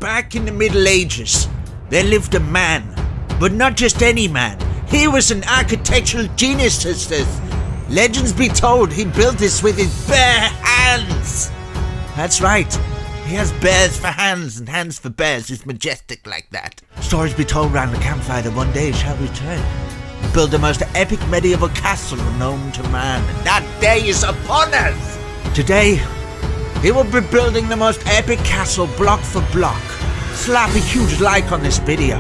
Back in the Middle Ages, there lived a man, but not just any man. He was an architectural genius, sisters. Legends be told he built this with his bare hands. That's right. He has bears for hands and hands for bears. He's majestic like that. Stories be told round the campfire that one day he shall return and build the most epic medieval castle known to man. And that day is upon us. Today, he will be building the most epic castle block for block. Slap a huge like on this video.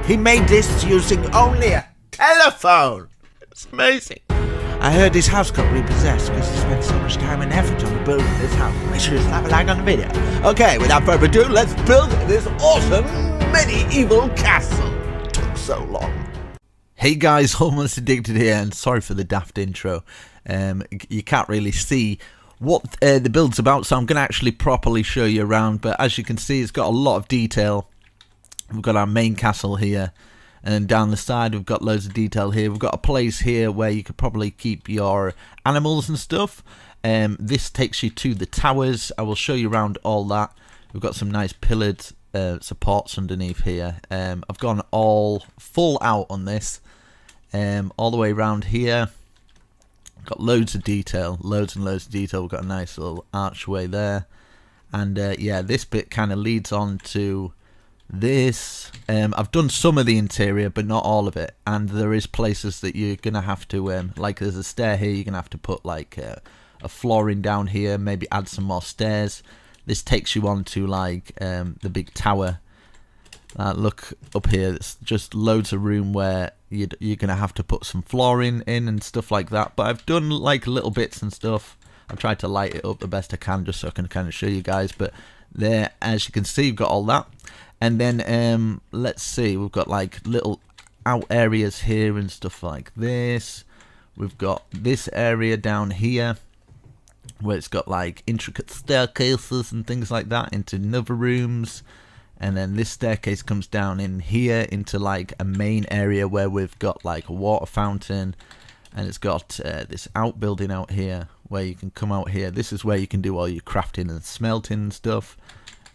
He made this using only a telephone. It's amazing. I heard his house got repossessed because he spent so much time and effort on the building of this house. Make sure you slap a like on the video. Okay, without further ado, let's build this awesome medieval castle. It took so long. Hey guys, Almost Addicted here, and sorry for the daft intro. You can't really see what the build's about, so I'm going to actually properly show you around. But as you can see, it's got a lot of detail. We've got our main castle here, and down the side we've got loads of detail here. We've got a place here where you could probably keep your animals and stuff. This takes you to the towers. I will show you around all that. We've got some nice pillared supports underneath here. I've gone all full out on this, all the way around here. Got loads of detail, loads and loads of detail. We've got a nice little archway there, and yeah, this bit kind of leads on to this. I've done some of the interior but not all of it, and there is places that you're gonna have to like there's a stair here. You're gonna have to put like a flooring down here, maybe add some more stairs. This takes you on to like the big tower. Look up here, it's just loads of room where you're gonna have to put some flooring in and stuff like that. But I've done like little bits and stuff. I've tried to light it up the best I can just so I can kind of show you guys. But there, as you can see, you've got all that. And then let's see, we've got like little out areas here and stuff like this. We've got this area down here where it's got like intricate staircases and things like that into other rooms. And then this staircase comes down in here into like a main area where we've got like a water fountain, and it's got this outbuilding out here where you can come out here. This is where you can do all your crafting and smelting and stuff.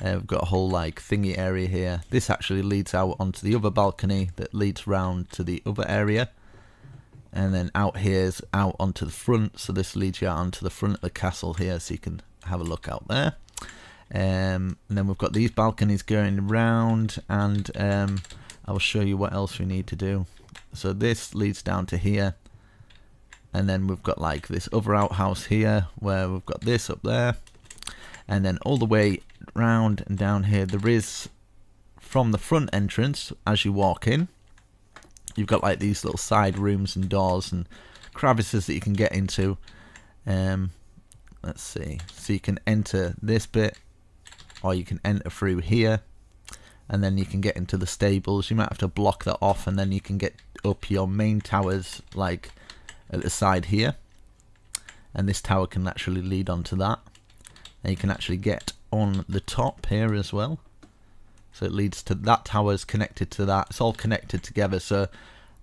We've got a whole like thingy area here. This actually leads out onto the other balcony that leads round to the other area, and then out here's out onto the front. So this leads you out onto the front of the castle here, so you can have a look out there. And then we've got these balconies going around, and I will show you what else we need to do. So this leads down to here, and then we've got like this other outhouse here where we've got this up there, and then all the way round and down here there is, from the front entrance as you walk in, you've got like these little side rooms and doors and crevices that you can get into. Let's see, so you can enter this bit, or you can enter through here, and then you can get into the stables. You might have to block that off, and then you can get up your main towers like at the side here, and this tower can actually lead onto that, and you can actually get on the top here as well. So it leads to that tower's connected to that. It's all connected together. So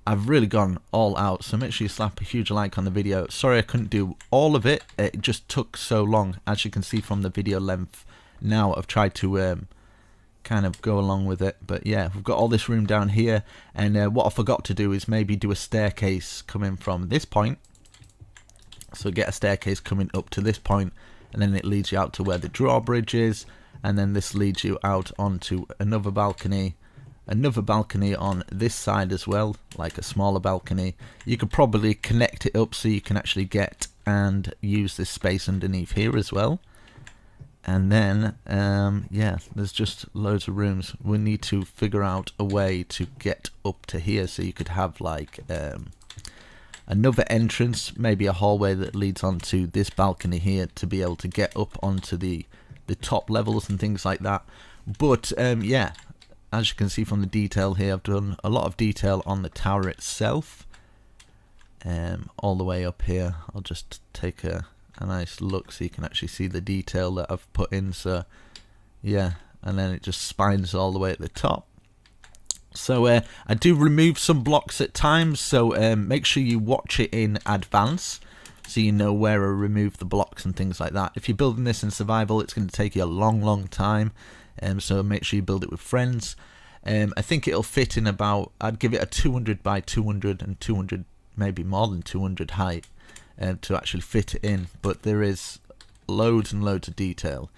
I've really gone all out, so make sure you slap a huge like on the video. Sorry I couldn't do all of it, it just took so long. As you can see from the video length now, I've tried to kind of go along with it. But yeah, we've got all this room down here, and what I forgot to do is maybe do a staircase coming from this point. So get a staircase coming up to this point, and then it leads you out to where the drawbridge is, and then this leads you out onto another balcony on this side as well, like a smaller balcony. You could probably connect it up so you can actually get and use this space underneath here as well. And then yeah, there's just loads of rooms. We need to figure out a way to get up to here, so you could have like another entrance, maybe a hallway that leads onto this balcony here to be able to get up onto the top levels and things like that. But yeah, as you can see from the detail here, I've done a lot of detail on the tower itself, all the way up here. I'll just take a nice look so you can actually see the detail that I've put in. So yeah, and then it just spines all the way at the top. So I do remove some blocks at times, so make sure you watch it in advance so you know where I remove the blocks and things like that. If you're building this in survival, it's going to take you a long time. So make sure you build it with friends. I think it'll fit in about, I'd give it a 200 by 200 and 200, maybe more than 200 height to actually fit it in. But there is loads and loads of detail.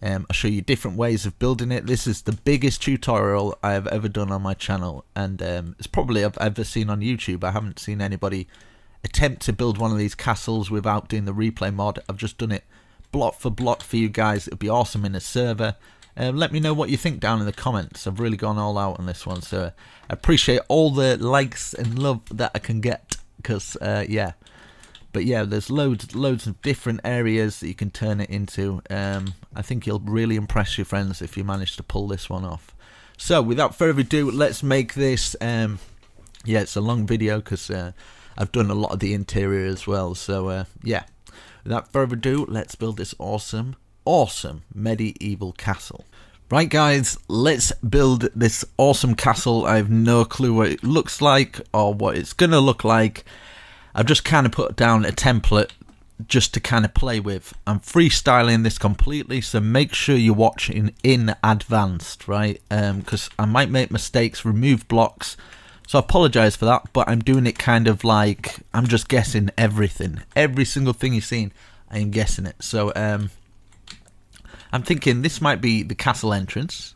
I'll show you different ways of building it. This is the biggest tutorial I have ever done on my channel, and it's probably I've ever seen on YouTube. I haven't seen anybody attempt to build one of these castles without doing the replay mod. I've just done it block for block for you guys. It would be awesome in a server. Let me know what you think down in the comments. I've really gone all out on this one, so I appreciate all the likes and love that I can get, because yeah. But yeah, there's loads of different areas that you can turn it into. I think you'll really impress your friends if you manage to pull this one off. So without further ado, let's make this. Yeah, it's a long video because I've done a lot of the interior as well. So yeah, without further ado, let's build this awesome medieval castle. Right guys, let's build this awesome castle. I have no clue what it looks like or what it's gonna look like. I've just kind of put down a template just to kind of play with. I'm freestyling this completely, so make sure you watch in advanced, right? Because I might make mistakes, remove blocks, so I apologize for that, but I'm doing it kind of like I'm just guessing everything. Every single thing you've seen, I am guessing it. So I'm thinking this might be the castle entrance,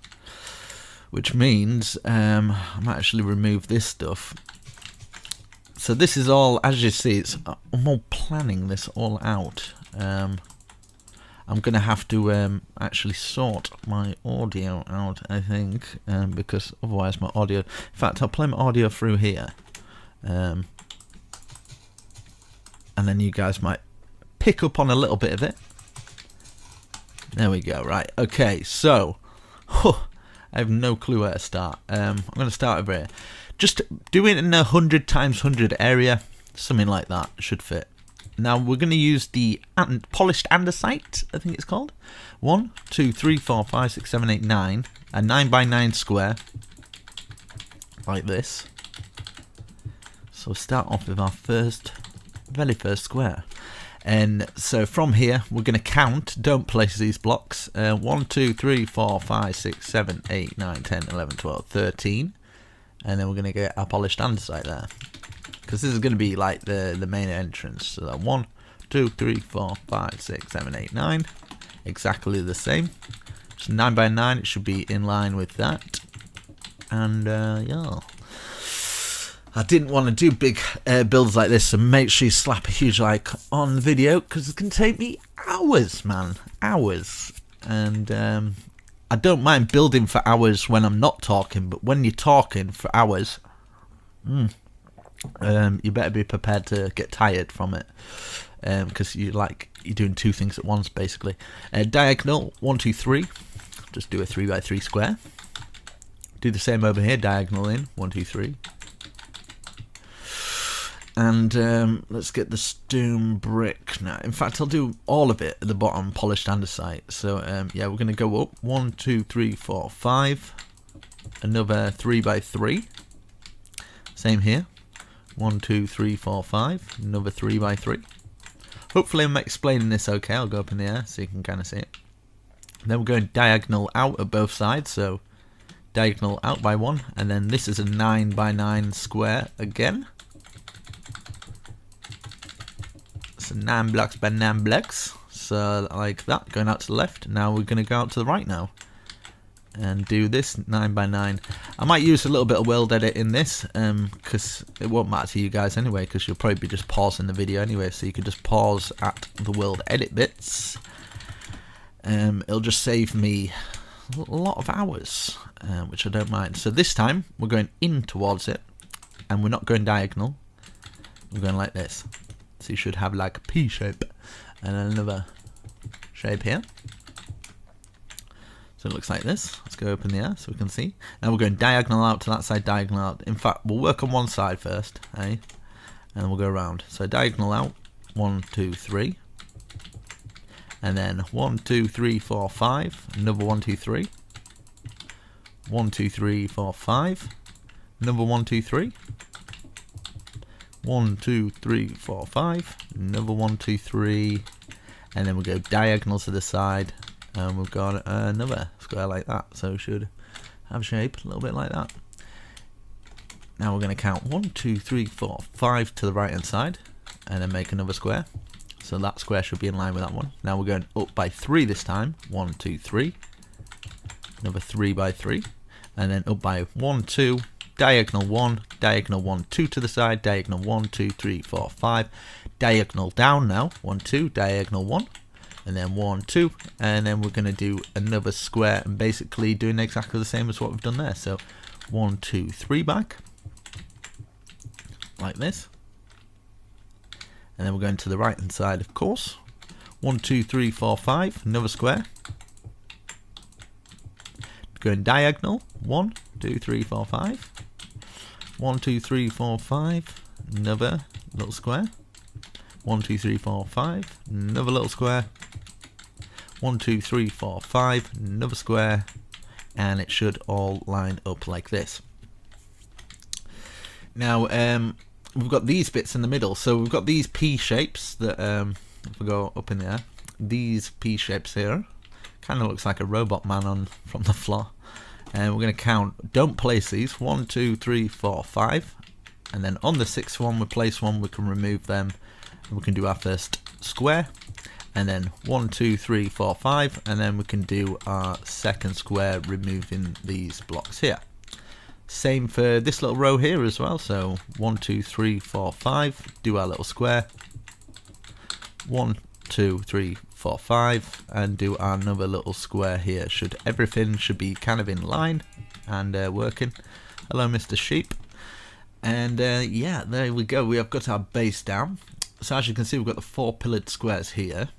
which means I might actually remove this stuff. So this is all, as you see, I'm all planning this all out. I'm going to have to actually sort my audio out, I think, because otherwise my audio... In fact, I'll play my audio through here. And then you guys might pick up on a little bit of it. There we go, right. Okay, so... I have no clue where to start. I'm going to start over here. Just do it in a 100 times 100 area, something like that should fit. Now we're going to use the polished andesite, I think it's called. 1, 2, 3, 4, 5, 6, 7, 8, 9. A 9 by 9 square, like this. So we'll start off with our very first square. And so from here, we're going to count, don't place these blocks. 1, 2, 3, 4, 5, 6, 7, 8, 9, 10, 11, 12, 13. And then we're going to get our polished andesite there, because this is going to be like the main entrance. So that 1, 2, 3, 4, 5, 6, 7, 8, 9, exactly the same. So 9 by 9, it should be in line with that. And yeah, I didn't want to do big builds like this, so make sure you slap a huge like on the video, because it can take me hours, man, hours. And I don't mind building for hours when I'm not talking, but when you're talking for hours, you better be prepared to get tired from it, because you're doing two things at once basically. Diagonal 1, 2, 3. Just do a 3 by 3 square. Do the same over here. Diagonal in 1, 2, 3. And let's get the stone brick now. In fact, I'll do all of it at the bottom, polished andesite. So yeah, we're going to go up 1, 2, 3, 4, 5. Another 3 by 3. Same here. 1, 2, 3, 4, 5. Another 3 by 3. Hopefully I'm explaining this okay. I'll go up in the air so you can kind of see it. Then we're going diagonal out at both sides. So diagonal out by 1. And then this is a 9 by 9 square again. 9 blocks by 9 blocks, so like that, going out to the left. Now we're going to go out to the right now and do this 9 by 9. I might use a little bit of world edit in this, because it won't matter to you guys anyway, because you'll probably be just pausing the video anyway, so you can just pause at the world edit bits. It'll just save me a lot of hours, which I don't mind. So this time we're going in towards it, and we're not going diagonal, we're going like this. So you should have like a P shape and another shape here. So it looks like this. Let's go open the air so we can see. Now we're going diagonal out to that side, diagonal out. In fact, we'll work on one side first, eh? And then we'll go around. So diagonal out, 1, 2, 3. And then 1, 2, 3, 4, 5. Another 1, 2, 3. 1, 2, 3, 4, 5. Another 1, 2, 3. 1, 2, 3, 4, 5. Another 1, 2, 3. And then we'll go diagonal to the side. and we've got another square like that, so it should have shape a little bit like that. Now we're going to count 1, 2, 3, 4, 5 to the right hand side, and then make another square. So that square should be in line with that one. Now we're going up by 3 this time. 1, 2, 3. Another 3 by 3, and then up by 1, 2. Diagonal 1, diagonal 1, 2 to the side, diagonal 1, 2, 3, 4, 5. Diagonal down now. 1, 2, diagonal 1, and then 1, 2, and then we're going to do another square, and basically doing exactly the same as what we've done there. So 1, 2, 3 back, like this, and then we're going to the right hand side, of course. 1, 2, 3, 4, 5, another square. Going diagonal, 1, 2, 3, 4, 5. 1, 2, 3, 4, 5, another little square. 1, 2, 3, 4, 5, another little square. 1, 2, 3, 4, 5, another square, and it should all line up like this. Now we've got these bits in the middle, so we've got these P shapes that if we go up in the air, these P shapes here, kind of looks like a robot man on from the floor. And we're going to count, don't place these, 1, 2, 3, 4, 5, and then on the 6th one we place one, we can remove them, and we can do our first square, and then 1, 2, 3, 4, 5, and then we can do our second square, removing these blocks here. Same for this little row here as well, so 1, 2, 3, 4, 5, do our little square, 1, 2, 3, 4, 5, and do another little square here. Everything should be kind of in line and working. Hello, Mr. Sheep. And yeah, there we go. We have got our base down. So as you can see, we've got the 4 pillared squares here,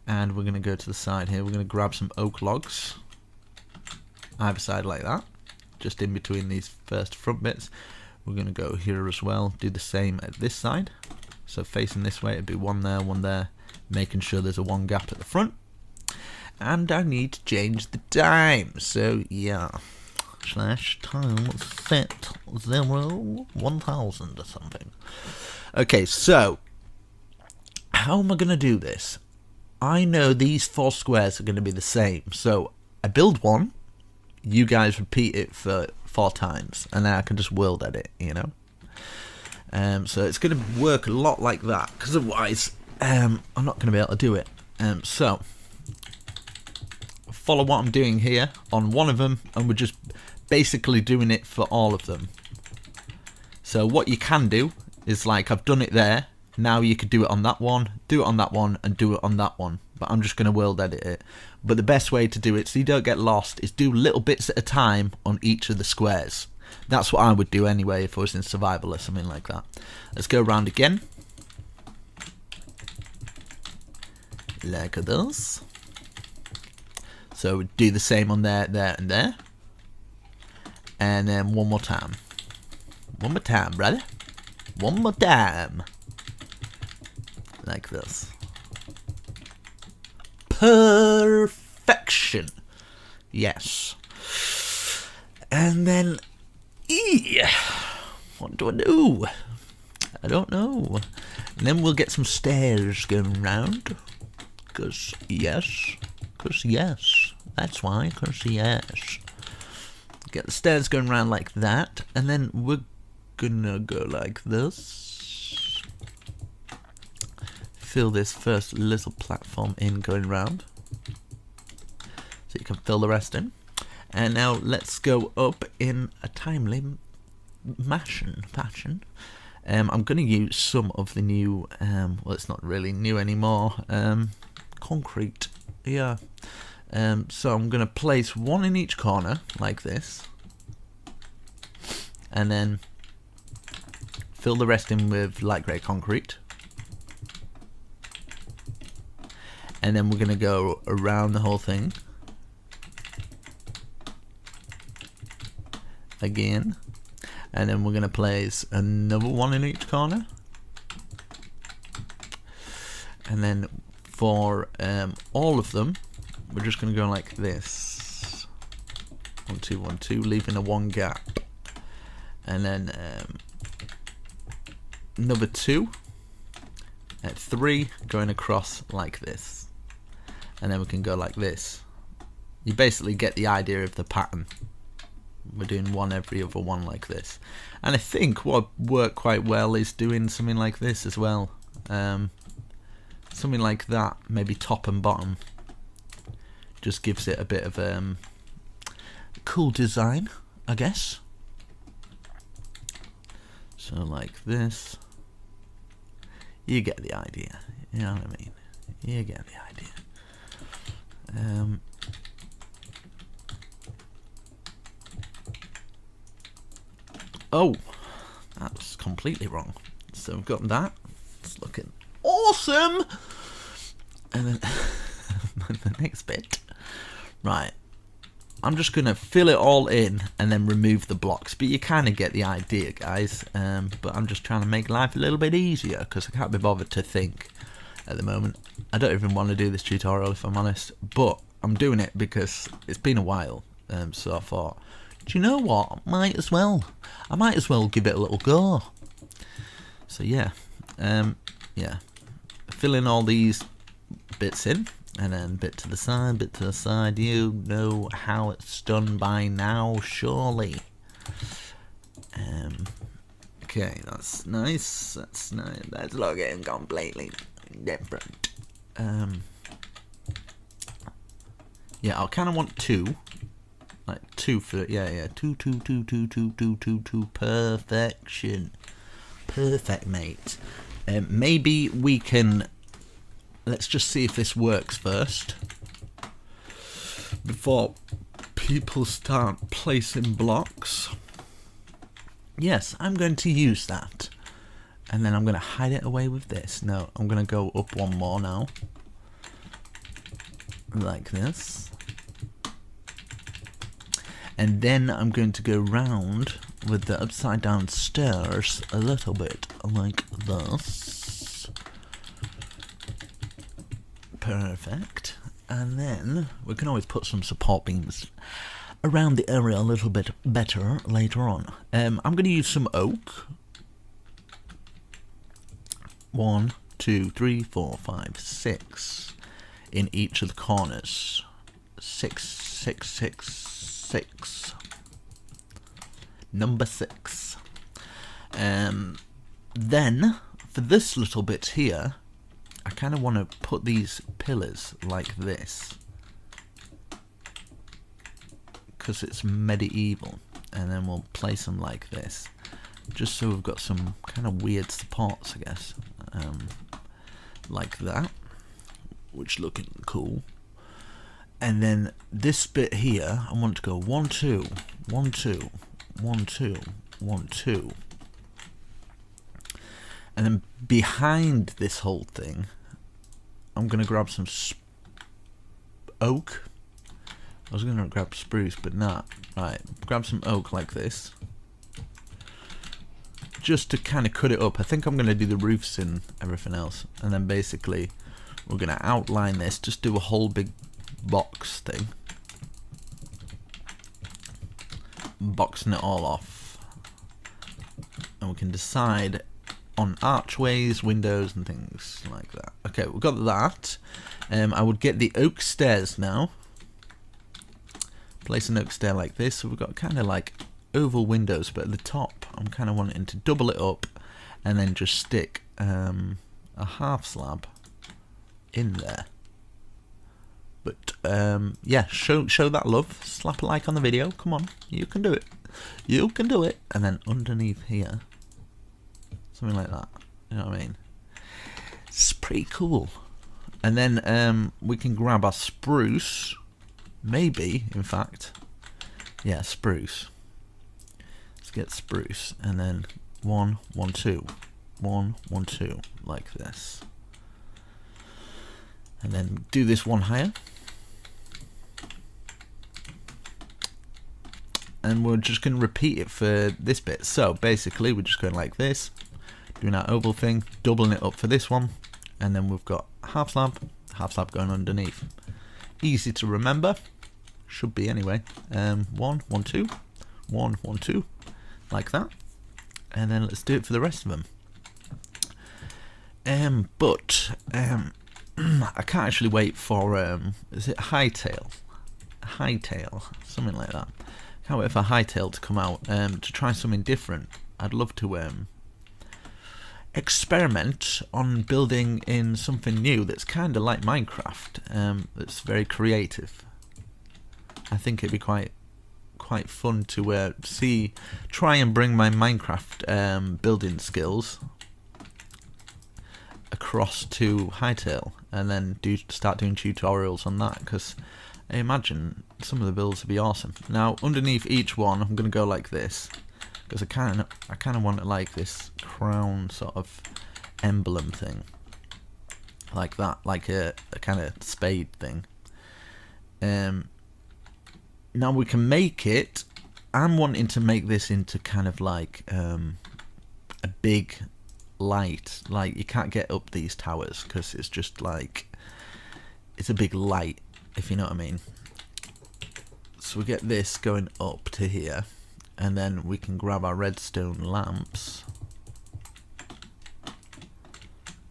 and we're going to go to the side here. We're going to grab some oak logs, either side like that, just in between these first front bits. We're going to go here as well. Do the same at this side. So facing this way, it'd be one there, making sure there's a 1 gap at the front. And I need to change the time, so yeah, /time set 0 1000 or something. Okay, so how am I going to do this? I know these 4 squares are going to be the same, so I build one, you guys repeat it for 4 times, and then I can just world edit, you know. So it's going to work a lot like that, because otherwise I'm not going to be able to do it. So follow what I'm doing here on one of them, and we're just basically doing it for all of them. So what you can do is, like, I've done it there, now you could do it on that one, do it on that one, and do it on that one. But I'm just going to world edit it. But the best way to do it so you don't get lost is do little bits at a time on each of the squares. That's what I would do anyway if I was in survival or something like that. Let's go around again. Like this. So do the same on there, there, and there. And then one more time. One more time, brother. One more time. Like this. Perfection. Yes. And then what do I do? I don't know. And then we'll get some stairs going round. Cause yes. That's why. Cause yes. Get the stairs going round like that, and then we're gonna go like this. Fill this first little platform in going round, so you can fill the rest in. And now let's go up in a timely fashion. I'm going to use some of the new, well, it's not really new anymore, concrete. Yeah. So I'm going to place one in each corner like this, and then fill the rest in with light grey concrete. And then we're going to go around the whole thing again, and then we're going to place another one in each corner, and then for all of them we're just going to go like this, 1 2 1 2, leaving a 1 gap, and then another 2 at 3 going across like this, and then we can go like this. You basically get the idea of the pattern. We're doing one every other one like this, and I think what worked quite well is doing something like this as well. Something like that, maybe top and bottom, just gives it a bit of cool design, I guess. So like this, you get the idea. You know what I mean? You get the idea. Oh, that's completely wrong. So we've got that. It's looking awesome. And then the next bit. Right. I'm just going to fill it all in and then remove the blocks. But you kind of get the idea, guys. But I'm just trying to make life a little bit easier because I can't be bothered to think at the moment. I don't even want to do this tutorial, if I'm honest. But I'm doing it because it's been a while. So I thought, do you know what? I might as well give it a little go. So yeah. Yeah. Filling all these bits in. And then bit to the side, bit to the side. You know how it's done by now, surely. Okay, that's nice. That's nice. That's looking completely different. Yeah, I kind of want two. Like two for two. Perfection. Perfect, mate. Maybe we can. Let's just see if this works first before people start placing blocks. Yes, I'm going to use that. And then I'm going to hide it away with this. No, I'm going to go up one more now. Like this. And then I'm going to go round with the upside down stairs a little bit like this. Perfect. And then we can always put some support beams around the area a little bit better later on. I'm going to use some oak. 1, 2, 3, 4, 5, 6 in each of the corners. 6, 6, 6, 6. Number 6. Then for this little bit here, I kind of want to put these pillars like this because it's medieval, and then we'll place them like this just so we've got some kind of weird supports, I guess, like that, which looking cool. And then this bit here, I want to go 1, 2, 1, 2, 1, 2, 1, 2. And then behind this whole thing, I'm going to grab some oak. I was going to grab spruce, but not. Right, grab some oak like this. Just to kind of cut it up. I think I'm going to do the roofs and everything else. And then basically, we're going to outline this. Just do a whole big box thing. Boxing it all off. And we can decide on archways, windows and things like that. Okay, we've got that. I would get the oak stairs now. Place an oak stair like this. So we've got kind of like oval windows, but at the top I'm kind of wanting to double it up and then just stick a half slab in there. But yeah, show that love. Slap a like on the video. Come on, you can do it. You can do it. And then underneath here, something like that. You know what I mean? It's pretty cool. And then we can grab our spruce. Maybe, in fact. Yeah, spruce. Let's get spruce. And then 1, 1, 2. 1, 1, 2. Like this. And then do this one higher. And we're just going to repeat it for this bit. So basically we're just going like this. Doing our oval thing, doubling it up for this one, and then we've got half slab going underneath. Easy to remember, should be anyway. 1, 1, 2, 1, 1, 2, like that, and then let's do it for the rest of them. I can't actually wait for is it Hightail, something like that. Can't wait for Hightail to come out to try something different. I'd love to experiment on building in something new that's kind of like Minecraft. That's very creative. I think it'd be quite fun to try and bring my Minecraft building skills across to Hightail, and then start doing tutorials on that, because I imagine some of the builds would be awesome. Now underneath each one I'm going to go like this, because I kind of want it like this crown sort of emblem thing, like that, like a kind of spade thing. Now we can make it. I'm wanting to make this into kind of like a big light. Like, you can't get up these towers because it's just like, it's a big light, if you know what I mean. So we get this going up to here, and then we can grab our redstone lamps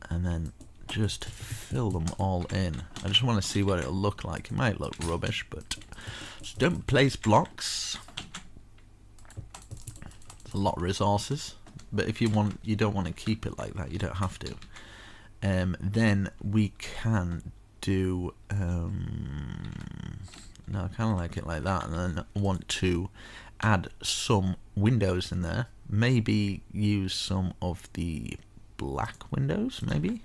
and then just fill them all in. I just want to see what it'll look like. It might look rubbish, but just don't place blocks. It's a lot of resources, but if you don't want to keep it like that, you don't have to. Then we can do no, I kind of like it like that, and then want to add some windows in there. Maybe use some of the black windows, maybe,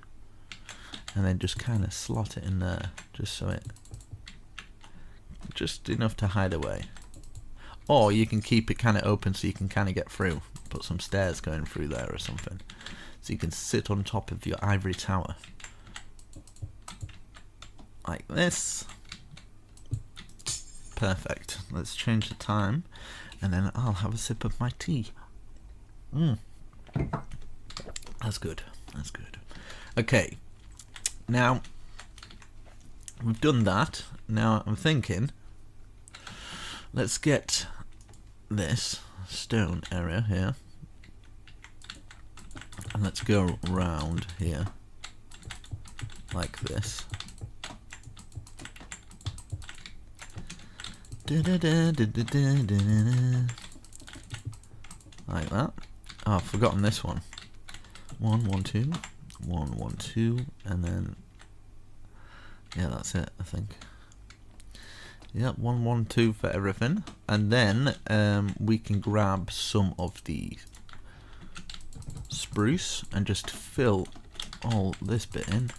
and then just kind of slot it in there, just so it, just enough to hide away. Or you can keep it kind of open so you can kind of get through. Put some stairs going through there or something, so you can sit on top of your ivory tower like this. Perfect. Let's change the time, and then I'll have a sip of my tea. That's good. That's good. Okay, now we've done that. Now I'm thinking, let's get this stone area here, and let's go round here like this. Like that. Oh, I've forgotten this one. 1 1 2 1 1 2, and then yeah, that's it, I think. Yep, 1 1 2 for everything, and then we can grab some of the spruce and just fill all this bit in,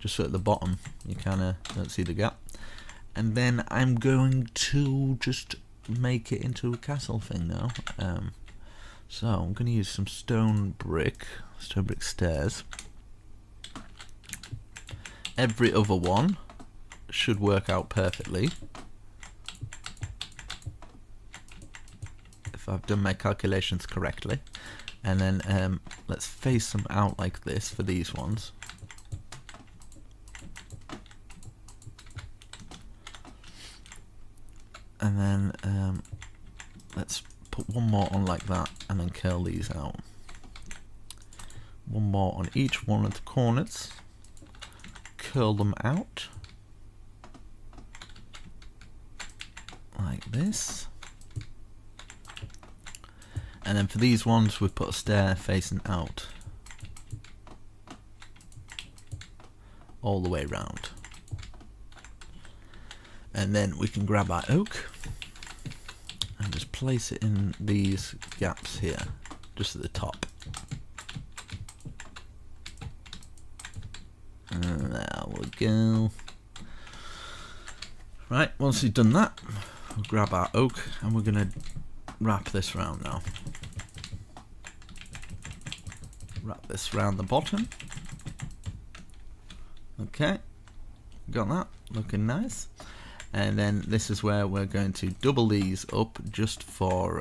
just so at the bottom you kind of don't see the gap. And then I'm going to just make it into a castle thing now. So I'm going to use some stone brick stairs. Every other one should work out perfectly, if I've done my calculations correctly. And then let's face them out like this for these ones. And then let's put one more on like that, and then curl these out. One more on each one of the corners. Curl them out like this. And then for these ones, we put a stair facing out all the way round. And then we can grab our oak and just place it in these gaps here, just at the top. And there we go. Right, once we've done that, we'll grab our oak and we're going to wrap this round now. Wrap this round the bottom. Okay, got that, looking nice. And then this is where we're going to double these up, just for,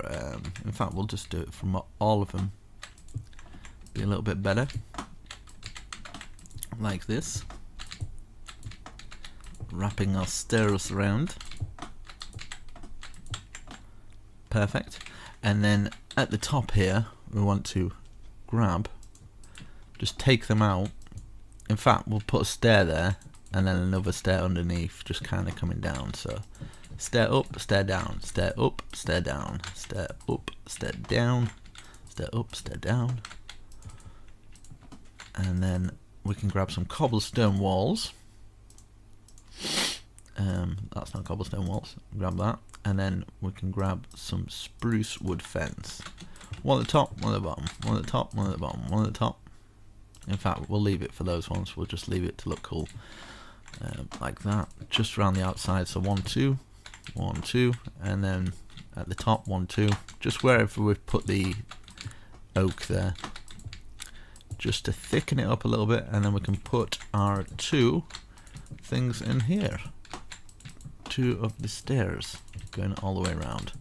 in fact we'll just do it from all of them, be a little bit better, like this, wrapping our stairs around. Perfect. And then at the top here we want to grab, just take them out in fact, we'll put a stair there, and then another stair underneath, just kind of coming down. So stair up, stair down, stair up, stair down, stair up, stair down, stair up, stair down. And then we can grab some cobblestone walls. That's not cobblestone walls. Grab that. And then we can grab some spruce wood fence. One at the top, one at the bottom. One at the top, one at the bottom. One at the top. In fact, we'll leave it for those ones. We'll just leave it to look cool. Like that. Just around the outside. So 1, 2. 1, 2. And then at the top, 1, 2. Just wherever we've put the oak there. Just to thicken it up a little bit. And then we can put our 2 things in here. 2 of the stairs going all the way around.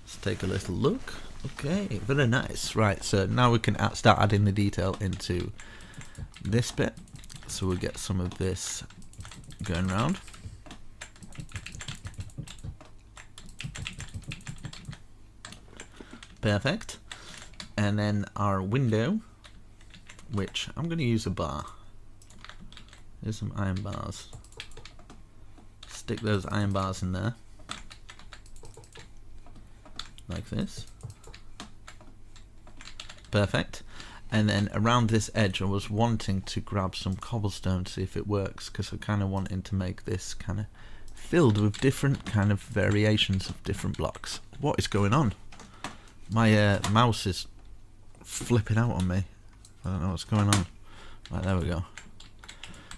Let's take a little look. Okay, very nice. Right, so now we can start adding the detail into this bit. So we'll get some of this going around. Perfect. And then our window, which I'm going to use a bar. Here's some iron bars. Stick those iron bars in there. Like this. Perfect. And then around this edge I was wanting to grab some cobblestone to see if it works, because I kind of wanting to make this kind of filled with different kind of variations of different blocks. What is going on? My mouse is flipping out on me. I don't know what's going on. Right, there we go.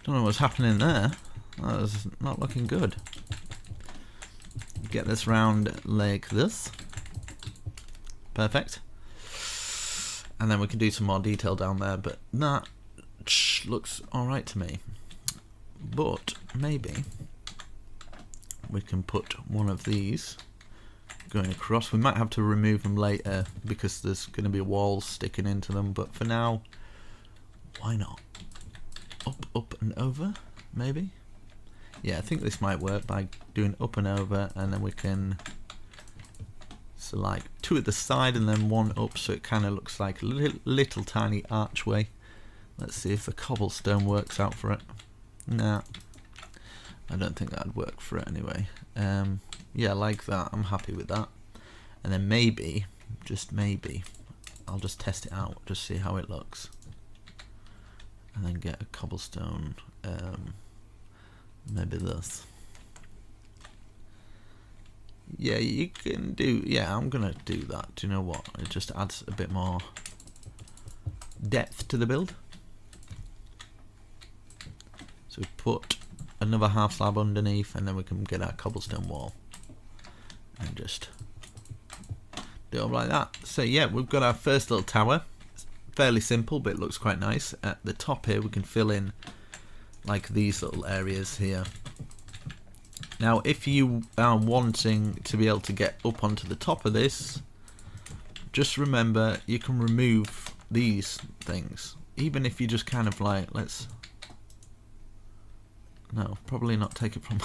Don't know what's happening there. That is not looking good. Get this round like this. Perfect. And then we can do some more detail down there, but that looks alright to me. But maybe we can put one of these going across. We might have to remove them later because there's going to be walls sticking into them, but for now, why not? Up, up and over, maybe? Yeah, I think this might work by doing up and over, and then we can, so like 2 at the side and then 1 up, so it kind of looks like a little tiny archway. Let's see if the cobblestone works out for it. Nah, I don't think that'd work for it anyway. Yeah, like that. I'm happy with that. And then maybe, just maybe, I'll just test it out, just see how it looks. And then get a cobblestone, maybe this. Yeah, you can do, yeah, I'm gonna do that. Do you know what? It just adds a bit more depth to the build. So we put another half slab underneath, and then we can get our cobblestone wall. And just do it like that. So yeah, we've got our first little tower. It's fairly simple, but it looks quite nice. At the top here, we can fill in like these little areas here. Now, if you are wanting to be able to get up onto the top of this, just remember you can remove these things. Even if you just kind of like, no, probably not take it from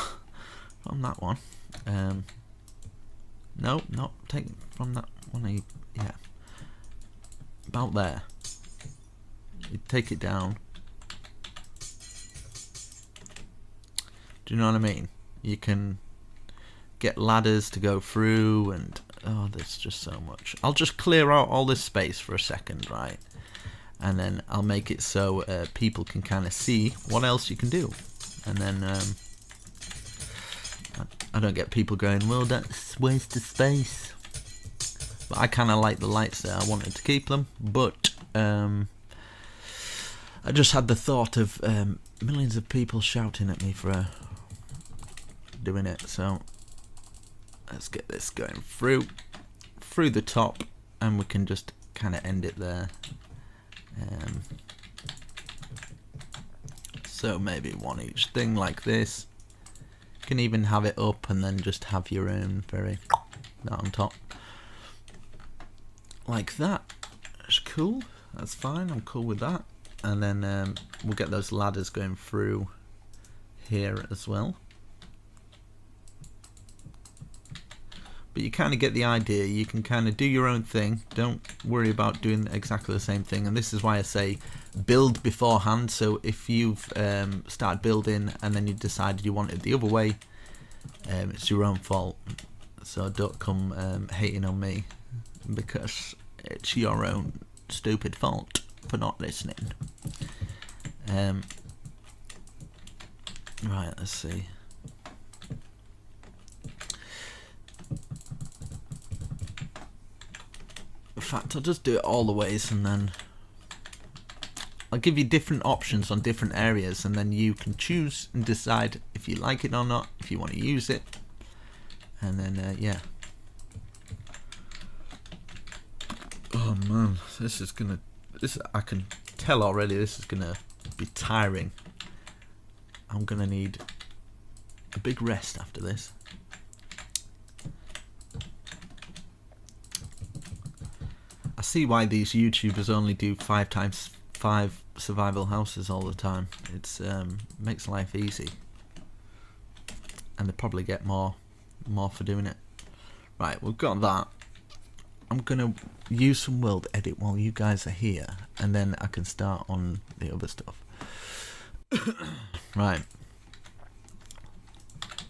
that one. No, not take it from that one. Yeah, about there. You take it down. Do you know what I mean? You can get ladders to go through, and oh, there's just so much. I'll just clear out all this space for a second, right? And then I'll make it so people can kind of see what else you can do. And then I don't get people going, well, that's waste of space. But I kind of like the lights there. I wanted to keep them, but I just had the thought of millions of people shouting at me for doing it. So let's get this going through the top, and we can just kind of end it there. So maybe one each thing like this. You can even have it up and then just have your own that on top. Like that. That's cool. That's fine. I'm cool with that. And then we'll get those ladders going through here as well. but you kind of get the idea. You can kind of do your own thing. Don't worry about doing exactly the same thing. And this is why I say build beforehand. So if you've started building and then you decided you want it the other way, it's your own fault. So don't come hating on me, because it's your own stupid fault for not listening. Right, let's see. In fact, I'll just do it all the ways, and then I'll give you different options on different areas, and then you can choose and decide if you like it or not, if you want to use it. And then yeah. Oh man, I can tell already this is gonna be tiring. I'm gonna need a big rest after this. I see why these YouTubers only do 5x5 survival houses all the time. It's makes life easy, and they probably get more for doing it. Right, we've got that. I'm gonna use some world edit while you guys are here, and then I can start on the other stuff. Right,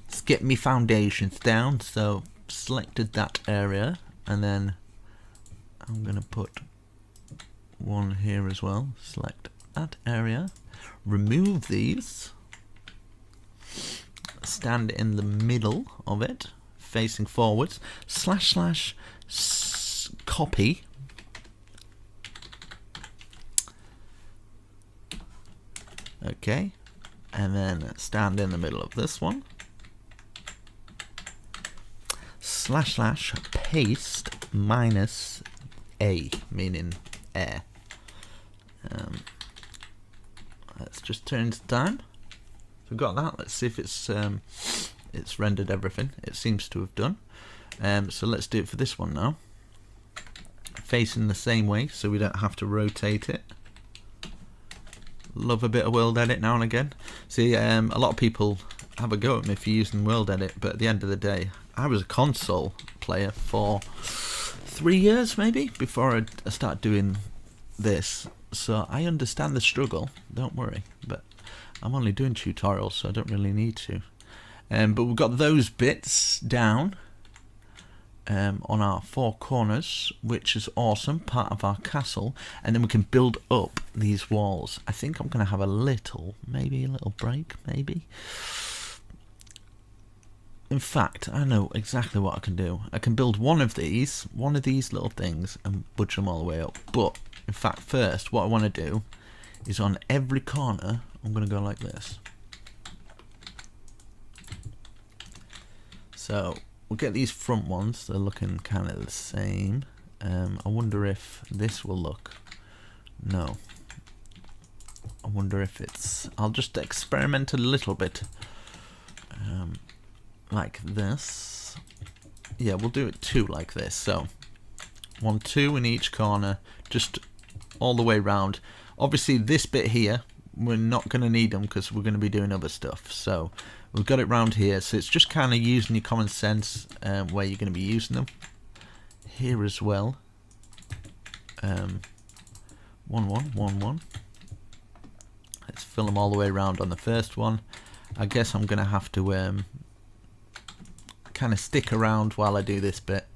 let's get me foundations down. So selected that area, and then I'm gonna put one here as well. Select that area, remove these, stand in the middle of it facing forwards, / copy, okay, and then stand in the middle of this one, / paste -a, meaning air. Let's just turn to time. So we've got that. Let's see if it's rendered everything. It seems to have done. So let's do it for this one now. Facing the same way, so we don't have to rotate it. Love a bit of world edit now and again. See, a lot of people have a go at me for using world edit, but at the end of the day, I was a console player for 3 years maybe before I started doing this, so I understand the struggle, don't worry, but I'm only doing tutorials, so I don't really need to. But we've got those bits down on our 4 corners, which is awesome, part of our castle, and then we can build up these walls. I think I'm going to have maybe a little break, maybe. In fact, I know exactly what I can do. I can build one of these little things and budge them all the way up. But in fact, first, what I want to do is on every corner, I'm going to go like this. So we'll get these front ones. They're looking kind of the same. I wonder if this will look. No. I wonder if it's. I'll just experiment a little bit. Like this. Yeah, we'll do it 2 like this. So 1, 2 in each corner, just all the way round. Obviously, this bit here, we're not going to need them because we're going to be doing other stuff. So we've got it round here. So it's just kind of using your common sense where you're going to be using them. Here as well. 1, 1, 1, 1. Let's fill them all the way around on the first one. I guess I'm going to have to kind of stick around while I do this bit.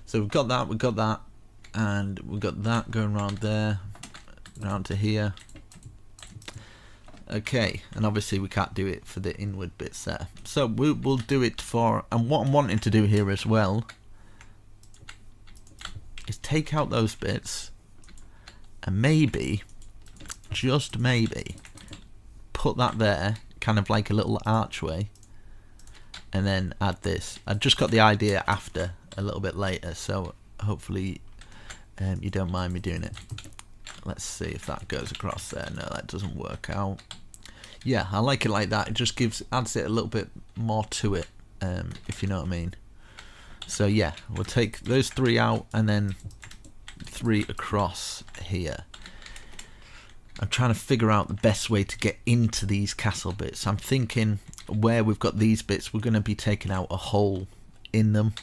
So we've got that, and we've got that going around there, round to here. Okay, and obviously we can't do it for the inward bits there. So we'll do it for, and what I'm wanting to do here as well is take out those bits and maybe, just maybe, put that there, kind of like a little archway, and then add this. I just got the idea after, a little bit later, so hopefully you don't mind me doing it. Let's see if that goes across there. No, that doesn't work out. Yeah, I like it like that. It just adds it a little bit more to it, if you know what I mean. So yeah, we'll take those 3 out and then 3 across here. I'm trying to figure out the best way to get into these castle bits. I'm thinking where we've got these bits, we're going to be taking out a hole in them,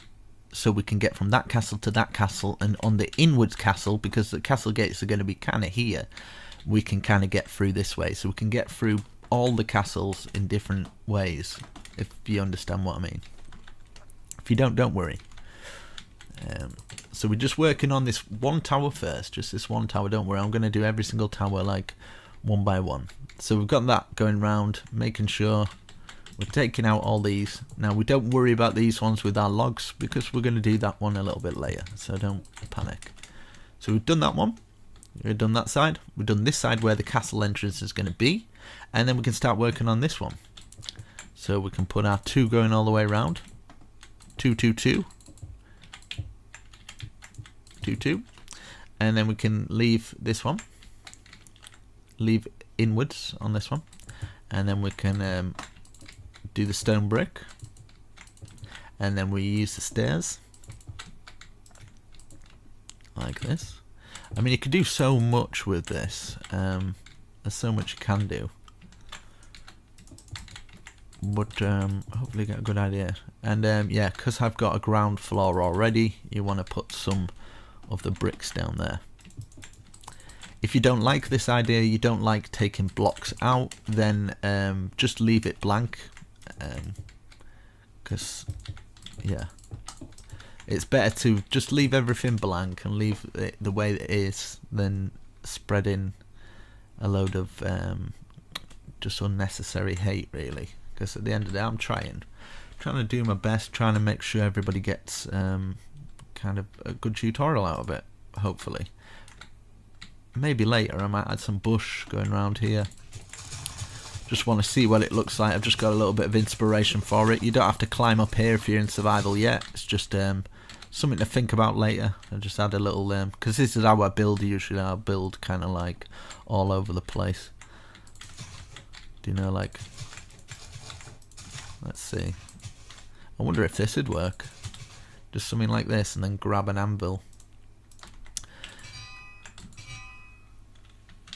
so we can get from that castle to that castle, and on the inwards castle, because the castle gates are going to be kind of here, we can kind of get through this way, so we can get through all the castles in different ways, if you understand what I mean. If you don't worry. So we're just working on this one tower first, just this one tower. Don't worry, I'm going to do every single tower like one by one. So we've got that going round, making sure we're taking out all these. Now we don't worry about these ones with our logs, because we're going to do that one a little bit later, so don't panic. So we've done that one, we've done that side, we've done this side where the castle entrance is going to be, and then we can start working on this one. So we can put our 2 going all the way around, 2 2 2 2 2, and then we can leave this one, leave inwards on this one, and then we can do the stone brick, and then we use the stairs like this. I mean, you can do so much with this. There's so much you can do, but hopefully get a good idea. And yeah, because I've got a ground floor already, you want to put some of the bricks down there. If you don't like this idea, you don't like taking blocks out, then just leave it blank, because yeah, it's better to just leave everything blank and leave it the way it is than spreading a load of just unnecessary hate, really. Because at the end of the day, I'm trying to do my best, trying to make sure everybody gets kind of a good tutorial out of it, hopefully. Maybe later I might add some bush going around here. Just want to see what it looks like. I've just got a little bit of inspiration for it. You don't have to climb up here if you're in survival yet. It's just something to think about later. I'll just add a little, because this is how I build usually. I build kind of like all over the place. Do you know, like, let's see. I wonder if this would work. Just something like this, and then grab an anvil.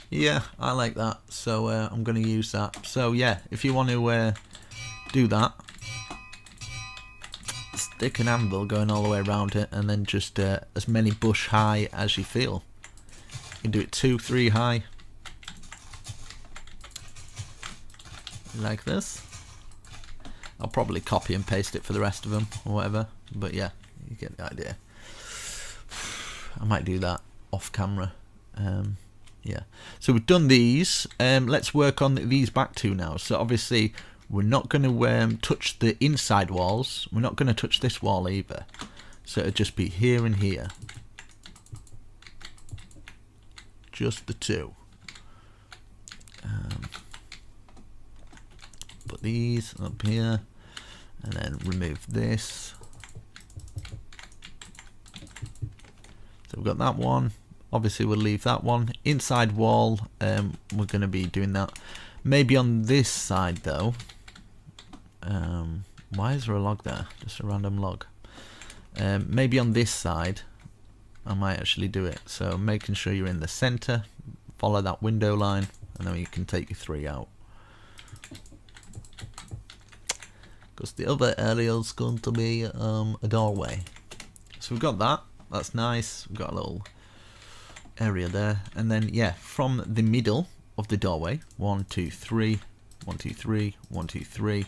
Yeah, I like that, so I'm going to use that. So yeah, if you want to do that, stick an anvil going all the way around it, and then just as many bush high as you feel. You can do it 2, 3 high, like this. I'll probably copy and paste it for the rest of them or whatever, but yeah, you get the idea. I might do that off camera. Yeah, so we've done these. Let's work on these back two now. So obviously we're not going to touch the inside walls. We're not going to touch this wall either. So it'll just be here and here. Just the two. Put these up here, and then remove this. So we've got that one. Obviously we'll leave that one. Inside wall, we're going to be doing that. Maybe on this side though. Why is there a log there? Just a random log. Maybe on this side I might actually do it. So making sure you're in the center, follow that window line, and then you can take your 3 out. Because the other area is going to be a doorway. So we've got that. That's nice. We've got a little area there, and then yeah, from the middle of the doorway, 1 2 3 1 2 3 1 2 3,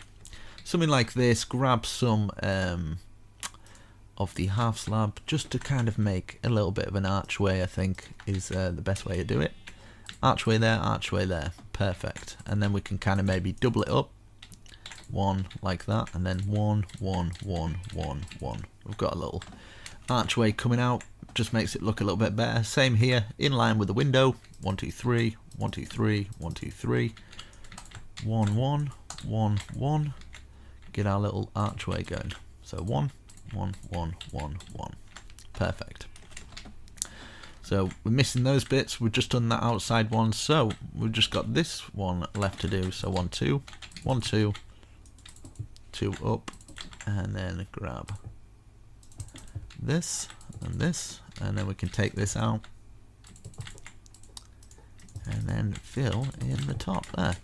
something like this. Grab some of the half slab, just to kind of make a little bit of an archway. I think is the best way to do it. Archway there, perfect. And then we can kind of maybe double it up, 1 like that, and then 1 1 1 1 1. We've got a little archway coming out. Just makes it look a little bit better. Same here, in line with the window. 1 2 3 1 2 3 1 2 3 1 1 1 1. Get our little archway going. So 1 1 1 1 1. Perfect. So we're missing those bits. We've just done that outside one, so we've just got this one left to do. So 1 2 1 2 2 up, and then grab this and this, and then we can take this out and then fill in the top there.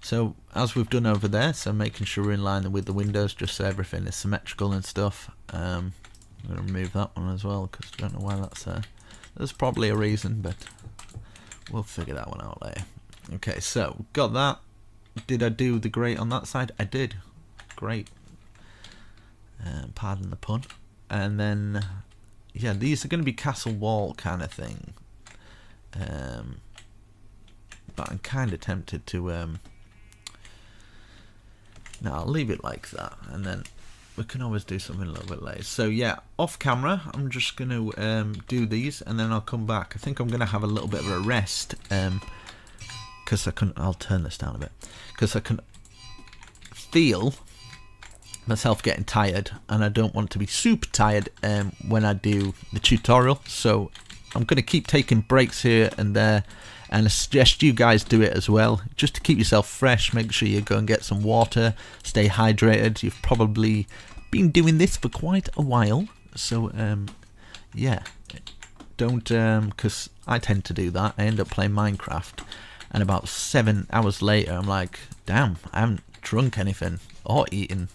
So as we've done over there, so making sure we're in line with the windows, just so everything is symmetrical and stuff. I'm going to remove that one as well, because I don't know why that's there. There's probably a reason, but we'll figure that one out later. Okay, so got that. Did I do the grate on that side? I did. Great. Pardon the pun. And then, yeah, these are going to be castle wall kind of thing. But I'm kind of tempted to... no, I'll leave it like that, and then we can always do something a little bit later. So yeah, off camera, I'm just going to do these, and then I'll come back. I think I'm going to have a little bit of a rest, because I'll turn this down a bit, because I can feel myself getting tired, and I don't want to be super tired when I do the tutorial. So I'm going to keep taking breaks here and there, and I suggest you guys do it as well, just to keep yourself fresh. Make sure you go and get some water, stay hydrated. You've probably been doing this for quite a while, so yeah, don't, because I tend to do that. I end up playing Minecraft, and about 7 hours later I'm like, damn, I haven't drunk anything or eaten.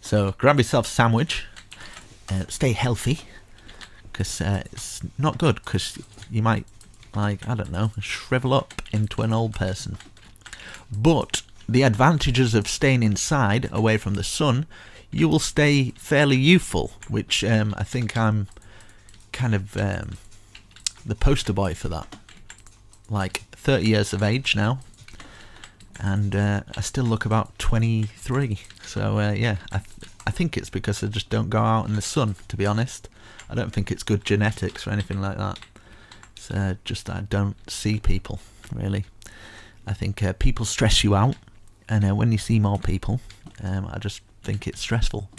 So grab yourself a sandwich, stay healthy, because it's not good, because you might, like, I don't know, shrivel up into an old person. But the advantages of staying inside, away from the sun, you will stay fairly youthful, which I think I'm kind of the poster boy for that. Like 30 years of age now, and I still look about 23. So yeah, I think it's because I just don't go out in the sun, to be honest. I don't think it's good genetics or anything like that. It's just that I don't see people, really. I think people stress you out, and when you see more people, I just think it's stressful.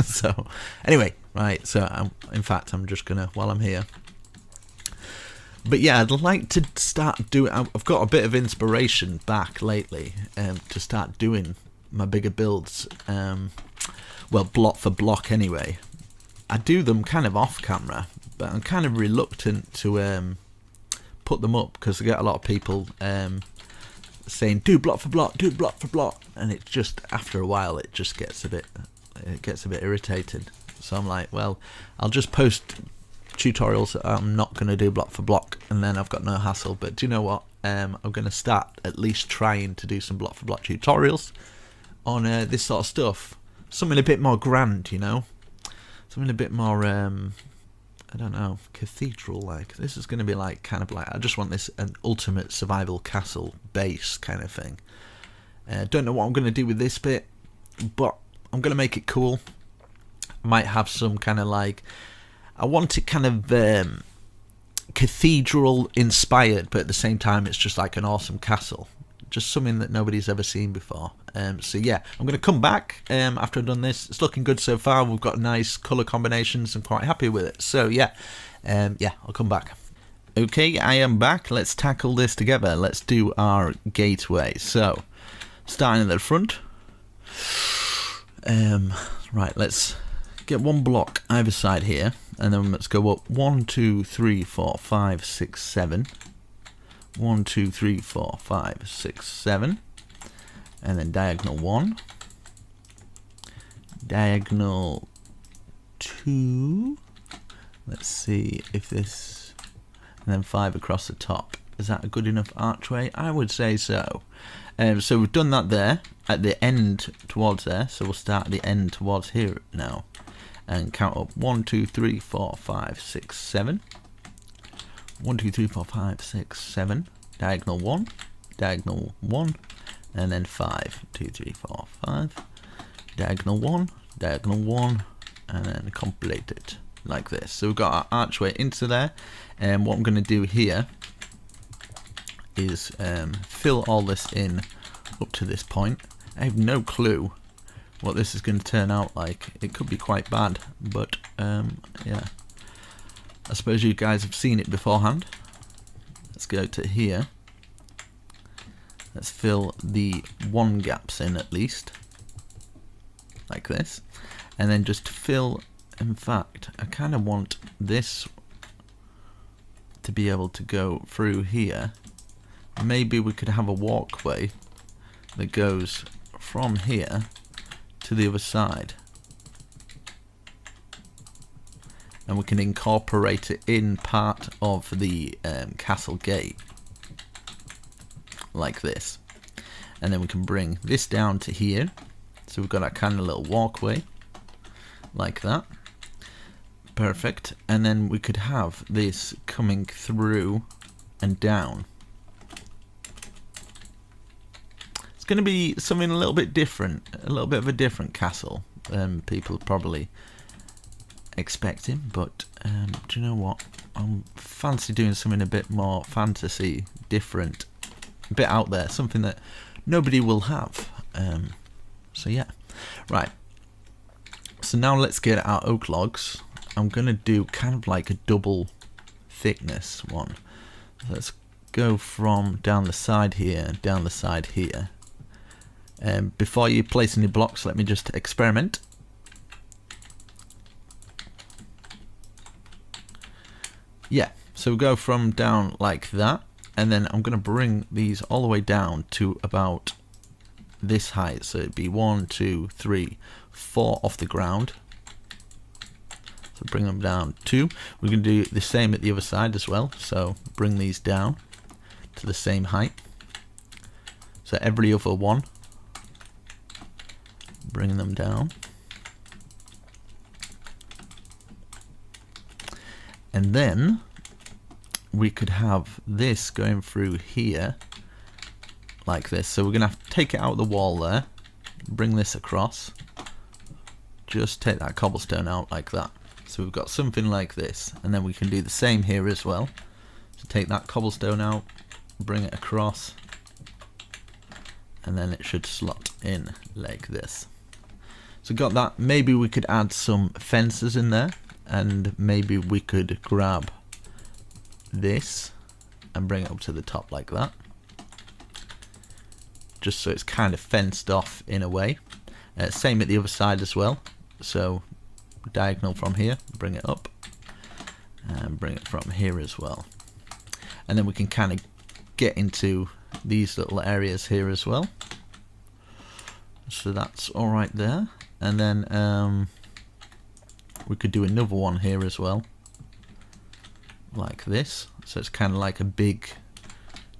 So anyway, right, so in fact I'm just gonna, while I'm here, but yeah, I'd like to start doing, I've got a bit of inspiration back lately to start doing my bigger builds, well, block for block anyway. I do them kind of off camera, but I'm kind of reluctant to put them up, because I get a lot of people saying do block for block, do block for block, and it just, after a while, it just gets a bit irritated. So I'm like, well, I'll just post tutorials that I'm not going to do block for block, and then I've got no hassle. But do you know what, I'm going to start at least trying to do some block for block tutorials on this sort of stuff, something a bit more grand, you know, something a bit more I don't know, cathedral like. This is going to be like, kind of like, I just want this an ultimate survival castle base kind of thing. Don't know what I'm going to do with this bit, but I'm going to make it cool. I might have some kind of like, I want it kind of cathedral inspired, but at the same time it's just like an awesome castle, just something that nobody's ever seen before. So yeah, I'm going to come back after I've done this. It's looking good so far. We've got nice colour combinations. I'm quite happy with it. So yeah, yeah, I'll come back. Okay, I am back. Let's tackle this together. Let's do our gateway. So, starting at the front. Right, let's get one block either side here, and then let's go up 1, 2, 3, 4, 5, 6, 7. 1, 2, 3, 4, 5, 6, 7. And then diagonal 1, diagonal 2, let's see if this, and then 5 across the top. Is that a good enough archway? I would say so. So we've done that there, at the end towards there, so we'll start at the end towards here now, and count up 1, 2, 3, 4, 5, 6, 7. 1, 2, 3, 4, 5, 6, 7, diagonal 1, diagonal 1, and then 5, 2, 3, 4, 5, diagonal 1, diagonal 1, and then complete it like this. So we've got our archway into there, and what I'm going to do here is fill all this in up to this point. I have no clue what this is going to turn out like. It could be quite bad, but yeah, I suppose you guys have seen it beforehand. Let's go to here. Let's fill the 1 gaps in at least, like this, and then just fill, in fact, I kind of want this to be able to go through here. Maybe we could have a walkway that goes from here to the other side, and we can incorporate it in part of the castle gate like this. And then we can bring this down to here, so we've got our kind of little walkway like that. Perfect. And then we could have this coming through and down. It's going to be something a little bit different, a little bit of a different castle than people probably expecting, but do you know what? I fancy doing something a bit more fantasy, different, a bit out there, something that nobody will have. So yeah, right. So now let's get our oak logs. I'm gonna do kind of like a double thickness one. Let's go from down the side here, down the side here. Before you place any blocks, let me just experiment. Yeah, so we go from down like that, and then I'm going to bring these all the way down to about this height. So it'd be 1, 2, 3, 4 off the ground. So bring them down 2. We're going to do the same at the other side as well. So bring these down to the same height. So every other one, bring them down. And then we could have this going through here like this. So we're going to have to take it out of the wall there, bring this across, just take that cobblestone out like that. So we've got something like this, and then we can do the same here as well. So take that cobblestone out, bring it across, and then it should slot in like this. So got that. Maybe we could add some fences in there, and maybe we could grab this and bring it up to the top like that, just so it's kind of fenced off in a way. Same at the other side as well. So diagonal from here, bring it up, and bring it from here as well. And then we can kind of get into these little areas here as well. So that's all right there. And then we could do another one here as well, like this. So it's kind of like a big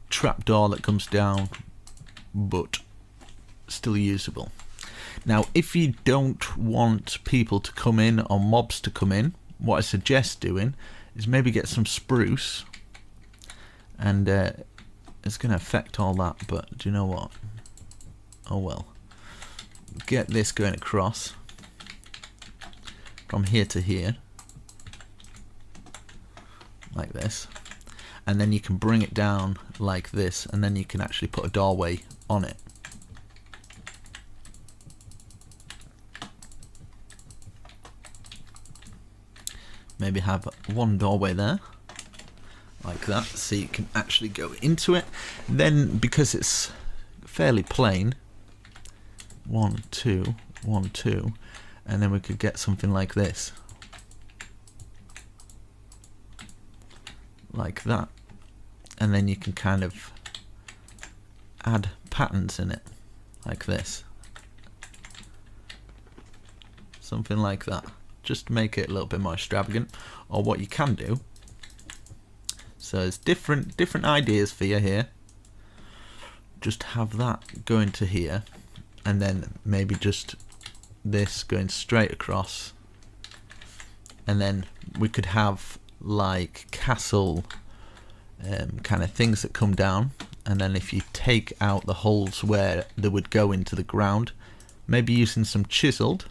trapdoor that comes down, but still usable. Now, if you don't want people to come in or mobs to come in, what I suggest doing is maybe get some spruce, and it's going to affect all that, but do you know what? Oh well. Get this going across from here to here like this, and then you can bring it down like this, and then you can actually put a doorway on it. Maybe have one doorway there like that, so you can actually go into it. Then, because it's fairly plain, 1, 2, 1, 2, and then we could get something like this, like that, and then you can kind of add patterns in it like this, something like that, just to make it a little bit more extravagant. Or what you can do, so there's different ideas for you here. Just have that going to here, and then maybe just this going straight across, and then we could have like castle kind of things that come down, and then if you take out the holes where they would go into the ground, maybe using some chiseled,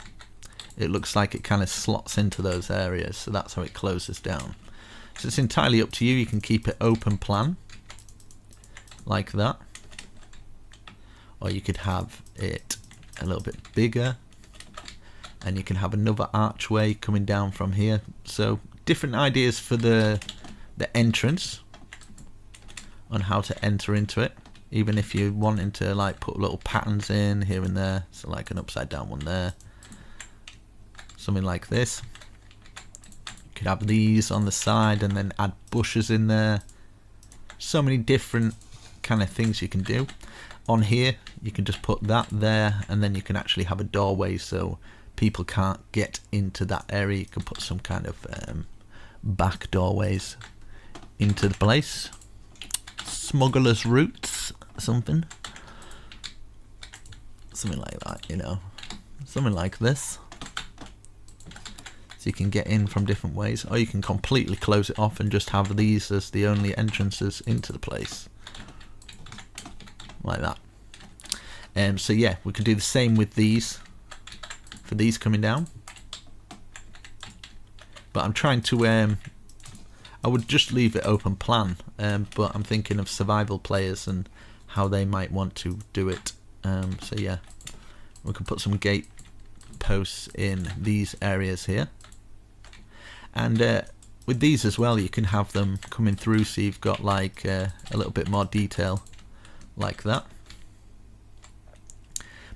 it looks like it kind of slots into those areas, so that's how it closes down. So it's entirely up to you. You can keep it open plan like that, or you could have it a little bit bigger, and you can have another archway coming down from here. So different ideas for the entrance on how to enter into it, even if you're wanting to like put little patterns in here and there, so like an upside down one there, something like this. You could have these on the side and then add bushes in there. So many different kind of things you can do. on here you can just put that there, and then you can actually have a doorway so people can't get into that area. You can put some kind of back doorways into the place, smuggler's routes, something like that, you know, something like this. So you can get in from different ways, or you can completely close it off and just have these as the only entrances into the place, like that. So yeah, we can do the same with these, for these coming down. But I'm trying to, I would just leave it open plan, but I'm thinking of survival players and how they might want to do it. So yeah, we can put some gate posts in these areas here. And with these as well, you can have them coming through, so you've got like a little bit more detail like that.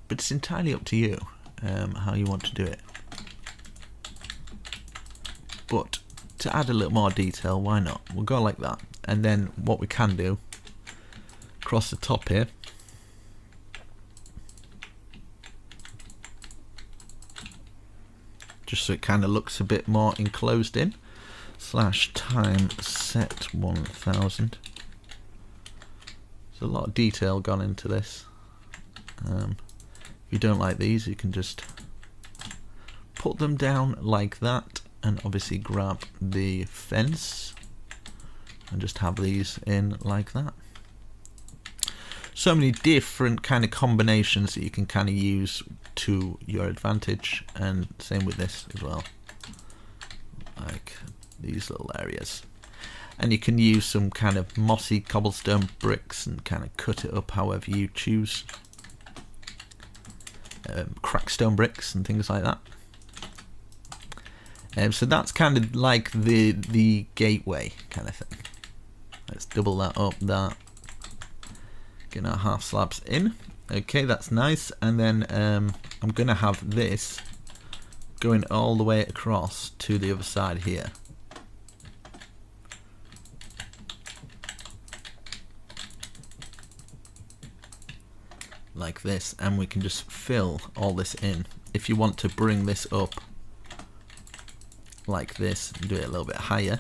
But it's entirely up to you how you want to do it. But to add a little more detail, why not? We'll go like that. And then what we can do, across the top here, just so it kind of looks a bit more enclosed in, /time set 1000. There's a lot of detail gone into this. If you don't like these, you can just put them down like that, and obviously grab the fence and just have these in like that. So many different kind of combinations that you can kind of use to your advantage, and same with this as well, like these little areas. And you can use some kind of mossy cobblestone bricks and kind of cut it up however you choose, crackstone bricks and things like that. So that's kind of like the gateway kind of thing. Let's double that up, that. Get our half slabs in. Okay, that's nice. And then I'm going to have this going all the way across to the other side here. Like this. And we can just fill all this in. If you want to bring this up like this, and do it a little bit higher.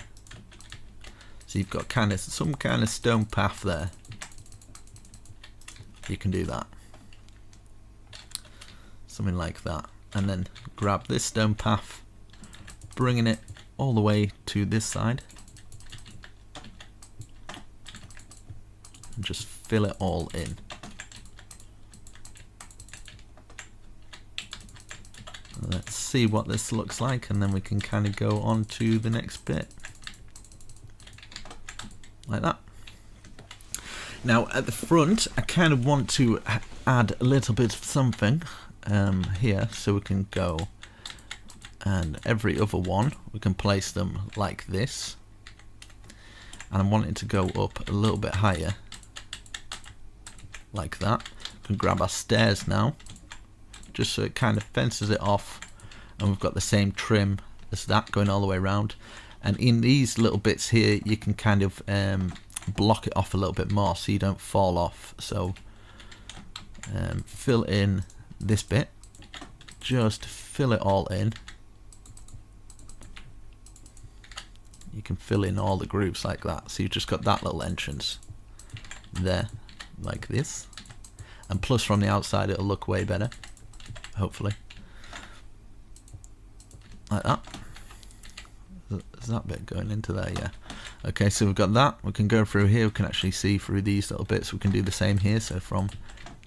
So you've got kind of some kind of stone path there. You can do that, something like that, and then grab this stone path, bringing it all the way to this side, and just fill it all in. Let's see what this looks like, and then we can kind of go on to the next bit, like that. Now at the front, I kind of want to add a little bit of something here, so we can go, and every other one we can place them like this, and I'm wanting to go up a little bit higher like that. We can grab our stairs now, just so it kind of fences it off, and we've got the same trim as that going all the way around. And in these little bits here, you can kind of block it off a little bit more so you don't fall off. So fill in this bit, just fill it all in. You can fill in all the grooves like that, so you've just got that little entrance there like this, and plus from the outside it'll look way better, hopefully, like that. Is that bit going into there? Yeah. Okay, so we've got that. We can go through here. We can actually see through these little bits. We can do the same here. So from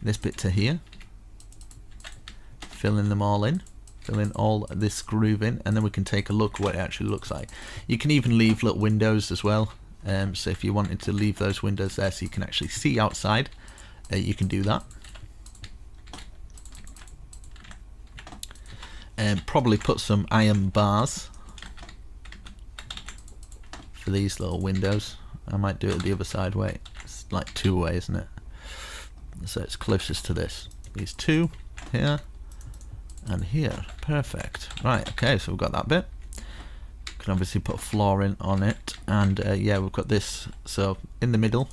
this bit to here, filling them all in, filling all this groove in, and then we can take a look what it actually looks like. You can even leave little windows as well. So if you wanted to leave those windows there so you can actually see outside, you can do that. And probably put some iron bars for these little windows. I might do it the other side. Wait, it's like two-way, isn't it? So it's closest to this. These two here and here. Perfect. Right, okay, so we've got that bit. Can obviously put a floor in on it, and yeah, we've got this. So in the middle,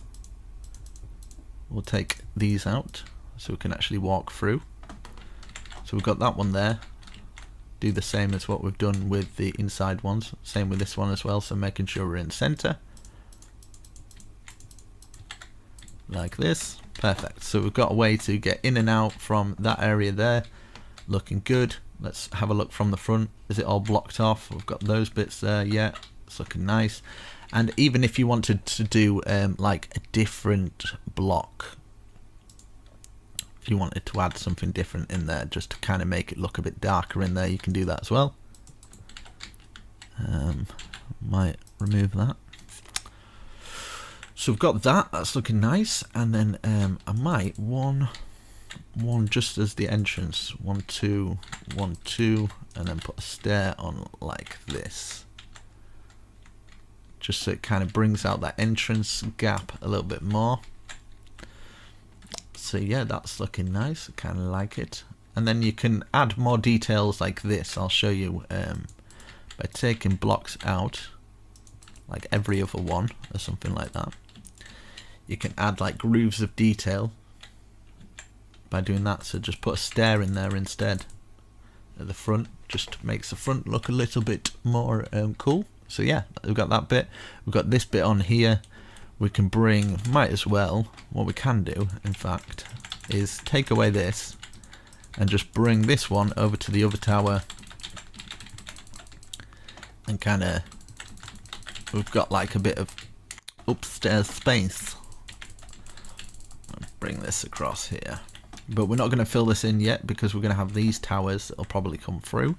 we'll take these out so we can actually walk through. So we've got that one there. Do the same as what we've done with the inside ones. Same with this one as well, so making sure we're in center. Like this. Perfect. So we've got a way to get in and out from that area there. Looking good. Let's have a look from the front. Is it all blocked off? We've got those bits there. Yeah, it's looking nice. And even if you wanted to do like a different block, if you wanted to add something different in there just to kind of make it look a bit darker in there, you can do that as well. Might remove that. So we've got that, that's looking nice, and then I might one just as the entrance, 1 2 1 2, and then put a stair on like this, just so it kind of brings out that entrance gap a little bit more. So yeah, that's looking nice. I kind of like it. And then you can add more details like this. I'll show you by taking blocks out, like every other one or something like that. You can add like grooves of detail by doing that. So just put a stair in there instead at the front. Just makes the front look a little bit more cool. So yeah, we've got that bit. We've got this bit on here. We can bring, might as well, what we can do, in fact, is take away this and just bring this one over to the other tower and kind of, we've got like a bit of upstairs space. I'll bring this across here. But we're not going to fill this in yet because we're going to have these towers that will probably come through.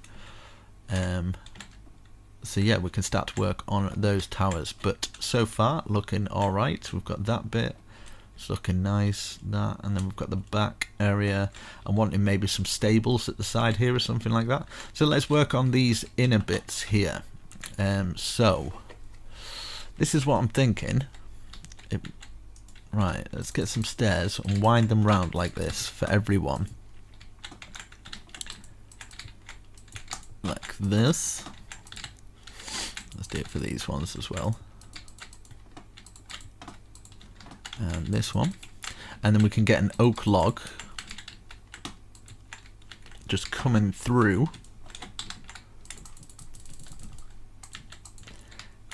So yeah, we can start to work on those towers, but so far looking alright. We've got that bit, it's looking nice, that, and then we've got the back area. I'm wanting maybe some stables at the side here or something like that. So let's work on these inner bits here. So this is what I'm thinking. Right, let's get some stairs and wind them round like this for everyone. Like this. Let's do it for these ones as well. And this one. And then we can get an oak log just coming through.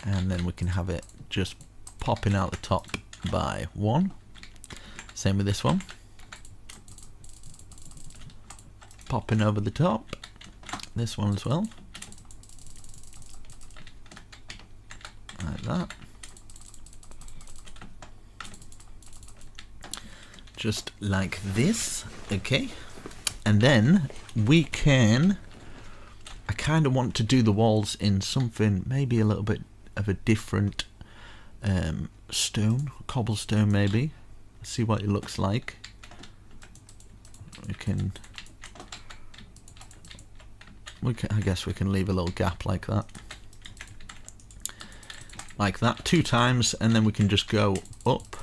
And then we can have it just popping out the top by 1. Same with this one. Popping over the top. This one as well. Like that. Just like this. Okay. And then we can, I kind of want to do the walls in something maybe a little bit of a different stone, cobblestone maybe. See what it looks like. We can, I guess we can leave a little gap like that. Like that 2 times, and then we can just go up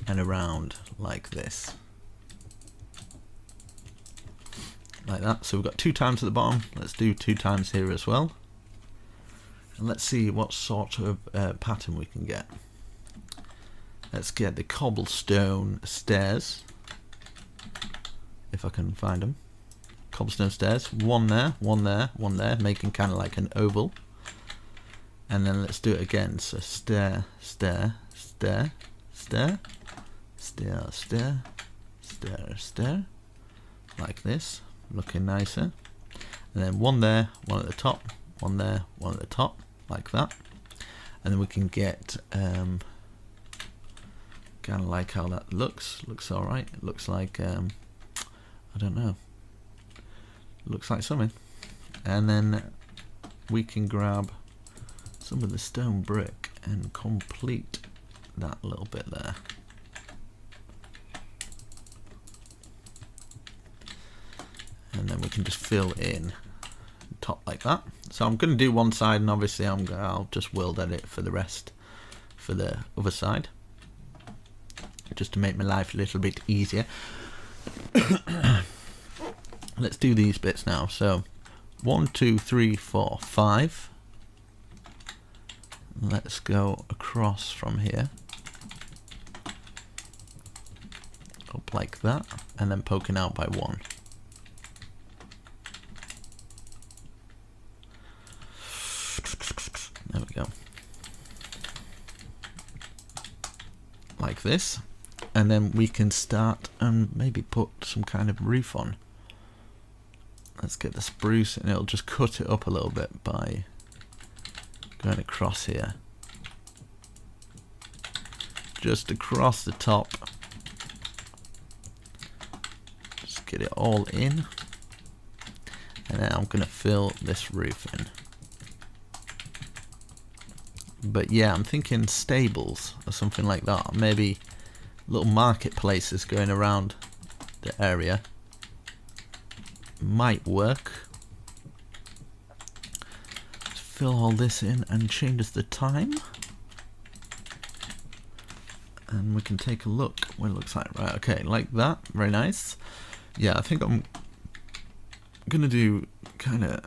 and around like this. Like that. So we've got 2 times at the bottom. Let's do 2 times here as well. And let's see what sort of pattern we can get. Let's get the cobblestone stairs. If I can find them. Cobblestone stairs. 1 there, 1 there, 1 there, making kind of like an oval. And then let's do it again. So stair, stair, stair, stair, stair, stair, stair, stair, like this, looking nicer. And then 1 there, 1 at the top, 1 there, 1 at the top, like that. And then we can get kind of like how that looks. Looks all right. It looks like I don't know. Looks like something. And then we can grab some of the stone brick and complete that little bit there. And then we can just fill in top like that. So I'm going to do one side, and obviously I'll just world edit for the rest for the other side, just to make my life a little bit easier. Let's do these bits now. So 1 2 3 4 5. Let's go across from here. up like that, and then poking out by 1. There we go. Like this. And then we can start and maybe put some kind of roof on. Let's get the spruce, and it'll just cut it up a little bit by going across here. Just across the top. Just get it all in. And then I'm going to fill this roof in. But yeah, I'm thinking stables or something like that. Maybe little marketplaces going around the area. Might work. Let's fill all this in and changes the time. And we can take a look what it looks like. Right, okay, like that. Very nice. Yeah, I think I'm gonna do kind of...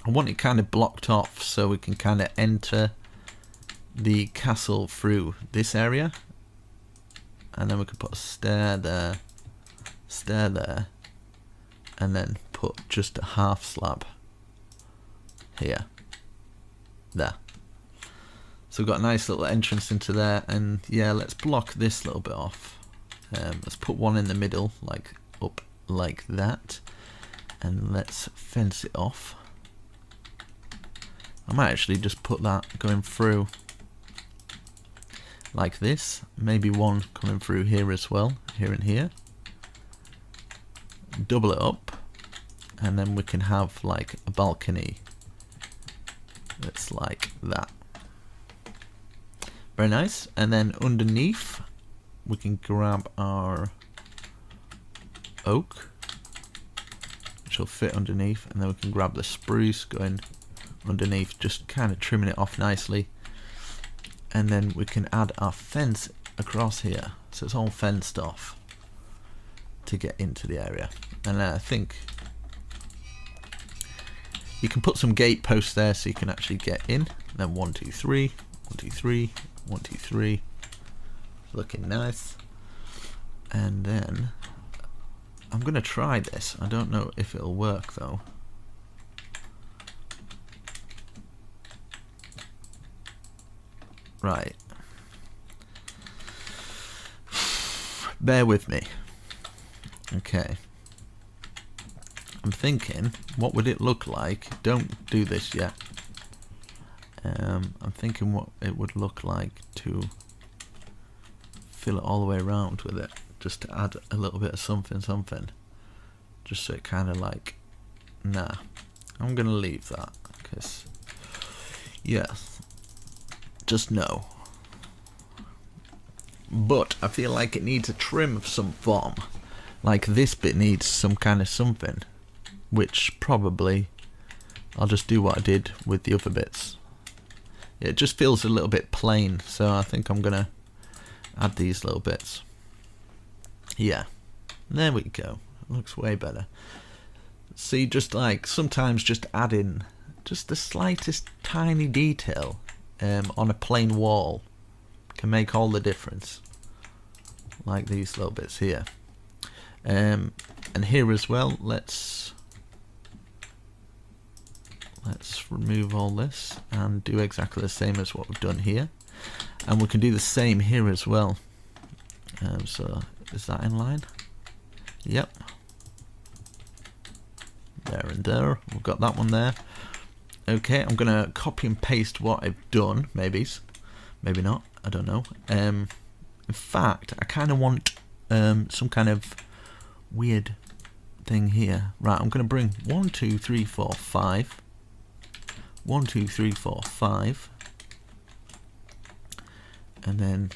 I want it kind of blocked off so we can kind of enter the castle through this area. And then we could put a stair there, and then put just a half slab here. There. So we've got a nice little entrance into there, and yeah, let's block this little bit off. Let's put one in the middle, like up like that, and let's fence it off. I might actually just put that going through like this. Maybe one coming through here as well, here and here. Double it up, and then we can have like a balcony that's like that. Very nice. And then underneath we can grab our oak, which will fit underneath, and then we can grab the spruce going underneath, just kind of trimming it off nicely. And then we can add our fence across here, so it's all fenced off to get into the area. And I think you can put some gate posts there so you can actually get in. And then 1 2 3 1 2 3 1 2 3, looking nice. And then I'm gonna try this. I don't know if it'll work though. Right. Bear with me. Okay. I'm thinking, what would it look like? Don't do this yet. I'm thinking what it would look like to fill it all the way around with it. Just to add a little bit of something. Just so it kind of like... Nah. I'm going to leave that. Because... Yeah. Just no. But I feel like it needs a trim of some form. Like this bit needs some kind of something, which probably I'll just do what I did with the other bits. It just feels a little bit plain, so I think I'm gonna add these little bits. Yeah, there we go. It looks way better. See, just like sometimes just adding just the slightest tiny detail on a plain wall can make all the difference. Like these little bits here. And here as well, let's remove all this and do exactly the same as what we've done here. And we can do the same here as well. So is that in line? Yep. There and there. We've got that one there. Okay, I'm gonna copy and paste what I've done. Maybe not. I don't know. In fact, I kind of want some kind of weird thing here. Right, I'm gonna bring 1 2 3 4 5. 1 2 3 4 5. And then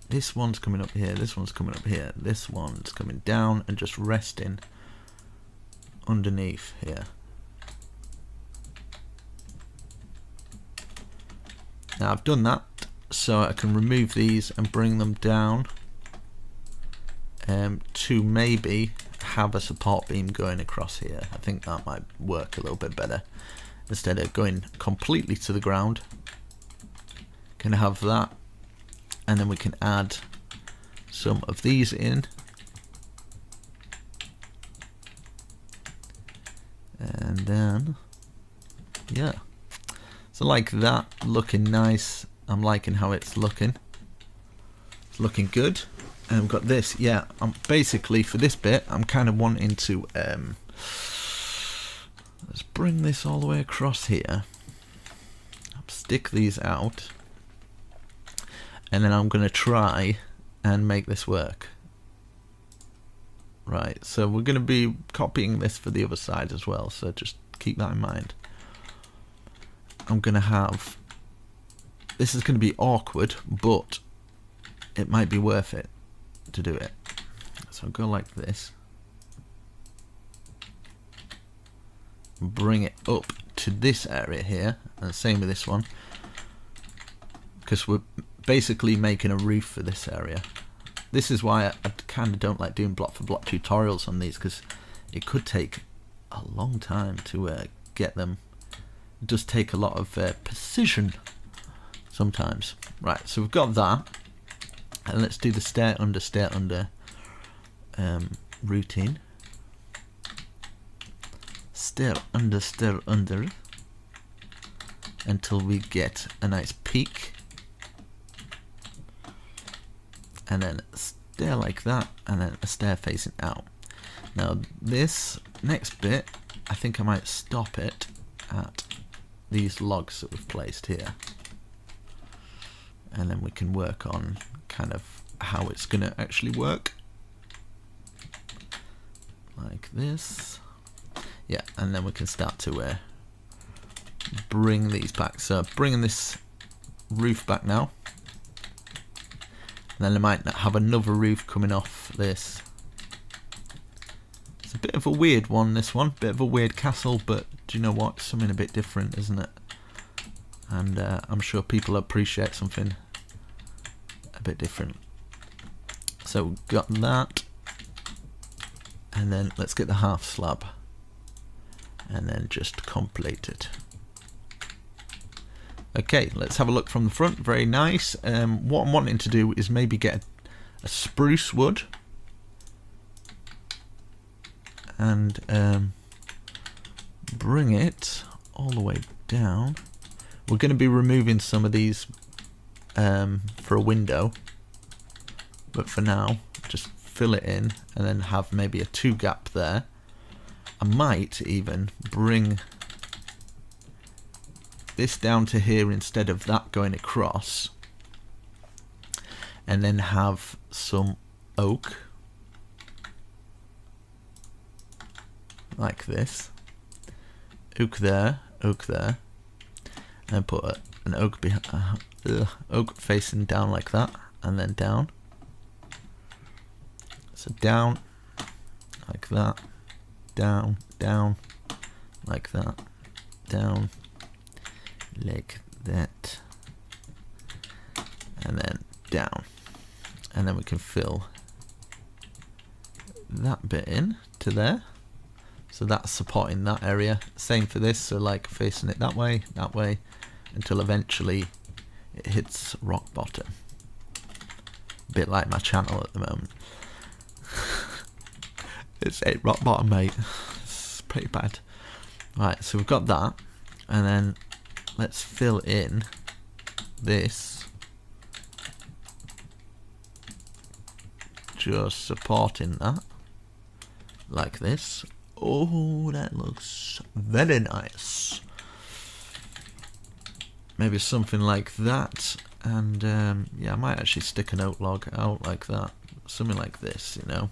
this one's coming up here. This one's coming up here. This one's coming down and just resting underneath here. Now I've done that, so I can remove these and bring them down to maybe have a support beam going across here. I think that might work a little bit better. Instead of going completely to the ground, can have that, and then we can add some of these in. And then, yeah. So like that, looking nice. I'm liking how it's looking. It's looking good. And I've got this, yeah. I'm basically, for this bit, I'm kind of wanting to, let's bring this all the way across here. Stick these out. And then I'm going to try and make this work. Right, so we're going to be copying this for the other side as well, so just keep that in mind. I'm going to have, this is going to be awkward, but it might be worth it to do it. So I'll go like this. Bring it up to this area here, and same with this one, because we're basically making a roof for this area. This is why I kind of don't like doing block for block tutorials on these, because it could take a long time to get them. It does take a lot of precision sometimes. Right, so we've got that, and let's do the stair under routine. Stair under until we get a nice peak, and then a stair like that, and then a stair facing out. Now this next bit, I think I might stop it at these logs that we've placed here, and then we can work on kind of how it's going to actually work, like this. Yeah, and then we can start to bring these back. So bringing this roof back now. And then I might have another roof coming off this. It's a bit of a weird one, this one. Bit of a weird castle, but do you know what? Something a bit different, isn't it? And I'm sure people appreciate something a bit different. So we've got that. And then let's get the half slab. And then just complete it. Okay, let's have a look from the front. Very nice. What I'm wanting to do is maybe get a spruce wood and bring it all the way down. We're going to be removing some of these for a window, but for now just fill it in and then have maybe a 2 gap there. I might even bring this down to here instead of that going across, and then have some oak like this. Oak there, and put an oak oak facing down like that, and then down. So down like that. Down, down, like that, down, like that, and then down, and then we can fill that bit in to there, so that's supporting that area. Same for this, so like facing it that way, until eventually it hits rock bottom. A bit like my channel at the moment. It's at rock bottom, mate. It's pretty bad. Right, so we've got that, and then let's fill in this, just supporting that like this. Oh, that looks very nice. Maybe something like that, and yeah, I might actually stick an oak log out like that, something like this, you know.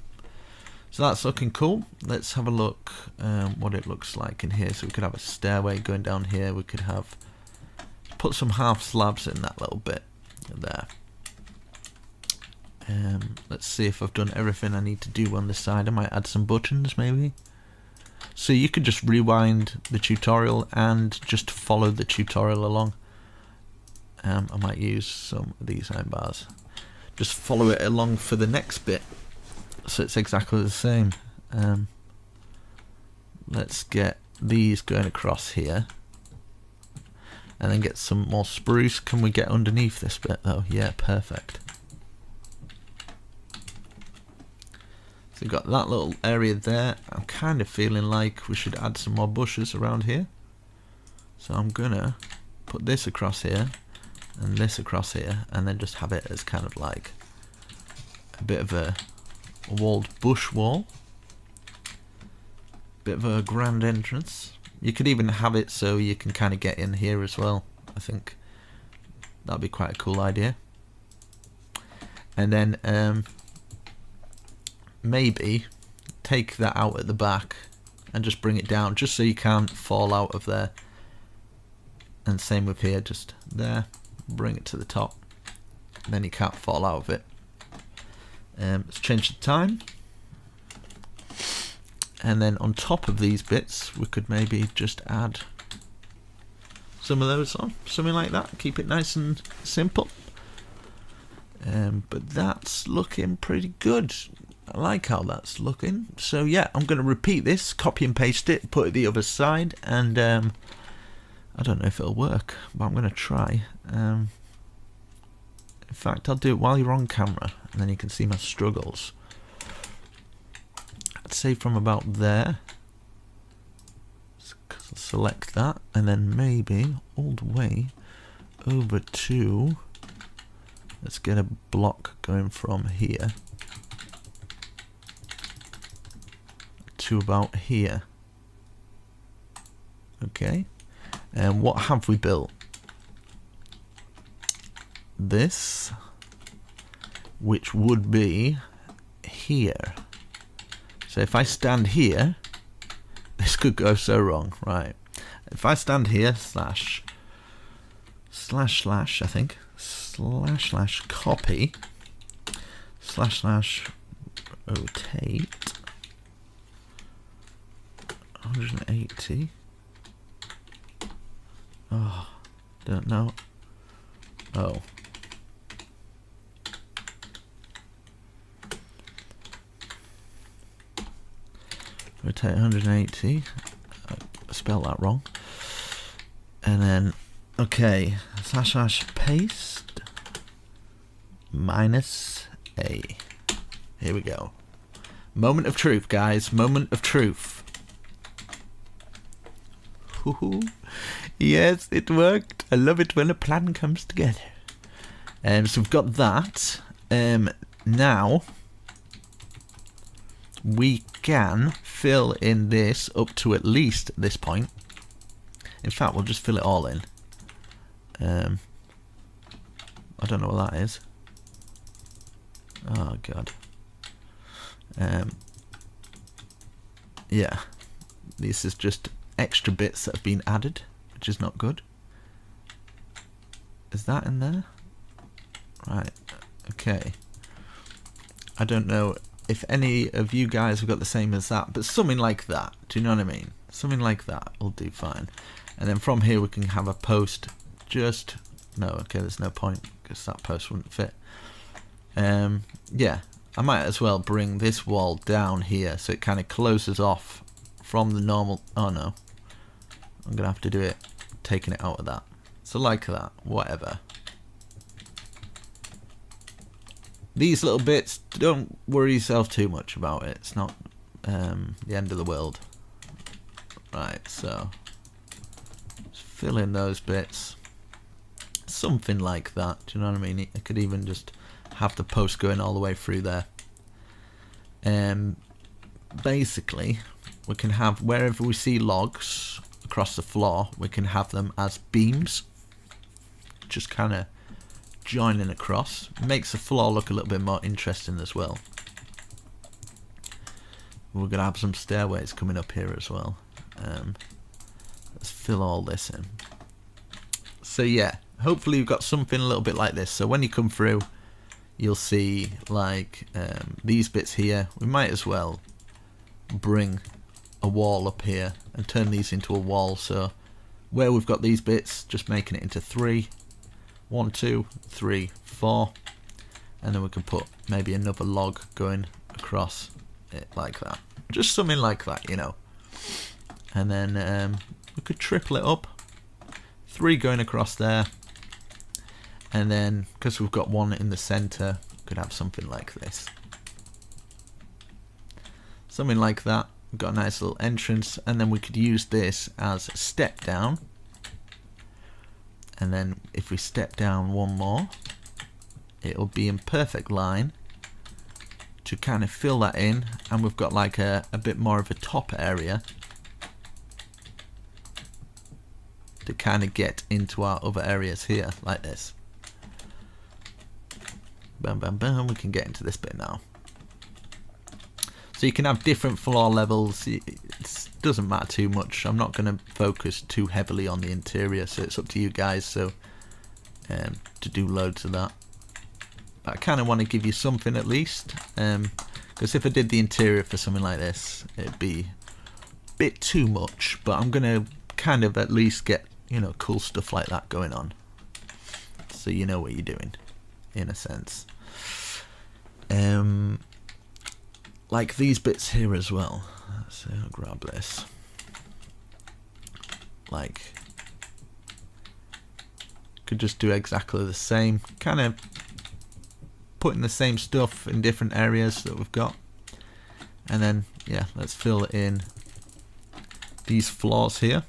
So that's looking cool. Let's have a look what it looks like in here. So we could have a stairway going down here. We could have put some half slabs in that little bit there. Let's see if I've done everything I need to do on this side. I might add some buttons maybe. So you could just rewind the tutorial and just follow the tutorial along. I might use some of these iron bars. Just follow it along for the next bit. So it's exactly the same. Let's get these going across here, and then get some more spruce. Can we get underneath this bit though? Yeah, perfect. So we've got that little area there. I'm kind of feeling like we should add some more bushes around here. So I'm gonna put this across here and this across here, and then just have it as kind of like a bit of a walled bush wall. Bit of a grand entrance. You could even have it so you can kind of get in here as well. I think that'd be quite a cool idea. And then maybe take that out at the back and just bring it down, just so you can't fall out of there. And same with here, just there, bring it to the top, then you can't fall out of it. Let's change the time, and then on top of these bits we could maybe just add some of those on, something like that, keep it nice and simple. But that's looking pretty good. I like how that's looking. So yeah, I'm going to repeat this, copy and paste it, put it the other side, and I don't know if it'll work, but I'm going to try. In fact, I'll do it while you're on camera, and then you can see my struggles. I'd say from about there. Select that, and then maybe all the way over to... Let's get a block going from here to about here. Okay. And what have we built? This, which would be here. So if I stand here, this could go so wrong, right? If I stand here, slash, I think, slash copy, slash rotate, 180. Oh, don't know. Oh. Rotate 180. I spelled that wrong. And then, okay, slash paste minus A. Here we go. Moment of truth, guys. Moment of truth. Yes, it worked. I love it when a plan comes together. So we've got that. Now we can fill in this up to at least this point. In fact, we'll just fill it all in. I don't know what that is. Oh god. Yeah, this is just extra bits that have been added, which is not good. Is that in there? Right, okay. I don't know if any of you guys have got the same as that, but something like that. Do you know what I mean? Something like that will do fine. And then from here we can have a post just... No, okay, there's no point because that post wouldn't fit. Yeah, I might as well bring this wall down here so it kind of closes off from the normal... Oh no. I'm going to have to do it taking it out of that. So like that, whatever. These little bits, don't worry yourself too much about it. It's not the end of the world. Right, so just fill in those bits. Something like that, do you know what I mean? I could even just have the post going all the way through there. Basically, we can have, wherever we see logs across the floor, we can have them as beams. Just kind of joining across. Makes the floor look a little bit more interesting as well. We're going to have some stairways coming up here as well. Let's fill all this in. So yeah, hopefully you've got something a little bit like this. So when you come through, you'll see like these bits here. We might as well bring a wall up here and turn these into a wall. So where we've got these bits, just making it into 3. 1, 2, 3, 4, and then we can put maybe another log going across it like that. Just something like that, you know. And then we could triple it up. 3 going across there. And then, because we've got one in the center, we could have something like this. something like that. We've got a nice little entrance, and then we could use this as a step down. And then if we step down one more, it'll be in perfect line to kind of fill that in, and we've got like a bit more of a top area to kind of get into our other areas here, like this. Bam, bam, bam, we can get into this bit now. So you can have different floor levels. It doesn't matter too much. I'm not going to focus too heavily on the interior, so it's up to you guys. So to do loads of that, but I kind of want to give you something at least, because if I did the interior for something like this, it'd be a bit too much. But I'm going to kind of at least get, you know, cool stuff like that going on, so you know what you're doing, in a sense. Like these bits here as well. So I'll grab this. Like, could just do exactly the same, kind of putting the same stuff in different areas that we've got. And then, yeah, let's fill in these floors here.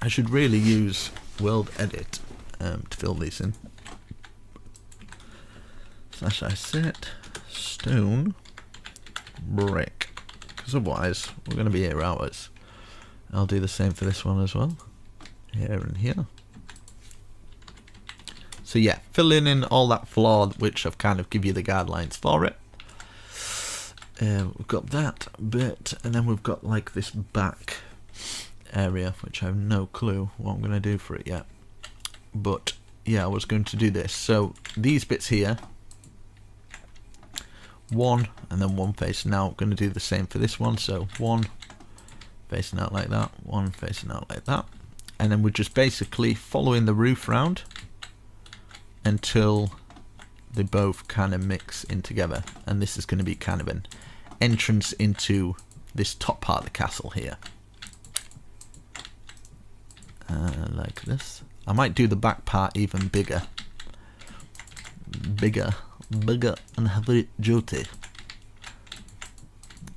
I should really use World Edit to fill these in. Slash I set stone brick, because otherwise we're going to be here hours. I'll do the same for this one as well, here and here. So yeah, filling in all that floor, which I've kind of give you the guidelines for it. We've got that bit, and then we've got like this back area, which I have no clue what I'm going to do for it yet. But yeah, I was going to do this. So these bits here, one and then one facing out. I'm going to do the same for this one. So one facing out like that, one facing out like that, and then we're just basically following the roof round until they both kind of mix in together. And this is going to be kind of an entrance into this top part of the castle here, like this. I might do the back part even bigger and have it duty.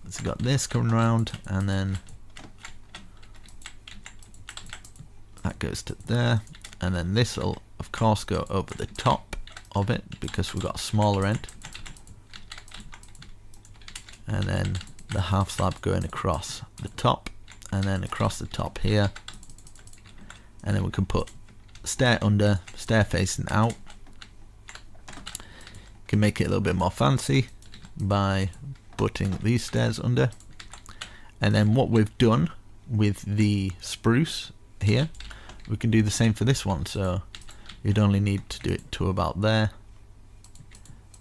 So got this coming around, and then that goes to there, and then this will of course go over the top of it because we've got a smaller end, and then the half slab going across the top, and then across the top here, and then we can put stair under, stair facing out. Can make it a little bit more fancy by putting these stairs under. And then what we've done with the spruce here, we can do the same for this one. So you'd only need to do it to about there,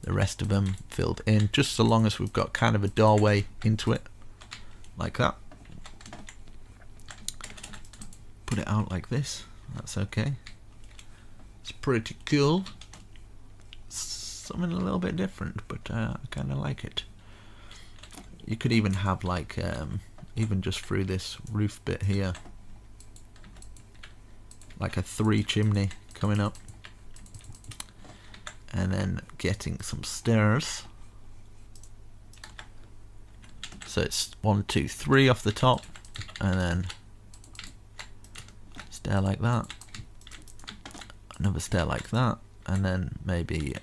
the rest of them filled in, just so long as we've got kind of a doorway into it, like that. Put it out like this, that's okay. It's pretty cool. Something a little bit different, but I kind of like it. You could even have like even just through this roof bit here, like a 3 chimney coming up, and then getting some stairs. So it's 1, 2, 3 off the top, and then stair like that, another stair like that, and then maybe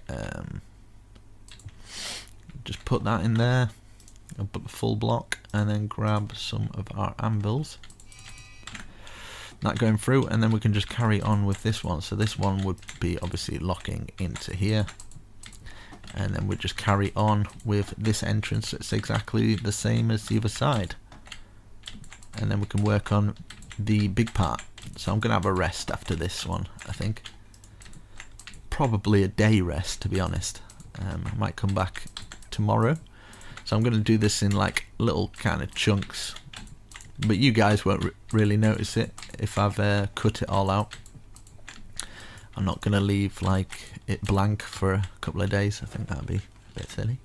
just put that in there and put the full block, and then grab some of our anvils, that going through, and then we can just carry on with this one. So this one would be obviously locking into here, and then we just carry on with this entrance. It's exactly the same as the other side, and then we can work on the big part. So I'm gonna have a rest after this one, I think. Probably a day rest, to be honest. I might come back tomorrow, so I'm going to do this in like little kind of chunks, but you guys won't really notice it if I've cut it all out. I'm not going to leave like it blank for a couple of days. I think that'd be a bit silly.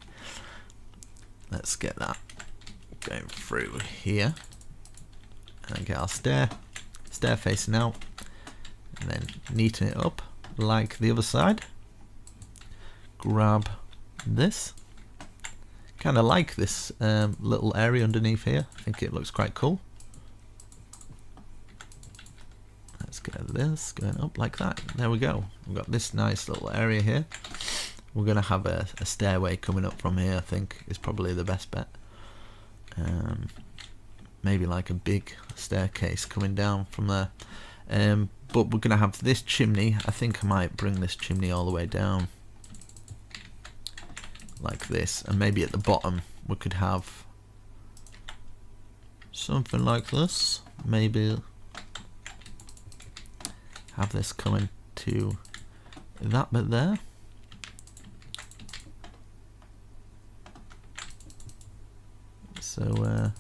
Let's get that going through here, and then get our stair facing out, and then neaten it up like the other side. Grab this, kind of like this little area underneath here. I think it looks quite cool. Let's get this going up like that. There we go. We've got this nice little area here. We're going to have a stairway coming up from here, I think, is probably the best bet. Maybe like a big staircase coming down from there. But we're going to have this chimney. I think I might bring this chimney all the way down. Like this. And maybe at the bottom we could have something like this. Maybe have this coming to that bit there. So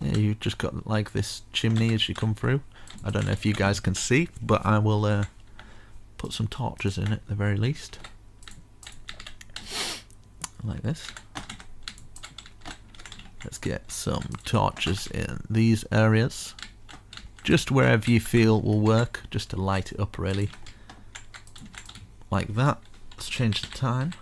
yeah, you've just got like this chimney as you come through. I don't know if you guys can see, but I will put some torches in it at the very least. Like this. Let's get some torches in these areas. Just wherever you feel will work, just to light it up really. Like that. Let's change the time.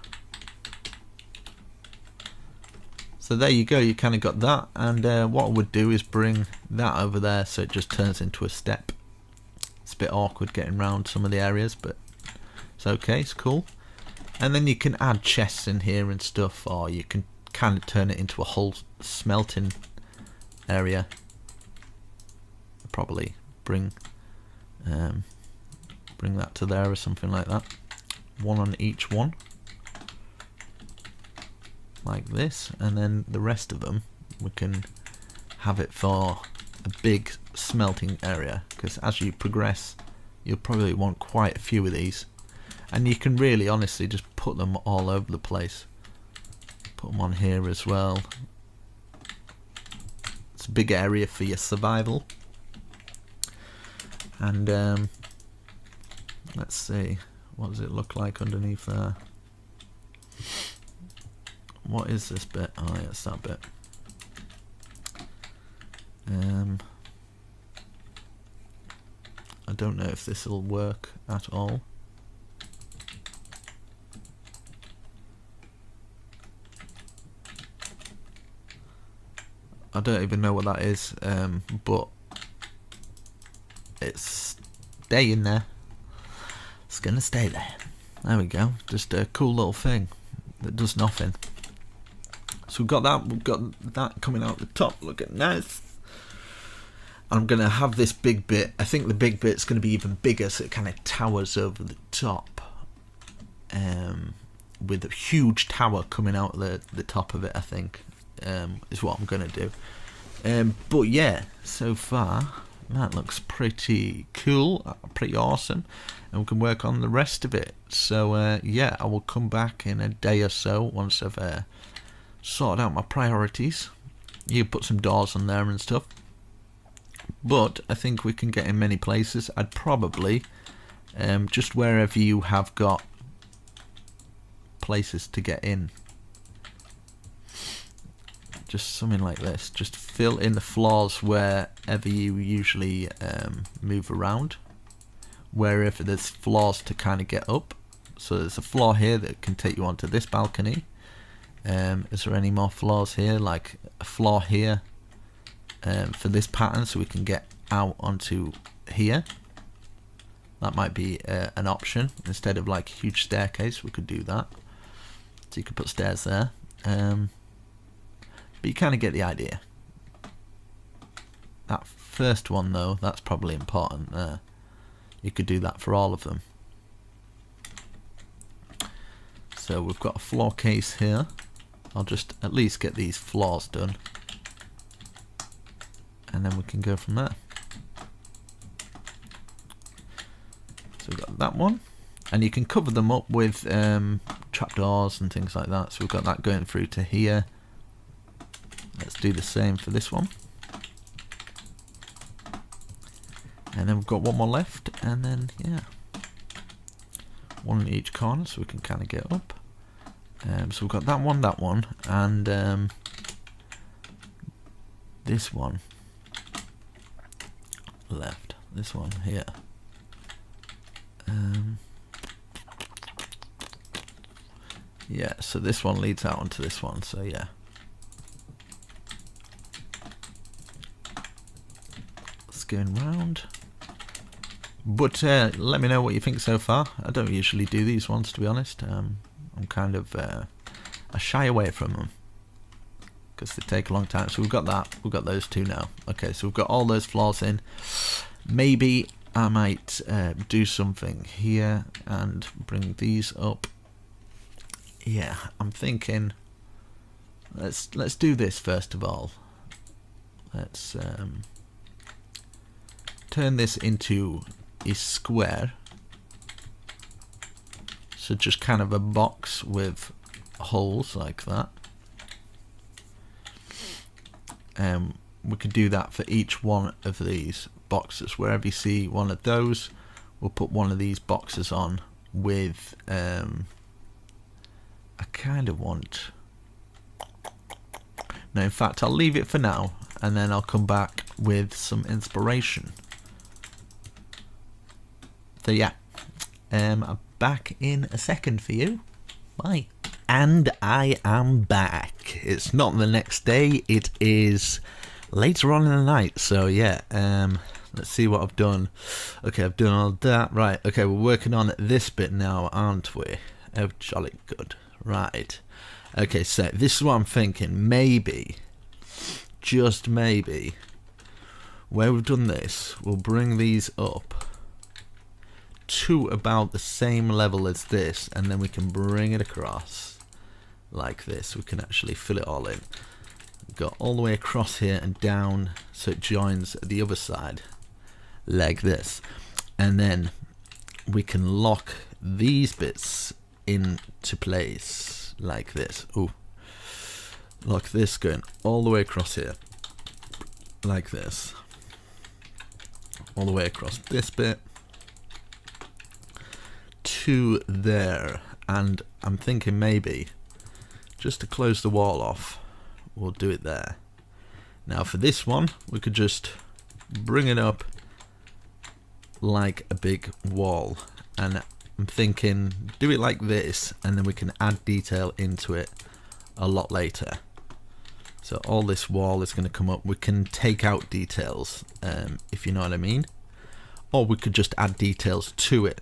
So there you go, you kind of got that, and what I would do is bring that over there so it just turns into a step. It's a bit awkward getting around some of the areas, but it's okay, it's cool. And then you can add chests in here and stuff, or you can kind of turn it into a whole smelting area. Probably bring that to there or something like that. One on each one. Like this, and then the rest of them we can have it for a big smelting area, because as you progress you'll probably want quite a few of these, and you can really honestly just put them all over the place. Put them on here as well. It's a big area for your survival. And let's see, what does it look like underneath there? What is this bit? Oh yeah, it's that bit. I don't know if this will work at all. I don't even know what that is, but it's staying there. It's gonna stay there. There we go. Just a cool little thing that does nothing. So we've got that coming out the top, looking nice. I'm going to have this big bit. I think the big bit's going to be even bigger, so it kind of towers over the top. With a huge tower coming out the top of it, I think, is what I'm going to do. But yeah, so far, that looks pretty cool, pretty awesome. And we can work on the rest of it. So yeah, I will come back in a day or so once I've sorted out my priorities. You put some doors on there and stuff, but I think we can get in many places. I'd probably just wherever you have got places to get in, just something like this, just fill in the floors wherever you usually move around, wherever there's floors to kind of get up. So there's a floor here that can take you onto this balcony. Is there any more floors here, like a floor here for this pattern, so we can get out onto here? That might be an option. Instead of like a huge staircase, we could do that. So you could put stairs there, but you kind of get the idea. That first one though, that's probably important there. You could do that for all of them. So we've got a floor case here. I'll just at least get these floors done, and then we can go from there. So we've got that one, and you can cover them up with trapdoors and things like that. So we've got that going through to here. Let's do the same for this one, and then we've got one more left, and then yeah, one in each corner so we can kind of get up. So we've got that one, and this one left. This one here. Yeah, so this one leads out onto this one. So yeah, this going round. But let me know what you think so far. I don't usually do these ones, to be honest. I'm kind of I shy away from them because they take a long time. So we've got that. We've got those two now. Okay, so we've got all those floors in. Maybe I might do something here and bring these up. Yeah, I'm thinking. Let's do this first of all. Let's turn this into a square. So just kind of a box with holes like that. We could do that for each one of these boxes. Wherever you see one of those, we'll put one of these boxes on with I kind of want, no, in fact I'll leave it for now and then I'll come back with some inspiration. So yeah, I'm back in a second for you. Bye. And I am back. It's not the next day, it is later on in the night. So yeah, let's see what I've done. Okay, I've done all that. Right, okay, we're working on this bit now, aren't we? Oh, jolly good. Right. Okay, so this is what I'm thinking. Maybe, just maybe, where we've done this, we'll bring these up to about the same level as this, and then we can bring it across like this. We can actually fill it all in. Go all the way across here and down so it joins the other side like this, and then we can lock these bits into place like this. Ooh, lock this going all the way across here like this, all the way across this bit to there. And I'm thinking maybe just to close the wall off, we'll do it there. Now for this one, we could just bring it up like a big wall, and I'm thinking do it like this, and then we can add detail into it a lot later. So all this wall is going to come up. We can take out details, if you know what I mean, or we could just add details to it,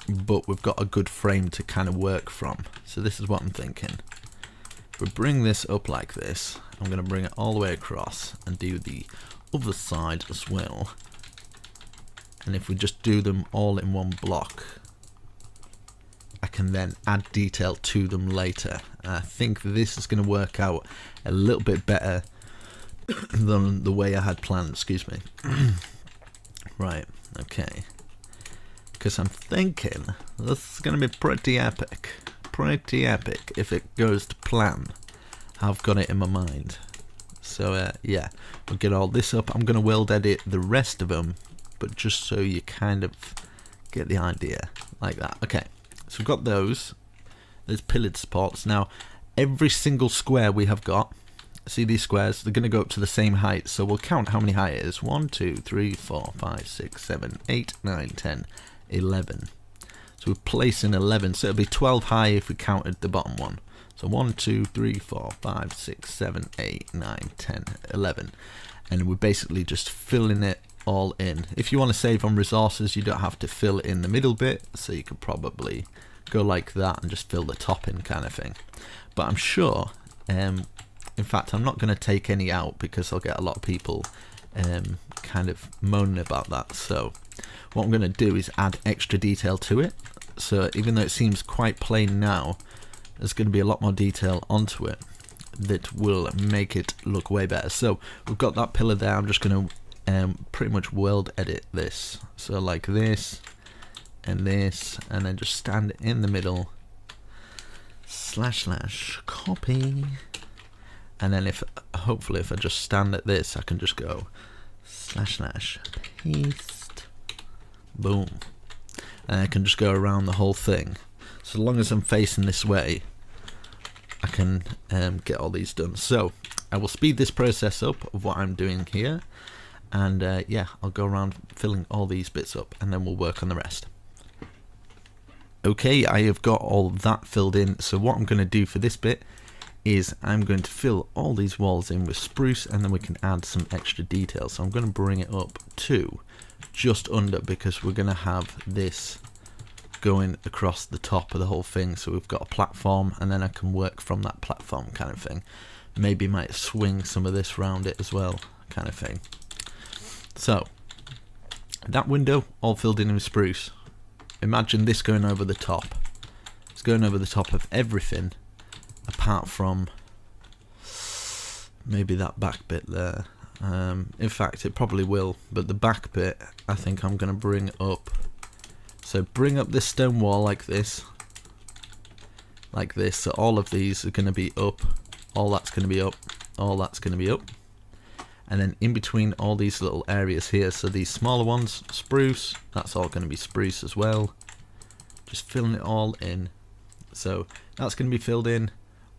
but we've got a good frame to kind of work from. So this is what I'm thinking. If we bring this up like this, I'm going to bring it all the way across and do the other side as well. And if we just do them all in one block, I can then add detail to them later. I think this is going to work out a little bit better than the way I had planned, excuse me. Right, okay. Because I'm thinking this is going to be pretty epic. Pretty epic if it goes to plan. I've got it in my mind. So yeah, we'll get all this up. I'm going to world edit the rest of them, but just so you kind of get the idea, like that. Okay, so we've got those. There's pillared supports. Now, every single square we have got, see these squares, they're going to go up to the same height. So we'll count how many high it is. 1, 2, 3, 4, 5, 6, 7, 8, 9, 10, 11. So we're placing 11, so it'll be 12 high if we counted the bottom one. So 1, 2, 3, 4, 5, 6, 7, 8, 9, 10, 11. And we're basically just filling it all in. If you want to save on resources, you don't have to fill in the middle bit, so you could probably go like that and just fill the top in kind of thing. But I'm sure, in fact, I'm not going to take any out because I'll get a lot of people kind of moaning about that. So what I'm going to do is add extra detail to it. So even though it seems quite plain now, there's going to be a lot more detail onto it that will make it look way better. So we've got that pillar there. I'm just going to pretty much world edit this. So like this and this, and then just stand in the middle, / copy. And then if hopefully if I just stand at this, I can just go / paste, boom, and I can just go around the whole thing. So long as I'm facing this way, I can get all these done. So I will speed this process up of what I'm doing here, and yeah, I'll go around filling all these bits up, and then we'll work on the rest. Okay, I have got all that filled in. So what I'm going to do for this bit is I'm going to fill all these walls in with spruce, and then we can add some extra detail. So I'm going to bring it up to just under, because we're going to have this going across the top of the whole thing. So we've got a platform, and then I can work from that platform kind of thing. Maybe might swing some of this around it as well kind of thing. So that window all filled in with spruce. Imagine this going over the top. It's going over the top of everything apart from maybe that back bit there. In fact, it probably will, but the back bit I think I'm going to bring up. So bring up this stone wall like this, so all of these are going to be up, all that's going to be up, all that's going to be up, and then in between all these little areas here, so these smaller ones, spruce, that's all going to be spruce as well. Just filling it all in. So that's going to be filled in.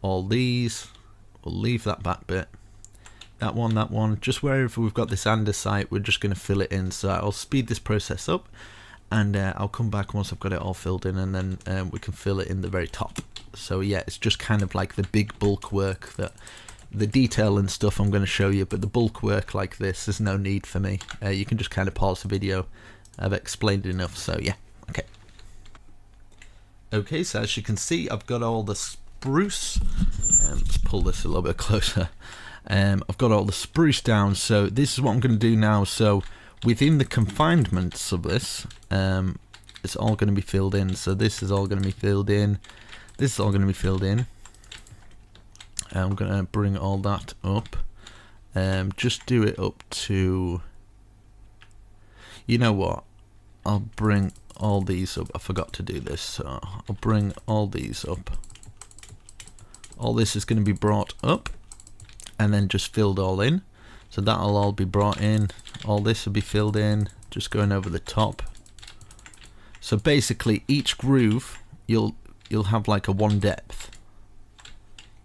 All these, we'll leave that back bit. That one, just wherever we've got this andesite, we're just going to fill it in. So I'll speed this process up, and I'll come back once I've got it all filled in, and then we can fill it in the very top. So yeah, it's just kind of like the big bulk work, that the detail and stuff I'm going to show you, but the bulk work like this, there's no need for me. You can just kind of pause the video. I've explained enough, so yeah, okay. Okay, so as you can see, I've got all the spruce. Let's pull this a little bit closer. I've got all the spruce down, so this is what I'm going to do now. So within the confinements of this, it's all going to be filled in. So this is all going to be filled in. This is all going to be filled in. I'm going to bring all that up. Just do it up to, you know what, I'll bring all these up. I forgot to do this, so I'll bring all these up. All this is going to be brought up and then just filled all in. So that'll all be brought in. All this will be filled in, just going over the top. So basically each groove you'll have like a one depth.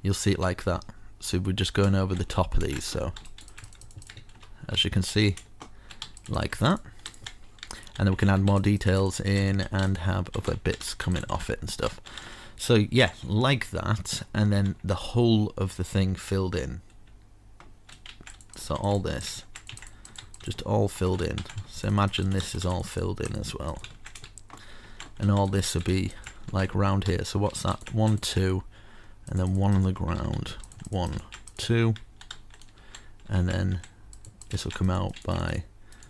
You'll see it like that. So we're just going over the top of these. So as you can see, like that. And then we can add more details in and have other bits coming off it and stuff. So yeah, like that, and then the whole of the thing filled in. So all this, just all filled in. So imagine this is all filled in as well. And all this will be like round here. So what's that? 1, 2, and then 1 on the ground. 1, 2, and then this will come out by,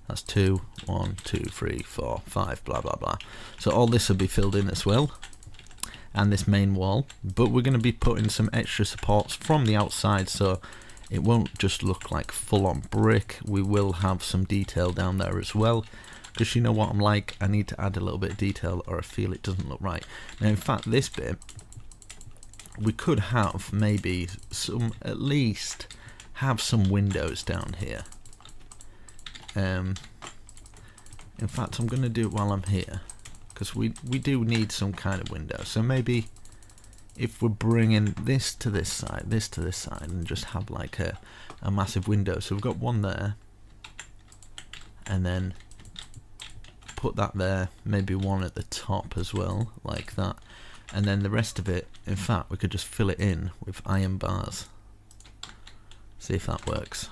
that's 2, 1, 2, 3, 4, 5, blah blah blah. So all this will be filled in as well, and this main wall, but we're going to be putting some extra supports from the outside, so it won't just look like full-on brick. We will have some detail down there as well, because you know what I'm like, I need to add a little bit of detail or I feel it doesn't look right. Now in fact this bit, we could have maybe some, at least have some windows down here. In fact I'm going to do it while I'm here, because we do need some kind of window. So maybe if we're bringing this to this side, and just have like a massive window. So we've got one there, and then put that there, maybe one at the top as well, like that. And then the rest of it, in fact, we could just fill it in with iron bars. See if that works.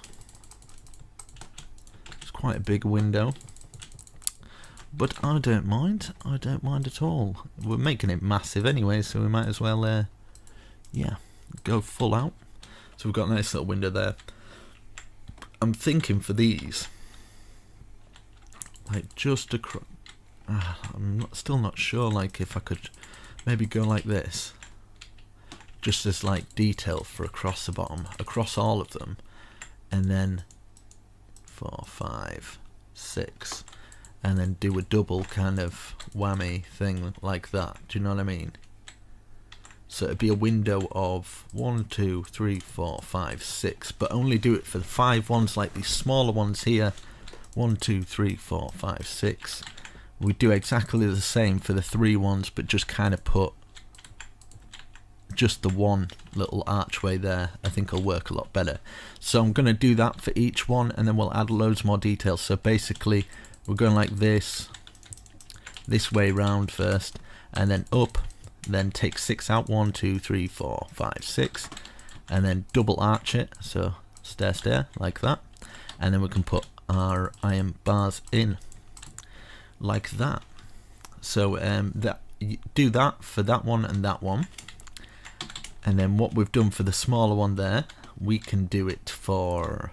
It's quite a big window, but I don't mind. I don't mind at all. We're making it massive anyway, so we might as well, yeah, go full out. So we've got a nice little window there. I'm thinking for these, like just across. Still not sure. Like if I could maybe go like this, just as like detail for across the bottom, across all of them, and then 4, 5, 6. And then do a double kind of whammy thing like that. Do you know what I mean? So it'd be a window of 1, 2, 3, 4, 5, 6, but only do it for the 5 ones, like these smaller ones here. 1, 2, 3, 4, 5, 6. We do exactly the same for the 3 ones, but just kind of put just the one little archway there. I think it'll work a lot better. So I'm going to do that for each one, and then we'll add loads more details. So basically we're going like this way round first, and then up, then take 6 out, 1, 2, 3, 4, 5, 6, and then double arch it, so stair like that, and then we can put our iron bars in like that. So do that for that one and that one, and then what we've done for the smaller one there, we can do it for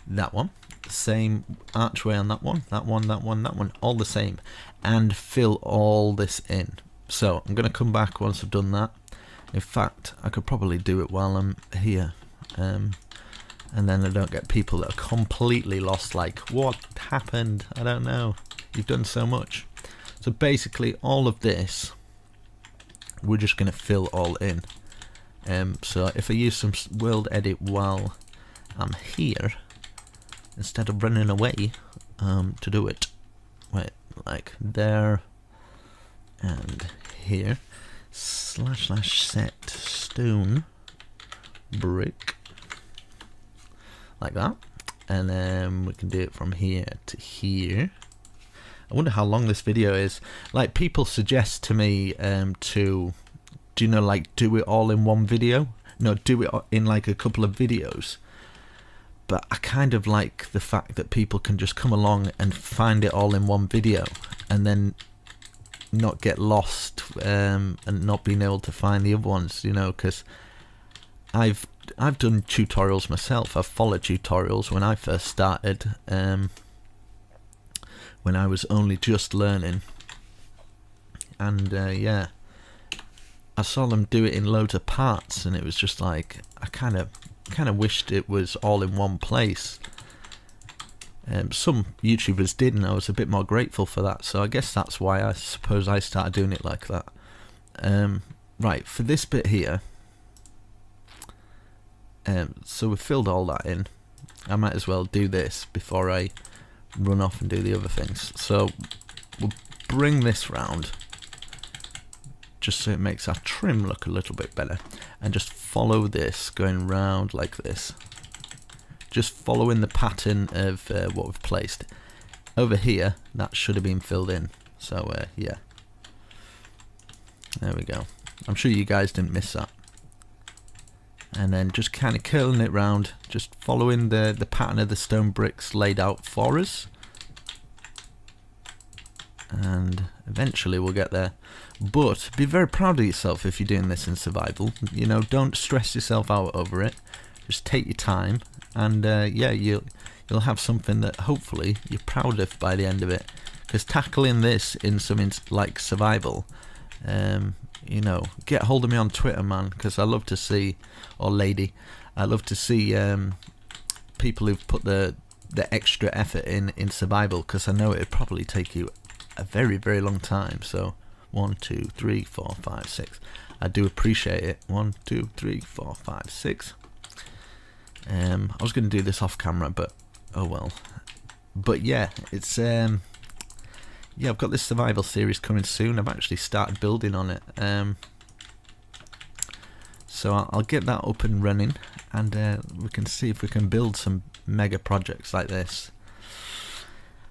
that one. Same archway on that one, that one, that one, that one, all the same, and fill all this in. So I'm going to come back once I've done that. In fact, I could probably do it while I'm here, and then I don't get people that are completely lost, like, what happened? I don't know. You've done so much. So basically all of this we're just going to fill all in. So if I use some world edit while I'm here, instead of running away to do it, wait, like there and here, / set stone brick like that, and then we can do it from here to here. I wonder how long this video is. Like, people suggest to me to, do you know, like, do it all in one video? No, do it in like a couple of videos. But I kind of like the fact that people can just come along and find it all in one video, and then not get lost and not being able to find the other ones, you know, because I've done tutorials myself. I've followed tutorials when I first started, when I was only just learning, and yeah, I saw them do it in loads of parts, and it was just like, I kind of wished it was all in one place. Some YouTubers did, and I was a bit more grateful for that, so I guess that's why I suppose I started doing it like that. Right, for this bit here, so we've filled all that in. I might as well do this before I run off and do the other things. So we'll bring this round just so it makes our trim look a little bit better, and just follow this going round like this, just following the pattern of what we've placed over here. That should have been filled in, so yeah, there we go. I'm sure you guys didn't miss that. And then just kind of curling it round, just following the pattern of the stone bricks laid out for us, and eventually we'll get there. But be very proud of yourself if you're doing this in survival. You know, don't stress yourself out over it. Just take your time, and yeah, you'll have something that hopefully you're proud of by the end of it. Because tackling this in something like survival, you know, get hold of me on Twitter, man, because I love to see, or lady, I love to see people who've put the extra effort in survival, because I know it'd probably take you a very, very long time. So 1, 2, 3, 4, 5, 6. I do appreciate it. 1, 2, 3, 4, 5, 6. I was going to do this off camera, but oh well. But yeah, it's yeah, I've got this survival series coming soon. I've actually started building on it, so I'll get that up and running, and we can see if we can build some mega projects like this.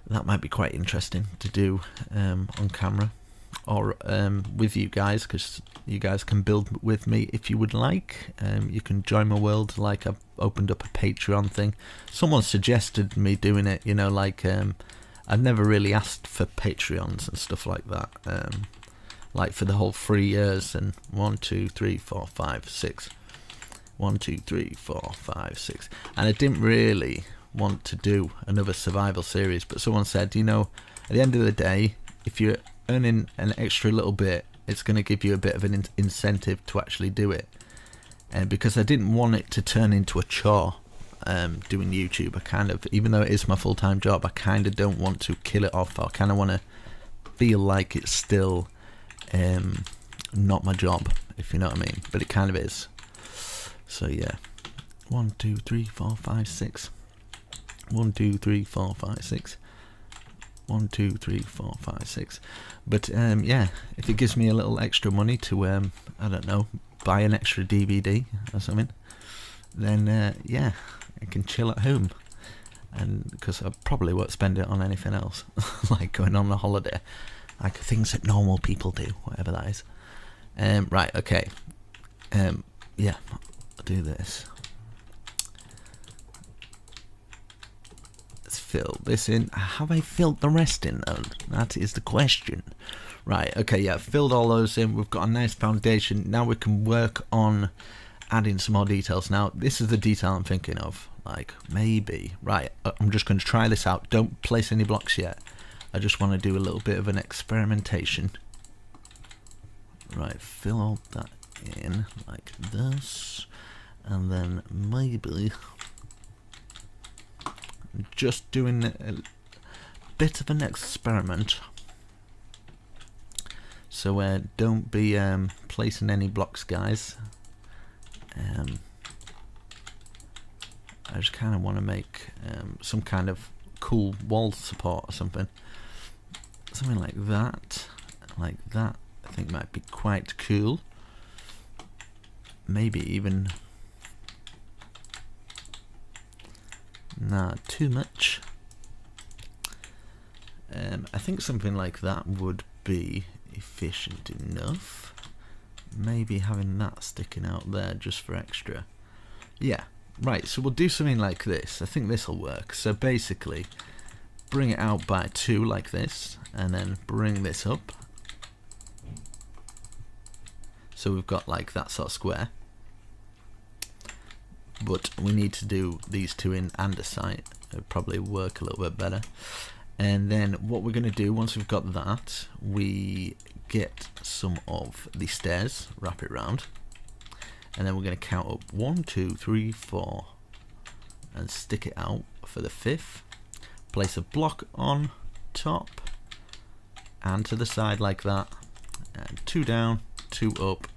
That might be quite interesting to do on camera, or with you guys, because you guys can build with me if you would like. You can join my world, like I've opened up a Patreon thing. Someone suggested me doing it, you know, like I've never really asked for Patreons and stuff like that, like for the whole 3 years, and 1, 2, 3, 4, 5, 6, 1, 2, 3, 4, 5, 6, and I didn't really want to do another survival series, but someone said, you know, at the end of the day, if you're earning an extra little bit, it's going to give you a bit of an incentive to actually do it, and because I didn't want it to turn into a chore. Doing YouTube, I kind of, even though it is my full-time job, I kind of don't want to kill it off. I kind of want to feel like it's still not my job, if you know what I mean, but it kind of is. So yeah, 1, 2, 3, 4, 5, 6, 1, 2, 3, 4, 5, 6, 1, 2, 3, 4, 5, 6. But yeah, if it gives me a little extra money to I don't know, buy an extra DVD or something, then yeah, I can chill at home, and because I probably won't spend it on anything else, like going on a holiday, like things that normal people do, whatever that is. Right, okay, yeah, do this. Let's fill this in. Have I filled the rest in though? That is the question. Right, okay, yeah, filled all those in. We've got a nice foundation. Now we can work on adding some more details. Now, this is the detail I'm thinking of. Like, maybe. Right, I'm just going to try this out. Don't place any blocks yet. I just want to do a little bit of an experimentation. Right, fill all that in like this. And then maybe just doing a bit of an experiment. So don't be placing any blocks, guys. I just kind of want to make some kind of cool wall support or something. Something like that. Like that, I think might be quite cool. Maybe even... not too much. I think something like that would be efficient enough. Maybe having that sticking out there just for extra. Yeah, right, so we'll do something like this. I think this will work. So basically, bring it out by 2 like this, and then bring this up. So we've got like that sort of square. But we need to do these 2 in andesite. It would probably work a little bit better. And then what we're going to do once we've got that, we get some of the stairs, wrap it round, and then we're going to count up 1, 2, 3, 4, and stick it out for the 5th. Place a block on top and to the side like that, and 2 down, 2 up.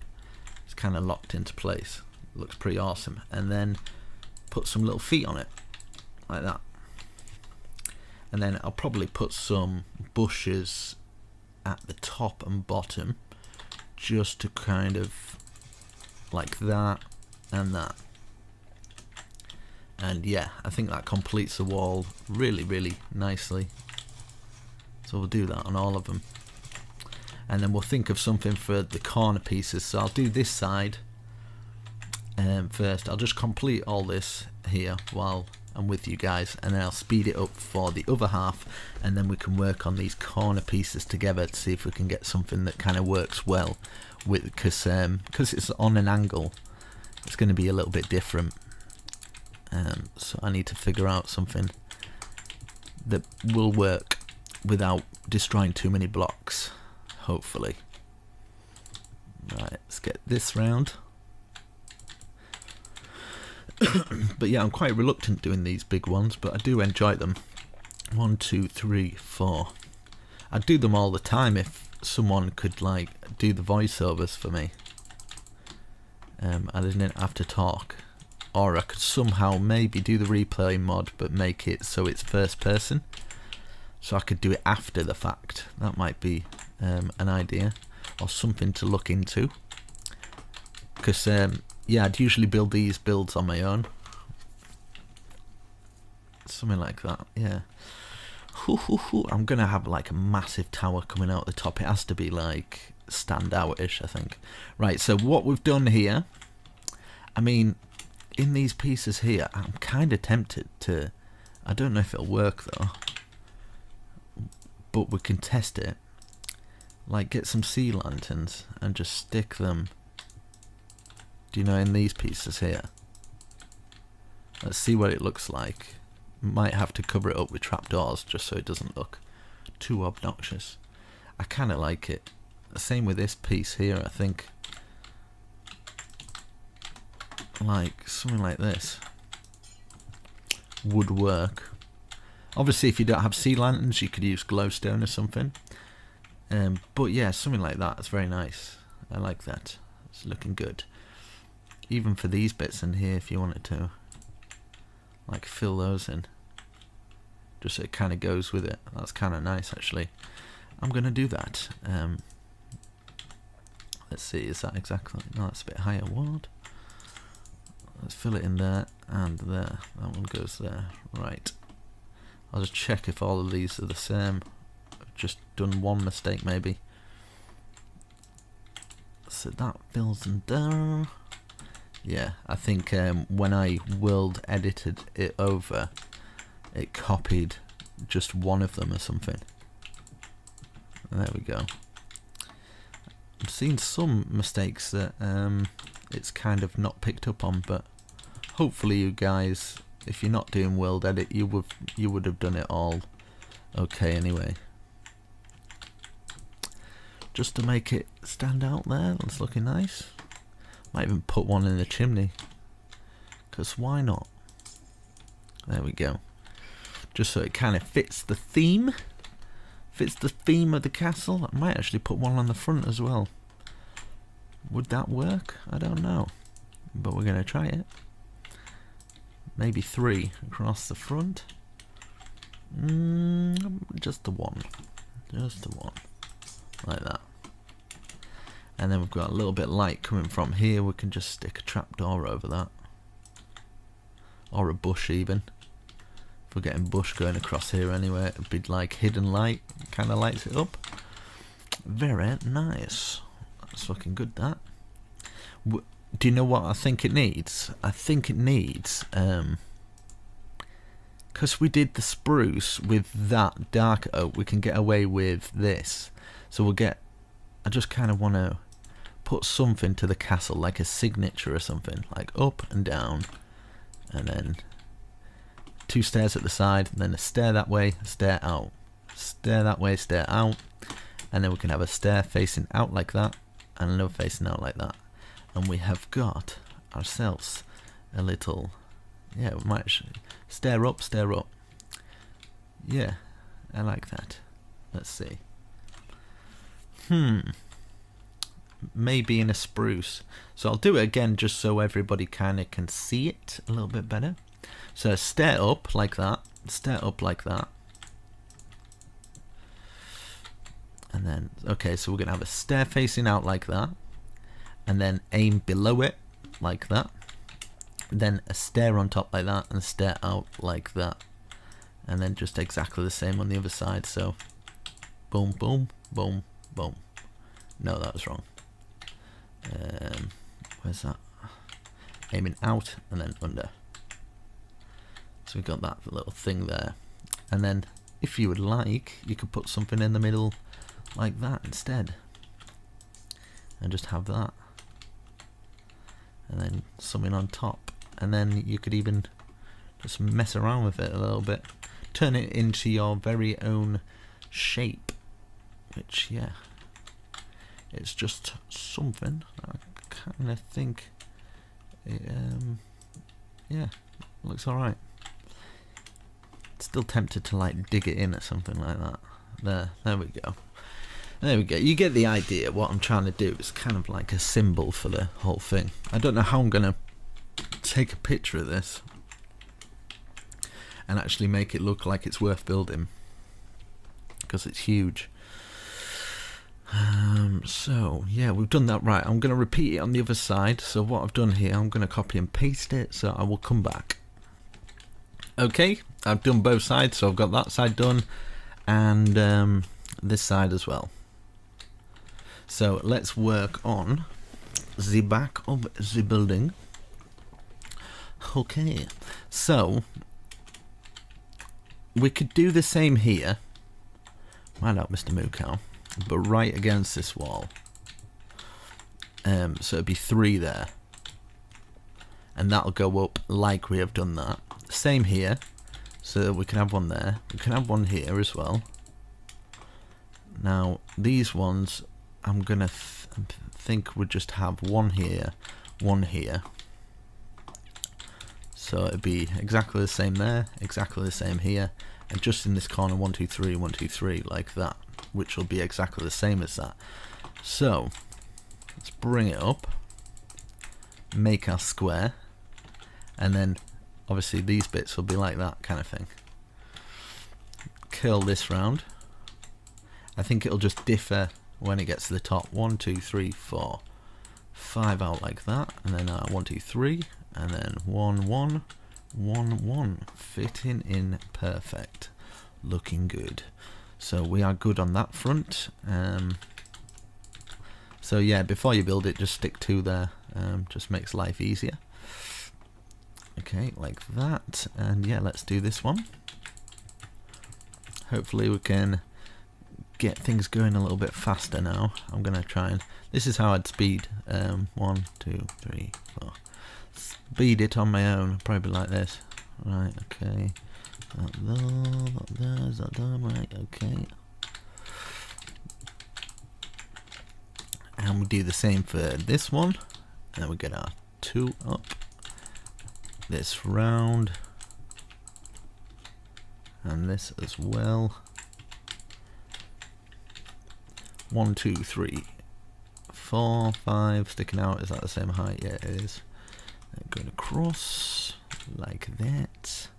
It's kind of locked into place. Looks pretty awesome. And then put some little feet on it like that. And then I'll probably put some bushes at the top and bottom, just to kind of like that and that. And yeah, I think that completes the wall really, really nicely. So we'll do that on all of them. And then we'll think of something for the corner pieces. So I'll do this side first. I'll just complete all this here while I'm with you guys, and then I'll speed it up for the other half, and then we can work on these corner pieces together to see if we can get something that kind of works well with, because it's on an angle, it's going to be a little bit different. So I need to figure out something that will work without destroying too many blocks, hopefully. Right, let's get this round. But yeah, I'm quite reluctant doing these big ones, but I do enjoy them. 1, 2, 3, 4. I'd do them all the time if someone could like do the voiceovers for me. I didn't have to talk, or I could somehow maybe do the replay mod but make it so it's first person, so I could do it after the fact. That might be an idea or something to look into, because yeah, I'd usually build these builds on my own. Something like that, yeah. I'm gonna have like a massive tower coming out the top. It has to be like stand out-ish, I think. Right, so what we've done here, I mean, in these pieces here, I'm kind of tempted to, I don't know if it'll work though, but we can test it. Like get some sea lanterns and just stick them, do you know, in these pieces here. Let's see what it looks like. Might have to cover it up with trapdoors just so it doesn't look too obnoxious. I kind of like it. The same with this piece here, I think. Like something like this would work. Obviously if you don't have sea lanterns you could use glowstone or something. But yeah, something like that is very nice. I like that. It's looking good. Even for these bits in here, if you wanted to like fill those in, just so it kind of goes with it. That's kind of nice actually. I'm gonna do that. Let's see, is that exactly, no, that's a bit higher. What? Let's fill it in there and there. That one goes there. Right, I'll just check if all of these are the same. I've just done one mistake maybe. So that fills in there. Yeah, I think when I world edited it over, it copied just one of them or something. There we go. I've seen some mistakes that it's kind of not picked up on, but hopefully you guys, if you're not doing world edit, you would have done it all okay anyway. Just to make it stand out there, that's looking nice. Might even put one in the chimney, because why not? There we go. Just so it kind of fits the theme. Fits the theme of the castle. I might actually put one on the front as well. Would that work? I don't know. But we're going to try it. Maybe 3 across the front. Just the one. Just the one. Like that. And then we've got a little bit of light coming from here. We can just stick a trapdoor over that. Or a bush even. If we're getting bush going across here anyway, it'd be like hidden light. Kind of lights it up. Very nice. That's looking good, that. Do you know what I think it needs? I think it needs... because we did the spruce with that dark oak, we can get away with this. So we'll get... I just kind of want to put something to the castle, like a signature or something. Like up and down. And then 2 stairs at the side, and then a stair that way, a stair out. Stair that way, stair out. And then we can have a stair facing out like that, and another facing out like that. And we have got ourselves a little... Yeah, we might actually... Stair up, stair up. Yeah, I like that. Let's see. Maybe in a spruce. So I'll do it again just so everybody kind of can see it a little bit better. So stair up like that. Stair up like that. And then, okay, so we're going to have a stair facing out like that. And then aim below it like that. Then a stair on top like that, and a stair out like that. And then just exactly the same on the other side. So boom, boom, boom, boom. No, that was wrong. Where's that? Aiming out and then under. So we've got that little thing there. And then if you would like, you could put something in the middle like that instead. And just have that. And then something on top. And then you could even just mess around with it a little bit. Turn it into your very own shape. Which, yeah, it's just something. I kind of think it, yeah, looks alright. Still tempted to like dig it in or something like that. There we go. There we go. You get the idea. What I'm trying to do is kind of like a symbol for the whole thing. I don't know how I'm going to take a picture of this and actually make it look like it's worth building, because it's huge. So yeah, we've done that right. I'm going to repeat it on the other side. So what I've done here, I'm going to copy and paste it, so I will come back. Okay, I've done both sides, so I've got that side done and this side as well. So let's work on the back of the building. Okay, so we could do the same here. Why not, Mr. Moo Cow? But right against this wall. So it'd be 3 there. And that'll go up like we have done that. Same here. So we can have one there. We can have one here as well. Now, these ones, I'm going to think we'll just have one here, one here. So it'd be exactly the same there, exactly the same here, and just in this corner, 1, 2, 3, 1, 2, 3, like that, which will be exactly the same as that. So, let's bring it up, make our square, and then obviously these bits will be like that kind of thing. Curl this round. I think it'll just differ when it gets to the top. 1, 2, 3, 4, 5 out like that, and then 1, 2, 3, and then 1, 1, 1, 1, fitting in perfect, looking good. So we are good on that front. So yeah, before you build it, just stick 2 there, Just makes life easier. Okay, like that. And yeah, let's do this one. Hopefully we can get things going a little bit faster now. I'm gonna try and, this is how I'd speed 1, 2, 3, 4. Speed it on my own, probably like this. Right, okay. That there, is that done? Right, okay. And we do the same for this one. And we get our 2 up. This round. And this as well. 1, 2, 3, 4, 5. Sticking out. Is that the same height? Yeah, it is. And going across like that.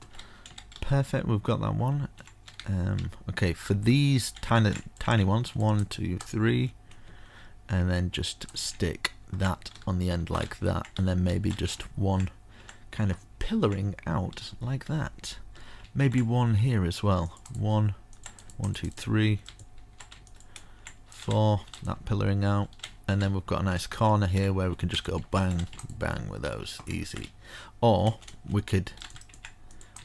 Perfect. We've got that one. Okay, for these tiny ones, 1, 2, 3, and then just stick that on the end like that, and then maybe just one kind of pillaring out like that. Maybe one here as well. 1, 2, 3, 4. That pillaring out, and then we've got a nice corner here where we can just go bang, bang with those, easy. Or we could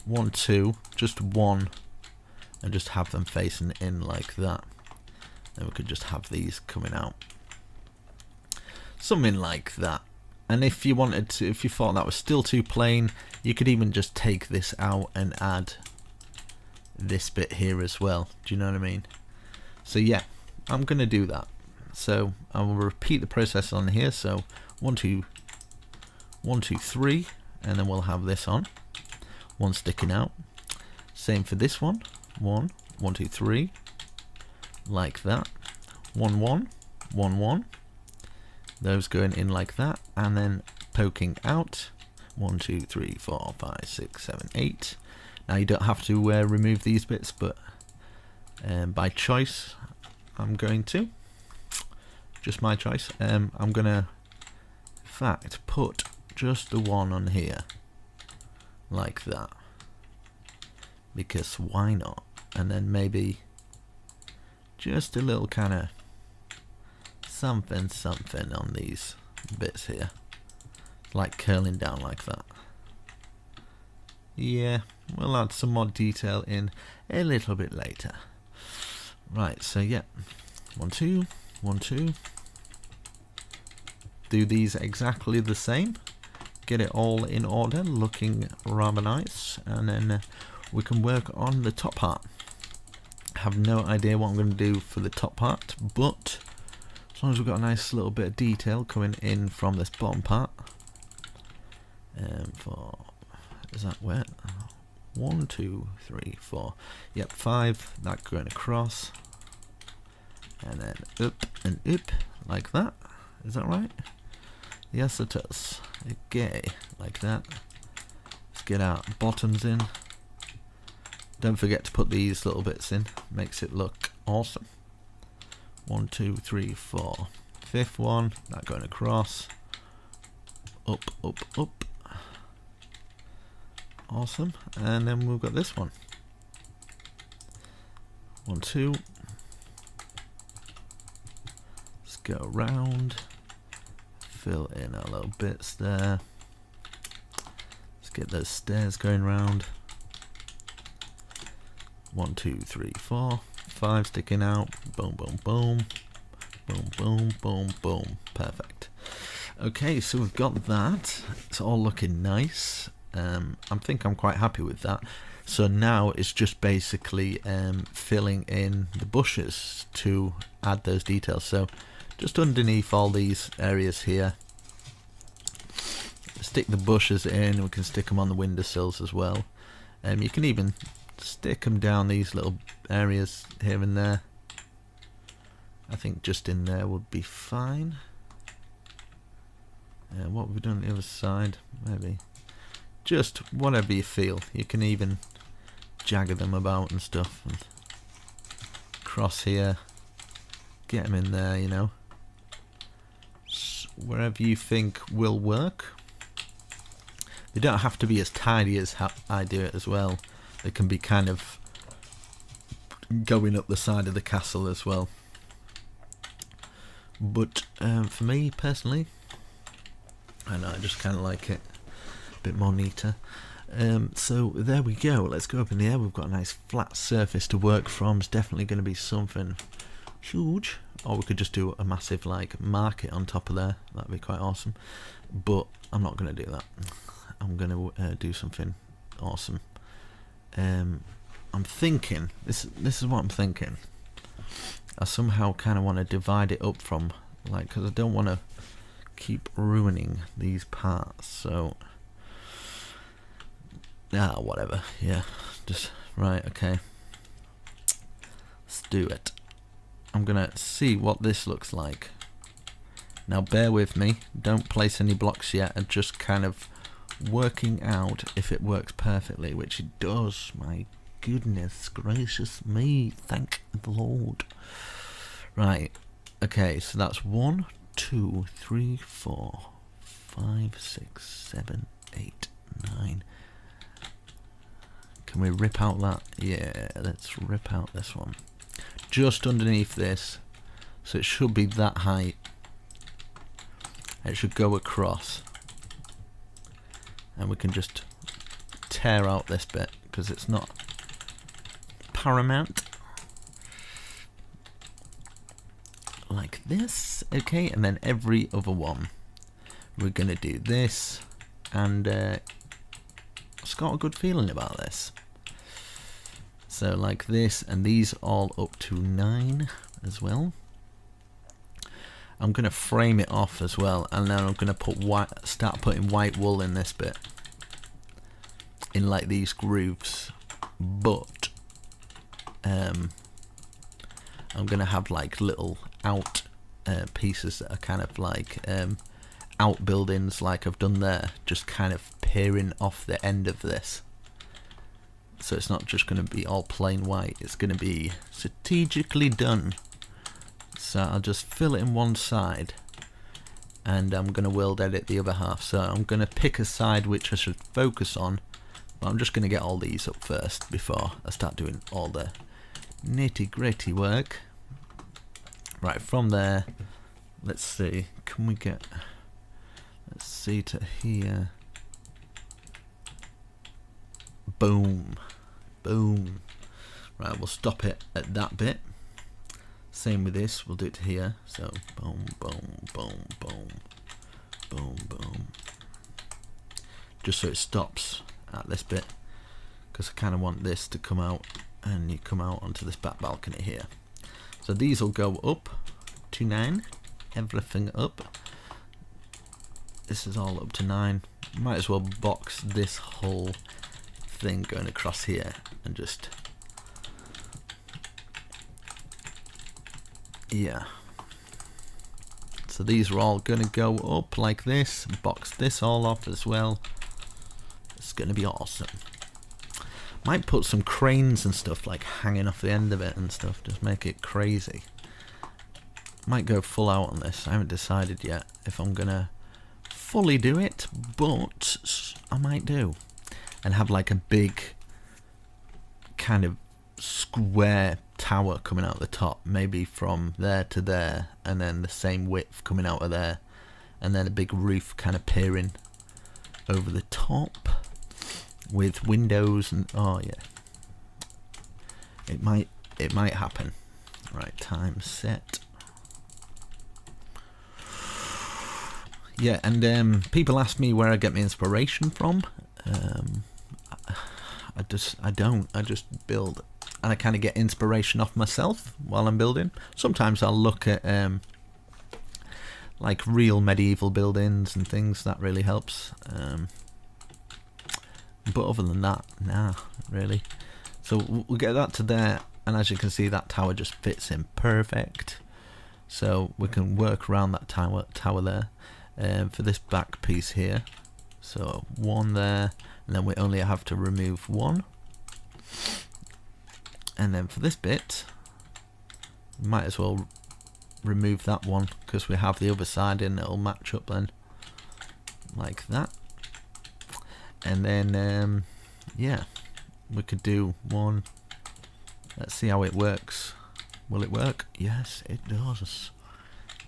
1, 2, just one, and just have them facing in like that. Then we could just have these coming out. Something like that. And if you wanted to, if you thought that was still too plain, you could even just take this out and add this bit here as well. Do you know what I mean? So yeah, I'm gonna do that. So I will repeat the process on here. So 1, 2, 1, 2, 3, and then we'll have this on. One sticking out. Same for this one. 1, 1, 2, 3, like that. 1, 1, 1, 1. Those going in like that, and then poking out. 1, 2, 3, 4, 5, 6, 7, 8. Now you don't have to remove these bits, but by choice, I'm going to. Just my choice. I'm gonna, in fact, put just the one on here, like that, because why not? And then maybe just a little kind of something on these bits here, like curling down like that. Yeah, we'll add some more detail in a little bit later. Right, so yeah, 1, 2, 1, 2. Do these exactly the same. Get it all in order, looking rather nice, and then we can work on the top part. I have no idea what I'm going to do for the top part, but as long as we've got a nice little bit of detail coming in from this bottom part. Is that wet? 1, 2, 3, 4. Yep, 5. That going across, and then up and up like that. Is that right? Yes, it is. Okay, like that. Let's get our bottoms in. Don't forget to put these little bits in. Makes it look awesome. 1, 2, 3, 4. 5th one. That going across. Up, up, up. Awesome. And then we've got this one. 1, 2. Let's go around. Fill in our little bits there. Let's get those stairs going round. 1, 2, 3, 4, 5 sticking out. Boom, boom, boom. Boom, boom, boom, boom. Perfect. Okay, so we've got that. It's all looking nice. I think I'm quite happy with that. So now it's just basically filling in the bushes to add those details. So just underneath all these areas here, stick the bushes in. We can stick them on the windowsills as well. You can even stick them down these little areas here and there. I think just in there would be fine. What have we done on the other side? Maybe just whatever you feel. You can even jagger them about and stuff, and cross here, get them in there, you know, wherever you think will work. They don't have to be as tidy as I do it as well. They can be kind of going up the side of the castle as well. But for me personally, I know, I just kind of like it a bit more neater. So there we go. Let's go up in the air. We've got a nice flat surface to work from. It's definitely going to be something huge. Or we could just do a massive like market on top of there. That'd be quite awesome. But I'm not going to do that. I'm going to do something awesome. I'm thinking, this is what I'm thinking. I somehow kind of want to divide it up from, like, because I don't want to keep ruining these parts. So whatever. Yeah, just right. Okay, let's do it. I'm gonna see what this looks like. Now bear with me, don't place any blocks yet, and just kind of working out if it works perfectly, which it does. My goodness gracious me, thank the Lord. Right, okay, so that's 1, 2, 3, 4, 5, 6, 7, 8, 9. Can we rip out that? Yeah, let's rip out this one. Just underneath this, so it should be that height. It should go across, and we can just tear out this bit because it's not paramount. Like this, okay, and then every other one we're gonna do this, and it's got a good feeling about this. So like this, and these all up to 9 as well. I'm gonna frame it off as well, and then I'm gonna put start putting white wool in this bit, in like these grooves. But I'm gonna have like little out pieces that are kind of like outbuildings, like I've done there, just kind of peering off the end of this. So it's not just going to be all plain white, it's going to be strategically done. So I'll just fill it in one side, and I'm going to world edit the other half. So I'm going to pick a side which I should focus on, but I'm just going to get all these up first before I start doing all the nitty gritty work. Right, from there, let's see, can we get, let's see, to here. Boom, boom. Right, we'll stop it at that bit. Same with this, we'll do it to here. So boom, boom, boom, boom, boom, boom. Just so it stops at this bit, because I kind of want this to come out, and you come out onto this back balcony here. So these will go up to 9, everything up. This is all up to 9. Might as well box this whole thing going across here and just, yeah. So these are all going to go up like this. Box this all off as well. It's going to be awesome. Might put some cranes and stuff like hanging off the end of it and stuff, just make it crazy. Might go full out on this. I haven't decided yet if I'm gonna fully do it, but I might do. And have like a big kind of square tower coming out the top, maybe from there to there, and then the same width coming out of there, and then a big roof kind of peering over the top with windows, and oh yeah, it might happen. Right, time set. Yeah, and people ask me where I get my inspiration from. I just build, and I kind of get inspiration off myself while I'm building. Sometimes I'll look at like real medieval buildings and things. That really helps. But other than that, nah, really. So we'll get that to there, and as you can see, that tower just fits in perfect. So we can work around that tower there. For this back piece here, so 1 there, and then we only have to remove 1. And then for this bit, might as well remove that one, because we have the other side in, it'll match up then, like that. And then yeah, we could do 1. Let's see how it works. Will it work? Yes, it does.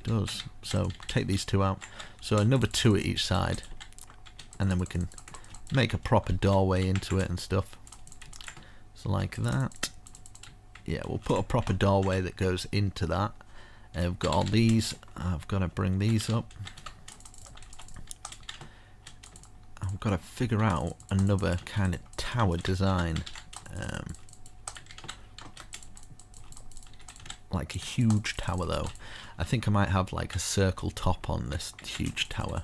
does. So take these two out. So another two at each side, and then we can make a proper doorway into it and stuff. So like that. Yeah, we'll put a proper doorway that goes into that. And we've got all these. I've got to bring these up. I've got to figure out another kind of tower design. Like a huge tower though. I think I might have like a circle top on this huge tower.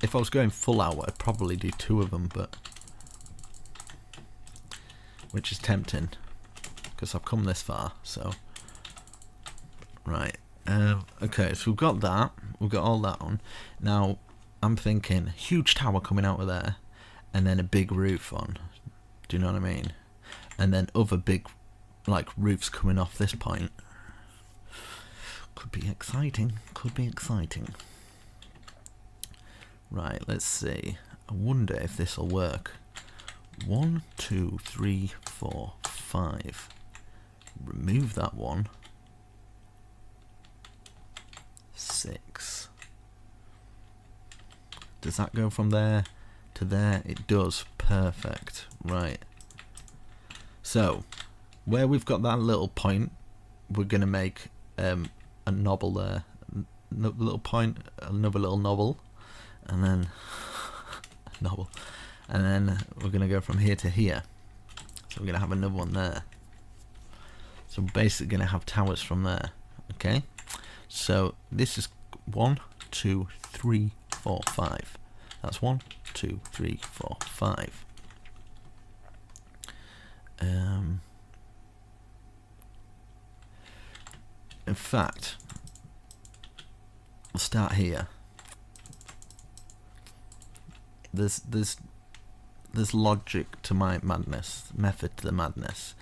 If I was going full out, I'd probably do two of them, but which is tempting because I've come this far. So right, okay, so we've got that. We've got all that on. Now I'm thinking huge tower coming out of there, and then a big roof on. Do you know what I mean? And then other big, like, roofs coming off this point. Could be exciting. Could be exciting. Right, let's see. I wonder if this will work. 1, 2, 3, 4, 5. Remove that one. 6. Does that go from there to there? It does. Perfect. Right. So, where we've got that little point, we're going to make a knob there. Little point, another little knob, and then knob, and then we're going to go from here to here. So we're going to have another one there. So we're basically going to have towers from there. Okay. So this is 1, 2, 3, 4, 5. That's 1, 2, 3, 4, 5. In fact, we'll start here. There's logic to my madness, method to the madness.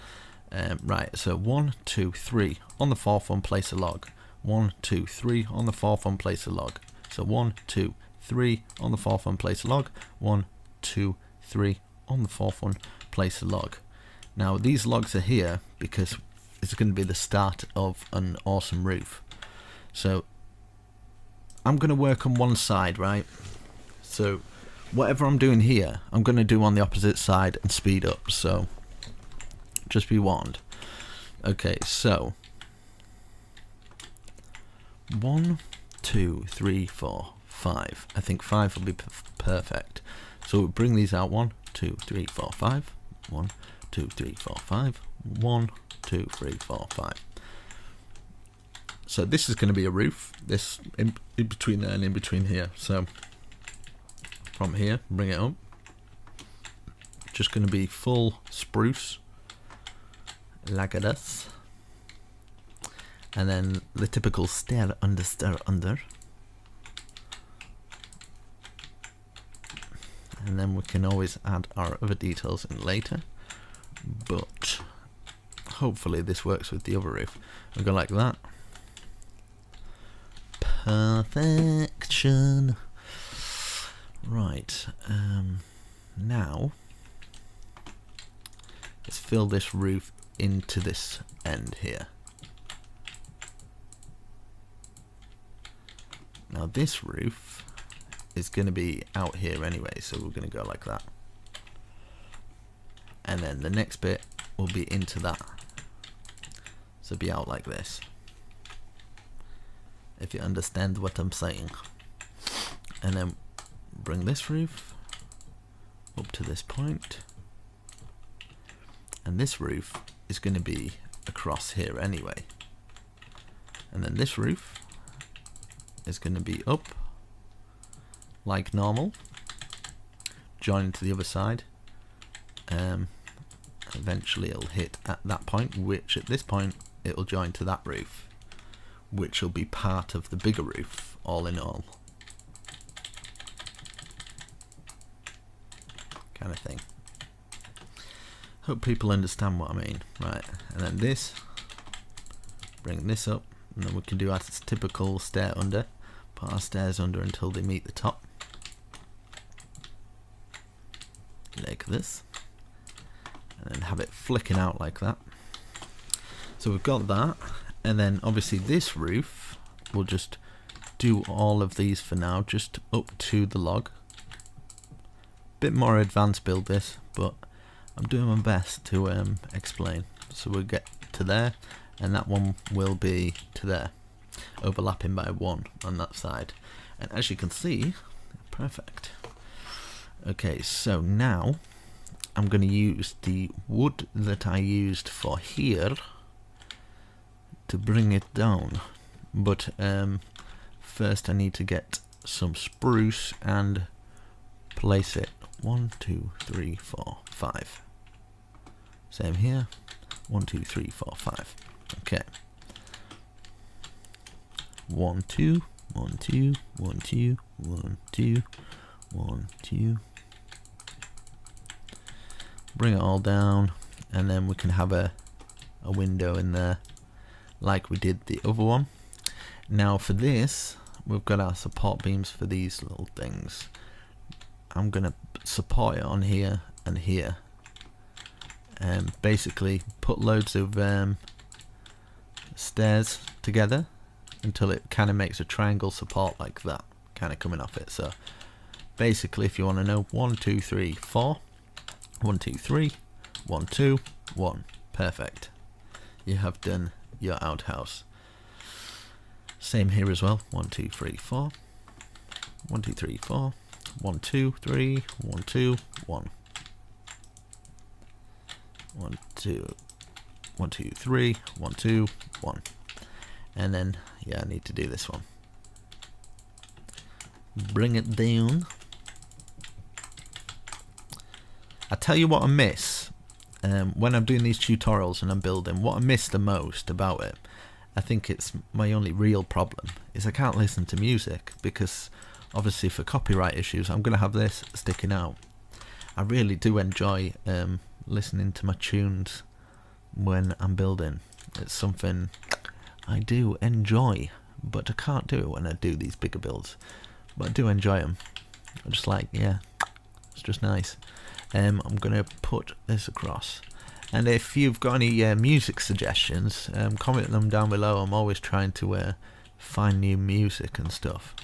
Right, so 1, 2, 3 on the fourth one, place a log. 1, 2, 3 on the fourth one, place a log. So 1, 2, 3 on the fourth one, place a log. 1, 2, 3 on the fourth one, place a log. Now these logs are here because it's going to be the start of an awesome roof. So I'm going to work on one side, right? So whatever I'm doing here, I'm going to do on the opposite side and speed up. So just be warned. Okay, so 1, 2, 3, 4, 5. I think 5 will be perfect. So we'll bring these out. 1, 2, 3, 4, 5. 1, 2, 3, 4, 5. 1, 2, 3, 4, 5. So this is going to be a roof. This in between there and in between here. So from here, bring it up. Just going to be full spruce, like this. And then the typical stair under. And then we can always add our other details in later. But hopefully this works with the other roof. We'll go like that. Perfection. Right. Now let's fill this roof into this end here. Now this roof is going to be out here anyway, so we're going to go like that. And then the next bit will be into that. So be out like this. If you understand what I'm saying. And then bring this roof up to this point. And this roof is going to be across here anyway. And then this roof is going to be up like normal, join to the other side. Eventually it'll hit at that point, which at this point it'll join to that roof, which will be part of the bigger roof, all in all. Kind of thing. Hope people understand what I mean. Right, and then this, bring this up, and then we can do our typical stair under. Put our stairs under until they meet the top. Like this. And then have it flicking out like that. So we've got that. And then obviously this roof, we'll just do all of these for now, just up to the log. Bit more advanced build this, but I'm doing my best to explain. So we'll get to there, and that one will be to there, overlapping by 1 on that side. And as you can see, perfect. Okay, so now I'm going to use the wood that I used for here to bring it down, but first I need to get some spruce and place it 1, 2, 3, 4, 5. Same here, 1, 2, 3, 4, 5. Okay, 1, 2, 1, 2, 1, 2, 1, 2, 1, 2. Bring it all down, and then we can have a window in there like we did the other one. Now for this, we've got our support beams for these little things. I'm gonna support it on here and here, and basically put loads of stairs together until it kind of makes a triangle support like that, kind of coming off it. So basically, if you want to know, 1, 2, 3, 4, 1, 2, 3, 1, 2, 1. Perfect. You have done your outhouse. Same here as well. 1, 2, 3, 4. 1, 2, 3, 4. 1, 2, 3. 1, 2, 1. 1, 2. 1, 2, 3. 1, 2, 1. And then, yeah, I need to do this one. Bring it down. I tell you what I miss when I'm doing these tutorials and I'm building. What I miss the most about it, I think it's my only real problem, is I can't listen to music, because obviously for copyright issues I'm going to have this sticking out. I really do enjoy listening to my tunes when I'm building. It's something I do enjoy, but I can't do it when I do these bigger builds. But I do enjoy them. I'm just like, yeah, it's just nice. I'm going to put this across. And if you've got any music suggestions, comment them down below. I'm always trying to find new music and stuff.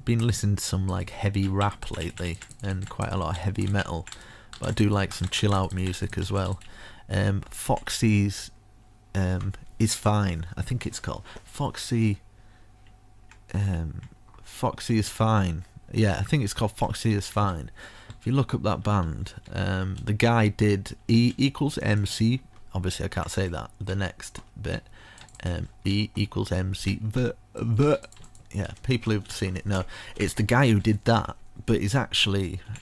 Been listening to some like heavy rap lately, and quite a lot of heavy metal, but I do like some chill out music as well. Foxy's Is Fine, I think it's called Foxy Is Fine. Yeah, I think it's called Foxy Is Fine. If you look up that band, the guy did E equals MC. Obviously I can't say that, the next bit. E equals MC yeah, people who've seen it know it's the guy who did that, but he's a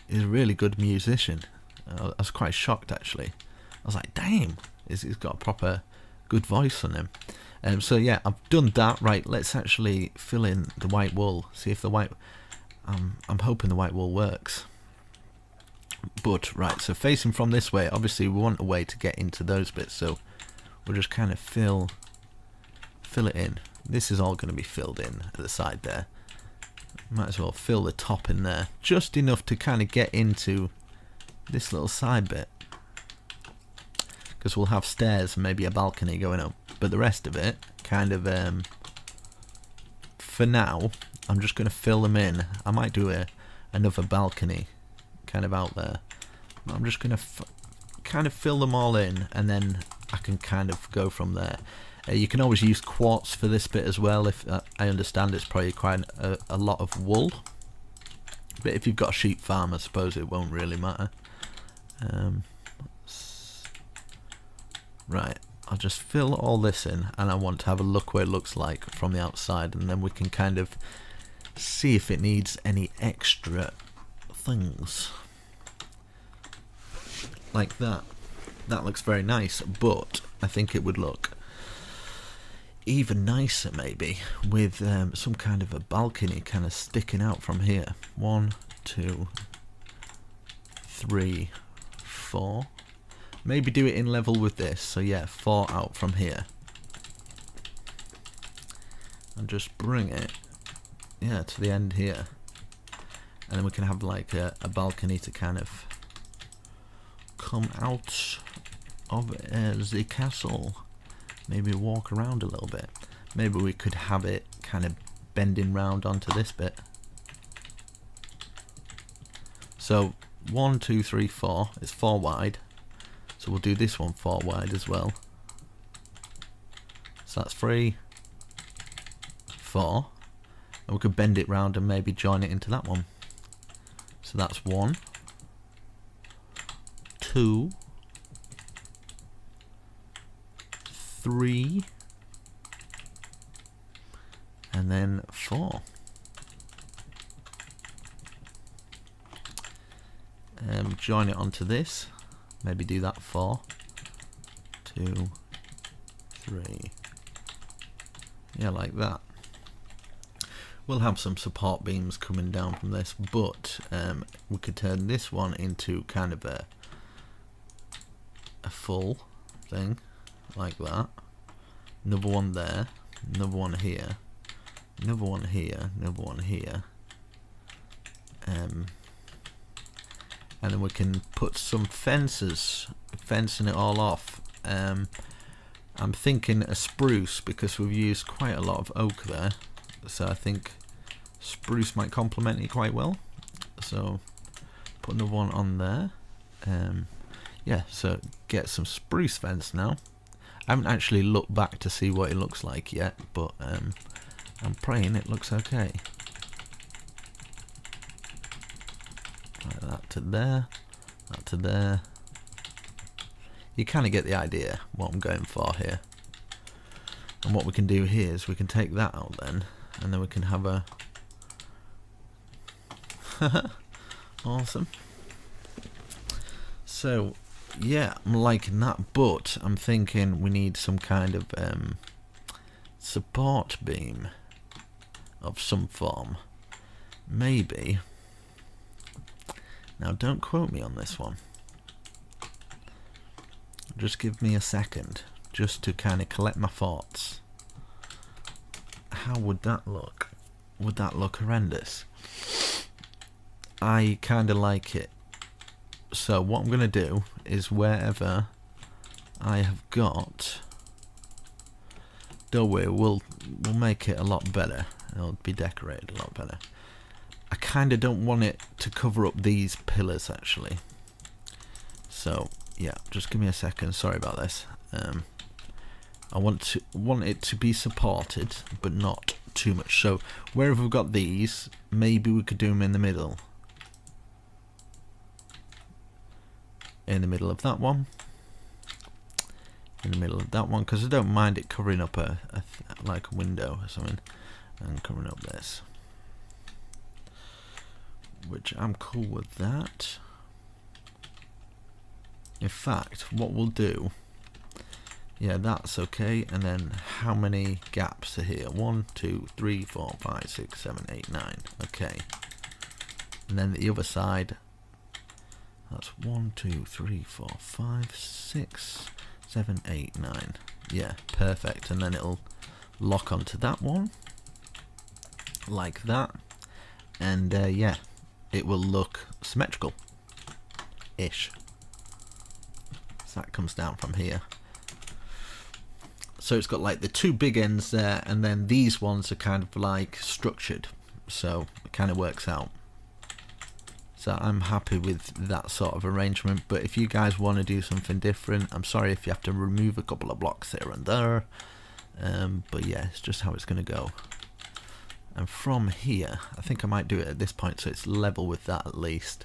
really good musician. I was quite shocked actually. I was like, damn, he's got a proper good voice on him. So yeah, I've done that. Right, let's actually fill in the white wool, see if the white I'm hoping the white wool works. But right, so facing from this way, obviously we want a way to get into those bits, so we'll just kind of fill it in. This is all going to be filled in at the side there. Might as well fill the top in there, just enough to kind of get into this little side bit, because we'll have stairs and maybe a balcony going up, but the rest of it kind of for now I'm just going to fill them in. I might do another balcony kind of out there. I'm just going to kind of fill them all in, and then I can kind of go from there. You can always use quartz for this bit as well. If I understand it's probably quite a lot of wool, but if you've got a sheep farm, I suppose it won't really matter. Right, I'll just fill all this in, and I want to have a look what it looks like from the outside, and then we can kind of see if it needs any extra things like that. That looks very nice, but I think it would look even nicer maybe with some kind of a balcony kind of sticking out from here. 1, 2, 3, 4. Maybe do it in level with this, so yeah, 4 out from here, and just bring it, yeah, to the end here, and then we can have like a balcony to kind of come out of the castle maybe walk around a little bit. Maybe we could have it kind of bending round onto this bit. So 1, 2, 3, 4 is 4 wide, so we'll do this one 4 wide as well. So that's 3, 4, and we could bend it round and maybe join it into that one. So that's 1, 2, 3, and then 4. Join it onto this. Maybe do that 4, 2, 3. Yeah, like that. We'll have some support beams coming down from this, but we could turn this one into kind of a full thing, like that. Another one there, another one here, another one here, another one here. And then we can put some fences, fencing it all off. I'm thinking a spruce, because we've used quite a lot of oak there, so I think spruce might complement it quite well. So put another one on there. Yeah, so get some spruce fence now. I haven't actually looked back to see what it looks like yet, but I'm praying it looks okay. Like that to there, that to there. You kind of get the idea what I'm going for here. And what we can do here is we can take that out then, and then we can have a awesome. So yeah, I'm liking that, but I'm thinking we need some kind of support beam of some form. Maybe. Now don't quote me on this one. Just give me a second, just to kind of collect my thoughts. How would that look? Would that look horrendous? I kind of like it. So what I'm going to do is wherever I have got, don't worry, we'll make it a lot better. It'll be decorated a lot better. I kind of don't want it to cover up these pillars actually. So yeah, just give me a second. Sorry about this. I want it to be supported, but not too much. So wherever we've got these, maybe we could do them in the middle. In the middle of that one. In the middle of that one, because I don't mind it covering up like a window or something, and covering up this. Which I'm cool with that. In fact, what we'll do, yeah, that's okay. And then how many gaps are here? 1, 2, 3, 4, 5, 6, 7, 8, 9. Okay. And then the other side, that's 1, 2, 3, 4, 5, 6, 7, 8, 9. Yeah, perfect. And then it'll lock onto that one, like that. And yeah, it will look symmetrical-ish. So that comes down from here. So it's got like the two big ends there, and then these ones are kind of like structured. So it kind of works out. So I'm happy with that sort of arrangement. But if you guys want to do something different, I'm sorry if you have to remove a couple of blocks here and there. But yeah, it's just how it's going to go. And from here, I think I might do it at this point so it's level with that at least.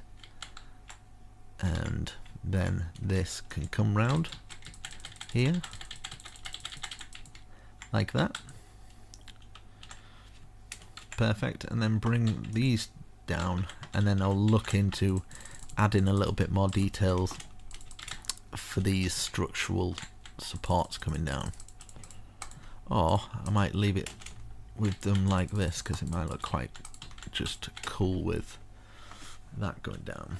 And then this can come round here, like that. Perfect. And then bring these down, and then I'll look into adding a little bit more details for these structural supports coming down. Or I might leave it with them like this, because it might look quite just cool with that going down.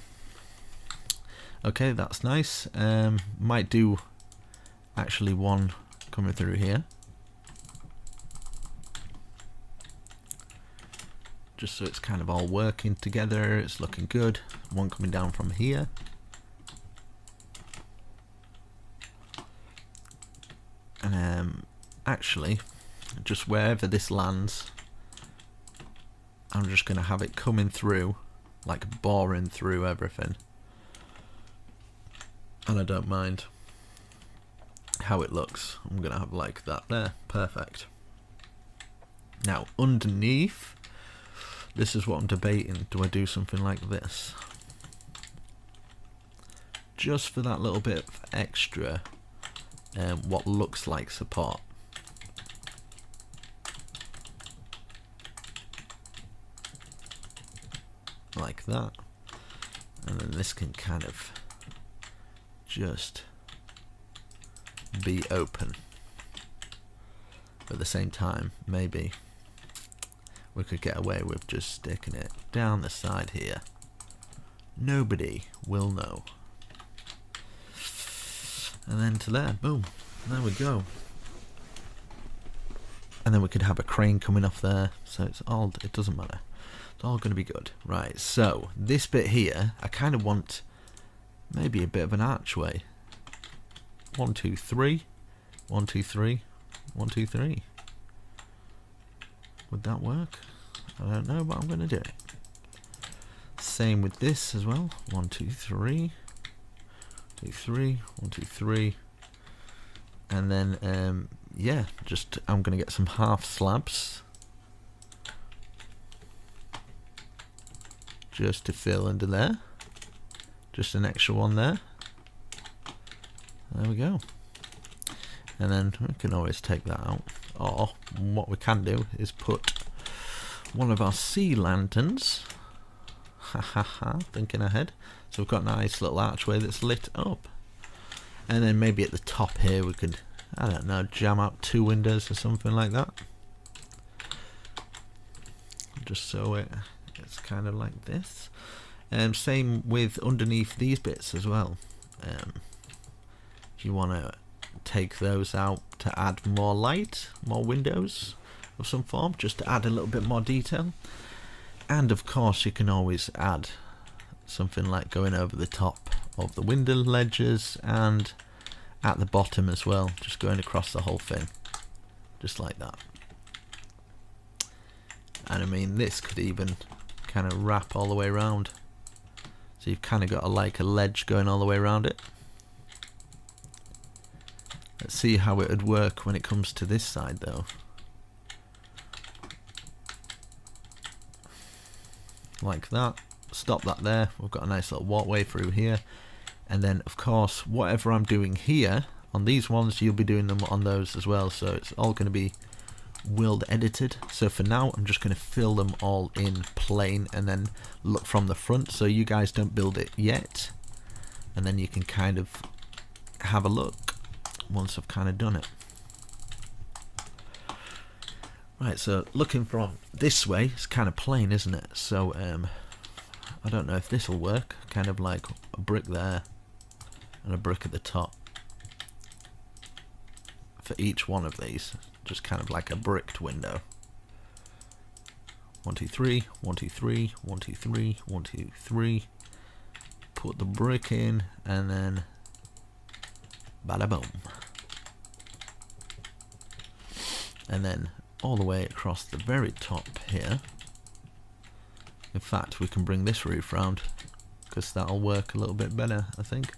Okay, that's nice. Might do actually one coming through here, just so it's kind of all working together. It's looking good. One coming down from here. And actually, just wherever this lands, I'm just going to have it coming through, like boring through everything. And I don't mind how it looks. I'm going to have like that there. Perfect. Now, underneath, this is what I'm debating. Do I do something like this? Just for that little bit of extra, what looks like support. Like that. And then this can kind of just be open. At the same time, maybe we could get away with just sticking it down the side here. Nobody will know. And then to there, boom, there we go. And then we could have a crane coming off there, so it doesn't matter. It's all going to be good. Right, so this bit here, I kind of want maybe a bit of an archway. 1, 2, 3. 1, 2, 3. 1, 2, 3. Would that work? I don't know, but I'm going to do it. Same with this as well. 1, 2, 3. 2, 3. 1, 2, 3. And then, yeah, just I'm going to get some half slabs. Just to fill under there. Just an extra one there. There we go. And then we can always take that out. Or what we can do is put one of our sea lanterns. Ha ha ha, thinking ahead. So we've got a nice little archway that's lit up. And then maybe at the top here we could, I don't know, jam out 2 windows or something like that. Just so it's kind of like this. Same with underneath these bits as well. If you want to take those out to add more light, more windows of some form, just to add a little bit more detail. And of course you can always add something like going over the top of the window ledges and at the bottom as well, just going across the whole thing, just like that. And I mean, this could even kind of wrap all the way around, so you've kind of got like a ledge going all the way around it. Let's see how it would work when it comes to this side though. Like that. Stop that there. We've got a nice little walkway through here. And then of course whatever I'm doing here on these ones, you'll be doing them on those as well, so it's all going to be world edited. So for now I'm just going to fill them all in plain and then look from the front, so you guys don't build it yet, and then you can kind of have a look once I've kind of done it. Right, so looking from this way, it's kind of plain, isn't it? So I don't know if this will work. Kind of like a brick there and a brick at the top for each one of these, just kind of like a bricked window. 1, 2, 3, 1, 2, 3, 1, 2, 3, 1, 2, 3. Put the brick in and then bada boom. And then all the way across the very top here. In fact, we can bring this roof round because that'll work a little bit better, I think.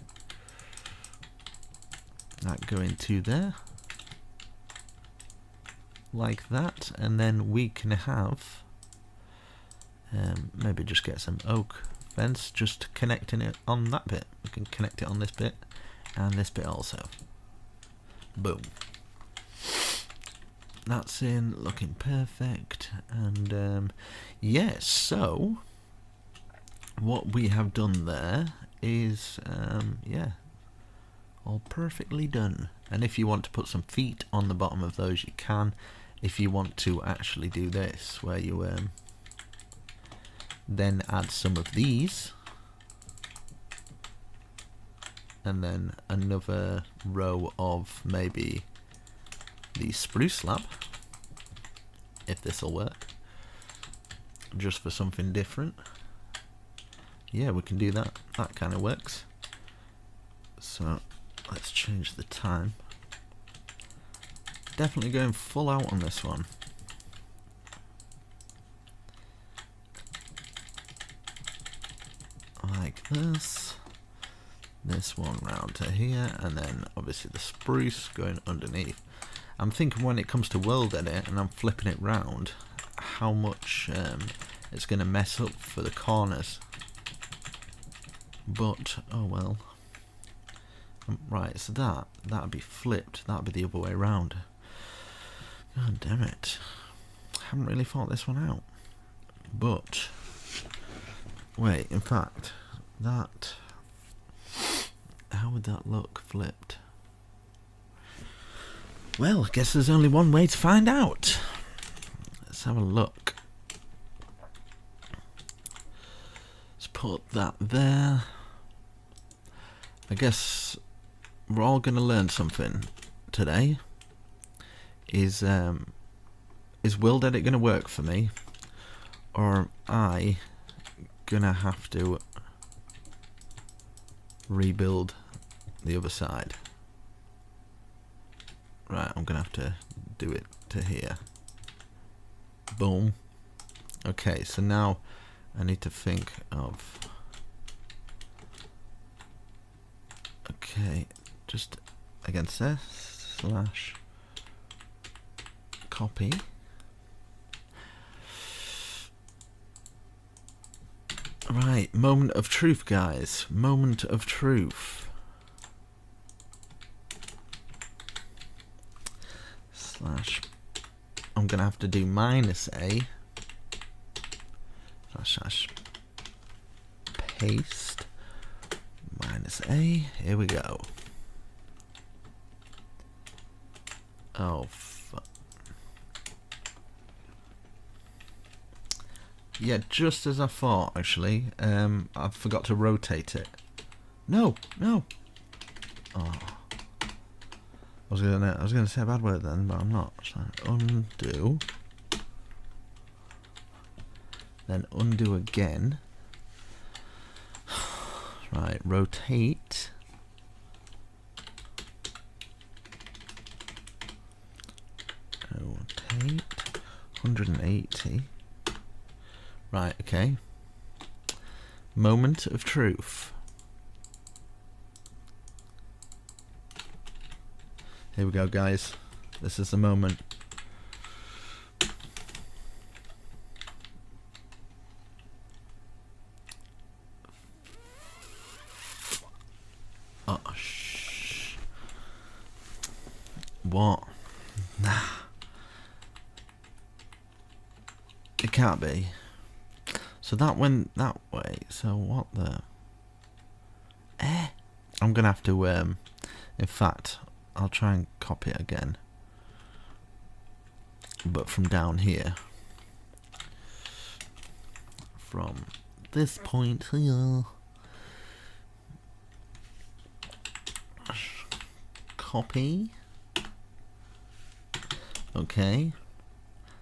That going to there, like that, and then we can have maybe just get some oak fence, just connecting it on that bit. We can connect it on this bit and this bit also. Boom. That's in, looking perfect. And yes, so what we have done there is yeah, all perfectly done. And if you want to put some feet on the bottom of those, you can. If you want to actually do this, where you then add some of these and then another row of maybe the spruce slab, if this will work, just for something different. Yeah, we can do that. That kind of works. So let's change the time definitely going full out on this one. Like this. This one round to here, and then obviously the spruce going underneath. I'm thinking when it comes to world edit and I'm flipping it round, how much it's going to mess up for the corners. But oh well. Right, so that'd be flipped. That'd be the other way around. God damn it! Haven't really thought this one out. But wait, in fact, that. How would that look flipped? Well, I guess there's only one way to find out. Let's have a look. Let's put that there. I guess we're all going to learn something today. Is world edit going to work for me? Or am I going to have to rebuild the other side? Right, I'm gonna have to do it to here. Boom. Okay, so now I need to think of, okay, just against this slash copy. Right, moment of truth, guys. Moment of truth. Slash. I'm gonna have to do -a. Slash. Paste. -a. Here we go. Oh, fuck. Yeah, just as I thought, actually. I forgot to rotate it. No. Oh. I was gonna say a bad word then, but I'm not. So undo. Then undo again. Right, rotate. Rotate. 180. Right, okay. Moment of truth. Here we go, guys. This is the moment. Oh, shh. What? Nah. It can't be. So that went that way. So what the? I'm gonna have to. In fact, I'll try and copy it again, but from down here, from this point here. Copy. Okay,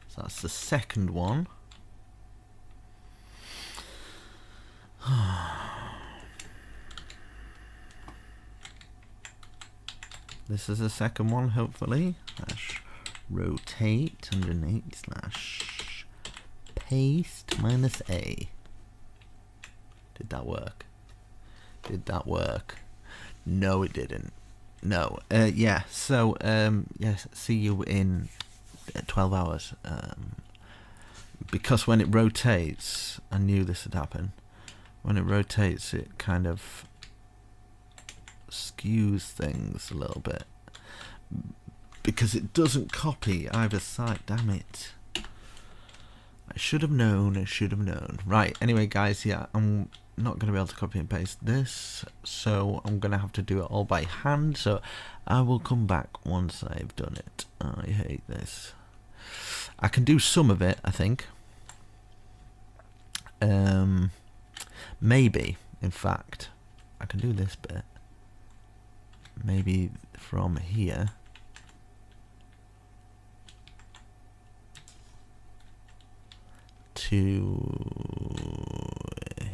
so that's the second one. This is the second one, hopefully. Slash rotate underneath slash paste -a. Did that work? Did that work? No, it didn't. No. Yeah. So yes. See you in 12 hours. Because when it rotates, I knew this would happen. When it rotates, it kind of skews things a little bit because it doesn't copy either side. Damn it. I should have known. Right, anyway, guys, yeah, I'm not going to be able to copy and paste this, so I'm going to have to do it all by hand, so I will come back once I've done it. I hate this. I can do some of it, I think. Maybe, in fact, I can do this bit. Maybe from here to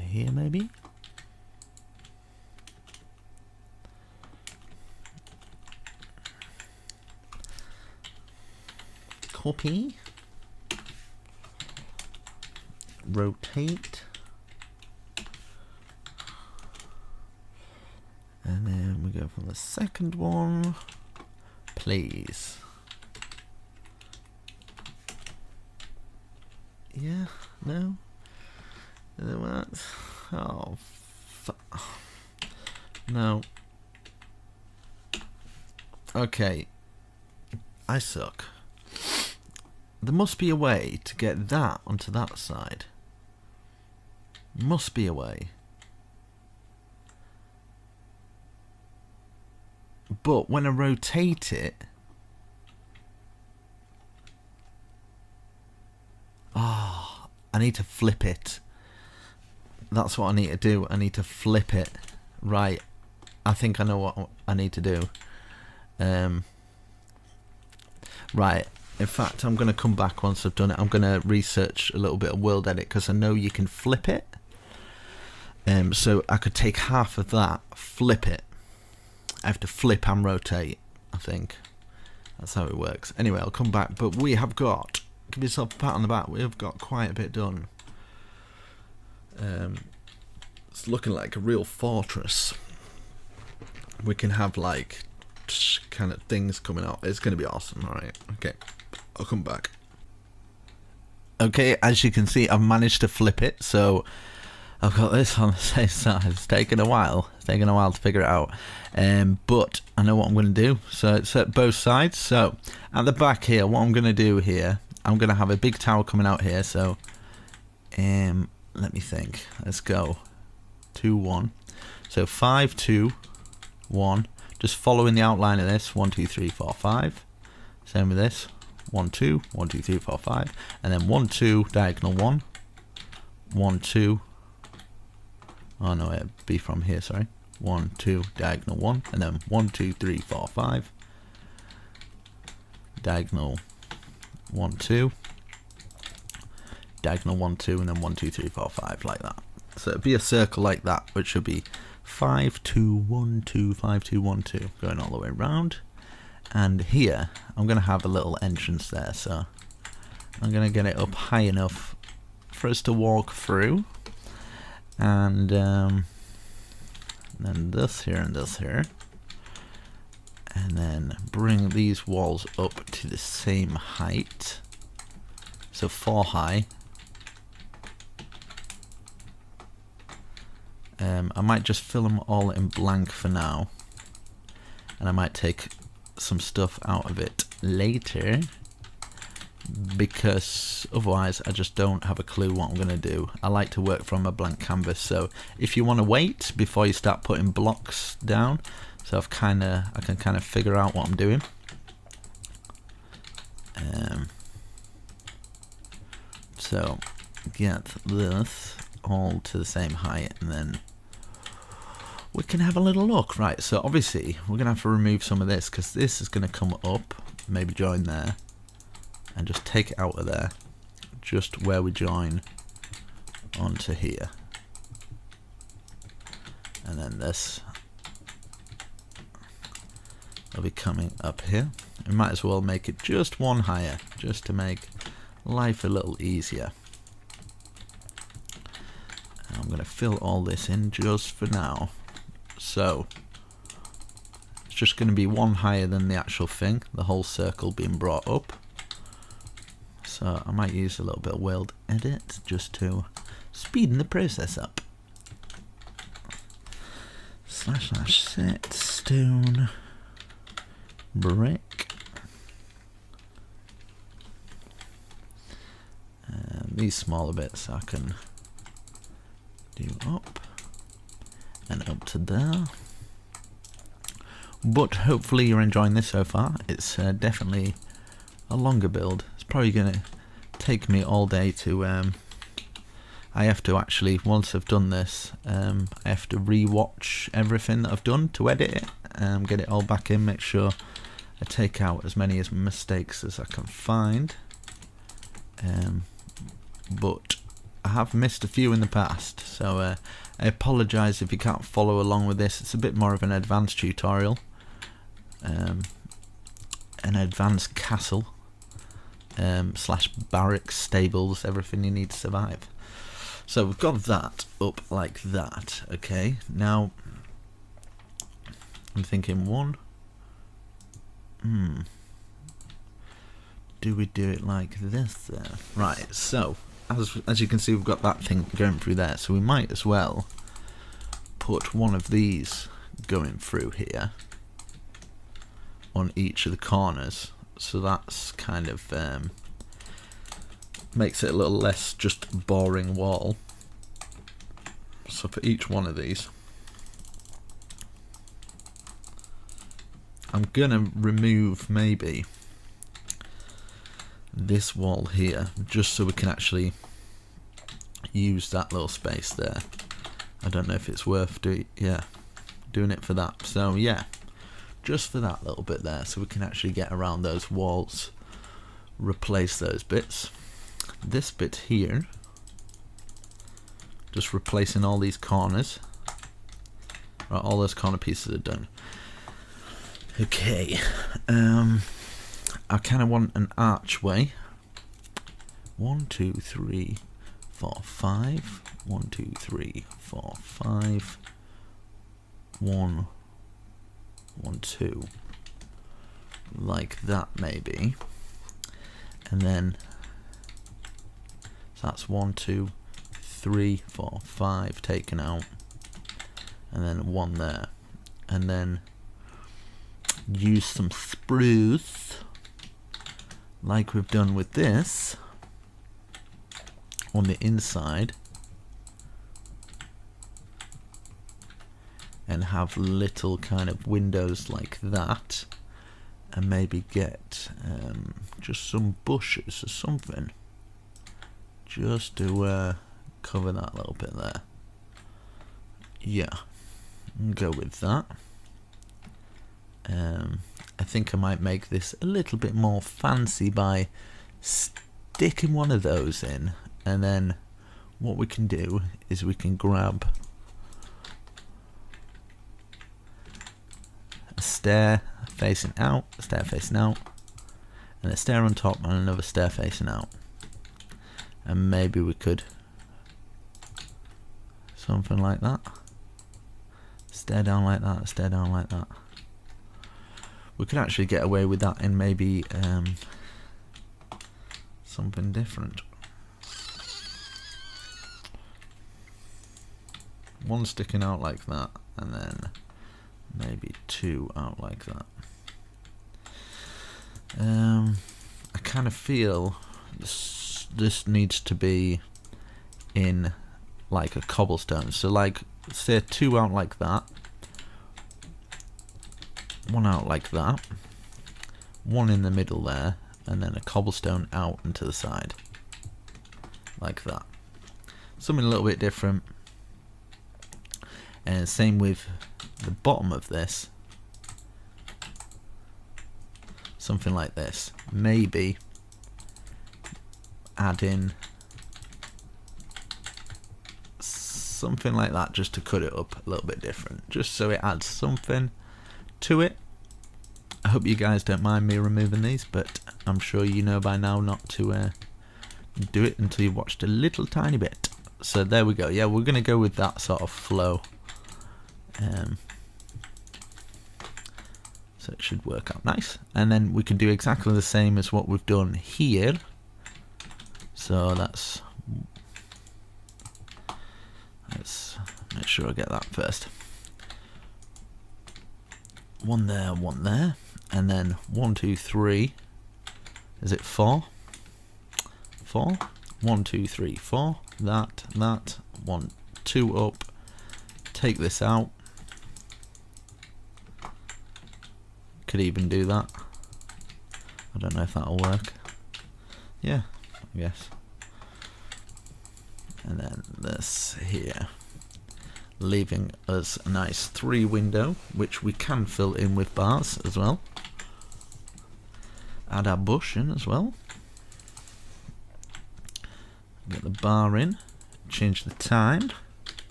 here, maybe. copy, rotate, and then we go for the second one, please. Yeah, no, what? Oh, no. Okay, I suck. There must be a way to get that onto that side. Must be a way. But when I rotate it, I need to flip it. That's what I need to do. I need to flip it. Right. I think I know what I need to do. Right. In fact, I'm going to come back once I've done it. I'm going to research a little bit of World Edit because I know you can flip it. So I could take half of that, flip it. I have to flip and rotate, I think. That's how it works. Anyway, I'll come back. But we have got, give yourself a pat on the back, we have got quite a bit done. It's looking like a real fortress. We can have like kind of things coming out. It's going to be awesome. Alright, okay. I'll come back. Okay, as you can see, I've managed to flip it. So I've got this on the same side. It's taken a while. It's taken a while to figure it out. But I know what I'm going to do. So it's at both sides. So at the back here, what I'm going to do here, I'm going to have a big tower coming out here. So let me think. Let's go. 2, 1. So 5, 2, 1. Just following the outline of this. 1, 2, 3, 4, 5. Same with this. 1, 2, 1, 2, 3, 4, 5. And then 1, 2, diagonal 1. 1, 2. Oh no, it'd be from here, sorry. 1, 2, diagonal 1. And then 1, 2, 3, 4, 5. Diagonal 1, 2. Diagonal 1, 2. And then 1, 2, 3, 4, 5, like that. So it'd be a circle like that, which would be 5, 2, 1, 2, 5, 2, 1, 2. Going all the way around. And here, I'm going to have a little entrance there. So I'm going to get it up high enough for us to walk through. And then this here and this here. And then bring these walls up to the same height. So 4 high. I might just fill them all in blank for now. And I might take some stuff out of it later. Because otherwise I just don't have a clue what I'm going to do. I like to work from a blank canvas. So if you want to wait before you start putting blocks down. So I can kind of figure out what I'm doing. So get this all to the same height and then we can have a little look. Right, so obviously we're going to have to remove some of this because this is going to come up, maybe join there and just take it out of there, just where we join onto here. And then this will be coming up here. We might as well make it just one higher, just to make life a little easier. And I'm going to fill all this in just for now. So it's just going to be one higher than the actual thing, the whole circle being brought up. So I might use a little bit of World Edit just to speeden the process up. / set stone brick. And these smaller bits I can do up and up to there. But hopefully you're enjoying this so far. It's definitely a longer build. It's probably going to take me all day to I have to actually, once I've done this, I have to re-watch everything that I've done to edit it, get it all back in, make sure I take out as many mistakes as I can find. But I have missed a few in the past, so I apologise if you can't follow along with this. It's a bit more of an advanced tutorial, an advanced castle. slash barracks, stables, everything you need to survive. So we've got that up like that. Okay, now I'm thinking do we do it like this there? Right, so as you can see, we've got that thing going through there, so we might as well put one of these going through here on each of the corners, so that's kind of makes it a little less just boring wall. So for each one of these, I'm gonna remove maybe this wall here, just so we can actually use that little space there. I don't know if it's worth doing it for that. So yeah, just for that little bit there, so we can actually get around those walls, replace those bits. This bit here, just replacing all these corners. Right, all those corner pieces are done. Okay, I kind of want an archway. 1, 2, 3, 4, 5. 1, 2, 3, 4, 5. 1, 1, 2. Like that maybe. And then so that's 1, 2, 3, 4, 5 taken out. And then 1 there. And then use some spruce, like we've done with this, on the inside, and have little kind of windows like that, and maybe get just some bushes or something, just to cover that little bit there. Yeah, go with that. I think I might make this a little bit more fancy by sticking one of those in, and then what we can do is we can grab a stair facing out, a stair facing out, and a stair on top, and another stair facing out. And maybe we could something like that, stair down like that, stair down like that. We could actually get away with that in maybe something different. One sticking out like that, and then maybe 2 out like that. I kind of feel this needs to be in like a cobblestone. So like, say 2 out like that, 1 out like that, 1 in the middle there, and then a cobblestone out and to the side, like that. Something a little bit different. And same with the bottom of this, something like this. Maybe add in something like that, just to cut it up a little bit different, just so it adds something to it. I hope you guys don't mind me removing these, but I'm sure you know by now not to do it until you've watched a little tiny bit. So there we go. Yeah, we're gonna go with that sort of flow. So it should work out nice, and then we can do exactly the same as what we've done here. So let's make sure I get that first. 1 there, 1 there, and then 1, 2, 3. Is it 4? 4. 1, 2, 3, 4. That. 1, 2 up. Take this out. Could even do that. I don't know if that'll work. Yeah, I guess. And then this here, leaving us a nice 3 window, which we can fill in with bars as well. Add our bush in as well. Get the bar in. Change the time.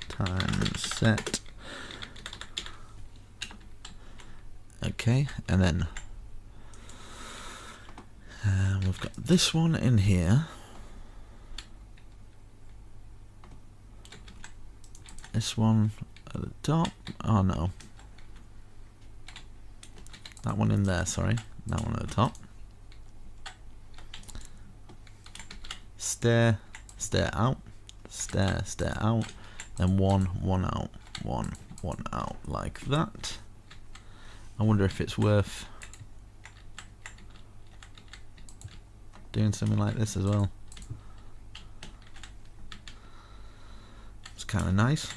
Time set. Okay, and then We've got this one in here. This one at the top. Oh no. That one in there, sorry. That one at the top. Stair, stair out, stair, stair out, then one out, one out, like that. I wonder if it's worth doing something like this as well. It's kind of nice.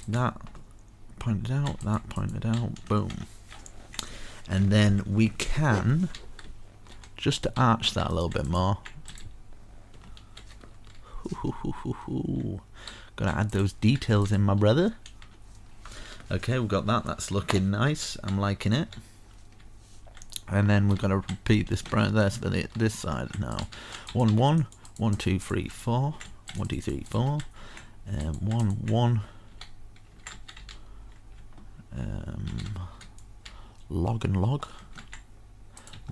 That pointed out, that pointed out, boom. And then we can, just to arch that a little bit more, gotta add those details in, my brother. Okay, we've got that. That's looking nice. I'm liking it. And then we're gonna repeat this process for this side now. 1 1 1 2 3 4 1 2 3 4 1 1 log and log,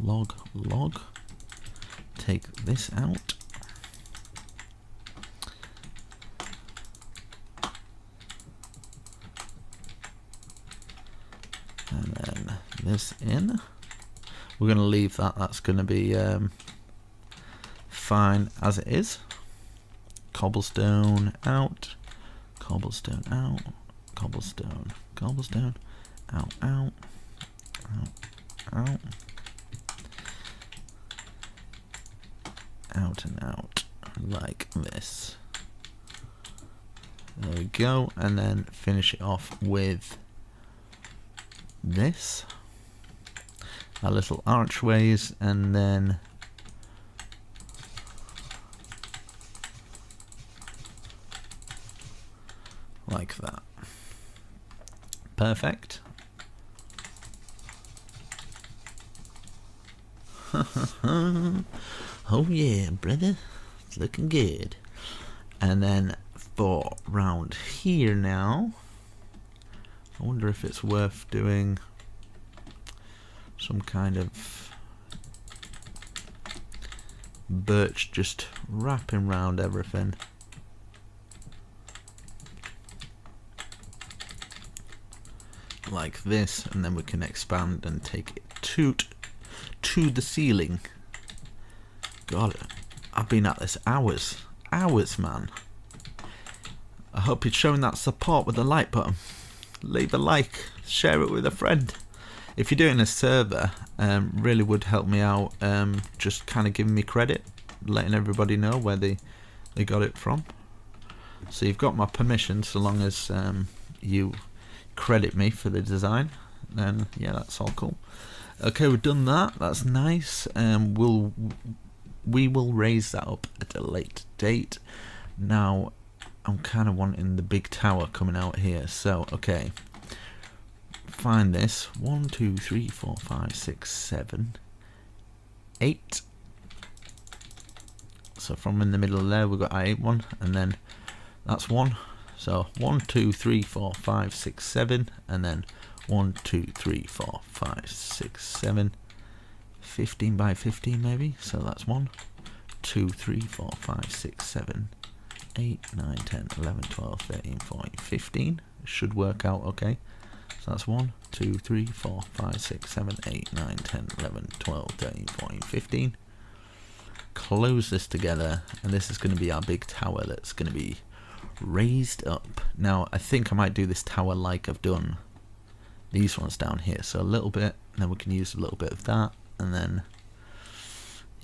log log. Take this out. And then this in. We're going to leave that. That's going to be fine as it is. Cobblestone out. Cobblestone out. Cobblestone. Cobblestone. Out. Out. Out. Out. Out and out. Like this. There we go. And then finish it off with this, our little archways, and then like that. Perfect. Oh yeah, brother, it's looking good. And then for round here now, I wonder if it's worth doing some kind of birch just wrapping round everything. Like this, and then we can expand and take it to the ceiling. God, I've been at this hours, man. I hope you're showing that support with the like button. Leave a like, share it with a friend. If you're doing a server, really would help me out. Just kind of giving me credit, letting everybody know where they got it from. So you've got my permission, so long as you credit me for the design, then yeah, that's all cool. Okay, we've done that. That's nice. We will raise that up at a later date. Now, I'm kind of wanting the big tower coming out here. So, okay. Find this. 1, 2, 3, 4, 5, 6, 7, 8. So from in the middle there, we've got I8 one, and then that's 1. So 1, 2, 3, 4, 5, 6, 7, and then 1, 2, 3, 4, 5, 6, 7. 15 by 15 maybe. So that's 1, 2, 3, 4, 5, 6, 7. 8, 9, 10, 11, 12, 13, 14, 15. Should work out okay. So that's 1, 2, 3, 4, 5, 6, 7, 8, 9, 10, 11, 12, 13, 14, 15. Close this together, and this is going to be our big tower that's going to be raised up. Now, I think I might do this tower like I've done these ones down here. So a little bit, and then we can use a little bit of that, and then,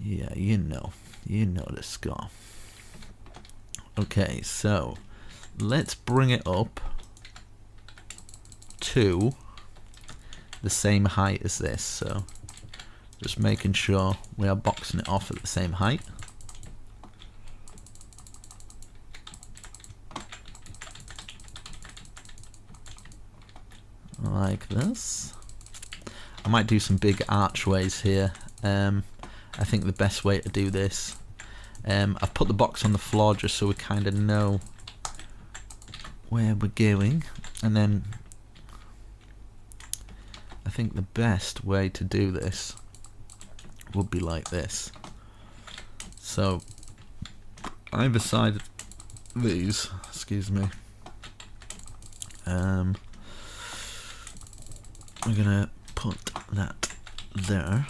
yeah, you know the score. Okay, so let's bring it up to the same height as this. So just making sure we are boxing it off at the same height. Like this. I might do some big archways here. I think the best way to do this, I've put the box on the floor just so we kind of know where we're going, and then I think the best way to do this would be like this. So either side of these, excuse me, we're gonna put that there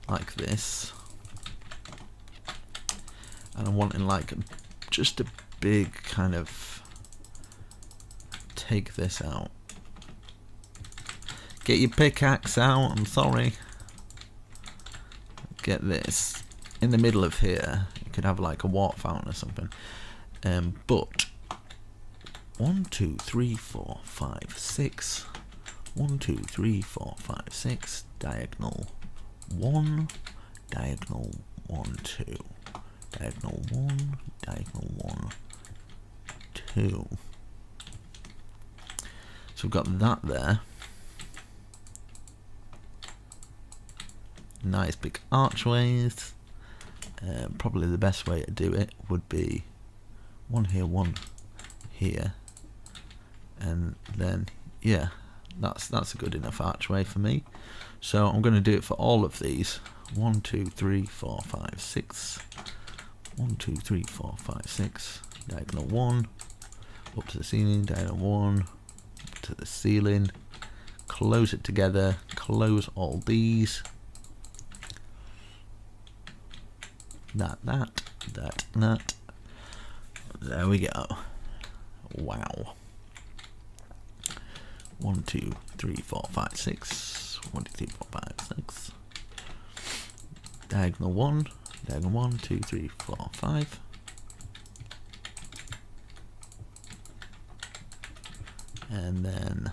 like this, and I'm wanting like just a big kind of, take this out, get your pickaxe out, I'm sorry, get this in the middle of here. You could have like a water fountain or something, but 1 2 3 4 5 6, 1 2 3 4 5 6, diagonal 1, diagonal 1 2, diagonal 1, diagonal 1 2. So we've got that there. Nice big archways. Probably the best way to do it would be one here, and then yeah, that's a good enough archway for me. So I'm going to do it for all of these. 1 2 3 4 5 6, 1 2 3 4 5 6, diagonal 1 up to the ceiling, diagonal 1 up to the ceiling, close it together, close all these, that, there we go. Wow. 1 2 3 4 5 6, 1 2 3 4 5 6, diagonal 1, diagonal 1 2 3 4 5, and then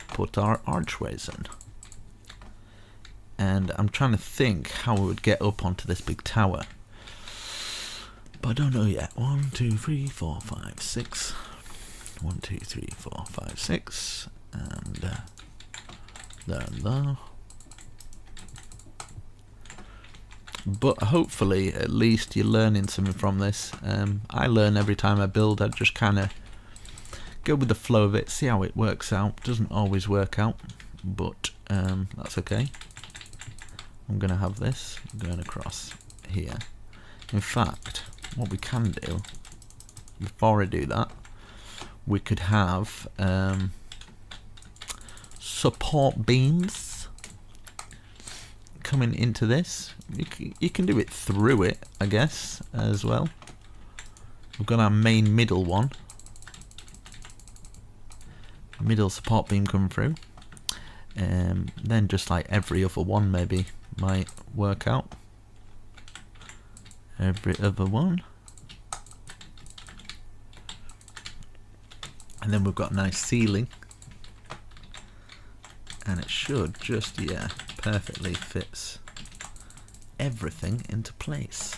put our archways in. And I'm trying to think how we would get up onto this big tower, but I don't know yet. 1 2 3 4 5 6, 1 2 3 4 5 6, and there and there. But hopefully at least you're learning something from this. I learn every time I build. I just kind of go with the flow of it, see how it works out. Doesn't always work out, but that's okay. I'm gonna have this going across here. In fact, what we can do before I do that, we could have support beams coming into this. You can do it through it, I guess, as well. We've got our main middle one, middle support beam coming through, and then just like every other one maybe might work out. Every other one, and then we've got a nice ceiling, and it should just, yeah, perfectly fits everything into place.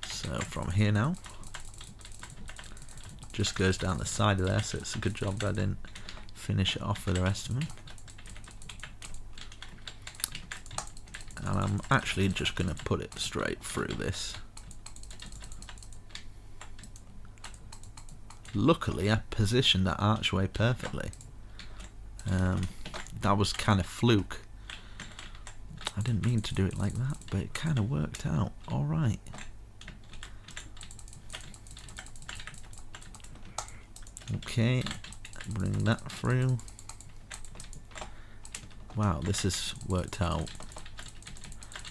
So from here now, just goes down the side of there, so it's a good job that I didn't finish it off with the rest of them. And I'm actually just going to put it straight through this. Luckily I positioned that archway perfectly. That was kind of fluke. I didn't mean to do it like that, but it kind of worked out alright. Okay, bring that through. Wow, this has worked out.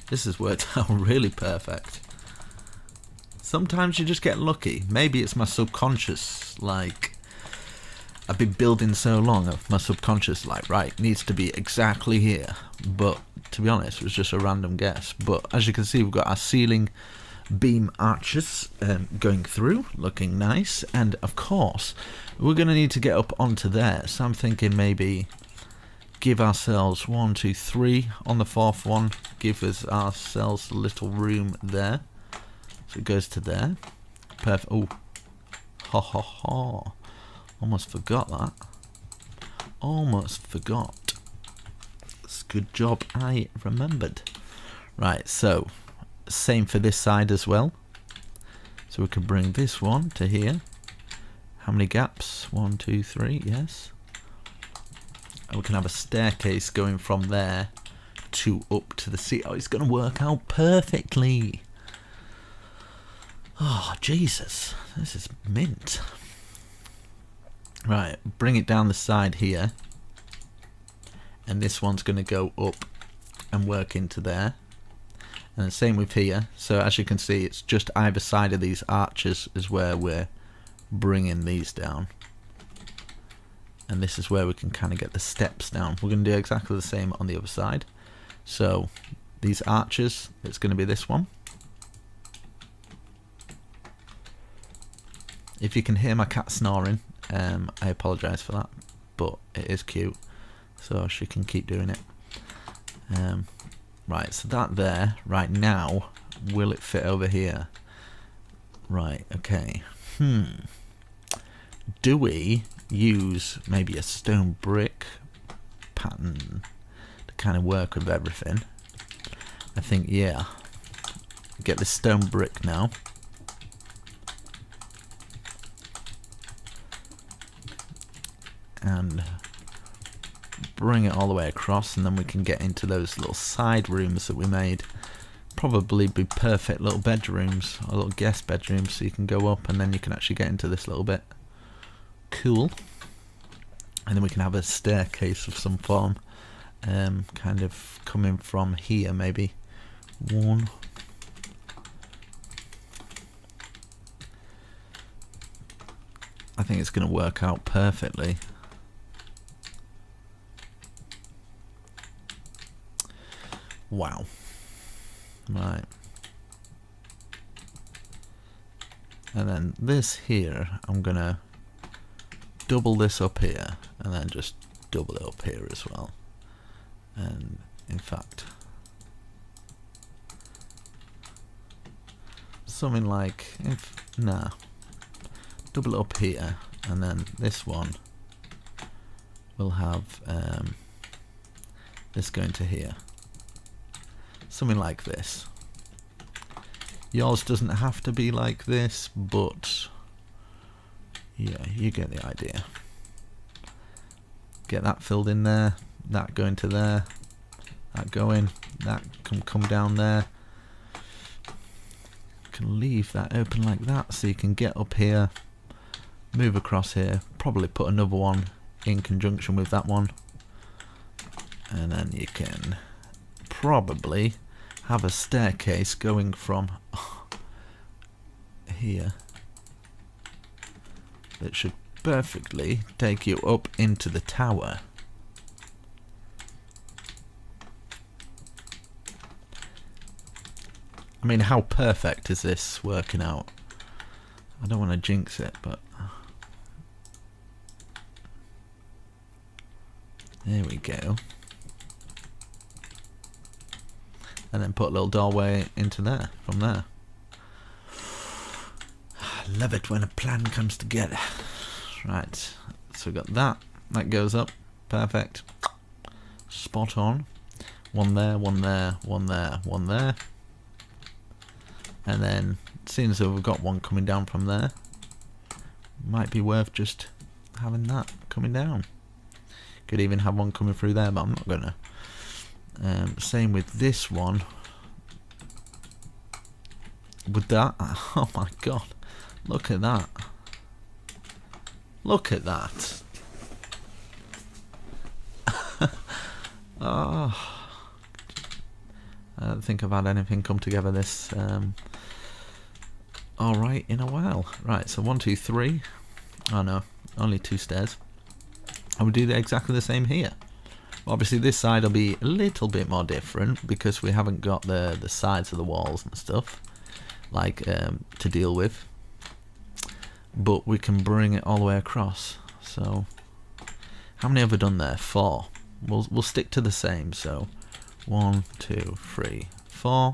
This has worked out really perfect. Sometimes you just get lucky. Maybe it's my subconscious, like, I've been building so long, my subconscious, like, right, needs to be exactly here. But to be honest, it was just a random guess. But as you can see, we've got our ceiling beam arches going through, looking nice. And of course, we're going to need to get up onto there. So I'm thinking maybe give ourselves 1 2 3 on the fourth one. Give ourselves a little room there. So it goes to there. Perfect. Oh, ha ha ha. Almost forgot that. Almost forgot. It's a good job I remembered. Right, so same for this side as well. So we can bring this one to here. How many gaps? 1 2 3, yes. And we can have a staircase going from there two up to the sea. Oh, it's going to work out perfectly. Oh, Jesus. This is mint. Right, bring it down the side here. And this one's going to go up and work into there. And the same with here. So as you can see, it's just either side of these arches is where we're bringing these down. And this is where we can kind of get the steps down. We're going to do exactly the same on the other side. So these arches, it's going to be this one. If you can hear my cat snoring, I apologise for that, but it is cute, so she can keep doing it. Right, so that there, right now, will it fit over here? Right, okay. Do we use maybe a stone brick pattern to kind of work with everything? I think, yeah. Get this stone brick now. And bring it all the way across, and then we can get into those little side rooms that we made. Probably be perfect little bedrooms, or little guest bedrooms, so you can go up and then you can actually get into this little bit. Cool. And then we can have a staircase of some form, kind of coming from here, maybe. One. I think it's going to work out perfectly. Wow. Right. And then this here, I'm gonna double this up here, and then just double it up here as well. And in fact, something like, double it up here, and then this one will have this going to here. Something like this. Yours doesn't have to be like this, but yeah, you get the idea. Get that filled in there, that going to there, that going, that can come down there. Can leave that open like that so you can get up here, move across here, probably put another one in conjunction with that one, and then you can probably have a staircase going from here that should perfectly take you up into the tower. I mean, how perfect is this working out? I don't want to jinx it, but there we go. And then put a little doorway into there, from there. I love it when a plan comes together. Right, so we got that. That goes up. Perfect. Spot on. One there, one there, one there, one there. And then, seeing as though we've got one coming down from there, might be worth just having that coming down. Could even have one coming through there, but I'm not gonna. Same with this one. With that, oh my god, look at that. Look at that. Oh, I don't think I've had anything come together this alright in a while. Right, so 1, 2, 3. Oh no, only 2 stairs. And we do exactly the same here. Obviously this side will be a little bit more different because we haven't got the sides of the walls and stuff like to deal with, but we can bring it all the way across. So how many have we done there? 4. We'll stick to the same. So 1, 2, 3, 4.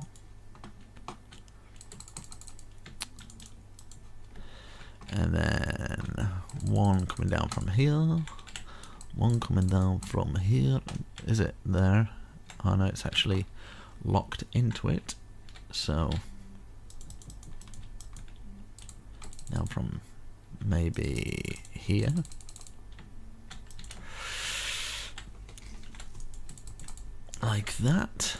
And then one coming down from here. One coming down from here. Is it there? Oh no, it's actually locked into it. So now from maybe here. like that.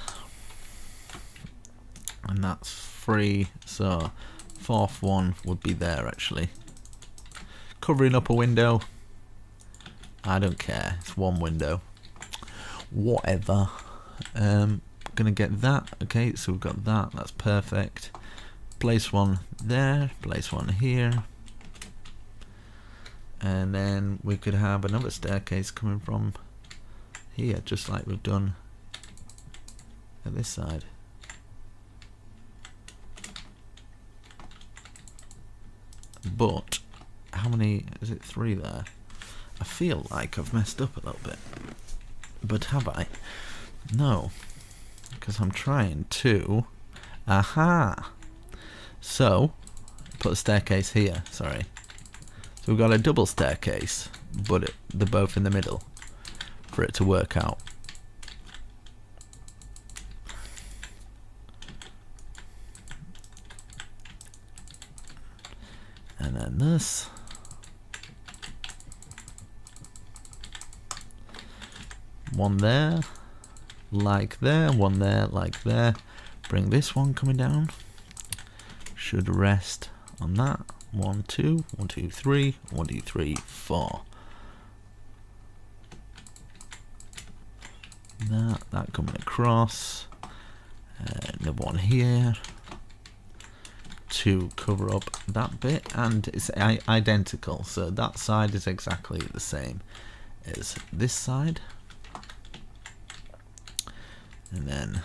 And that's 3, so 4th one would be there actually. Covering up a window, I don't care, it's one window. Whatever. Gonna get that. Okay, so we've got that, that's perfect. Place one there, place one here. And then we could have another staircase coming from here, just like we've done at this side. But how many is it? 3 there. I feel like I've messed up a little bit, but have I? No, because I'm trying to. Aha! So put a staircase here. Sorry. So we've got a double staircase, but they're both in the middle for it to work out. And then this. One there, like there, one there, like there. Bring this one coming down. Should rest on that. 1, 2, 1, 2, 3, 1, 2, 3, 4. That coming across. Another one here to cover up that bit, and it's identical. So that side is exactly the same as this side. And then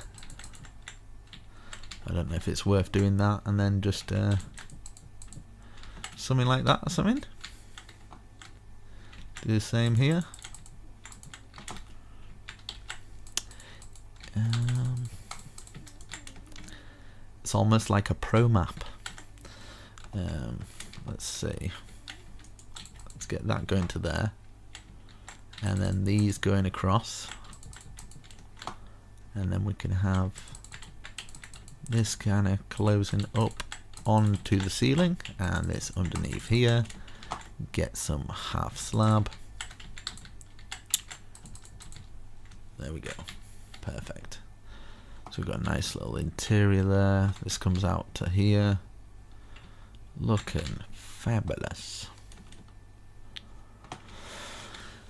I don't know if it's worth doing that, and then just something like that or something. Do the same here. It's almost like a pro map. Let's see. Let's get that going to there, and then these going across, and then we can have this kind of closing up onto the ceiling, and this underneath here. Get some half slab. There we go. Perfect. So we've got a nice little interior there. This comes out to here. Looking fabulous.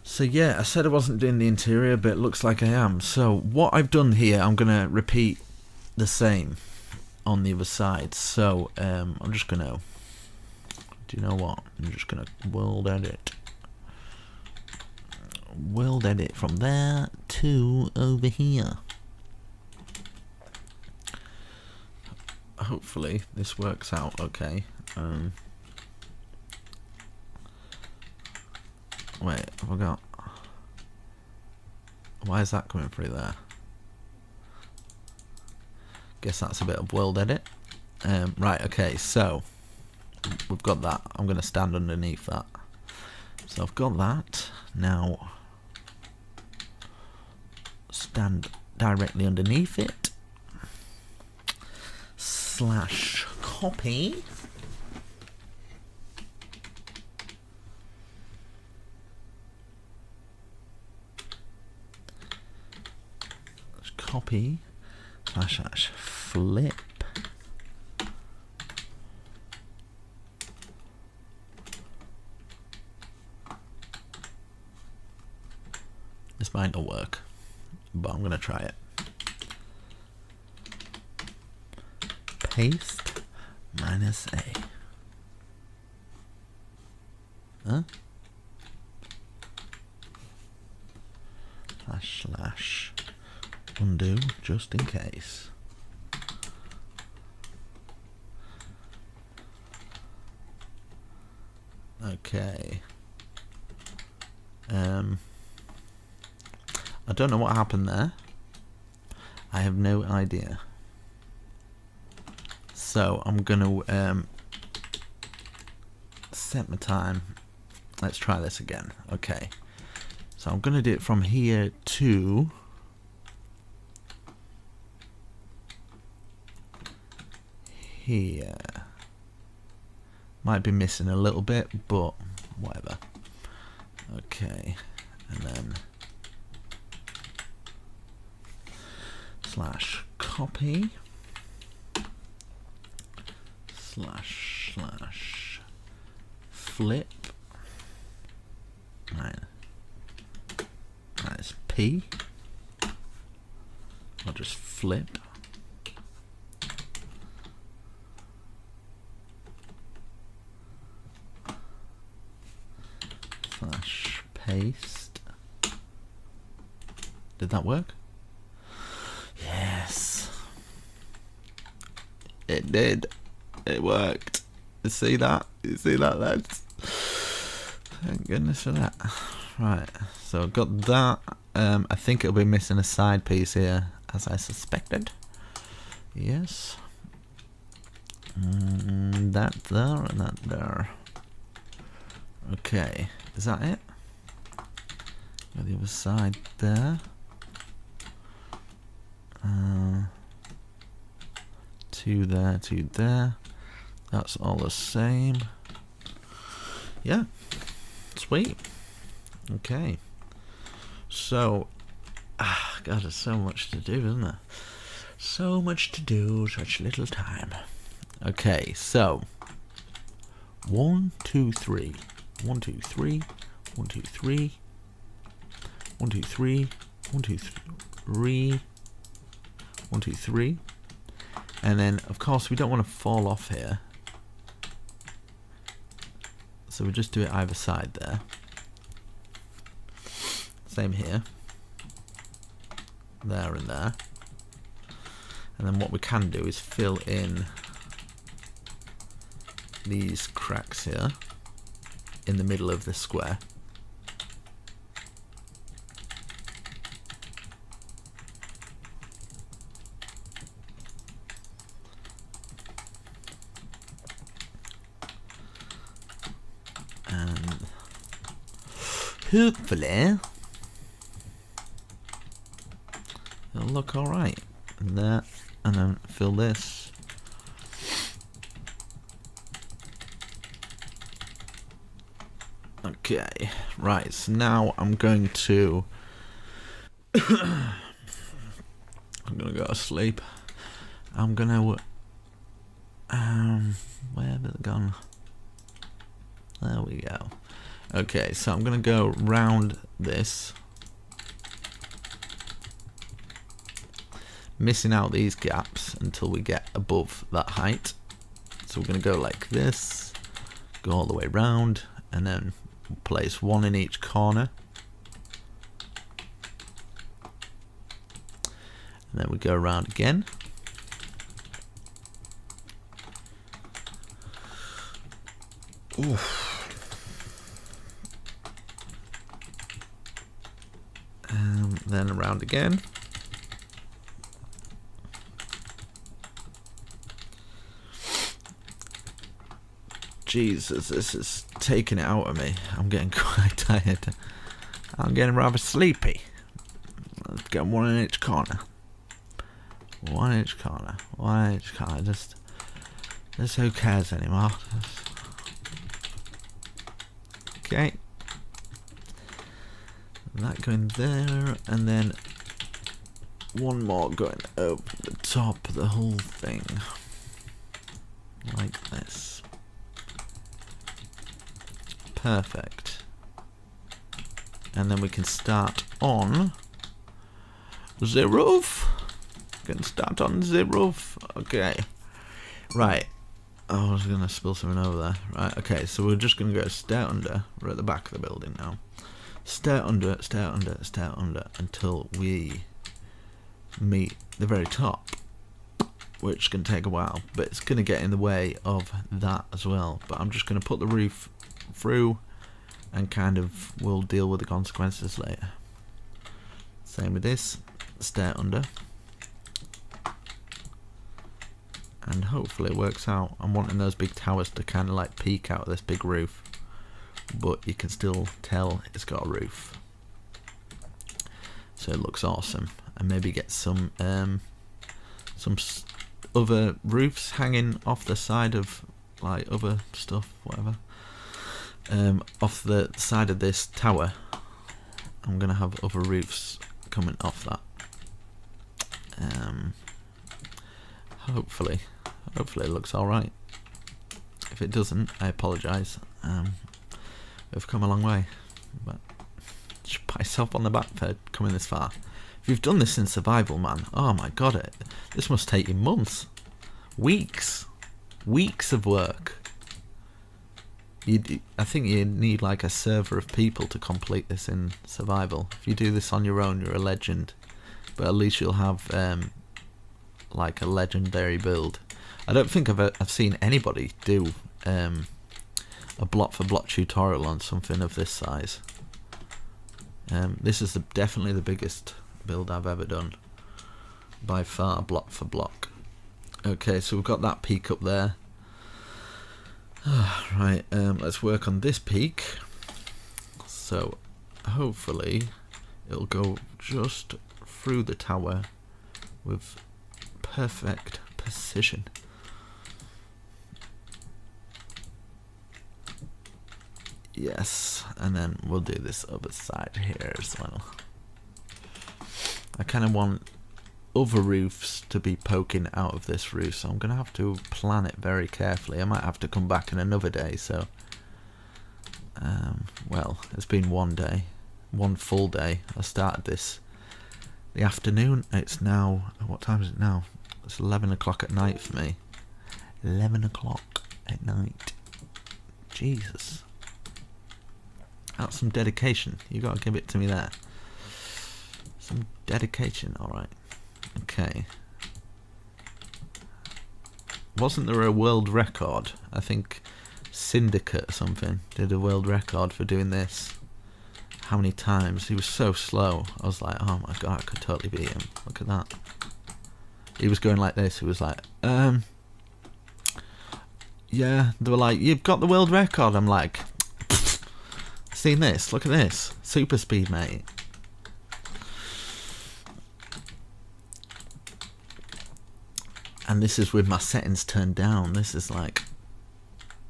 So yeah, I said I wasn't doing the interior, but it looks like I am. So what I've done here, I'm going to repeat the same on the other side. So I'm just going to, do you know what? I'm just going to world edit. World edit from there to over here. Hopefully this works out okay. Wait, have I got... Why is that coming through there? Guess that's a bit of world edit. Right, okay, so we've got that. I'm going to stand underneath that. So I've got that. Now stand directly underneath it. Slash copy. Copy slash flip. This might not work, but I'm going to try it. Paste minus A. Huh? Slash undo just in case. Okay. I don't know what happened there. I have no idea. So I'm gonna set my time. Let's try this again. Okay. So I'm gonna do it from here to here. Might be missing a little bit, but whatever. Okay, and then /copy / flip. Right. That's P. I'll just flip. / paste. Did that work? Yes. It did. It worked. You see that? You see that, lads? Thank goodness for that. Right, so I've got that. I think it'll be missing a side piece here, as I suspected. Yes. That there and that there. Okay, is that it? Got the other side there. Two there, two there. That's all the same. Yeah. Sweet. Okay. So, God, there's so much to do, isn't there? So much to do, such little time. Okay, so 1, 2, 3. 1, 2, 3. 1, 2, 3. 1, 2, 3. 1, 2, 3. 1, 2, 3. And then, of course, we don't want to fall off here. So we just do it either side there. Same here. There and there. And then what we can do is fill in these cracks here in the middle of the square. And hopefully it'll look alright. And that, and then fill this. Okay, right, so now I'm going to I'm gonna go to sleep. I'm gonna where have it gone? There we go. Okay, so I'm gonna go round this, missing out these gaps until we get above that height. So we're gonna go like this, go all the way round, and then place one in each corner. And then we go around again. Oof. And then around again. Jesus, this is taking it out of me. I'm getting quite tired. I'm getting rather sleepy. Let's get one in each corner. One in each corner. One in each corner. Just who cares anymore? Okay. That going there, and then one more going over the top of the whole thing. Like this. Perfect. And then we can start on the roof. We can start on the roof. Okay. Right. Oh, I was going to spill something over there. Right, okay, so we're just going to go stair under. We're at the back of the building now. Stair under, stair under, stair under, until we meet the very top, which can take a while, but it's going to get in the way of that as well. But I'm just going to put the roof through, and kind of we'll deal with the consequences later. Same with this, stair under, and hopefully it works out. I'm wanting those big towers to kind of like peek out of this big roof, but you can still tell it's got a roof, so it looks awesome. And maybe get some other roofs hanging off the side of like other stuff, whatever. Off the side of this tower, I'm gonna have other roofs coming off that. hopefully it looks alright. If it doesn't, I apologise. We've come a long way, but just pat yourself on the back for coming this far. If you've done this in survival, man, oh my god, this must take you months, weeks of work. I think you need like a server of people to complete this in survival. If you do this on your own, you're a legend, but at least you'll have like a legendary build. I don't think I've seen anybody do a block for block tutorial on something of this size. This is definitely the biggest build I've ever done by far, block for block. Okay, so we've got that peak up there. Right, let's work on this peak. So hopefully it'll go just through the tower with perfect precision. Yes, and then we'll do this other side here as well. I kind of want other roofs to be poking out of this roof, so I'm going to have to plan it very carefully. I might have to come back in another day, so well, it's been one day, one full day. I started this the afternoon. It's now, what time is it now? It's 11 o'clock at night for me. 11 o'clock at night. Jesus, that's some dedication. You got to give it to me there. Some dedication. All right. Okay. Wasn't there a world record? I think Syndicate or something did a world record for doing this. How many times? He was so slow. I was like, oh my god, I could totally beat him. Look at that. He was going like this. He was like, yeah. They were like, you've got the world record. I'm like, seen this? Look at this. Super speed, mate. And this is with my settings turned down. This is like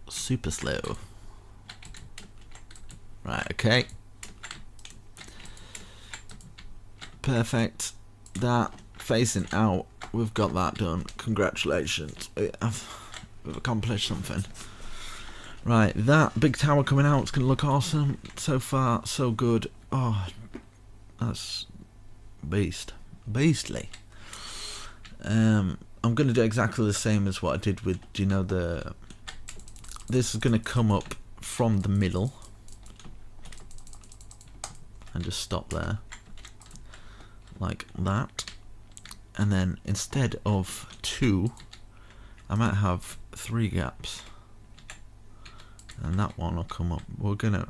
super slow. Right, okay. Perfect. That facing out, we've got that done. Congratulations. We've accomplished something. Right, that big tower coming out is going to look awesome. So far, so good. Oh, that's beastly. I'm going to do exactly the same as what I did with, do you know, this is going to come up from the middle and just stop there like that, and then instead of 2 I might have 3 gaps, and that one will come up. We're gonna,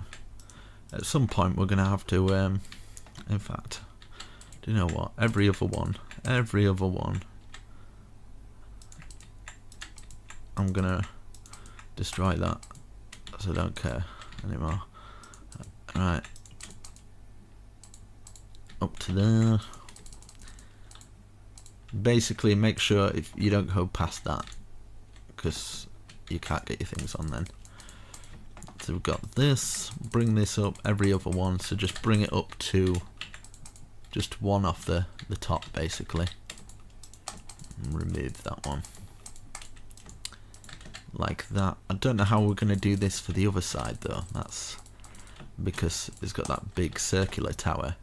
at some point we're gonna have to in fact, do you know what, every other one I'm gonna destroy that, so I don't care anymore. Right, up to there. Basically make sure if you don't go past that, because you can't get your things on then. So we've got this, bring this up every other one, so just bring it up to just one off the top basically. Remove that one. Like that. I don't know how we're going to do this for the other side though. That's because it's got that big circular tower.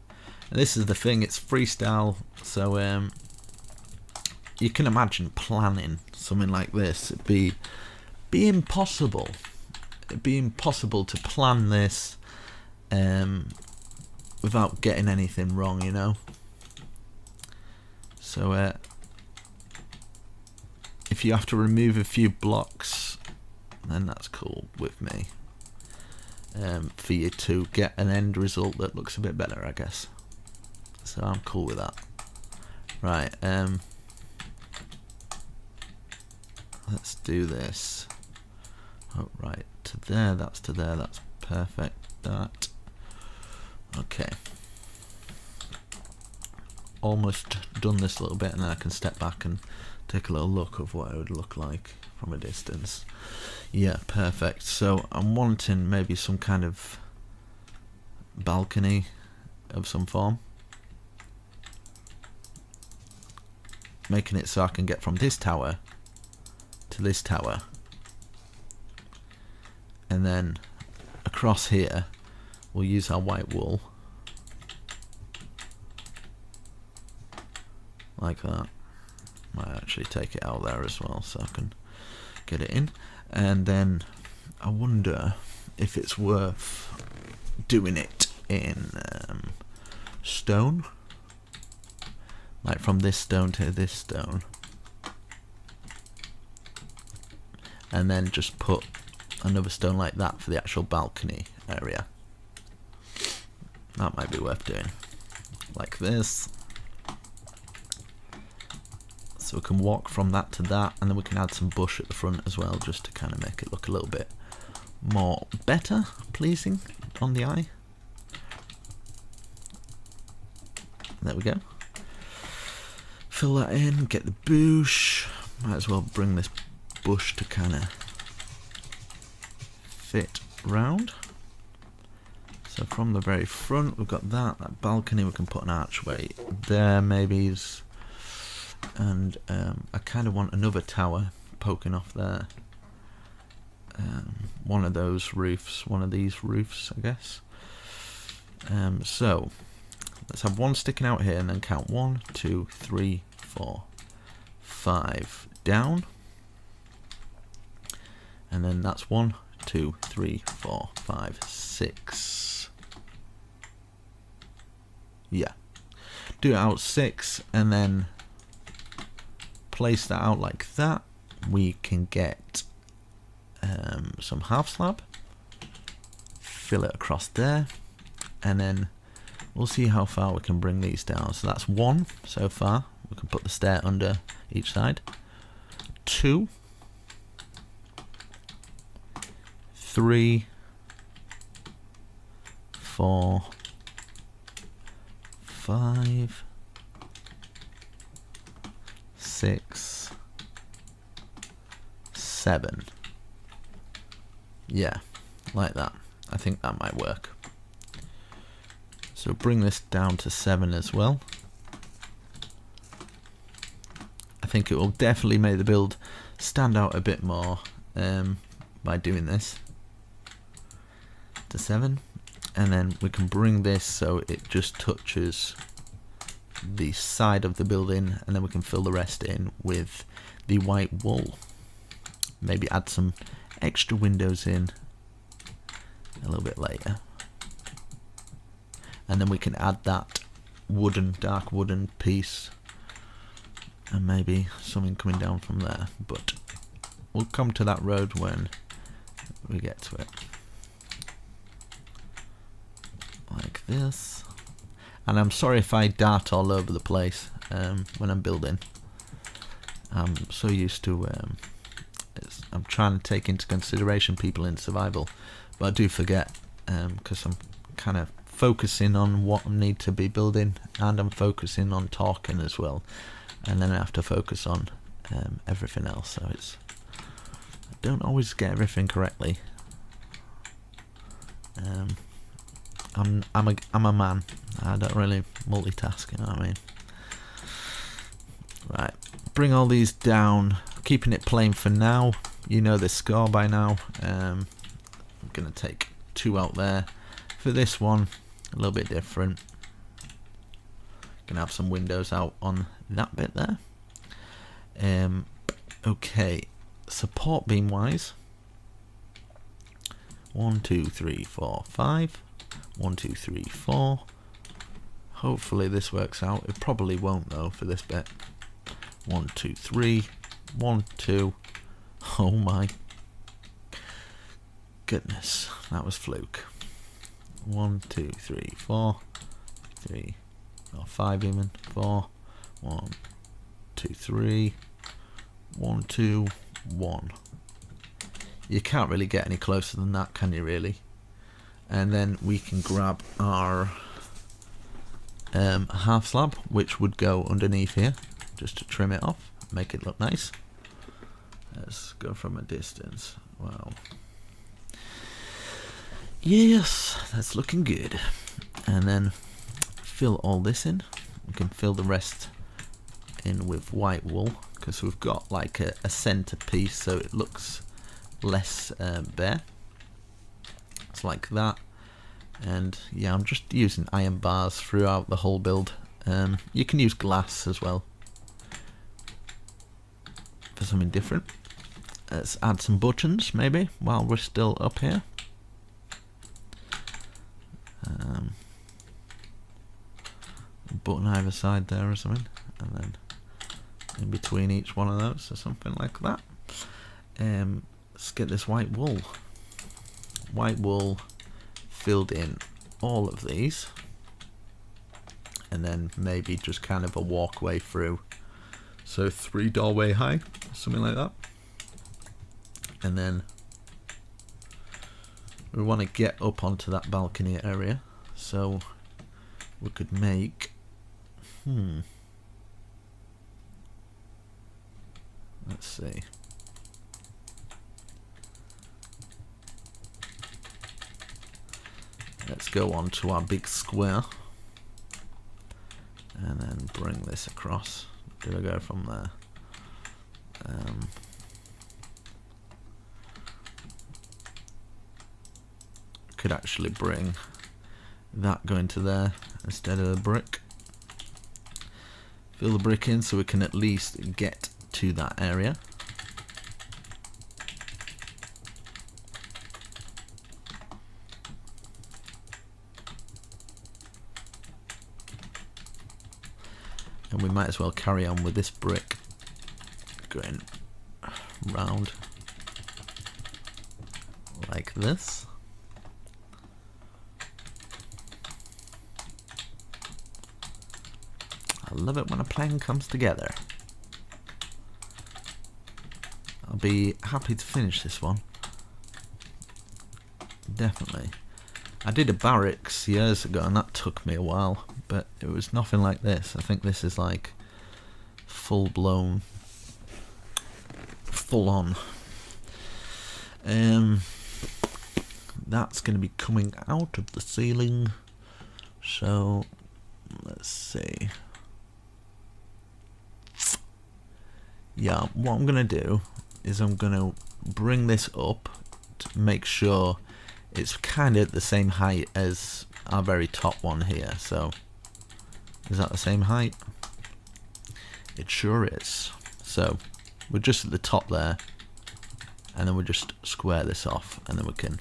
And this is the thing, it's freestyle, so you can imagine planning something like this. It'd be impossible. It'd be impossible to plan this without getting anything wrong, you know. So if you have to remove a few blocks, then that's cool with me. For you to get an end result that looks a bit better, I guess. So I'm cool with that. Right, let's do this. Oh, right, to there, that's perfect. That. Okay. Almost done this a little bit, and then I can step back and take a little look of what it would look like from a distance. Yeah, perfect. So I'm wanting maybe some kind of balcony of some form. making it so I can get from this tower to this tower, and then across here we'll use our white wool like that. Might actually take it out there as well so I can get it in. And then I wonder if it's worth doing it in stone, like from this stone to this stone, and then just put another stone like that for the actual balcony area. That might be worth doing, like this. So we can walk from that to that, and then we can add some bush at the front as well, just to kind of make it look a little bit more better pleasing on the eye. There we go. Fill that in, get the bush. Might as well bring this bush to kind of fit round. So from the very front we've got that balcony. We can put an archway there maybe, and I kind of want another tower poking off there. One of those roofs, one of these roofs, I guess. So let's have one sticking out here and then count 1, 2, 3, 4, 5 down, and then that's 1, 2, 3, 4, 5, 6. Yeah, do it out 6 and then place that out like that. We can get some half slab, fill it across there, and then we'll see how far we can bring these down. So that's 1 so far. We can put the stair under each side. 2, 3, 4, 5, 6, 7. Yeah, like that. I think that might work. So bring this down to 7 as well. I think it will definitely make the build stand out a bit more by doing this to 7. And then we can bring this so it just touches the side of the building, and then we can fill the rest in with the white wool. Maybe add some extra windows in a little bit later, and then we can add that wooden, dark wooden piece, and maybe something coming down from there, but we'll come to that road when we get to it. Like this. And I'm sorry if I dart all over the place when I'm building. I'm so used to I'm trying to take into consideration people in survival, but I do forget because I'm kind of focusing on what I need to be building, and I'm focusing on talking as well, and then I have to focus on everything else, so I don't always get everything correctly. I'm a man. I don't really multitask, you know what I mean? Right, bring all these down, keeping it plain for now. You know the score by now. I'm gonna take 2 out there. For this one, a little bit different. Gonna have some windows out on that bit there. Okay, support beam wise, 1, 2, 3, 4, 5. 1, 2, 3, 4. Hopefully this works out. It probably won't though for this bit. 1, 2, 3. 1, 2. Oh my goodness, that was fluke. 1, 2, 3, 4. 3 or 5 even. 4. 1, 2, 3. 1, 2, 1. You can't really get any closer than that, can you really? And then we can grab our half slab, which would go underneath here, just to trim it off, make it look nice. Let's go from a distance. Wow. Yes, that's looking good. And then fill all this in. We can fill the rest in with white wool, because we've got like a center piece, so it looks less bare. It's like that. And yeah, I'm just using iron bars throughout the whole build. You can use glass as well for something different. Let's add some buttons maybe while we're still up here. Button either side there or something, and then in between each one of those or something like that. Let's get this white wool. White wool filled in all of these, and then maybe just kind of a walkway through, so 3 doorway high, something like that. And then we want to get up onto that balcony area, so we could make let's see, let's go on to our big square and then bring this across. Did I go from there? Could actually bring that going to there instead of a brick. Fill the brick in so we can at least get to that area. And we might as well carry on with this brick going round like this. I love it when a plan comes together. I'll be happy to finish this one. Definitely. I did a barracks years ago and that took me a while, but it was nothing like this. I think this is like full blown, full on. That's going to be coming out of the ceiling. So let's see. Yeah, what I'm going to do is I'm going to bring this up to make sure it's kind of the same height as our very top one here. So is that the same height? It sure is. So we're just at the top there, and then we'll just square this off, and then we can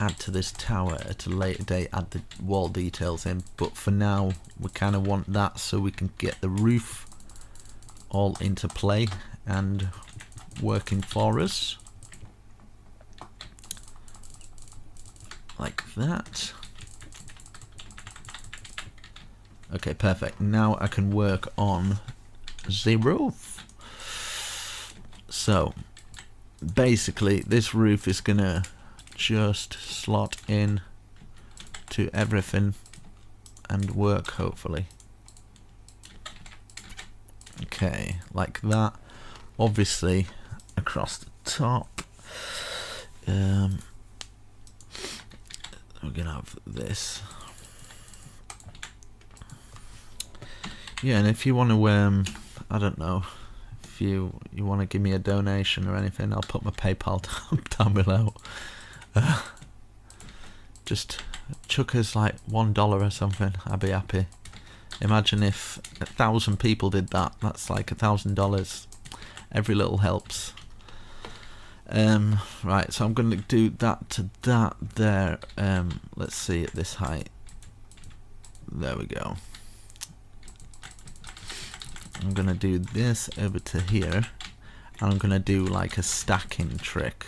add to this tower at a later date, add the wall details in. But for now we kind of want that so we can get the roof all into play and working for us like that. Okay, perfect. Now I can work on the roof. So basically this roof is gonna just slot in to everything and work, hopefully. Okay, like that. Obviously across the top, we're gonna have this. Yeah, and if you want to, I don't know, if you want to give me a donation or anything, I'll put my PayPal down below. Just chuck us like $1 or something. I'd be happy. Imagine if 1,000 people did that. That's like $1,000. Every little helps. Right, so I'm going to do that to that there. Let's see, at this height. There we go. I'm going to do this over to here, and I'm going to do like a stacking trick.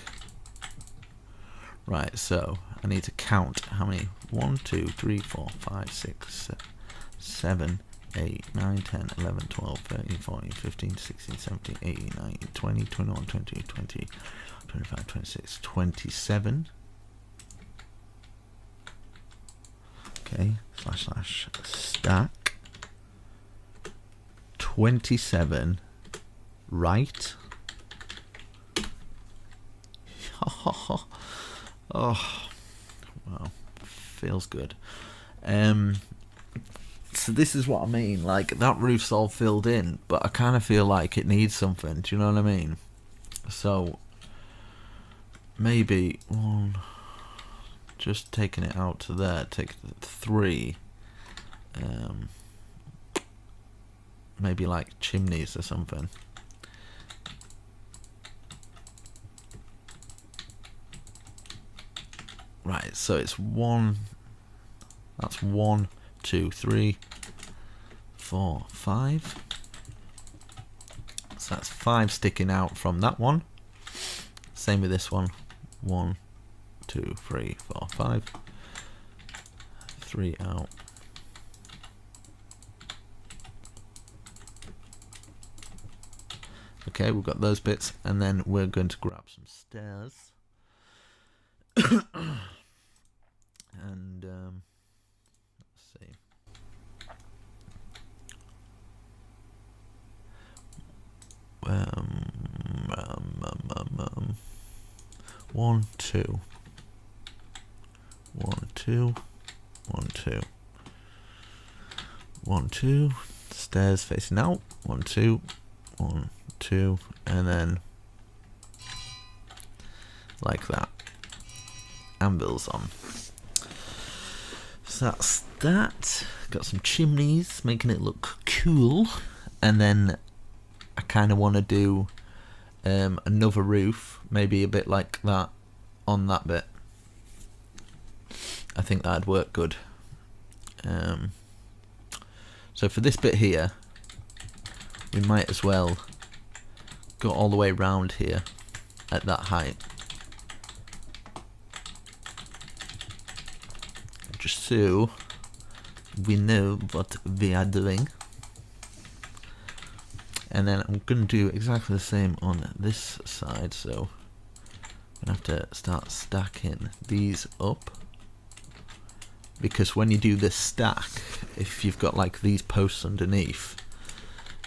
Right, so I need to count how many. 1, 2, 3, 4, 5, 6, 7, 8, 9, 10, 11, 12, 13, 14, 15, 16, 17, 18, 19, 20, 21, 22, 20, 25, 26, 27. Okay, slash stack 27 right. Oh, wow, feels good. So this is what I mean. Like, that roof's all filled in, but I kind of feel like it needs something. Do you know what I mean? So maybe one, just taking it out to there. Take 3. Maybe like chimneys or something. Right, so it's 1. That's 1, 2, 3, 4, 5. So that's 5 sticking out from that one. Same with this one. 1, 2, 3, 4, 5. 3 out. Okay, we've got those bits, and then we're going to grab some stairs. And let's see. 1, 2. 1, 2. 1, 2. 1, 2. Stairs facing out. 1, 2. 1, 2. And then like that. Anvils on. So that's that. Got some chimneys, making it look cool. And then I kind of want to do another roof, maybe a bit like that on that bit. I think that'd work good. So for this bit here, we might as well go all the way around here at that height. Just so we know what we are doing. And then I'm going to do exactly the same on this side, so I'm going to have to start stacking these up. Because when you do this stack, if you've got like these posts underneath,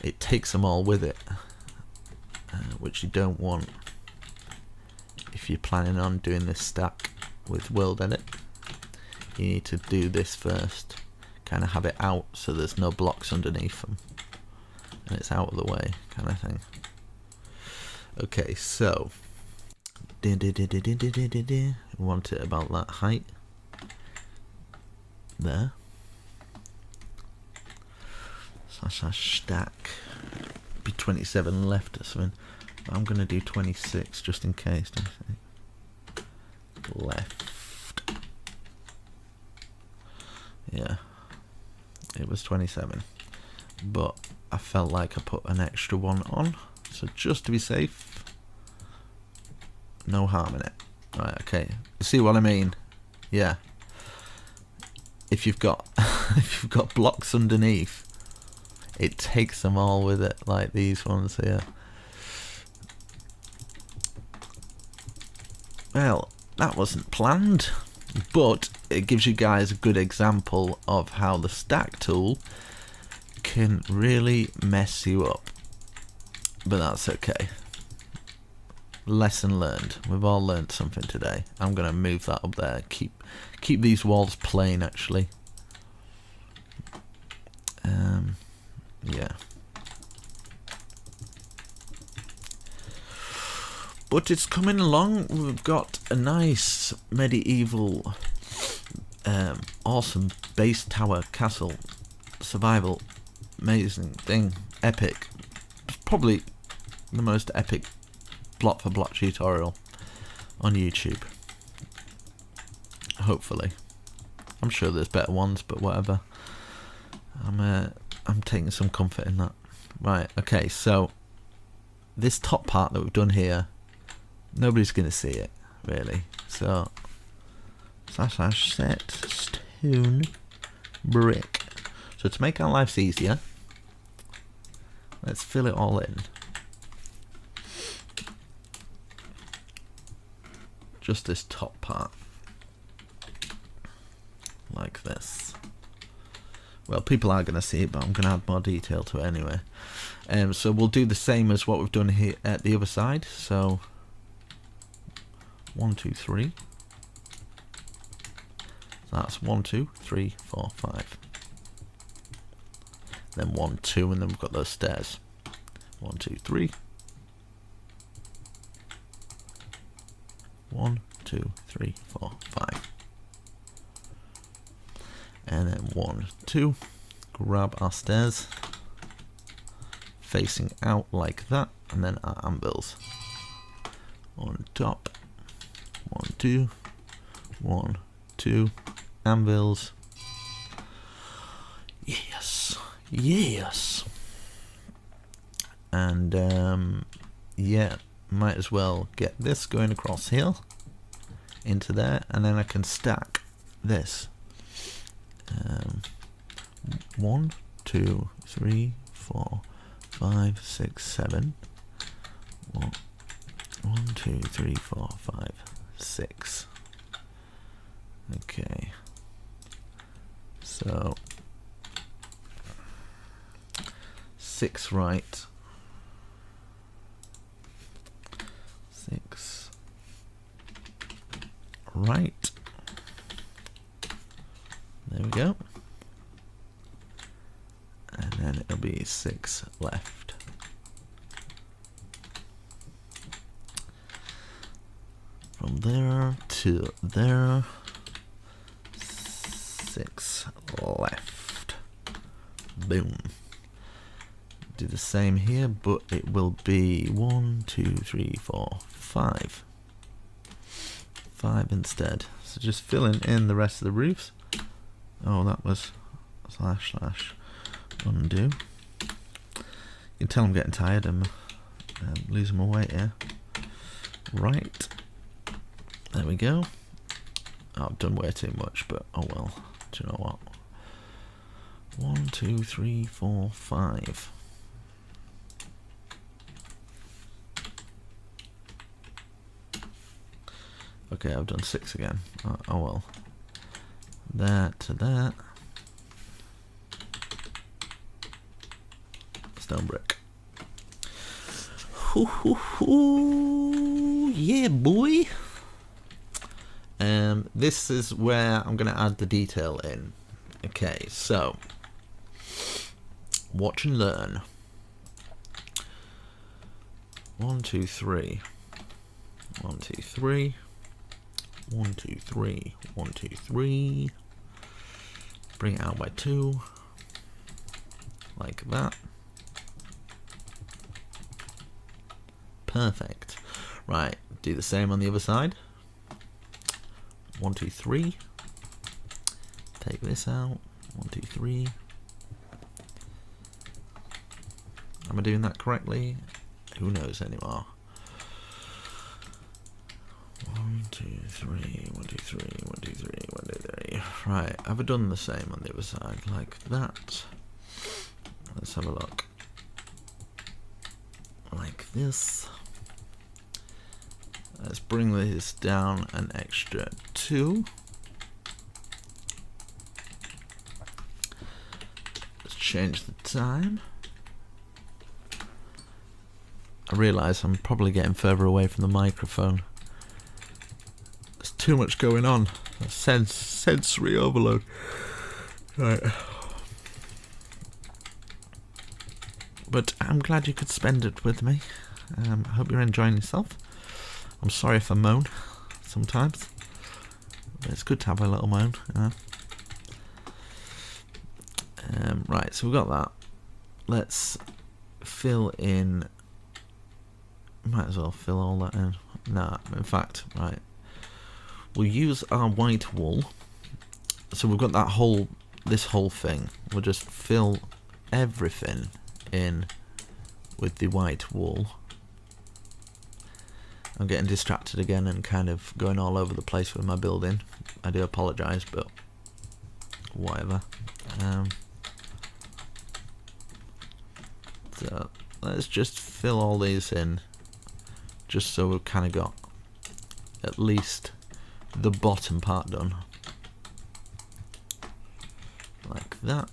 it takes them all with it, which you don't want if you're planning on doing this stack with World Edit. You need to do this first, kind of have it out so there's no blocks underneath them and it's out of the way, kind of thing. Okay, so we want it about that height there. Slash stack. Be 27 left or something. But I'm gonna do 26 just in case. Left. Yeah, it was 27, but I felt like I put an extra one on, so just to be safe, no harm in it. Right, okay, see what I mean? Yeah, if you've got if you've got blocks underneath, it takes them all with it, like these ones here. Well, that wasn't planned, but it gives you guys a good example of how the stack tool can really mess you up. But that's okay. Lesson learned. We've all learned something today. I'm gonna move that up there. Keep these walls plain, actually. Yeah. But it's coming along. We've got a nice medieval, awesome base tower castle survival, amazing thing, epic. It's probably the most epic block for block tutorial on YouTube. Hopefully, I'm sure there's better ones, but whatever. I'm taking some comfort in that. Right. Okay. So this top part that we've done here, nobody's gonna see it really. So slash set stone brick. So to make our lives easier, let's fill it all in. Just this top part. Like this. Well, people are going to see it, but I'm going to add more detail to it anyway. So we'll do the same as what we've done here at the other side. So 1, 2, 3. So that's 1, 2, 3, 4, 5. then 1, 2, and then we've got those stairs. 1, 2, 3. 1, 2, 3, 4, 5. And then 1, 2. Grab our stairs, facing out like that, and then our anvils on top. 1, 2, 1, 2, anvils. Yes, yes. And yeah, might as well get this going across here into there, and then I can stack this. 1, 2, 3, 4, 5, 6, 7. 1, 2, 3, 4, 5, 6. Okay. So 6 right. 6 right. There we go. And then it'll be 6 left. From there to there, 6 left. Boom. Do the same here, but it will be 1, 2, 3, 4, 5. 5 instead. So just filling in the rest of the roofs. Oh, that was slash undo. You can tell I'm getting tired and losing my weight here. Right. There we go. Oh, I've done way too much, but oh well. Do you know what? 1, 2, 3, 4, 5. Okay, I've done 6 again. Oh well. That to that. Stone brick. Hoo hoo hoo. Yeah, boy. This is where I'm going to add the detail in. Okay, so watch and learn. 1, 2, 3. 1, 2, 3. 1, 2, 3. 1, 2, 3. Bring it out by 2. Like that. Perfect. Right, do the same on the other side. 1, 2, 3. Take this out. 1, 2, 3. Am I doing that correctly? Who knows anymore? 1, 2, 3. 1, 2, 3. 1, 2, 3. 1, 2, 3. Right, have I done the same on the other side? Like that. Let's have a look. Like this. Let's bring this down an extra 2. Let's change the time. I realise I'm probably getting further away from the microphone. There's too much going on. Sensory overload. Right. But I'm glad you could spend it with me. I hope you're enjoying yourself. I'm sorry if I moan sometimes, but it's good to have a little moan. Right, so we've got that. Let's fill in. Might as well fill all that in. Nah, in fact, right. We'll use our white wool. So we've got that this whole thing. We'll just fill everything in with the white wool. I'm getting distracted again and kind of going all over the place with my building. I do apologise, but whatever. So let's just fill all these in, just so we've kind of got at least the bottom part done. Like that.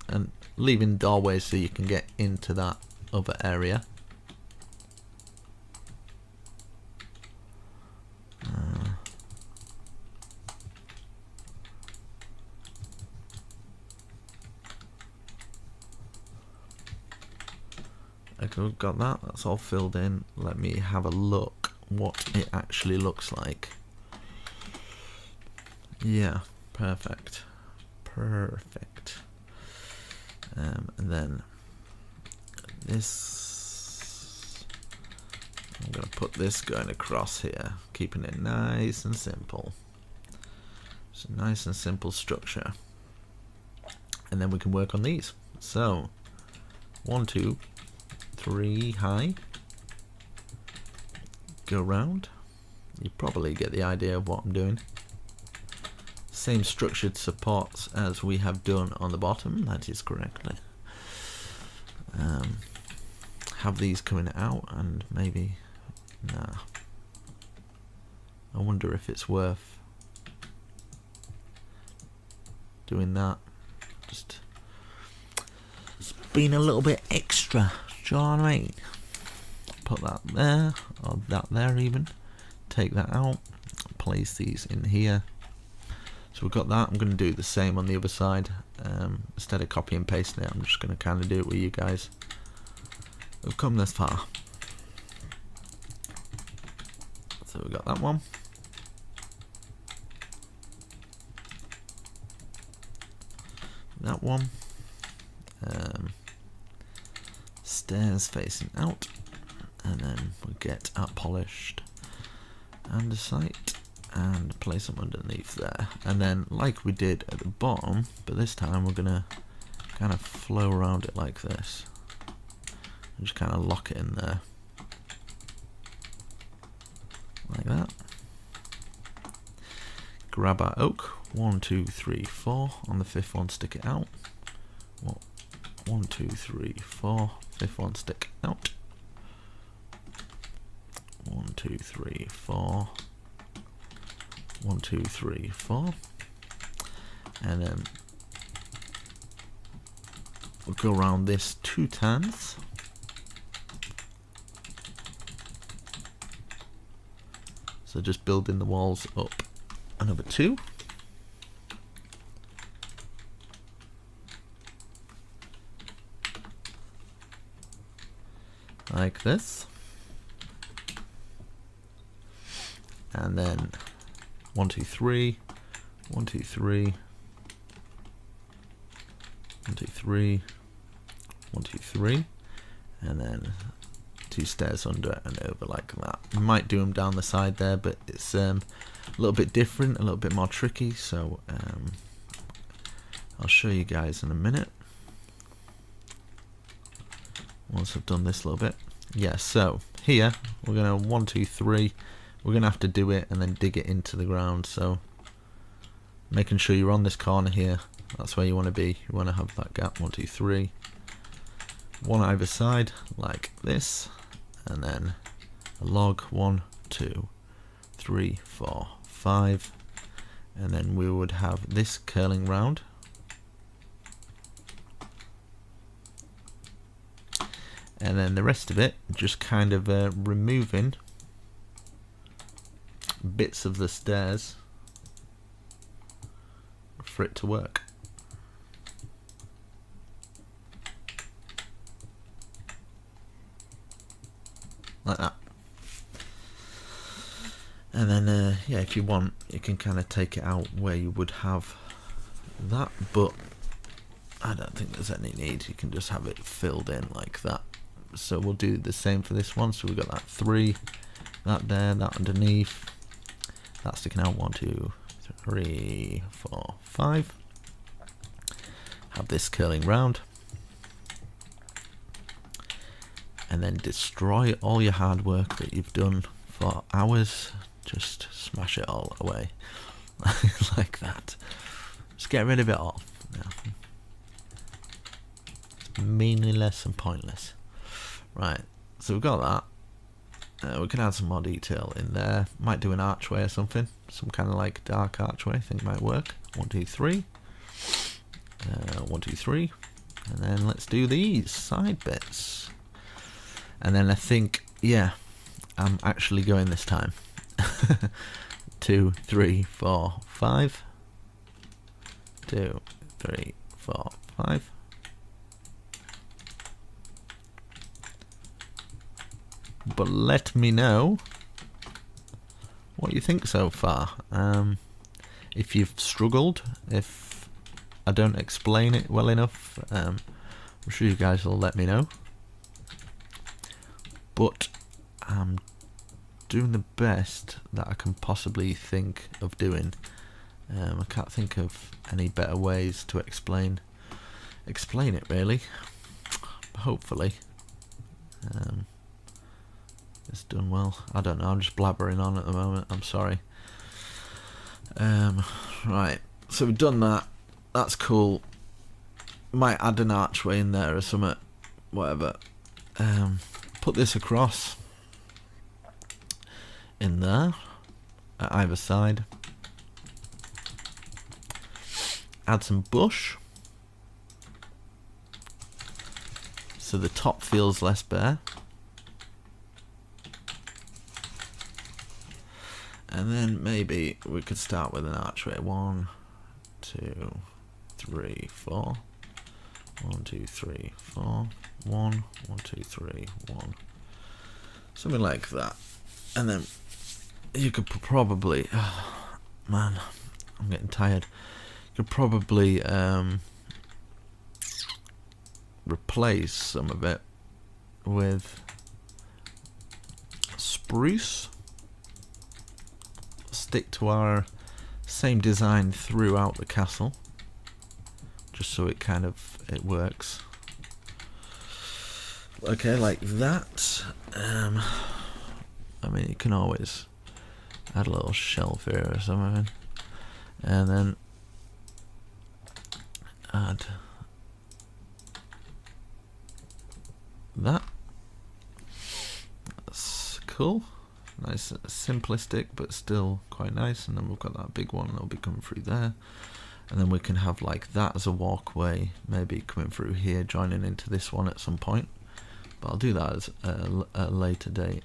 And leaving doorways so you can get into that other area. Okay, we've got that. That's all filled in. Let me have a look what it actually looks like. Yeah, perfect. Perfect. And then this, I'm going to put this going across here, keeping it nice and simple. It's a nice and simple structure. And then we can work on these. So 1, 2, 3 high, go round. You probably get the idea of what I'm doing. Same structured supports as we have done on the bottom, that is correctly. Have these coming out, and maybe, nah. I wonder if it's worth doing that. Just being a little bit extra, do you know what I mean? Put that there, or that there even. Take that out, place these in here. So we've got that. I'm going to do the same on the other side. Instead of copy and pasting it, I'm just going to kind of do it with you guys. We've come this far. So we've got that one. That one. Stairs facing out. And then we get our polished andesite and place them underneath there. And then like we did at the bottom, but this time we're gonna kind of flow around it like this. And just kind of lock it in there. Like that. Grab our oak. 1, 2, 3, 4. On the 5th one, stick it out. 1, 2, 3, 4. 5th one, stick out. 1, 2, 3, 4. 1, 2, 3, 4. And then we'll go around this 2 times. So just building the walls up another 2. Like this. And then 1, 2, 3, 1, 2, 3, 1, 2, 3, 1, 2, 3, and then 2 stairs under and over like that. You might do them down the side there, but it's a little bit different, a little bit more tricky, so I'll show you guys in a minute once I've done this a little bit. Yeah, so here we're gonna 1, 2, 3. We're gonna have to do it and then dig it into the ground, so making sure you're on this corner here, that's where you want to be. You want to have that gap. 1, 2, 3, 1 either side like this, and then a log. 1, 2, 3, 4, 5, and then we would have this curling round. And then the rest of it just kind of removing bits of the stairs for it to work. Like that. And then yeah, if you want, you can kind of take it out where you would have that, but I don't think there's any need. You can just have it filled in like that. So we'll do the same for this one. So we've got that 3, that there, that underneath, that sticking out. 1, 2, 3, 4, 5. Have this curling round, and then destroy all your hard work that you've done for hours. Just smash it all away like that. Just get rid of it all. Yeah. It's meaningless and pointless. Right, so we've got that. We can add some more detail in there. Might do an archway or something, some kind of like dark archway. I think might work. 1, 2, 3. 1, 2, 3, and then let's do these side bits. And then I think, yeah, I'm actually going this time. 2, 3, 4, 5. 2, 3, 4, 5. but let me know what you think so far. If you've struggled, if I don't explain it well enough, I'm sure you guys will let me know. But I'm doing the best that I can possibly think of doing. I can't think of any better ways to explain it really. Hopefully it's done well. I don't know, I'm just blabbering on at the moment, I'm sorry. Right, so we've done that. That's cool. Might add an archway in there or something, whatever. Put this across in there at either side. Add some bush so the top feels less bare. And then maybe we could start with an archway. 1, 2, 3, 4. 1, 2, 3, 4. 1, 1, 2, 3, 1. Something like that. And then you could probably, oh, man, I'm getting tired. You could probably replace some of it with spruce. Stick to our same design throughout the castle, just so it kind of works. Okay, like that. I mean, you can always add a little shelf here or something, and then add that. That's cool. Nice, simplistic, but still quite nice. And then we've got that big one that'll be coming through there, and then we can have like that as a walkway, maybe coming through here, joining into this one at some point. But I'll do that as a later date.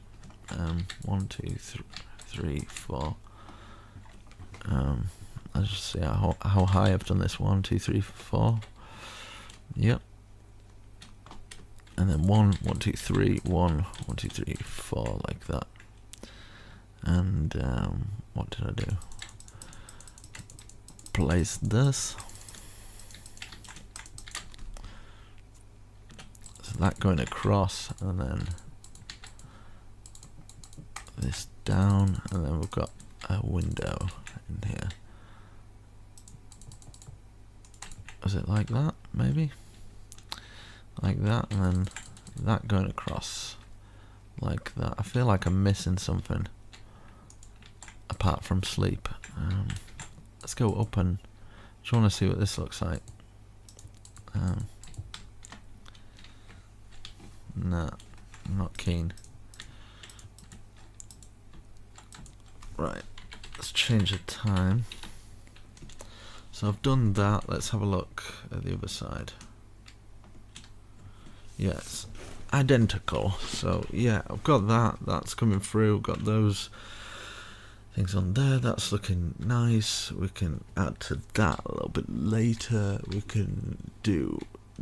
1, 2, 3, 4. Let's just see how high I've done this. 1, 2, 3, 4. Yep. And then 1, 1, 2, 3, 1, 1, 2, 3, 4, like that. And what did I do? Place this. So that going across, and then this down, and then we've got a window in here. Is it like that? Maybe? Like that, and then that going across like that. I feel like I'm missing something apart from sleep. Let's go up and just want to see what this looks like. Nah, I'm not keen. Right, let's change the time. So I've done that. Let's have a look at the other side. Yes, identical. So yeah, I've got that. That's coming through. Got those things on there. That's looking nice. We can add to that a little bit later. We can do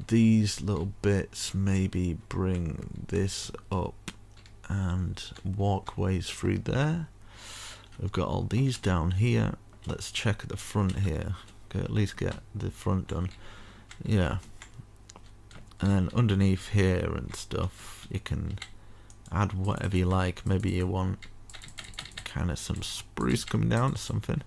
these little bits. Maybe bring this up and walkways through there. We've got all these down here. Let's check the front here. Okay, at least get the front done. Yeah. And then underneath here and stuff, you can add whatever you like. Maybe you want kind of some spruce coming down or something.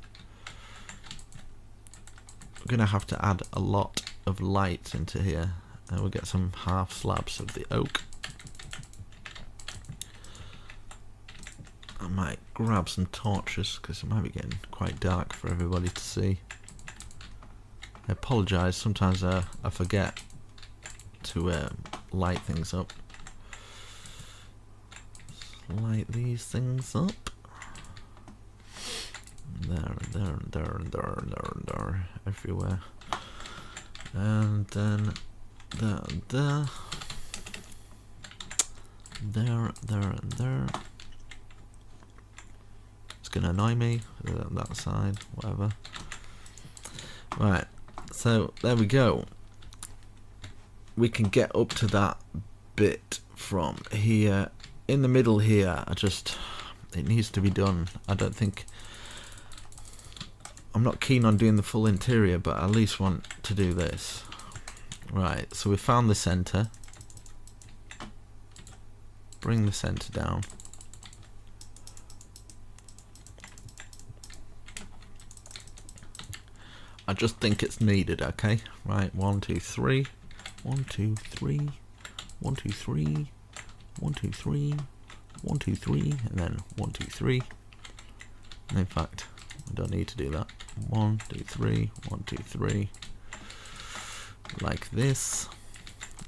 We're gonna have to add a lot of light into here, and we'll get some half slabs of the oak. I might grab some torches because it might be getting quite dark for everybody to see. I apologise, sometimes I forget to light things up. Light these things up. There, everywhere. And then there. It's gonna annoy me, that side, whatever. Right, so there we go. We can get up to that bit from here, in the middle here, it needs to be done. I'm not keen on doing the full interior, but I at least want to do this. Right, so we found the center. Bring the center down. I just think it's needed, okay? Right, 1, 2, 3. 1, 2, 3. 1, 2, 3. 1, 2, 3. 1, 2, 3. And then 1, 2, 3. And in fact, I don't need to do that. 1, 2, 3. 1, 2, 3. Like this.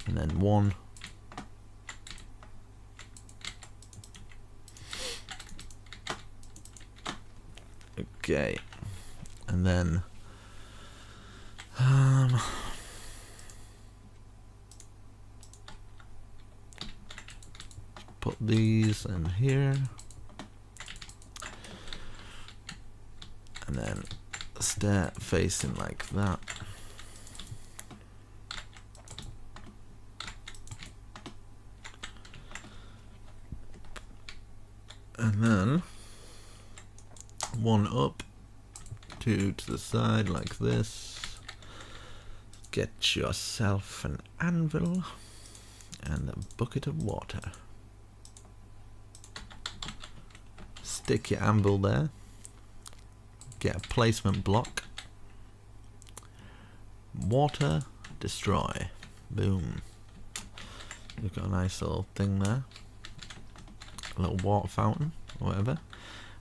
And then 1. Okay. And then put these in here, and then stair facing like that. And then 1 up, 2 to the side like this. Get yourself an anvil and a bucket of water. Stick your anvil there. Get a placement block. Water, destroy. Boom. You've got a nice little thing there. A little water fountain or whatever.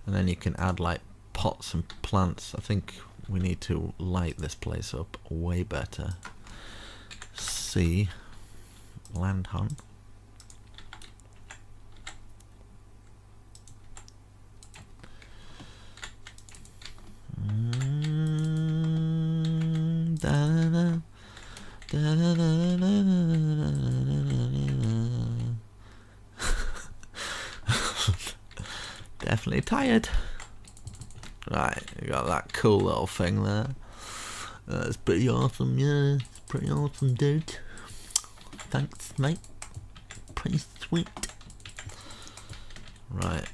And then you can add like pots and plants. I think we need to light this place up way better. See, land hunt. Definitely tired. Right, you got that cool little thing there. That's pretty awesome, yeah. It's pretty awesome, dude. Thanks, mate. Pretty sweet. Right.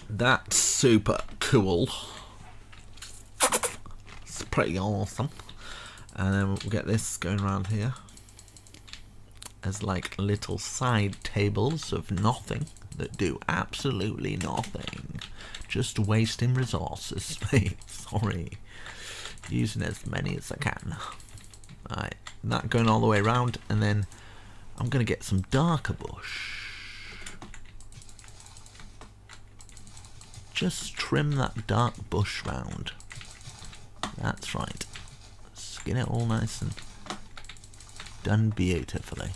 That's super cool. It's pretty awesome. And then we'll get this going around here as like little side tables of nothing that do absolutely nothing. Just wasting resources, mate. Sorry. Using as many as I can. Right, that going all the way around, and then I'm gonna get some darker bush. Just trim that dark bush round. That's right. Skin it all nice and done beautifully.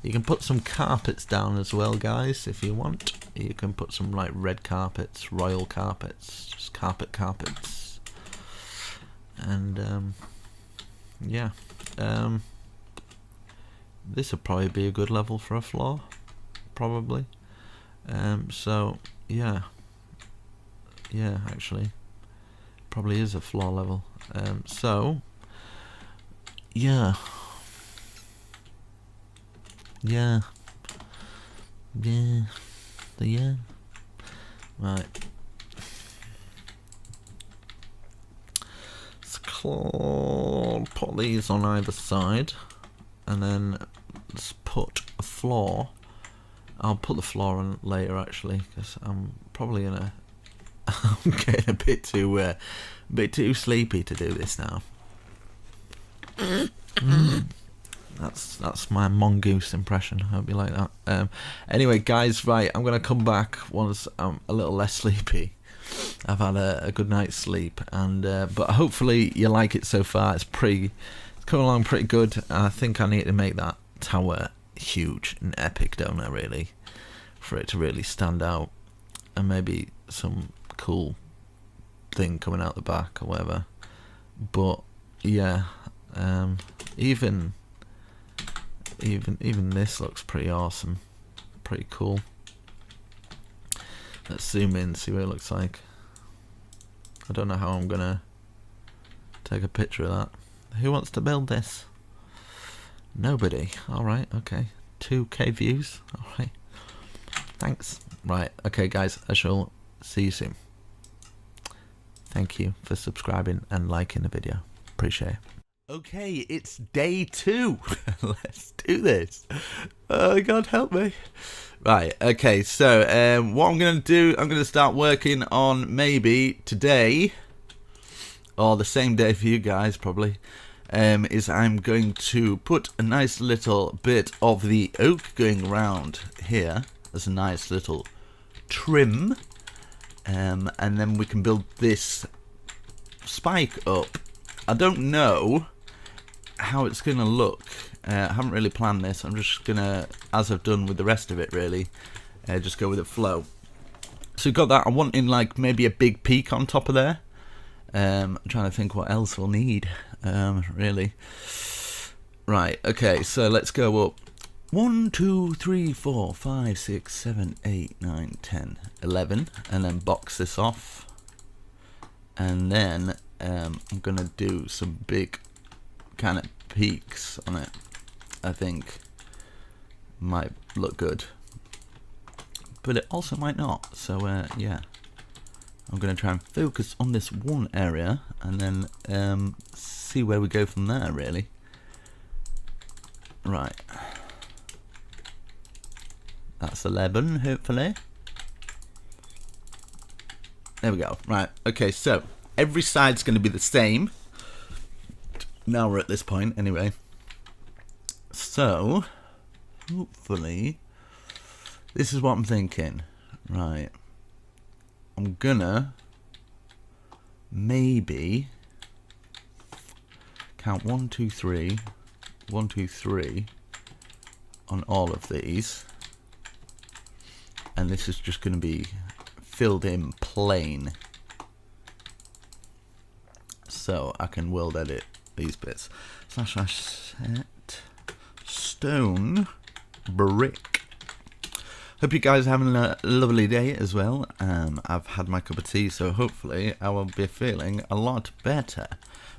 You can put some carpets down as well, guys, if you want. You can put some like red carpets, royal carpets, just carpets. And yeah. This would probably be a good level for a floor. Probably. So yeah. Yeah, actually. Probably is a floor level. So yeah. Yeah. Right. Let's put these on either side, and then let's put a floor. I'll put the floor on later, actually, because I'm probably gonna. I'm getting a bit too sleepy to do this now. That's my mongoose impression. I hope you like that. Anyway, guys, right, I'm gonna come back once I'm a little less sleepy. I've had a good night's sleep, and but hopefully you like it so far. It's coming along pretty good. I think I need to make that tower huge and epic, don't I? Really, for it to really stand out, and maybe some cool thing coming out the back or whatever. But yeah, even this looks pretty awesome, pretty cool. Let's zoom in, see what it looks like. I don't know how I'm gonna take a picture of that. Who wants to build this? Nobody. Alright, okay. 2k views. Alright. Thanks. Right, okay guys, I shall see you soon. Thank you for subscribing and liking the video. Appreciate it. Okay, it's day 2. Let's do this. Oh God, help me. Right, okay, so what I'm going to do, I'm going to start working on maybe today, or the same day for you guys probably, is I'm going to put a nice little bit of the oak going around here as a nice little trim, and then we can build this spike up. I don't know how it's gonna look. I haven't really planned this. I'm just gonna, as I've done with the rest of it really, just go with the flow. So we've got that. I'm wanting like maybe a big peak on top of there. I'm trying to think what else we'll need, really. Right, okay, so let's go up 1, 2, 3, 4, 5, 6, 7, 8, 9, 10, 11, and then box this off. And then I'm gonna do some big kind of peaks on it. I think might look good, but it also might not. So yeah, I'm gonna try and focus on this one area and then see where we go from there really. Right, that's 11 hopefully. There we go. Right, okay, so every side's going to be the same. Now we're at this point anyway. So hopefully this is what I'm thinking. Right, I'm gonna maybe count 1, 2, 3, 1, 2, 3 on all of these, and this is just going to be filled in plain, so I can world edit these bits. Set stone brick. Hope you guys are having a lovely day as well. I've had my cup of tea, so hopefully I will be feeling a lot better.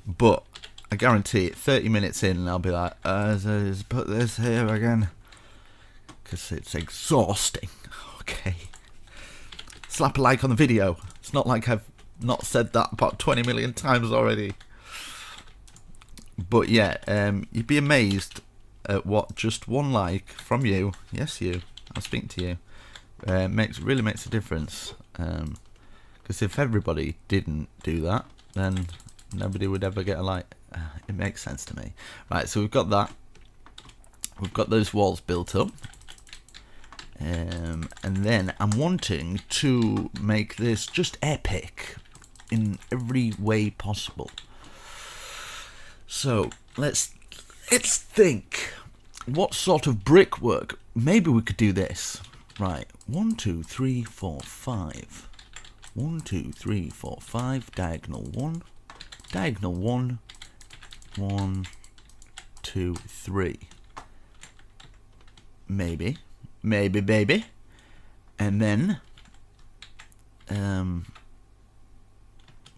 But I guarantee it, 30 minutes in and I'll be like, let's put this here again, because it's exhausting. Okay. Slap a like on the video. It's not like I've not said that about 20 million times already. But yeah, you'd be amazed at what just one like from you, yes you, I'll speak to you, really makes a difference. Because if everybody didn't do that, then nobody would ever get a like. It makes sense to me. Right, so we've got that. We've got those walls built up. And then I'm wanting to make this just epic in every way possible. So let's think, what sort of brickwork? Maybe we could do this. Right, 1, 2, 3, 4, 5. 1, 2, 3, 4, 5. Diagonal 1. Diagonal 1. 1, 2, 3. Maybe, baby. And then,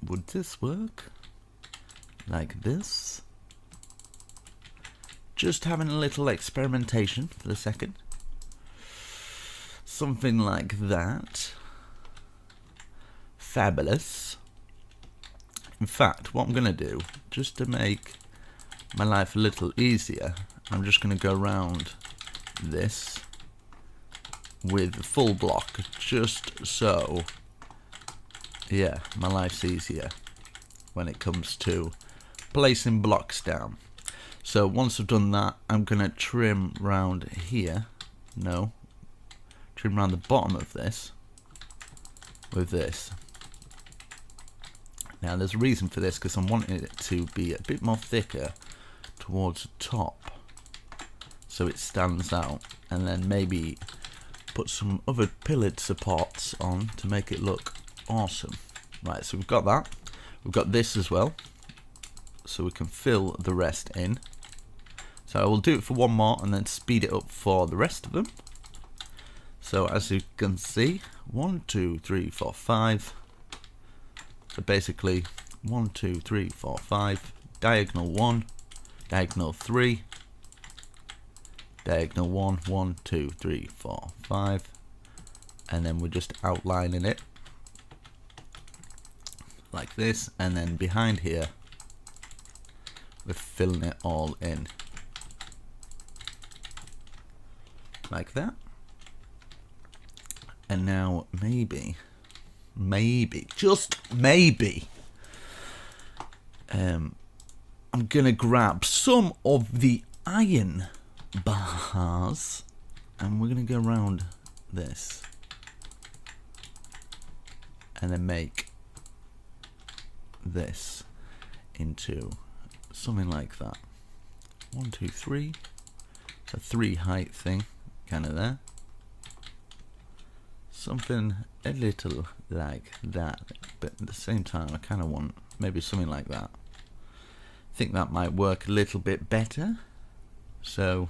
would this work? Like this? Just having a little experimentation for the second. Something like that. Fabulous. In fact, what I'm going to do, just to make my life a little easier, I'm just going to go around this with the full block, just so, yeah, my life's easier when it comes to placing blocks down. So once I've done that, I'm going to trim round here. No, trim around the bottom of this with this. Now there's a reason for this, because I'm wanting it to be a bit more thicker towards the top so it stands out, and then maybe put some other pillared supports on to make it look awesome. Right, so we've got that. We've got this as well, so we can fill the rest in. So I will do it for one more and then speed it up for the rest of them. So as you can see, 1, 2, 3, 4, 5. So basically 1, 2, 3, 4, 5, diagonal 1, diagonal 3, diagonal 1, 1, 2, 3, 4, 5, and then we're just outlining it like this, and then behind here we're filling it all in like that. And now maybe, just maybe, I'm gonna grab some of the iron bars and we're gonna go around this and then make this into something like that. 1, 2, 3. It's a 3 height thing, kind of there. Something a little like that, but at the same time I kind of want maybe something like that. I think that might work a little bit better. So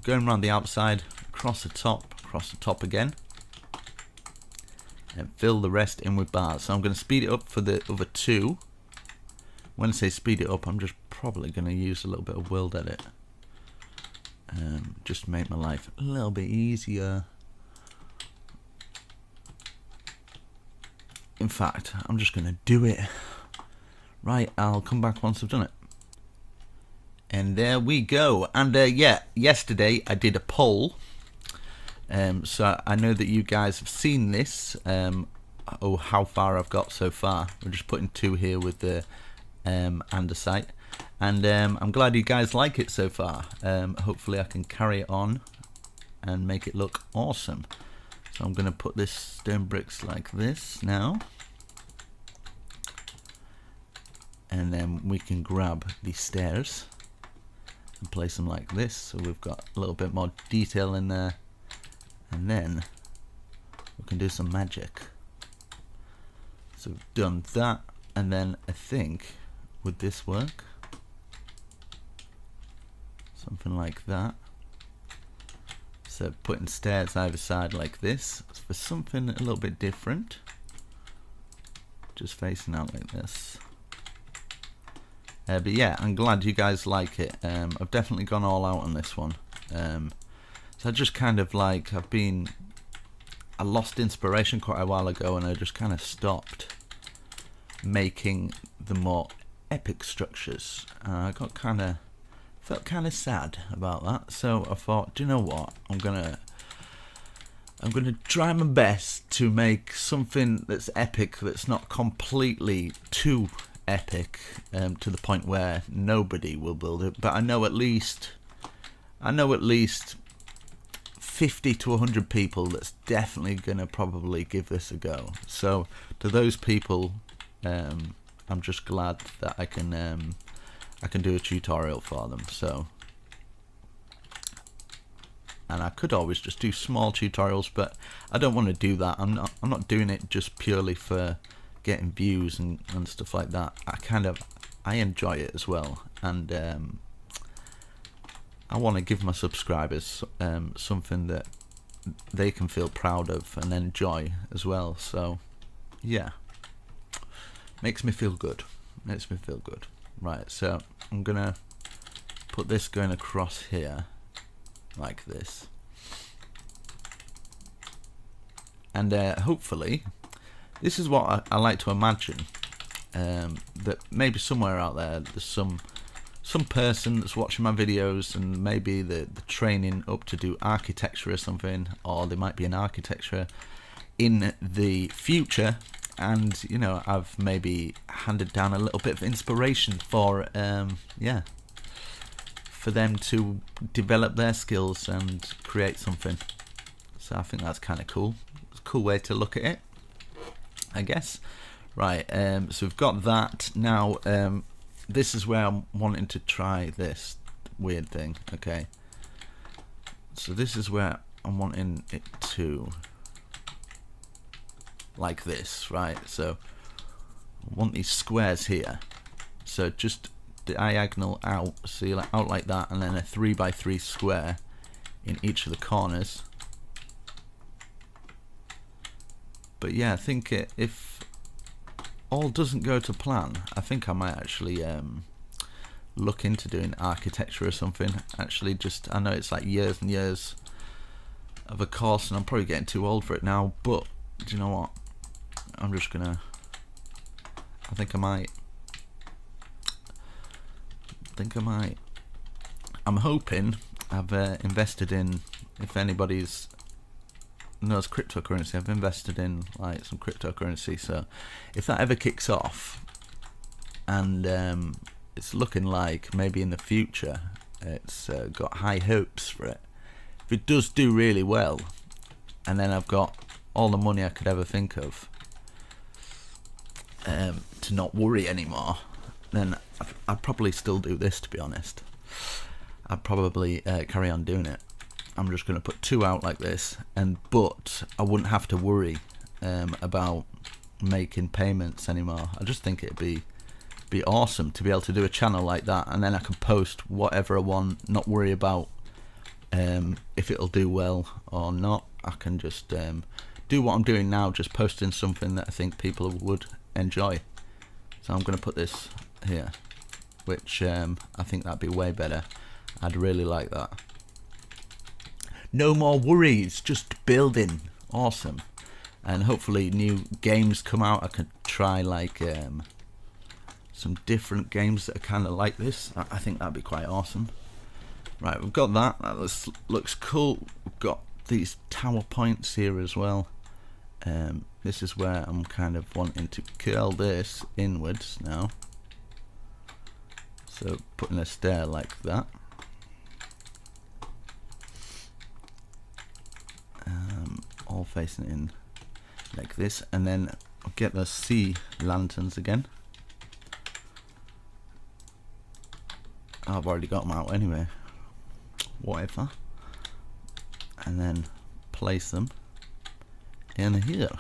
going around the outside, across the top again, and fill the rest in with bars. So I'm going to speed it up for the other 2. When I say speed it up, I'm just probably going to use a little bit of World Edit, just to make my life a little bit easier. In fact, I'm just going to do it. Right, I'll come back once I've done it. And there we go. And yeah, yesterday I did a poll. So I know that you guys have seen this. How far I've got so far. We're just putting 2 here with the andesite. And I'm glad you guys like it so far. Hopefully I can carry it on and make it look awesome. So I'm going to put this stone bricks like this now. And then we can grab the stairs and place them like this. So we've got a little bit more detail in there. And then we can do some magic. So we've done that. And then I think, would this work? Something like that. So putting stairs either side like this for something a little bit different. Just facing out like this. But yeah, I'm glad you guys like it. I've definitely gone all out on this one. So I just kind of like, I lost inspiration quite a while ago and I just kind of stopped making the more epic structures. I got felt kind of sad about that, so I thought, do you know what, I'm gonna try my best to make something that's epic, that's not completely too epic to the point where nobody will build it, but I know at least 50 to 100 people that's definitely gonna probably give this a go. So to those people, I'm just glad that I can do a tutorial for them. So, and I could always just do small tutorials, but I don't want to do that. I'm not doing it just purely for getting views and stuff like that. I enjoy it as well, and I want to give my subscribers something that they can feel proud of and enjoy as well. So yeah, makes me feel good. Right, so I'm gonna put this going across here like this, and hopefully this is what I like to imagine, that maybe somewhere out there there's some person that's watching my videos, and maybe the training up to do architecture or something, or there might be an architecture in the future. And you know, I've maybe handed down a little bit of inspiration for yeah, for them to develop their skills and create something. So I think that's kind of cool. It's a cool way to look at it, I guess. Right, so we've got that. Now this is where I'm wanting to try this weird thing. Okay, so this is where I'm wanting it to, like this, right? So I want these squares here, so just diagonal out, see, like out like that, and then a 3x3 square in each of the corners. But yeah, I think if all doesn't go to plan, I think I might actually look into doing architecture or something. Actually, just I know it's like years and years of a course, and I'm probably getting too old for it now. But do you know what? I'm just gonna. I think I might. I'm hoping. I've invested in. If anybody's knows cryptocurrency, I've invested in like some cryptocurrency. So if that ever kicks off, and it's looking like maybe in the future, it's got high hopes for it. If it does do really well, and then I've got all the money I could ever think of, to not worry anymore, then I'd probably still do this, to be honest. I'd probably carry on doing it. I'm just going to put 2 out like this, but I wouldn't have to worry about making payments anymore. I just think it'd be awesome to be able to do a channel like that, and then I can post whatever I want, not worry about if it'll do well or not. I can just do what I'm doing now, just posting something that I think people would enjoy. So I'm going to put this here, which I think that'd be way better. I'd really like that. No more worries, just building. Awesome. And hopefully new games come out. I could try like some different games that are kind of like this. I think that'd be quite awesome. Right, we've got that. That looks cool. We've got these tower points here as well. This is where I'm kind of wanting to curl this inwards now. So putting a stair like that. All facing in like this, and then I'll get the sea lanterns again. I've already got them out anyway, whatever. And then place them in here,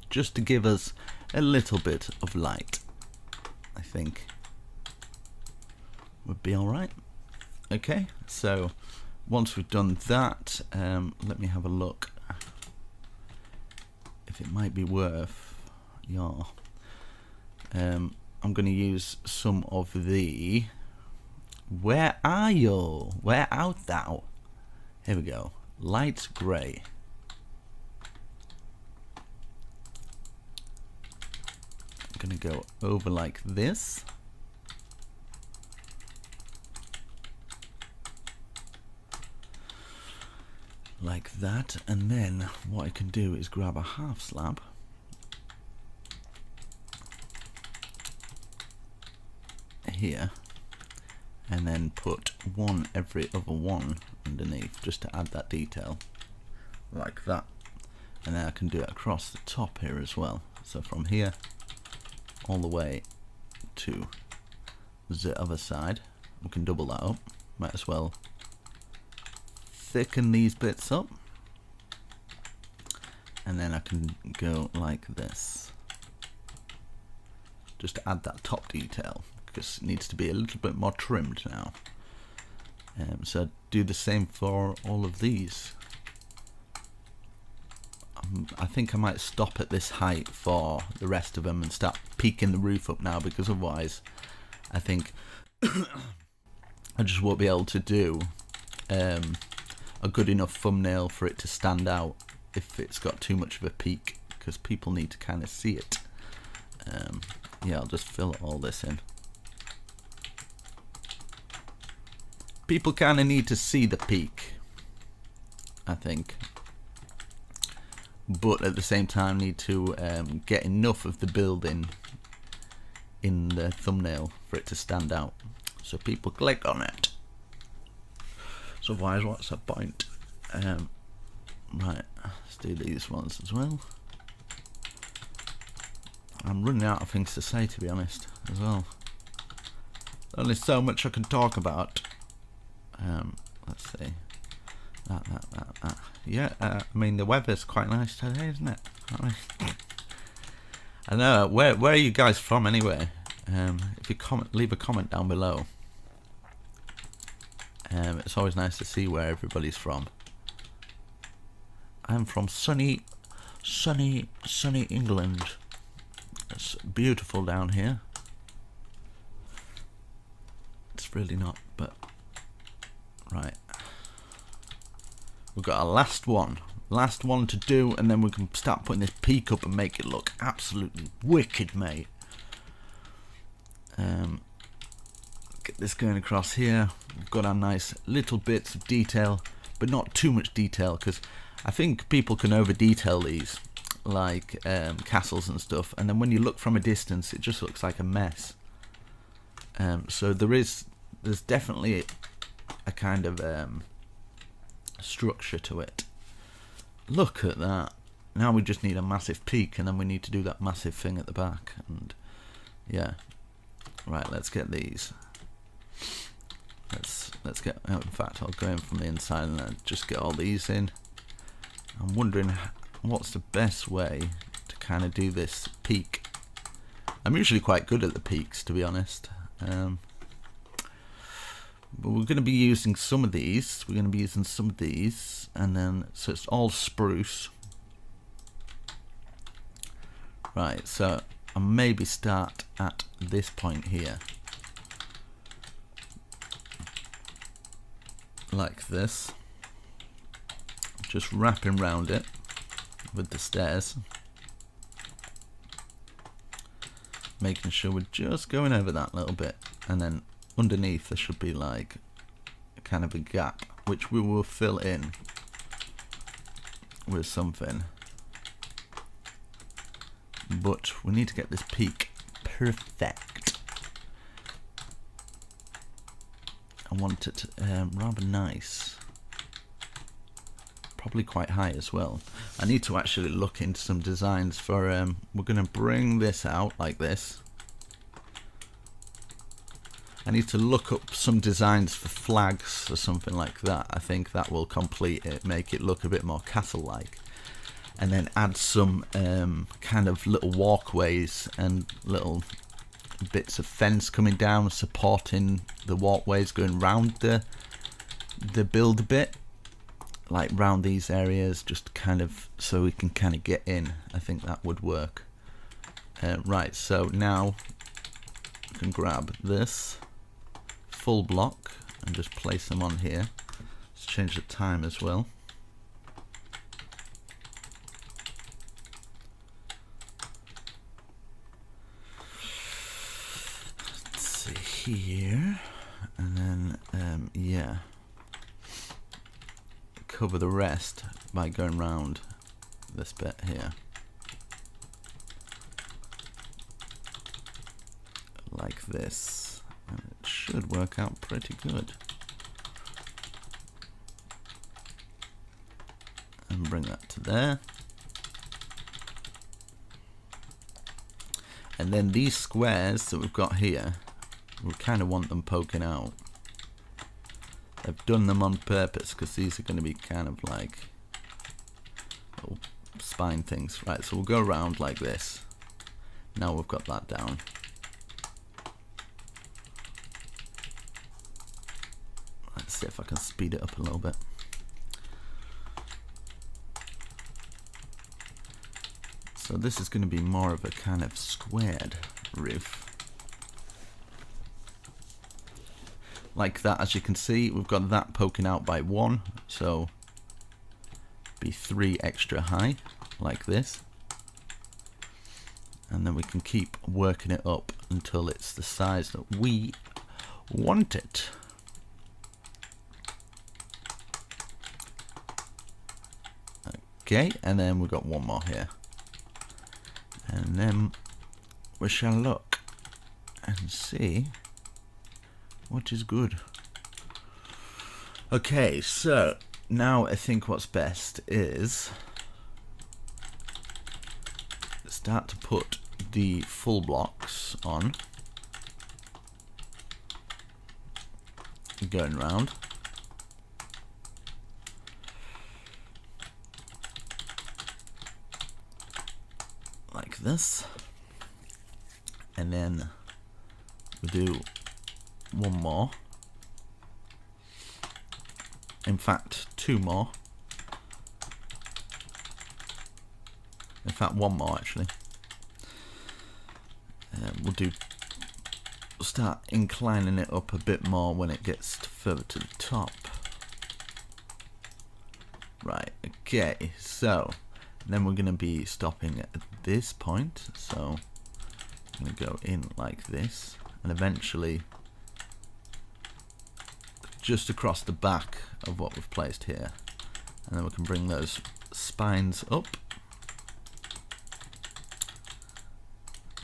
just to give us a little bit of light. I think would be alright. Okay, so once we've done that, let me have a look if it might be worth I'm going to use some of the where are you? Where out thou? Here we go. Light grey. I'm going to go over like this. Like that, and then what I can do is grab a half slab here, and then put one every other one underneath, just to add that detail, like that. And then I can do it across the top here as well. So from here all the way to the other side, we can double that up. Might as well thicken these bits up, and then I can go like this, just to add that top detail, because it needs to be a little bit more trimmed now. So do the same for all of these. I think I might stop at this height for the rest of them and start peaking the roof up now, because otherwise I think I just won't be able to do a good enough thumbnail for it to stand out if it's got too much of a peak, because people need to kind of see it. Yeah, I'll just fill all this in. People kind of need to see the peak, I think, but at the same time need to get enough of the building in the thumbnail for it to stand out, so people click on it. So otherwise, what's the point? Right, let's do these ones as well. I'm running out of things to say, to be honest, as well. Only so much I can talk about. Let's see. That. Yeah, I mean, the weather's quite nice today, isn't it? I know. Where are you guys from, anyway? If you leave a comment down below. It's always nice to see where everybody's from. I'm from sunny England. It's beautiful down here. really not, but right. We've got our last one to do, and then we can start putting this peak up and make it look absolutely wicked, mate. Get this going across here. We've got our nice little bits of detail, but not too much detail, because I think people can over detail these, like castles and stuff, and then when you look from a distance it just looks like a mess. So there's definitely a kind of structure to it. Look at that. Now we just need a massive peak, and then we need to do that massive thing at the back. And yeah, right, let's get these. Let's get, in fact I'll go in from the inside and just get all these in. I'm wondering what's the best way to kind of do this peak. I'm usually quite good at the peaks, to be honest. But we're going to be using some of these. We're going to be using some of these, and then so it's all spruce. Right, so I'll maybe start at this point here, like this, just wrapping round it with the stairs, making sure we're just going over that little bit, and then underneath there should be like a kind of a gap, which we will fill in with something. But we need to get this peak perfect. I want it rather nice, probably quite high as well. I need to actually look into some designs for we're going to bring this out like this. I need to look up some designs for flags or something like that. I think that will complete it, make it look a bit more castle-like, and then add some kind of little walkways and little bits of fence coming down supporting the walkways going round the build a bit, like round these areas, just kind of so we can kind of get in. I think that would work. Right, so now we can grab this full block and just place them on here. Let's change the time as well. Let's see here, and then yeah, cover the rest by going round this bit here, like this, and it should work out pretty good. And bring that to there. And then these squares that we've got here, we kind of want them poking out. I've done them on purpose because these are going to be kind of like little spine things. Right, so we'll go around like this. Now we've got that down. Let's see if I can speed it up a little bit. So this is going to be more of a kind of squared roof. Like that, as you can see, we've got that poking out by 1, so be 3 extra high, like this. And then we can keep working it up until it's the size that we want it. Okay, and then we've got one more here. And then we shall look and see what is good. Okay, so now I think what's best is start to put the full blocks on, going round. Like this, and then we do one more, in fact 2 more, in fact 1 more actually. We'll do start inclining it up a bit more when it gets further to the top. Right, okay, so then we're going to be stopping at this point, so I'm going to go in like this, and eventually just across the back of what we've placed here, and then we can bring those spines up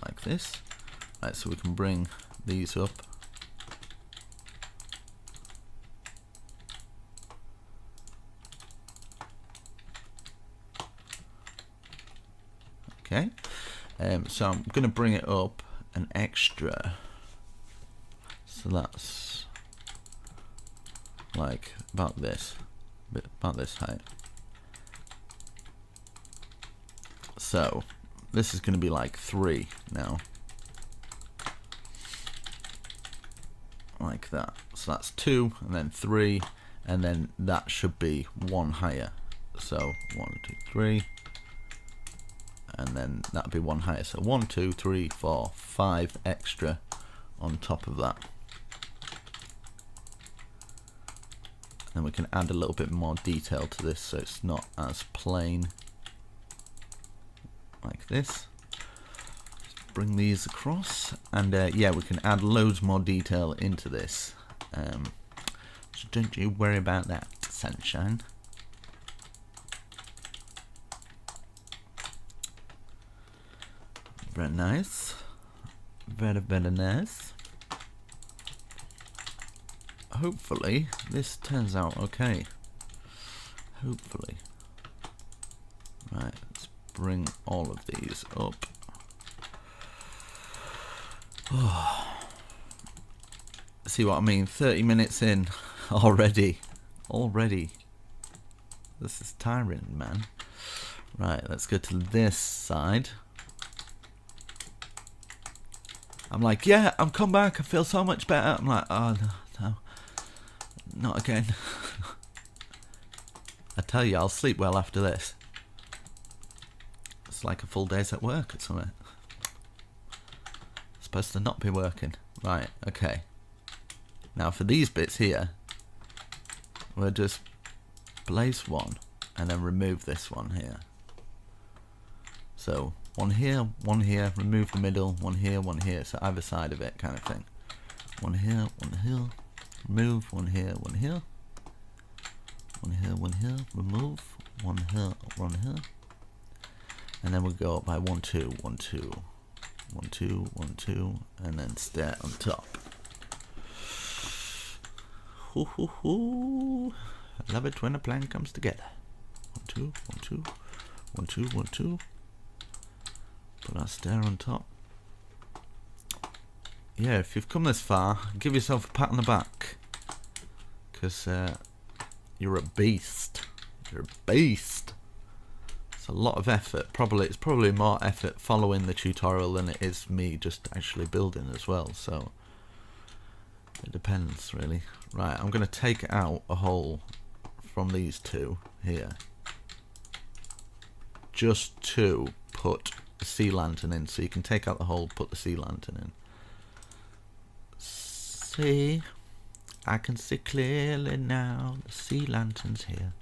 like this. Right, so we can bring these up. Okay, so I'm going to bring it up an extra, so that's like about this height. So this is going to be like 3 now, like that. So that's 2 and then 3, and then that should be 1 higher. So 1, 2, 3, and then that'd be 1 higher. So 1, 2, 3, 4, 5 extra on top of that. And we can add a little bit more detail to this, so it's not as plain, like this. Bring these across, and yeah, we can add loads more detail into this, so don't you worry about that, sunshine. Very nice, very nice. Hopefully this turns out okay. Hopefully. Right, let's bring all of these up. Oh. See what I mean? 30 minutes in already. This is tiring, man. Right, let's go to this side. I'm like, yeah, I've come back. I feel so much better. I'm like, oh no, not again. I tell you, I'll sleep well after this. It's like a full day's at work or something. Supposed to not be working. Right, okay. Now for these bits here, we'll just place one and then remove this one here. So 1 here, 1 here, remove the middle, 1 here, so either side of it kind of thing. 1 here, 1 here, remove, 1 here, 1 here. 1 here, 1 here, remove, 1 here, 1 here. And then we'll go up by 1, 2, 1, 2. 1, 2, 1, 2, and then stay on top. Hoo hoo hoo! I love it when a plan comes together. 1, 2, 1, 2, 1, 2, 1, 2. Put our stair on top. Yeah, if you've come this far, give yourself a pat on the back, because you're a beast. You're a beast. It's a lot of effort. It's probably more effort following the tutorial than it is me just actually building as well, so it depends really. Right, I'm going to take out a hole from these two here just to put the sea lantern in, so you can take out the hole, put the sea lantern in. See, I can see clearly now, the sea lantern's here.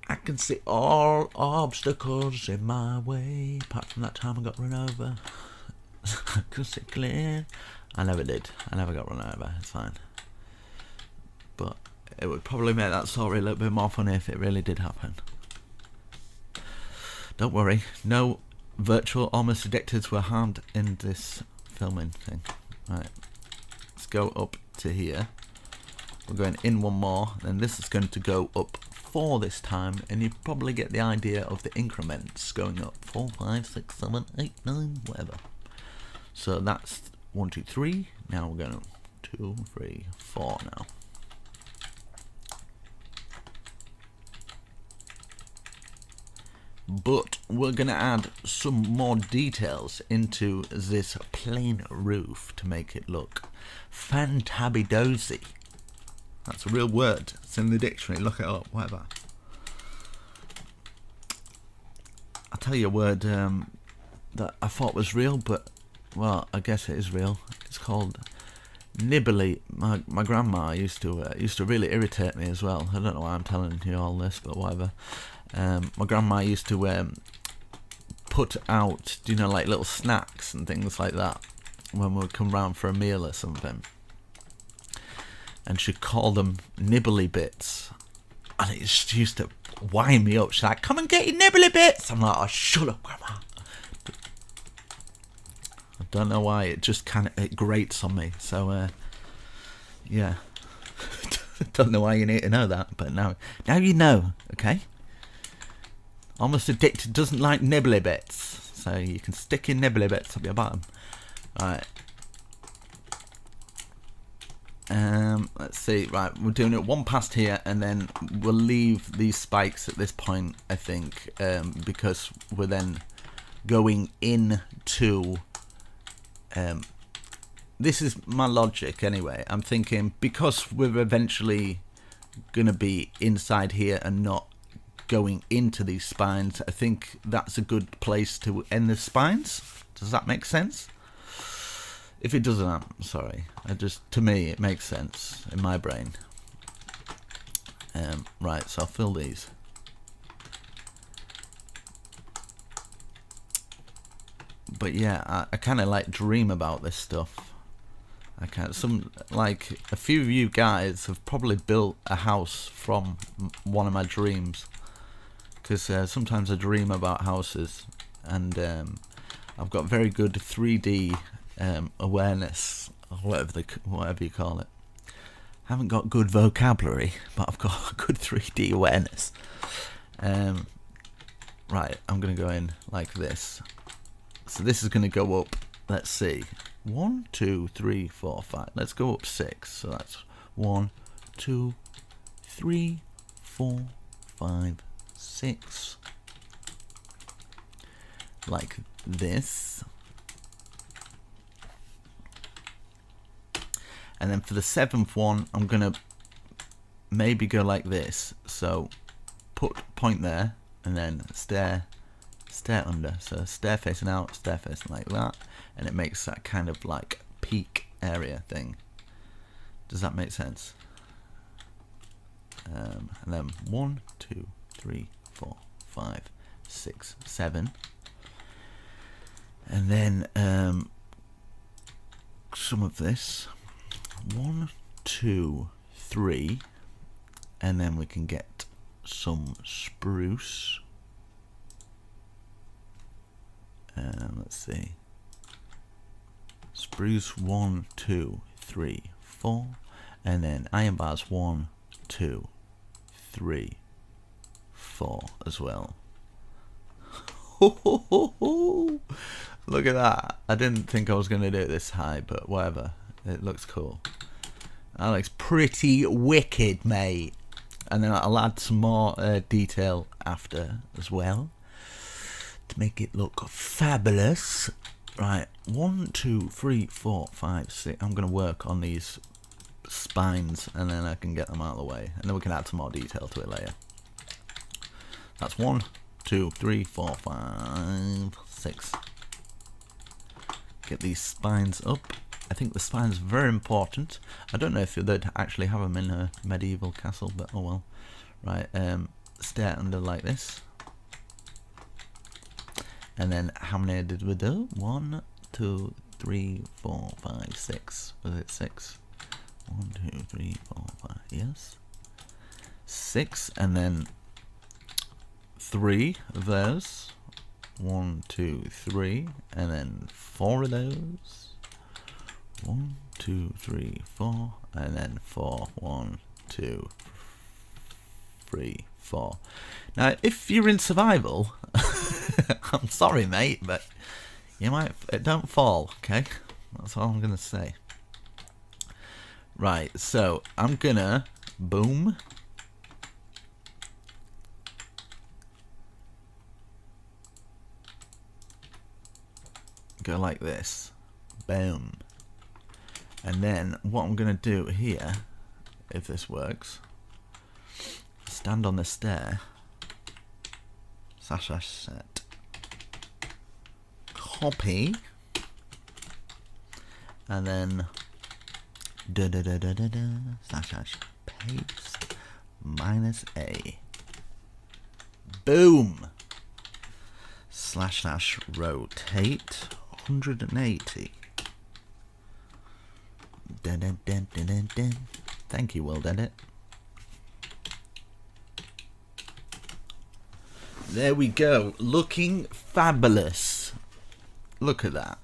I can see all obstacles in my way, apart from that time I got run over. I can see clear. I never did. I never got run over. It's fine. But it would probably make that story a little bit more funny if it really did happen. Don't worry. No virtual almost addicteds were harmed in this filming thing. Right. Let's go up to here. We're going in 1 more. Then this is going to go up 4 this time, and you probably get the idea of the increments going up 4, 5, 6, 7, 8, 9, whatever. So that's 1, 2, 3. Now we're going 2, 3, 4 now. But we're going to add some more details into this plain roof to make it look fantabby-dozy. That's a real word. It's in the dictionary. Look it up. Whatever. I'll tell you a word that I thought was real, but well, I guess it is real. It's called nibbly. My grandma used to really irritate me as well. I don't know why I'm telling you all this, but whatever. My grandma used to put out, like little snacks and things like that when we would come round for a meal or something, and she'd call them nibbly bits, and it just used to wind me up. She's like, "Come and get your nibbly bits." I'm like, "Oh, shut up, grandma." I don't know why, it just it grates on me. So yeah. Don't know why you need to know that, but now you know, okay? Almost Addicted doesn't like nibbly bits, so you can stick your nibbly bits up your bottom. Right. Let's see. Right, we're doing it one past here, and then we'll leave these spikes at this point, I think, because we're then going into. This is my logic anyway. I'm thinking, because we're eventually gonna be inside here and not going into these spines, I think that's a good place to end the spines. Does that make sense? If it doesn't, I'm sorry. To me, it makes sense in my brain. Right, so I'll fill these. But yeah, I kind of like dream about this stuff. A few of you guys have probably built a house from one of my dreams, because sometimes I dream about houses, and I've got very good 3D awareness, or whatever you call it. I haven't got good vocabulary, but I've got good 3D awareness. Right, I'm going to go in like this. So this is going to go up, let's see, 1, 2, 3, 4, 5. Let's go up 6. So that's 1, 2, 3, 4, 5, 6. Like this. And then for the 7th one, I'm going to maybe go like this. So point there, and then stair under. So stair facing out, stair facing like that, and it makes that kind of like peak area thing. Does that make sense? And then 1, 2, 3, 4, 5, 6, 7. And then some of this. 1, 2, 3, and then we can get some spruce. Let's see. Spruce 1, 2, 3, 4, and then iron bars 1, 2, 3, 4 as well. Look at that. I didn't think I was going to do it this high, but whatever. It looks cool. That looks pretty wicked, mate. And then I'll add some more detail after as well to make it look fabulous. Right, 1, 2, 3, 4, 5, 6. I'm going to work on these spines, and then I can get them out of the way. And then we can add some more detail to it later. That's 1, 2, 3, 4, 5, 6. Get these spines up. I think the spine's very important. I don't know if they'd actually have them in a medieval castle, but oh well. Right, stair under like this. And then how many did we do? 1, 2, 3, 4, 5, 6. Was it 6? 1, 2, 3, 4, 5. Yes. 6, and then 3 of those. 1, 2, 3, and then 4 of those. 1, 2, 3, 4, and then 4. 1, 2, 3, 4. Now, if you're in survival, I'm sorry, mate, but you might don't fall. Okay, that's all I'm gonna say. Right, so I'm gonna boom. Go like this, boom. And then what I'm going to do here, if this works, stand on the stair, // set, copy, and then slash paste -a. Boom. Slash rotate 180. Thank you, World Edit. There we go, looking fabulous. Look at that.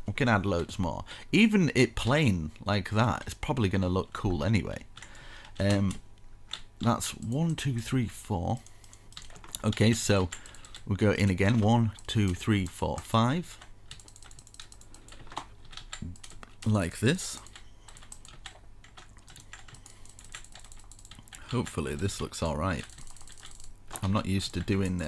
We can add loads more. Even it plain like that is probably going to look cool anyway. That's 1, 2, 3, 4. Okay, so we'll go in again. 1, 2, 3, 4, 5. Like this. Hopefully this looks alright. I'm not used to doing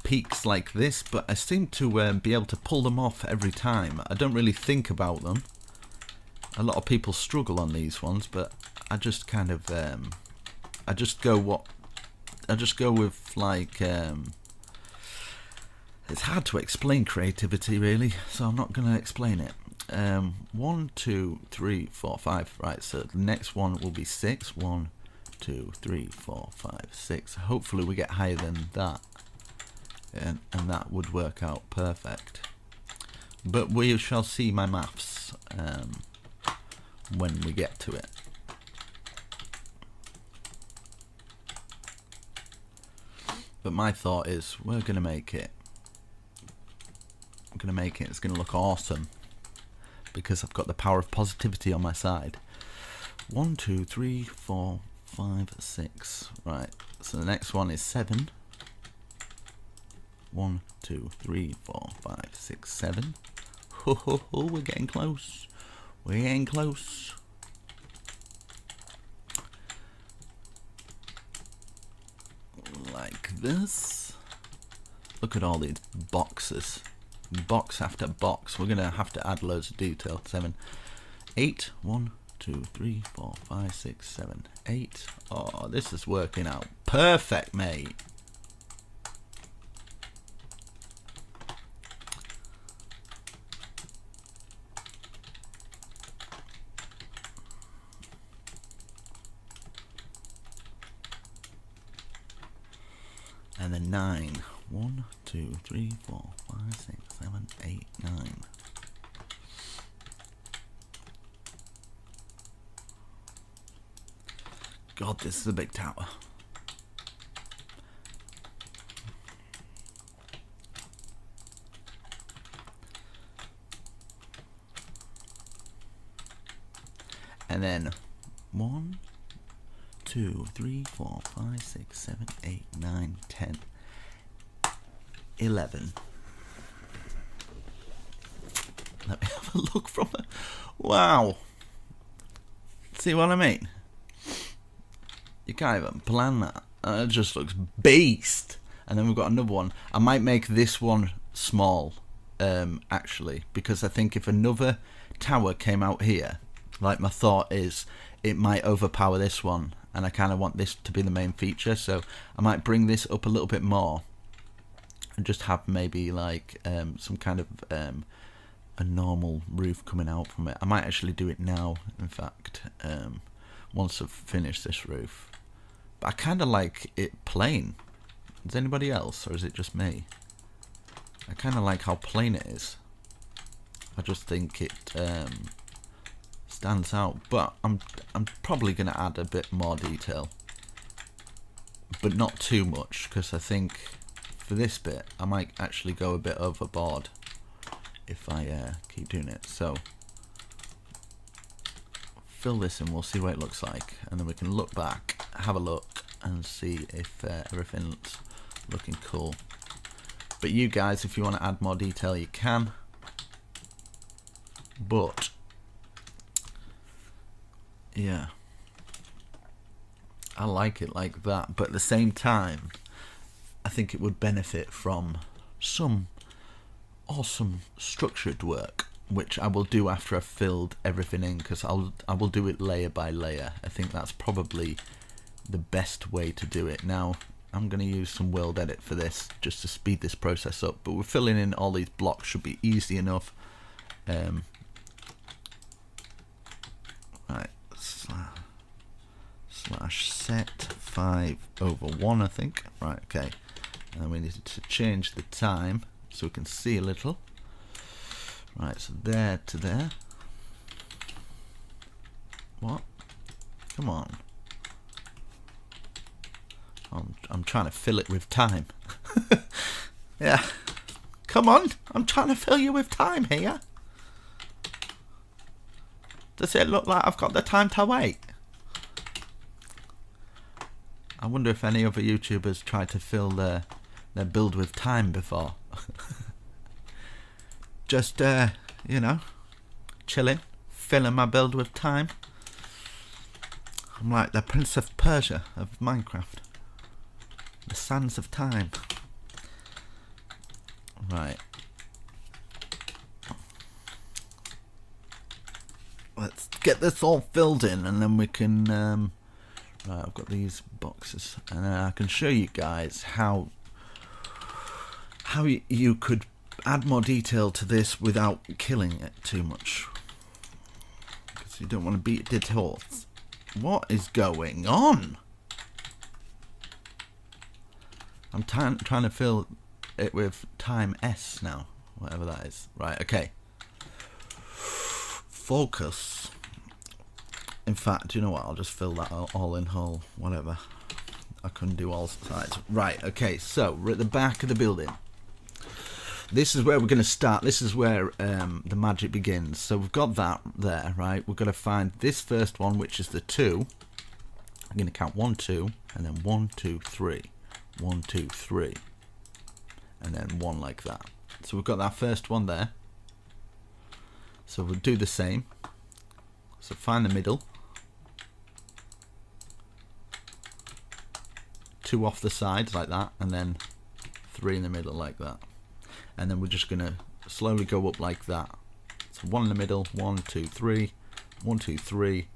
peaks like this, but I seem to be able to pull them off every time. I don't really think about them. A lot of people struggle on these ones, but I just kind of I just go with like it's hard to explain creativity really, so I'm not going to explain it. 1, 2, 3, 4, 5. Right, so the next one will be 6. 1, 2, 3, 4, 5, 6. Hopefully we get higher than that, and that would work out perfect. But we shall see my maths when we get to it. But my thought is we're gonna make it. I'm gonna make it. It's gonna look awesome because I've got the power of positivity on my side. 1, 2, 3, 4, 5, 6. Right. So the next one is 7. 1, 2, 3, 4, 5, 6, 7. Ho ho ho! We're getting close. We're getting close. Like this. Look at all these boxes. Box after box. We're gonna have to add loads of detail. 7, 8. 1, 2, 3, 4, 5, 6, 7, 8. Oh, this is working out perfect, mate. And then 9. 1, 2, 3, 4, 5, 6, 7, 8, 9. God, this is a big tower. And then 1, 2, 3, 4, 5, 6, 7, 8, 9, 10, 11. Let me have a look from it. Wow. See what I mean? You can't even plan that. It just looks beast. And then we've got another one. I might make this one small, actually, because I think if another tower came out here, like my thought is, it might overpower this one, and I kind of want this to be the main feature. So I might bring this up a little bit more, and just have maybe like some kind of a normal roof coming out from it. I might actually do it now, in fact, once I've finished this roof. But I kind of like it plain. Is anybody else, or is it just me? I kind of like how plain it is. I just think it stands out. But I'm probably going to add a bit more detail, but not too much, because I think for this bit I might actually go a bit overboard if I keep doing it. So fill this in, we'll see what it looks like, and then we can look back, have a look, and see if everything's looking cool. But you guys, if you want to add more detail, you can. But yeah, I like it like that. But at the same time, I think it would benefit from some awesome structured work, which I will do after I've filled everything in, because I will do it layer by layer. I think that's probably the best way to do it. Now I'm going to use some World Edit for this, just to speed this process up, but we're filling in all these blocks, should be easy enough. slash set 5/1, I think. Right, okay. And we need to change the time so we can see a little. Right, so there to there. What? Come on. I'm trying to fill it with time. Yeah. Come on. I'm trying to fill you with time here. Does it look like I've got the time to wait? I wonder if any other YouTubers tried to fill their build with time before. Just, you know, chilling, filling my build with time. I'm like the Prince of Persia of Minecraft. The sands of time. Right. Let's get this all filled in, and then we can... right, I've got these boxes, and I can show you guys how you could add more detail to this without killing it too much. Because you don't want to beat a dead horse. What is going on? I'm trying to fill it with time S now, whatever that is. Right, okay. Focus. In fact, you know what? I'll just fill that all in whole, whatever. I couldn't do all sides. Right, okay, so we're at the back of the building. This is where we're going to start. This is where the magic begins. So we've got that there, right? We're going to find this first one, which is the 2. I'm going to count 1, 2, and then 1, 2, 3. 1, 2, 3. And then 1 like that. So we've got that first one there. So we'll do the same. So find the middle. 2 off the sides like that, and then 3 in the middle like that. And then we're just gonna slowly go up like that. So 1 in the middle, 1, 2, 3, 1, 2, 3,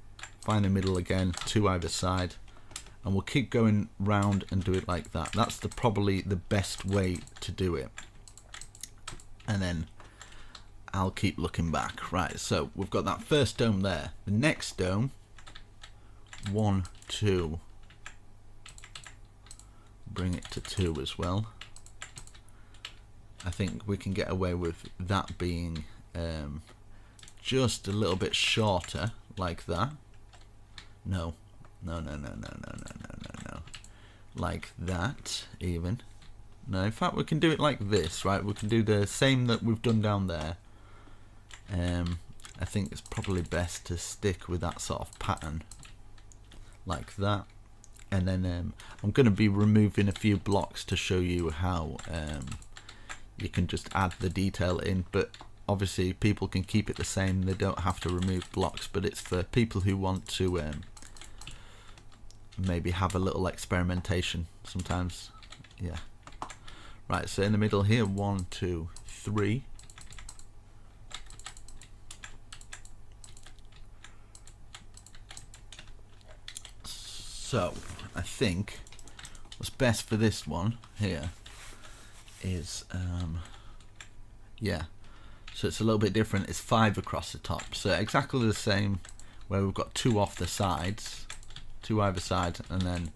find the middle again, 2 either side, and we'll keep going round and do it like that. That's probably the best way to do it. And then I'll keep looking back. Right, so we've got that first dome there. The next dome, 1, 2, bring it to 2 as well. I think we can get away with that being just a little bit shorter, like that. No. Like that, even. No, in fact, we can do it like this, right? We can do the same that we've done down there. I think it's probably best to stick with that sort of pattern, like that. And then I'm going to be removing a few blocks to show you how you can just add the detail in, but obviously people can keep it the same. They don't have to remove blocks, but it's for people who want to maybe have a little experimentation sometimes. Yeah. Right, so in the middle here, 1, 2, 3. So I think what's best for this one here is yeah, so it's a little bit different. It's 5 across the top, so exactly the same, where we've got 2 off the sides, 2 either side, and then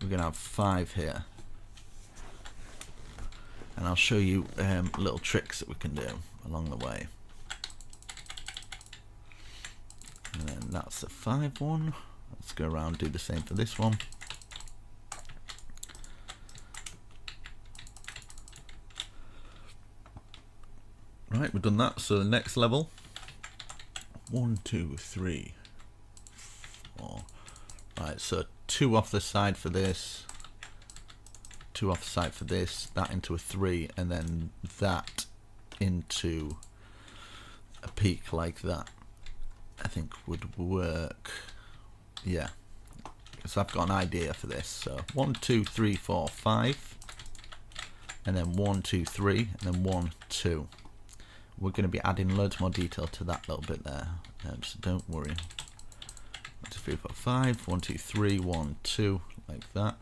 we're gonna have 5 here. And I'll show you little tricks that we can do along the way. And then that's the 5 one. Let's go around and do the same for this one. Right, we've done that. So the next level, 1, 2, 3, 4. Right, so 2 off the side for this, 2 off the side for this, that into a 3, and then that into a peak like that. I think would work. Yeah, because I've got an idea for this. So 1, 2, 3, 4, 5, and then 1, 2, 3, and then 1, 2. We're going to be adding loads more detail to that little bit there, so don't worry. 1, 2, 3, 4, 5, 1, 2, 3, 1, 2, like that.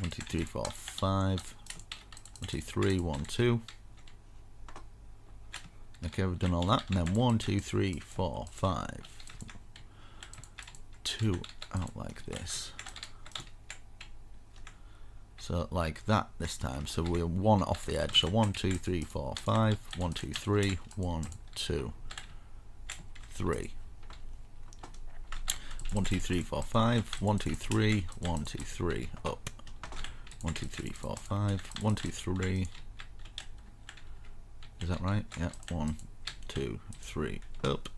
1, 2, 3, 4, 5, 1, 2, 3, 1, 2. Okay, we've done all that, and then 1, 2, 3, 4, 5. 2 out like this. So like that this time. So we're 1 off the edge. So 1, 2, 3, 4, 5. 1, 2, 3. 1, 2, 3. 1, 2, 3, 4, 5. 1, 2, 3. 1, 2, 3. Up. 1, 2, 3, 4, 5. 1, 2, 3. Is that right? Yeah. 1, 2, 3. Up.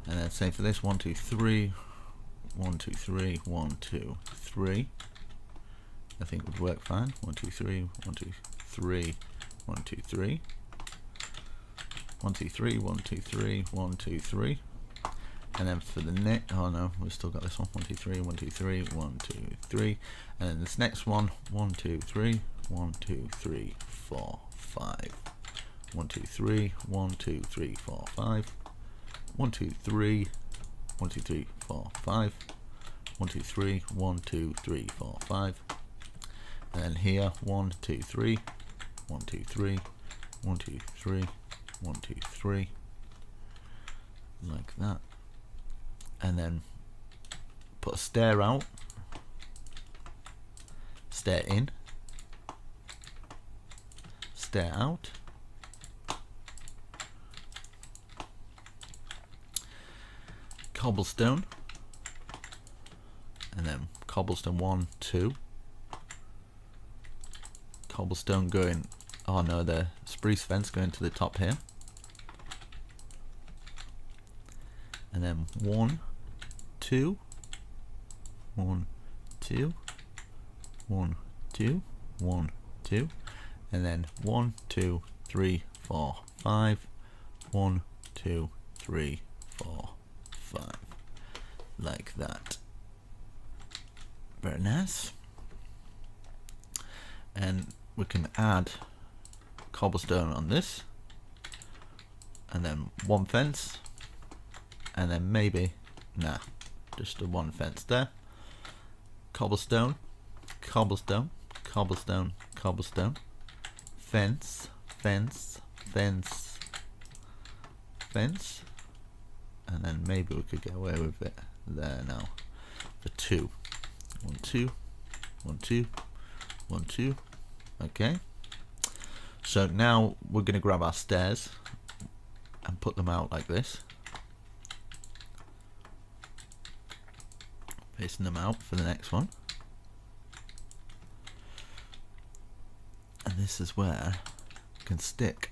And then same for this. 1, 2, 3. 1, 2, 3. 1, 2, 3. I think would work fine. 1, 2, 3. 1, 2, 3. 1, 2, 3. 1, 2, 3. 1, 2, 3. 1, 2, 3. And then for the next, oh no, we've still got this one. 1, 2, 3. 1, 2, 3. 1, 2, 3. And then this next one. 1, 2, 3. 1, 2, 3, 4, 5. 1, 2, 3. 1, 2, 3, 4, 5. 1, 2, 3. 1, 2, 3, 4, 5. 1, 2, 3. 1, 2, 3, 4, 5. And then here, 1, 2, 3. 1, 2, 3. 1, 2, 3. 1, 2, 3. Like that. And then put a stair out, stair in, stair out, cobblestone, and then cobblestone 1, 2, cobblestone going, oh no, the spruce fence going to the top here, and then 1, 2, 1, 2, 1, 2, 1, 2, and then 1, 2, 3, 4, 5, 1, 2, 3, 4, 5, like that. Very nice. And we can add cobblestone on this, and then 1 fence, and then maybe, nah, just a 1 fence there. Cobblestone, cobblestone, cobblestone, cobblestone, fence, fence, fence, fence, and then maybe we could get away with it there now. For 2. 1, 2, 1, 2, 1, 2. Okay. So now we're going to grab our stairs and put them out like this. Pasting them out for the next one. And this is where you can stick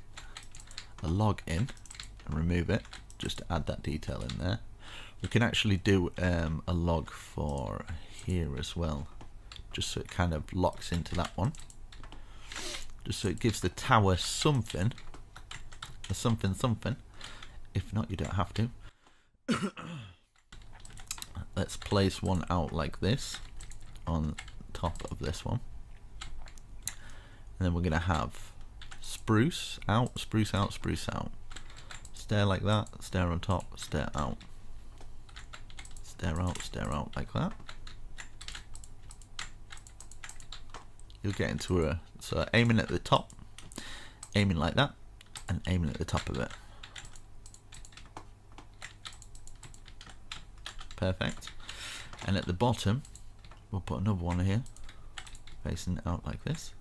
a log in and remove it, just to add that detail in there. We can actually do a log for here as well, just so it kind of locks into that one, just so it gives the tower something, a something. If not, you don't have to. Let's place one out like this on top of this one, and then we're going to have spruce out, spruce out, spruce out, stair like that, stair on top, stair out, stair out like that. You'll get into a, so aiming at the top, aiming like that, and aiming at the top of it. Perfect. And at the bottom, we'll put another one here, facing out like this.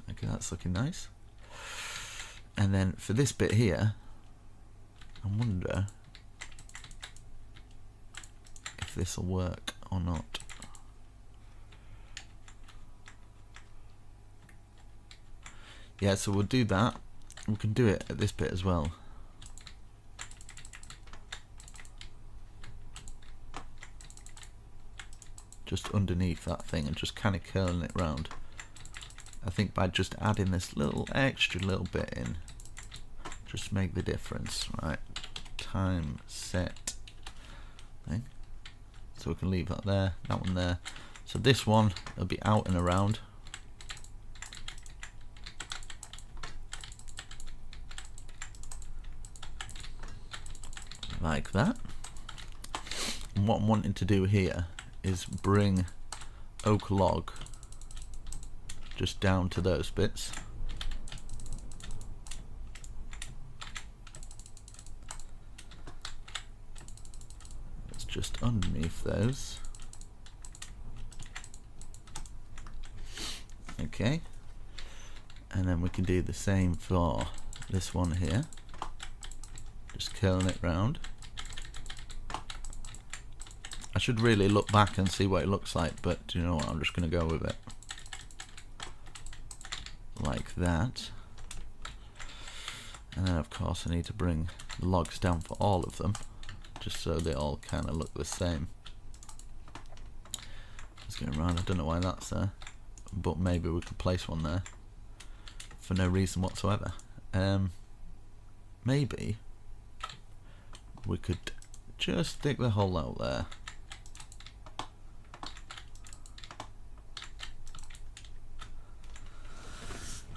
Okay, that's looking nice. And then for this bit here, I wonder if this will work or not. Yeah, so we'll do that. We can do it at this bit as well. Just underneath that thing and just kind of curling it round. I think by just adding this little extra little bit in, just make the difference, right? Time set thing. So we can leave that there, that one there. So this one will be out and around. Like that. And what I'm wanting to do here is bring oak log just down to those bits. just underneath those. Okay, and then we can do the same for this one here, just curling it round. I should really look back and see what it looks like, but you know what, I'm just going to go with it like that. And then of course I need to bring the logs down for all of them, just so they all kind of look the same. Just going around, I don't know why that's there, but maybe we could place one there for no reason whatsoever. Maybe we could just stick the hole out there.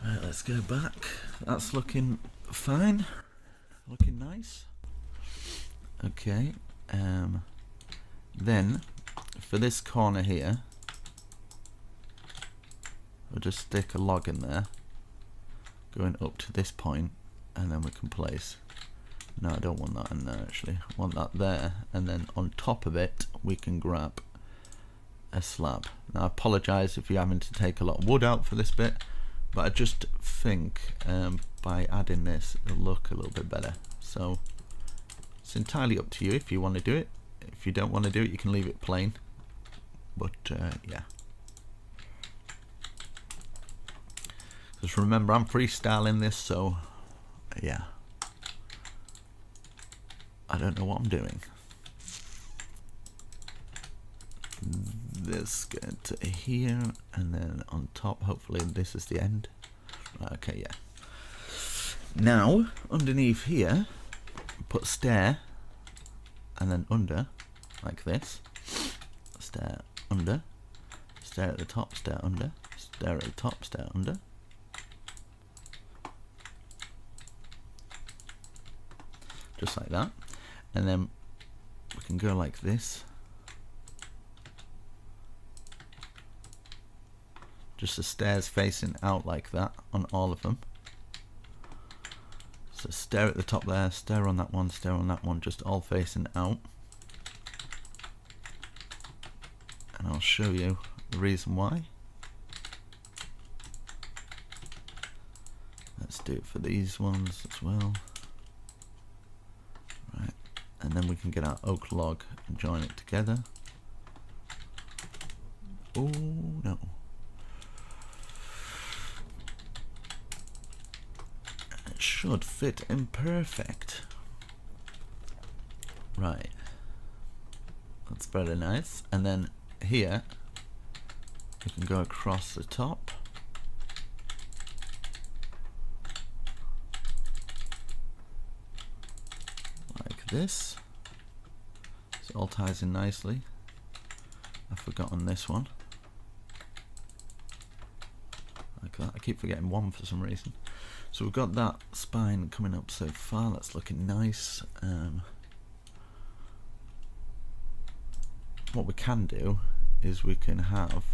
Right, let's go back. That's looking fine, looking nice. Okay, then for this corner here, we'll just stick a log in there, going up to this point, and then we can place. No, I don't want that in there actually. I want that there, and then on top of it, we can grab a slab. Now, I apologise if you're having to take a lot of wood out for this bit, but I just think by adding this, it'll look a little bit better. So it's entirely up to you if you want to do it. If you don't want to do it, you can leave it plain. But yeah. Just remember, I'm freestyling this, so yeah. I don't know what I'm doing. This going to here, and then on top, hopefully this is the end. Right, okay, yeah. Now, underneath here, put stair, and then under, like this. Stair under, stair at the top, stair under, stair at the top, stair under. Just like that. And then we can go like this. Just the stairs facing out like that on all of them. So stair at the top there, stair on that one, stair on that one, just all facing out. And I'll show you the reason why. Let's do it for these ones as well. Right, and then we can get our oak log and join it together. Oh no. It should fit in perfect. Right. That's very nice. And then here we can go across the top. Like this. So it all ties in nicely. I've forgotten this one. Like that. I keep forgetting one for some reason. So we've got that spine coming up so far. That's looking nice. What we can do is we can have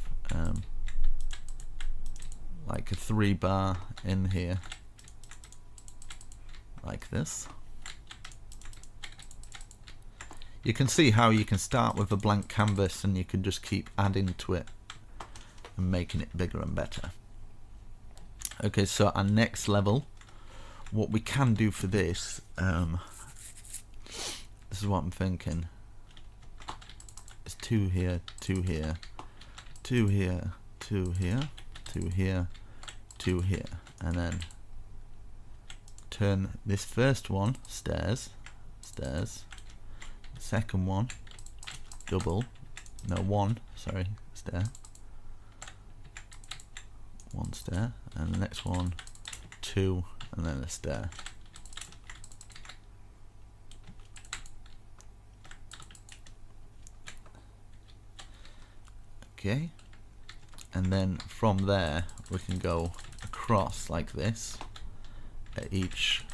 like a 3-bar in here, like this. You can see how you can start with a blank canvas and you can just keep adding to it and making it bigger and better. Okay, so our next level, what we can do for this, this is what I'm thinking, is 2 here, 2 here, 2 here, 2 here, 2 here, 2 here, and then turn this first one, stairs, stairs, second one, double, no, one, sorry, stair, 1 stair, and the next one 2, and then a stair. Okay, and then from there we can go across like this at each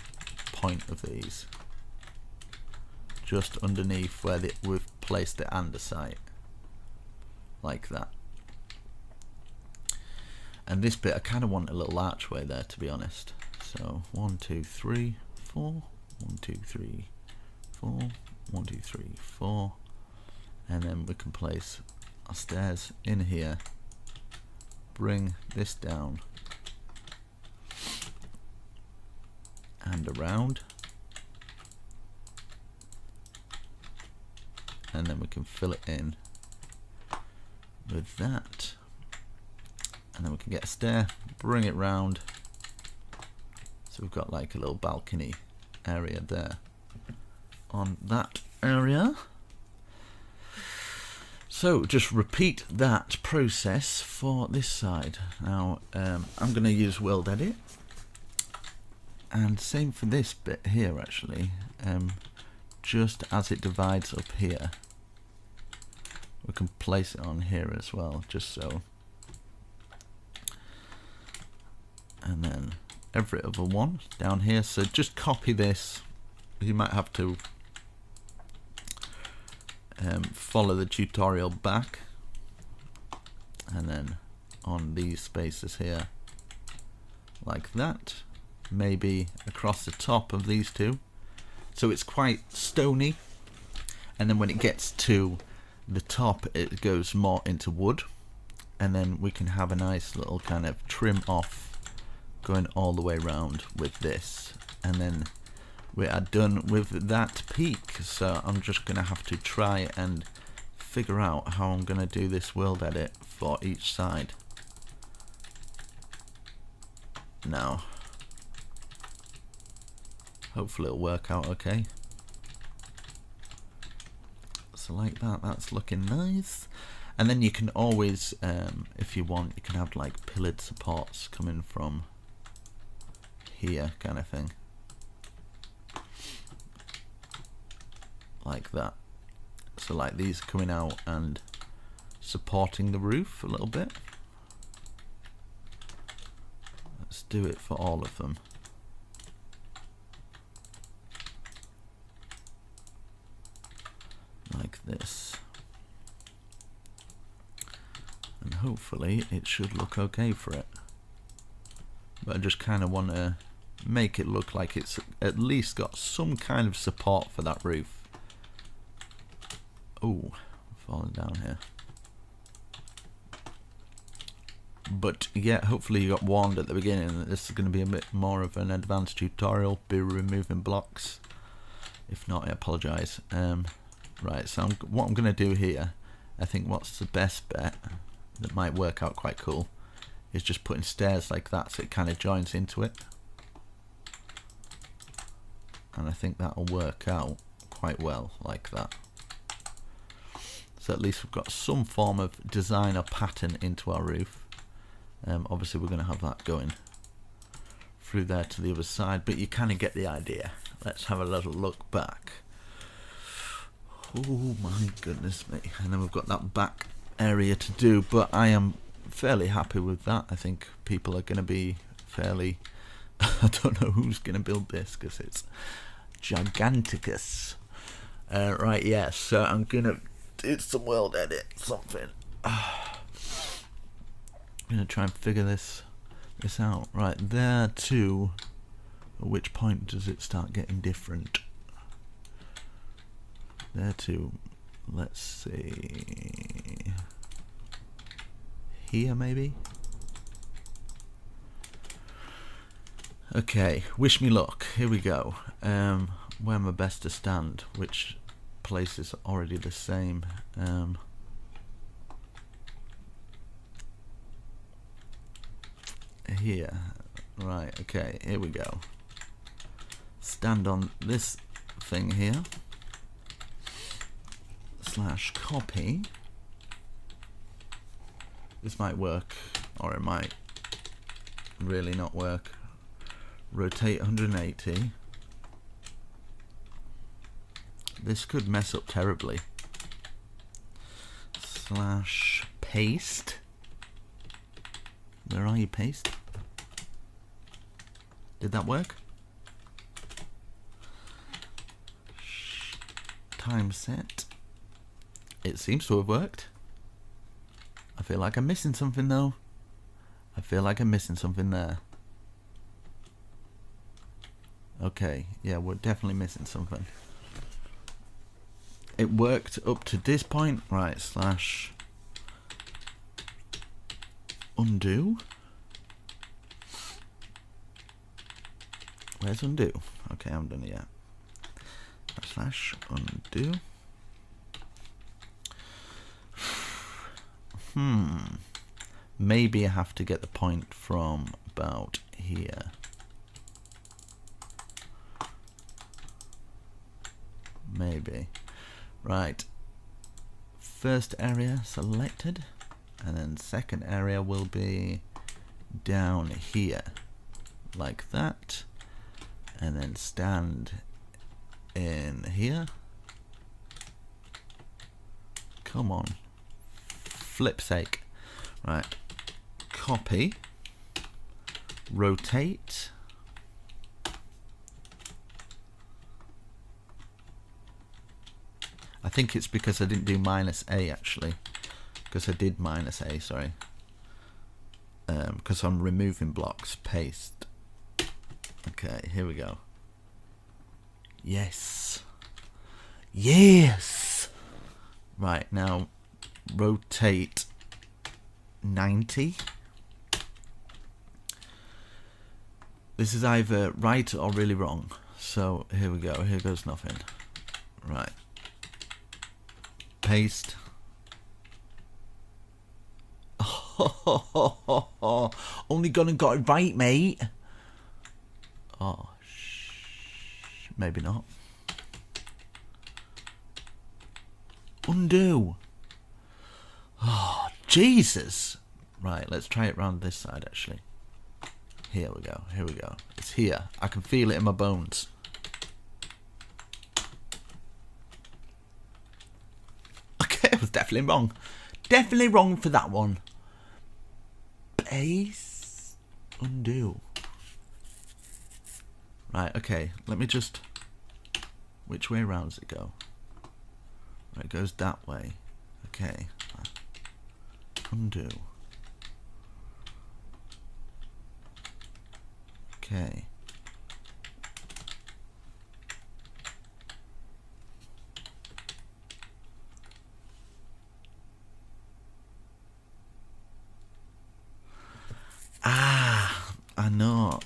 point of these, just underneath where we've placed the andesite, like that. And this bit I kind of want a little archway there, to be honest. So 1 2 3 4, 1 2 3 4, 1 2 3 4, and then we can place our stairs in here, bring this down and around, and then we can fill it in with that, and then we can get a stair, bring it round, so we've got like a little balcony area there on that area. So just repeat that process for this side. Now I'm going to use World Edit, and same for this bit here actually, just as it divides up here, we can place it on here as well, just so. And then every other one down here, so just copy this. You might have to follow the tutorial back, and then on these spaces here like that, maybe across the top of these two, so it's quite stony, and then when it gets to the top it goes more into wood, and then we can have a nice little kind of trim off going all the way around with this, and then we are done with that peak. So I'm just gonna have to try and figure out how I'm gonna do this World Edit for each side now. Hopefully it'll work out okay. So like that, that's looking nice. And then you can always, if you want, you can have like pillared supports coming from here, kind of thing, like that. So like these coming out and supporting the roof a little bit. Let's do it for all of them. Like this, and hopefully it should look okay for it, but I just kind of want to make it look like it's at least got some kind of support for that roof. Oh, falling down here. But yeah, hopefully you got warned at the beginning that this is going to be a bit more of an advanced tutorial, be removing blocks. If not, I apologise. Right, so what I'm going to do here, I think what's the best bet that might work out quite cool is just putting stairs like that so it kind of joins into it. And I think that'll work out quite well like that. So at least we've got some form of design or pattern into our roof. Obviously we're going to have that going through there to the other side, but you kind of get the idea. Let's have a little look back. Oh my goodness me. And then we've got that back area to do, but I am fairly happy with that. I think people are going to be fairly I don't know who's going to build this because it's giganticus. Right, yeah, so I'm going to do some World Edit something. I'm going to try and figure this out. Right, there too. At which point does it start getting different? There too. Let's see. Here maybe? Okay, wish me luck. Here we go. Where am I best to stand? Which place is already the same? Here. Right, okay, here we go. Stand on this thing here. / copy. This might work, or it might really not work. Rotate 180. This could mess up terribly. / paste. Where are you, paste? Did that work? Time set. It seems to have worked. I feel like I'm missing something though. I feel like I'm missing something there. Okay, yeah, we're definitely missing something. it worked up to this point. Right, slash undo. Where's undo? Okay, I haven't done it yet. Slash undo. Maybe I have to get the point from about here. Maybe. Right. First area selected, and then second area will be down here, like that, and then stand in here. Come on. Flip's sake. Right. Copy. Rotate. I think it's because I didn't do -A actually. Because I did -A, sorry. Because I'm removing blocks. Paste. Okay, here we go. Yes. Yes! Right, now rotate 90. This is either right or really wrong. So here we go. Here goes nothing. Right. Paste. Oh, only gone and got it right, mate. Oh, maybe not. Undo. Oh, Jesus. Right, let's try it round this side, actually. Here we go. Here we go. It's here. I can feel it in my bones. Okay, I was definitely wrong. Definitely wrong for that one. Paste. Undo. Right, okay. Let me just... Which way around does it go? Right, it goes that way. Okay. Undo. Okay.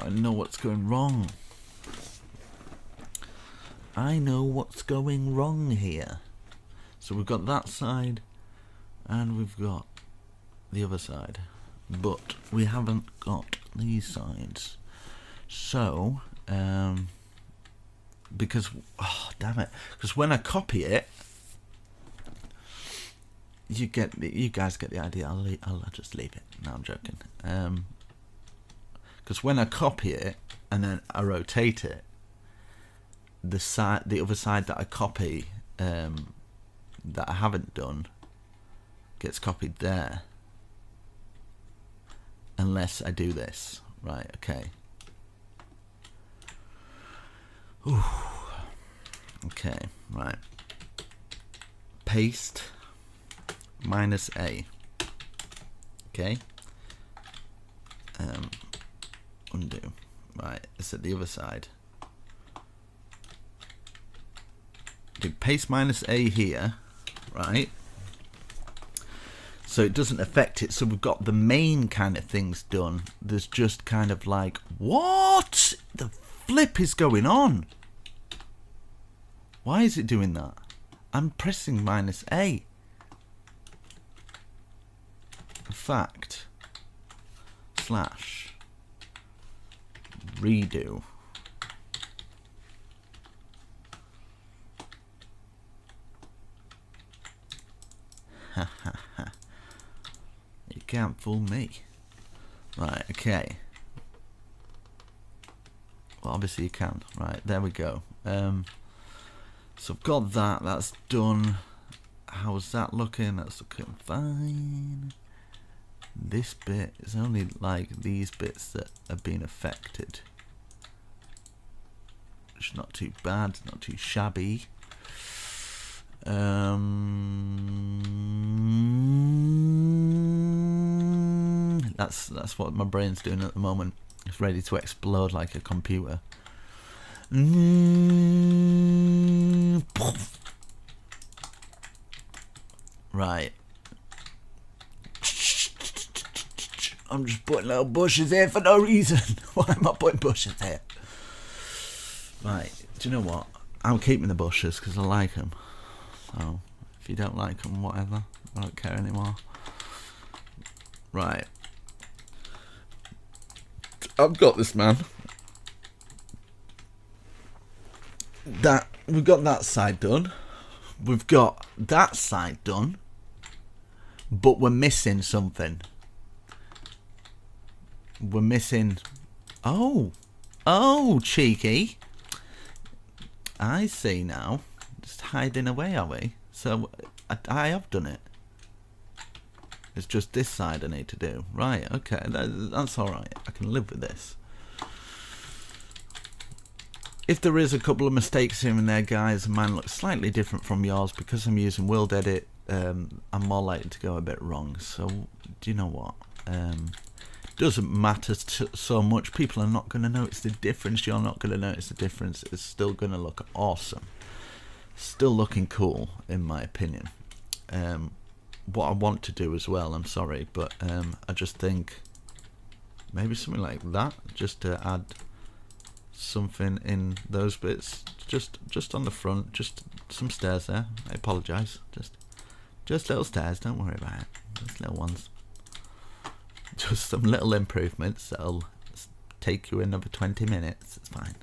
I know what's going wrong. I know what's going wrong here. So we've got that side and we've got the other side, but we haven't got these sides. So because damn it, because when I copy it, you guys get the idea. I'll just leave it. No, I'm joking. Because when I copy it and then I rotate it, the other side that I copy that I haven't done gets copied there, unless I do this. Right, okay. Ooh. Okay, right. Paste -A. Okay. Undo. Right, it's at the other side. Do paste -A here, right? So it doesn't affect it. So we've got the main kind of things done. There's just kind of like, what the flip is going on? Why is it doing that? I'm pressing -A. In fact, slash redo. Ha ha ha. You can't fool me. Right, okay. Well, obviously you can. Right, there we go. So I've got that. That's done. How's that looking? That's looking fine. This bit is only like these bits that have been affected. It's not too bad, not too shabby. That's what my brain's doing at the moment. It's ready to explode like a computer. Right. I'm just putting little bushes here for no reason. Why am I putting bushes here? Right, do you know what? I'm keeping the bushes because I like them. So, if you don't like them, whatever. I don't care anymore. Right. I've got this, man. We've got that side done. We've got that side done. But we're missing something. We're missing... Oh, cheeky. I see now. Just hiding away, are we? So, I have done it. It's just this side I need to do. Right, okay, that's alright. I can live with this. If there is a couple of mistakes here and there, guys, mine looks slightly different from yours. Because I'm using World Edit, I'm more likely to go a bit wrong. So, do you know what? Doesn't matter so much. People are not going to notice the difference. You're not going to notice the difference. It's still going to look awesome. Still looking cool, in my opinion. What I want to do as well, I'm sorry, but I just think maybe something like that, just to add something in those bits, just on the front, just some stairs there. I apologise, just little stairs, don't worry about it, just little ones, just some little improvements that'll take you another 20 minutes. It's fine.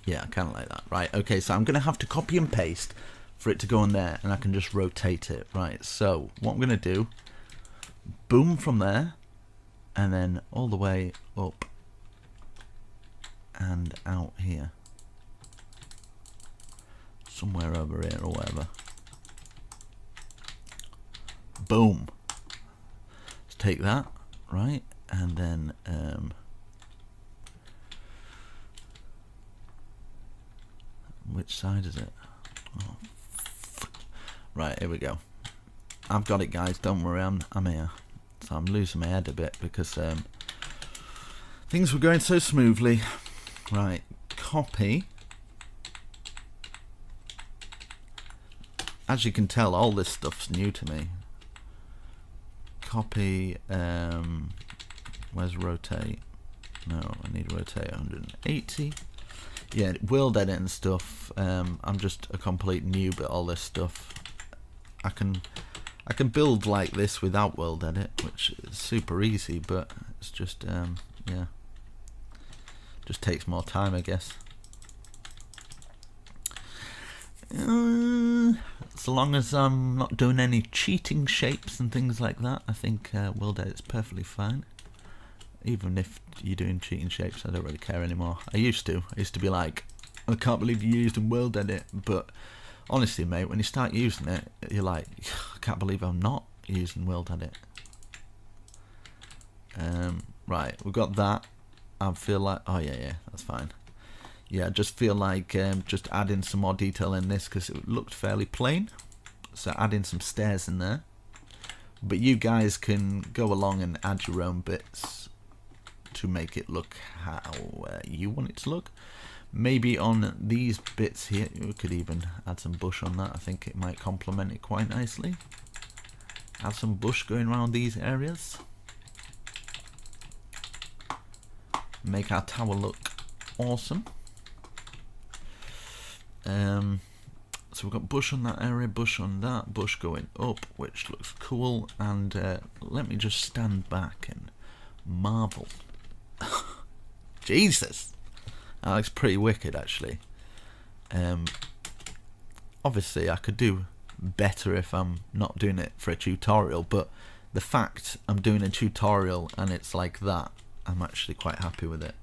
Yeah, I kind of like that. Right, okay, so I'm going to have to copy and paste for it to go on there, and I can just rotate it. Right, so what I'm going to do, boom from there, and then all the way up and out here. Somewhere over here or whatever. Boom. Let's take that, right, and then... which side is it? Oh, right, here we go. I've got it, guys. Don't worry, I'm here. So I'm losing my head a bit because things were going so smoothly. Right, copy. As you can tell, all this stuff's new to me. Copy. Where's rotate? No, I need rotate 180. Yeah, World Edit and stuff. I'm just a complete noob at all this stuff. I can build like this without World Edit, which is super easy, but it's just yeah, just takes more time, I guess. So long as I'm not doing any cheating shapes and things like that, I think World Edit's perfectly fine. Even if you're doing cheating shapes, I don't really care anymore. I used to be like, I can't believe you used World Edit, but honestly, mate, when you start using it, you're like, I can't believe I'm not using World Edit. Right, we've got that. I feel like, oh yeah, that's fine. Yeah, I just feel like just adding some more detail in this because it looked fairly plain. So adding some stairs in there. But you guys can go along and add your own bits to make it look how you want it to look. Maybe on these bits here, we could even add some bush on that. I think it might complement it quite nicely. Add some bush going around these areas. Make our tower look awesome. So we've got bush on that area, bush on that, bush going up, which looks cool. And let me just stand back and marvel. Jesus, that looks pretty wicked, actually. Obviously, I could do better if I'm not doing it for a tutorial, but the fact I'm doing a tutorial and it's like that, I'm actually quite happy with it.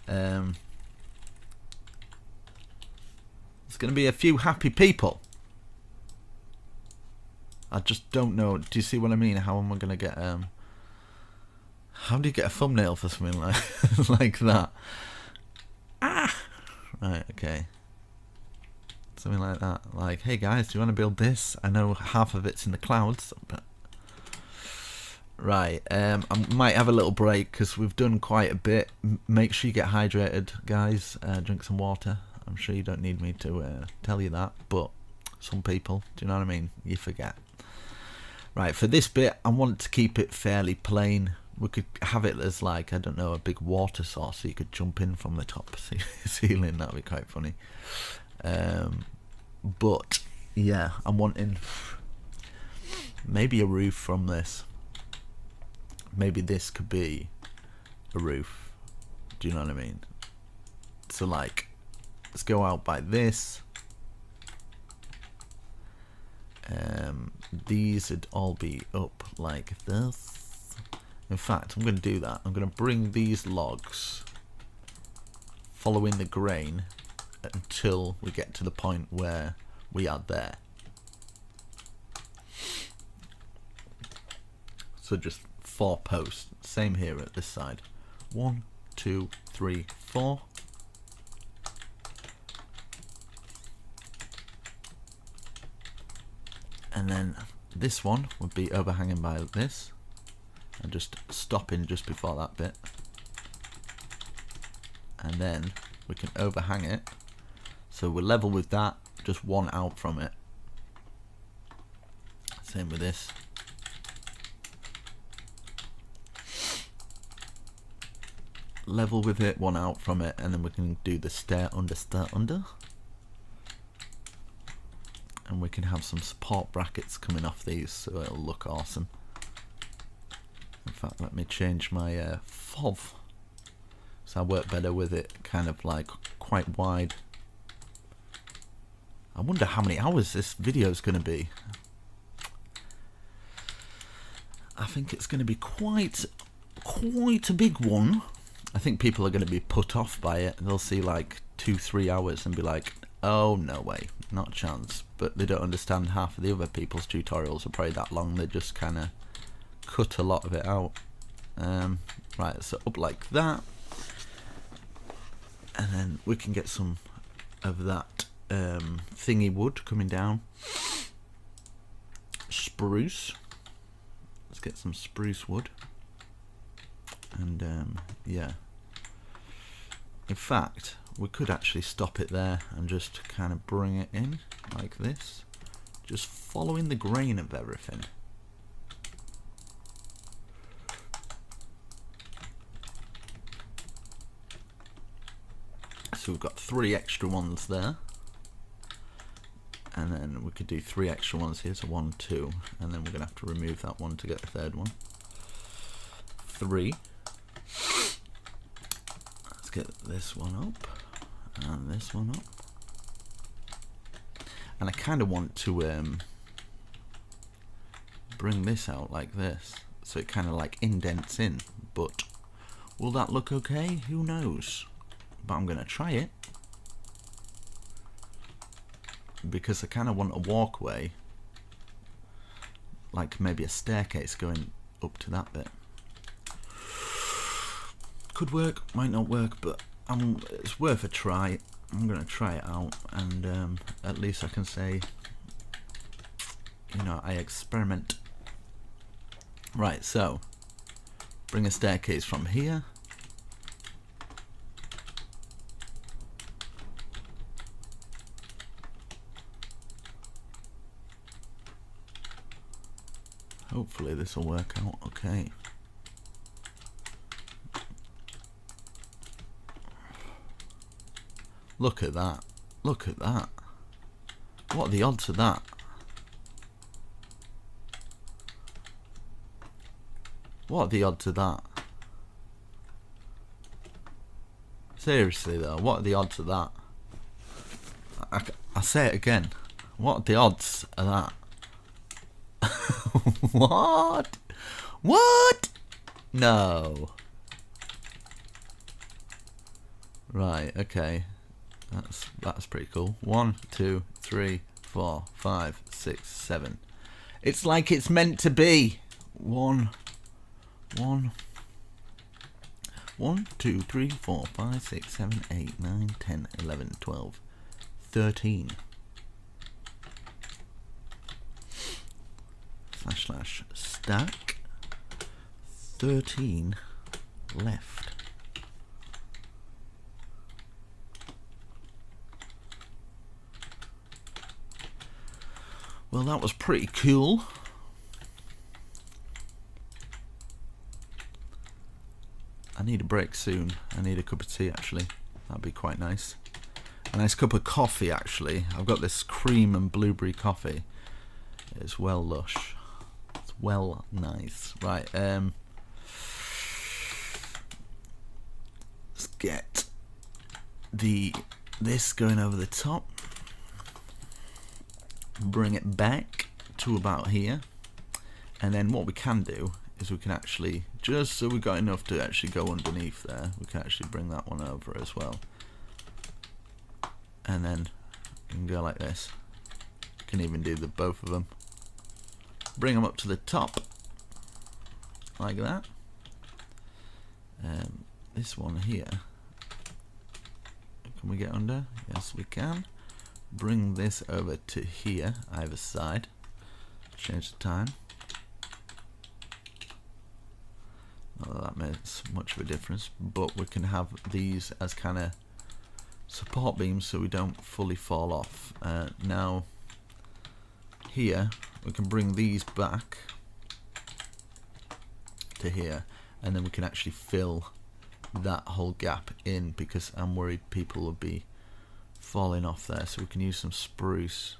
There's going to be a few happy people. I just don't know. Do you see what I mean? How am I going to get... how do you get a thumbnail for something like like that? Ah! Right, okay. Something like that. Like, hey guys, do you want to build this? I know half of it's in the clouds, but... Right, I might have a little break because we've done quite a bit. Make sure you get hydrated, guys. Drink some water. I'm sure you don't need me to tell you that, but some people, do you know what I mean? You forget. Right, for this bit, I want to keep it fairly plain. We could have it as like, I don't know, a big water source so you could jump in from the top ceiling. That would be quite funny. But yeah, I'm wanting maybe a roof from this. Maybe this could be a roof. Do you know what I mean? So like, let's go out by this. These would all be up like this. In fact, I'm going to do that. I'm going to bring these logs following the grain until we get to the point where we are there. So just 4 posts. Same here at this side. 1, 2, 3, 4. And then this one would be overhanging by this, and just stopping just before that bit, and then we can overhang it so we're level with that, just one out from it. Same with this. Level with it, one out from it, and then we can do the stair under. And we can have some support brackets coming off these so it'll look awesome. In fact, let me change my fob so I work better with it kind of like quite wide. I wonder how many hours this video is going to be. I think it's going to be quite a big one. I think people are going to be put off by it. They'll see like 2-3 hours and be like, oh no way, not a chance. But they don't understand half of the other people's tutorials are probably that long. They just kind of cut a lot of it out. Right, so up like that, and then we can get some of that thingy wood coming down. Spruce. Let's get some spruce wood. And yeah, in fact we could actually stop it there and just kind of bring it in like this, just following the grain of everything. So we've got 3 extra ones there, and then we could do 3 extra ones here, so 1, 2, and then we're gonna have to remove that one to get the 3rd one. 3. Let's get this one up and this one up, and I kind of want to bring this out like this so it kind of like indents in, but will that look okay? Who knows, but I'm gonna try it because I kind of want a walkway, like maybe a staircase going up to that bit. Could work, might not work, but it's worth a try. I'm gonna try it out, and at least I can say, you know, I experiment. Right, so bring a staircase from here. Hopefully this will work out okay. Look at that. Look at that. What are the odds of that? What are the odds of that? Seriously though, what are the odds of that? I say it again. What are the odds of that? What? What? No. Right, okay. That's pretty cool. 1, 2, 3, 4, 5, 6, 7. It's like it's meant to be. 1, 2, 3, 4, 5, 6, 7, 8, 9, 10, 11, 12, 13. / stack 13 left. Well, that was pretty cool. I need a break soon. I need a cup of tea, actually. That'd be quite nice. A nice cup of coffee, actually. I've got this cream and blueberry coffee. It's well lush. It's well nice. Right, let's get this going over the top. Bring it back to about here. And then what we can do is we can actually, just so we've got enough to actually go underneath there, we can actually bring that one over as well. And then you can go like this. You can even do the both of them. Bring them up to the top, like that. This one here, can we get under? Yes, we can. Bring this over to here, either side. Change the time. Not that that makes much of a difference, but we can have these as kind of support beams so we don't fully fall off. Now here we can bring these back to here, and then we can actually fill that whole gap in, because I'm worried people will be falling off there. So we can use some spruce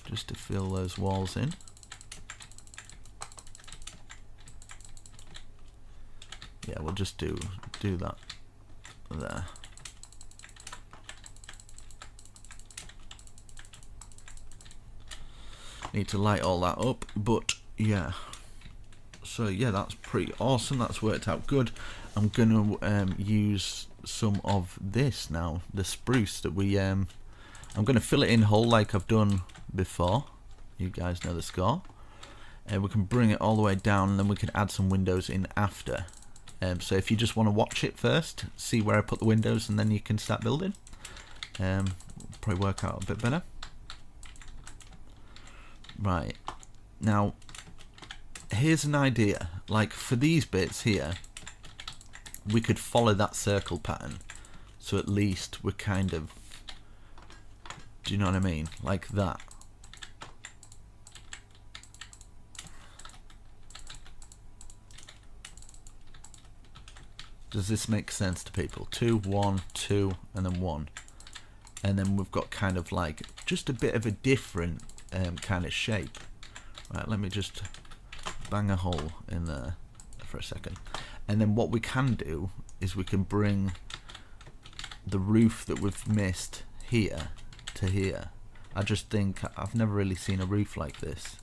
just to fill those walls in. Yeah, we'll just do that there. Need to light all that up, but yeah. So yeah, that's pretty awesome. That's worked out good. I'm gonna use some of this now, the spruce that we I'm gonna fill it in whole like I've done before. You guys know the score. We can bring it all the way down, and then we can add some windows in after. So if you just want to watch it first, see where I put the windows, and then you can start building. Probably work out a bit better. Right, now here's an idea. Like for these bits here, we could follow that circle pattern, so at least we're kind of, do you know what I mean, like that. Does this make sense to people? 2, 1, 2, and then 1, and then we've got kind of like just a bit of a different kind of shape. Right, let me just bang a hole in there for a second, and then what we can do is we can bring the roof that we've missed here to here. I just think I've never really seen a roof like this,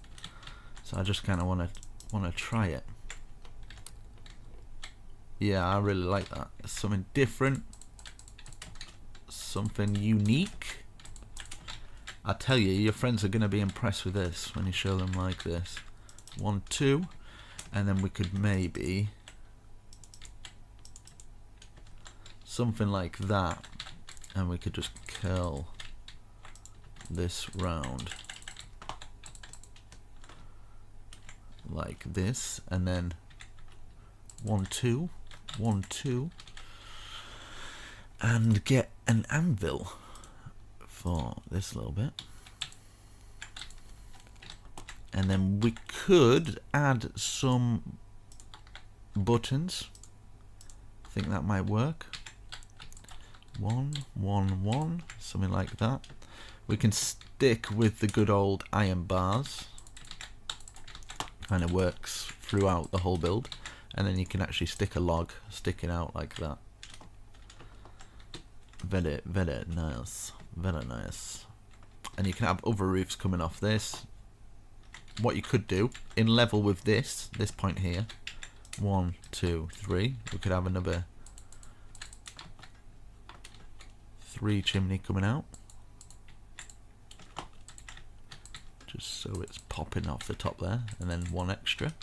so I just kind of want to try it. Yeah, I really like that. It's something different, something unique. I tell you, your friends are going to be impressed with this when you show them like this. 1, 2, and then we could maybe something like that, and we could just curl this round like this, and then 1, 2, 1, 2, and get an anvil for this little bit. And then we could add some buttons. I think that might work. 1, 1, 1, something like that. We can stick with the good old iron bars. Kind of works throughout the whole build. And then you can actually stick a log sticking out like that. Very, very nice. Very nice. And you can have other roofs coming off this. What you could do, in level with this point here, 1, 2, 3, we could have another 3 chimney coming out. Just so it's popping off the top there, and then 1 extra.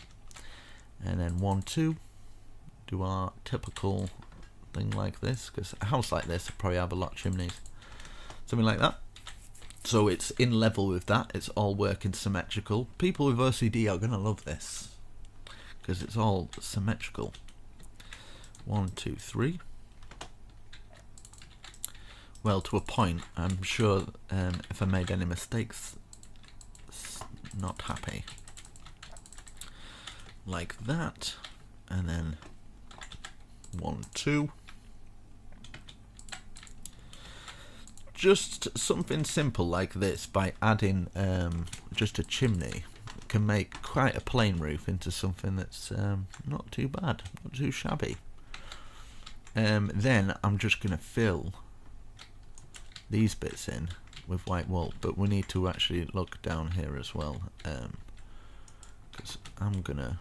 And then 1, 2, do our typical thing like this, because a house like this will probably have a lot of chimneys. Something like that. So it's in level with that, it's all working symmetrical. People with OCD are going to love this, because it's all symmetrical. 1, 2, 3. Well, to a point. I'm sure if I made any mistakes not happy. Like that, and then 1, 2. Just something simple like this, by adding just a chimney, can make quite a plain roof into something that's not too bad, not too shabby. Then I'm just going to fill these bits in with white wool, but we need to actually look down here as well, because I'm going to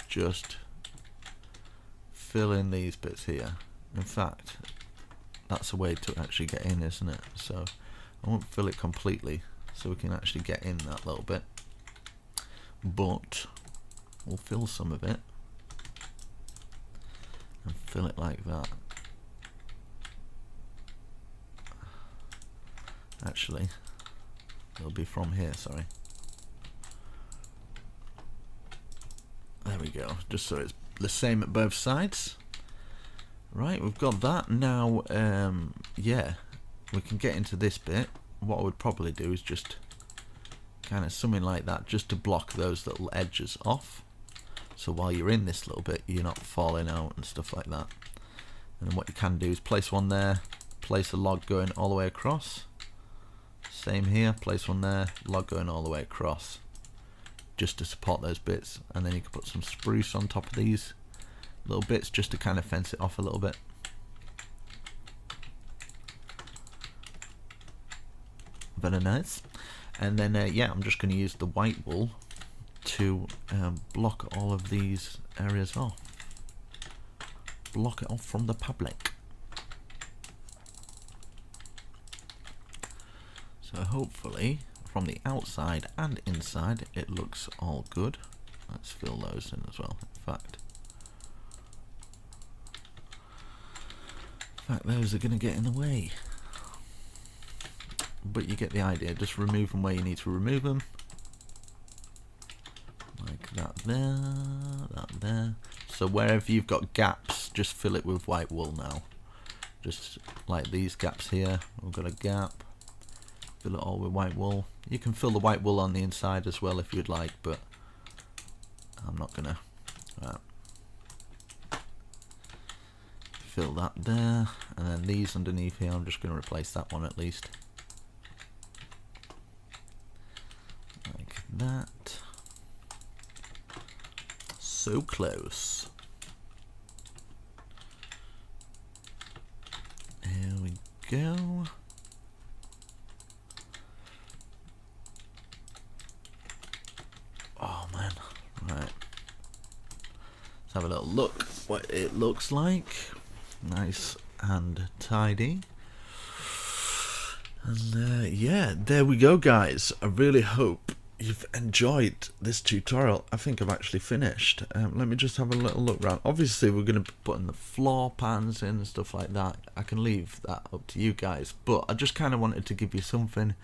just fill in these bits here. In fact, that's a way to actually get in, isn't it? So I won't fill it completely, so we can actually get in that little bit, but we'll fill some of it and fill it like that. Actually, it'll be from here, sorry. There we go, just so it's the same at both sides. Right, we've got that. Now, yeah, we can get into this bit. What I would probably do is just kind of something like that, just to block those little edges off. So while you're in this little bit, you're not falling out and stuff like that. And then what you can do is place one there, place a log going all the way across. Same here, place one there, log going all the way across, just to support those bits. And then you can put some spruce on top of these little bits just to kind of fence it off a little bit. Very nice. And then yeah, I'm just going to use the white wool to block all of these areas off. Block it off from the public. So hopefully from the outside and inside it looks all good. Let's fill those in as well. In fact, those are going to get in the way. But you get the idea. Just remove them where you need to remove them. Like that there, that there. So wherever you've got gaps, just fill it with white wool now. Just like these gaps here. We've got a gap. Fill it all with white wool. You can fill the white wool on the inside as well if you'd like, but I'm not going to. Right. Fill that there, and then these underneath here, I'm just going to replace that one at least. Like that. So close. There we go. Oh man, right. Let's have a little look what it looks like. Nice and tidy. And yeah, there we go guys. I really hope you've enjoyed this tutorial. I think I've actually finished. Let me just have a little look around. Obviously we're going to be putting the floor pans in and stuff like that. I can leave that up to you guys, but I just kind of wanted to give you something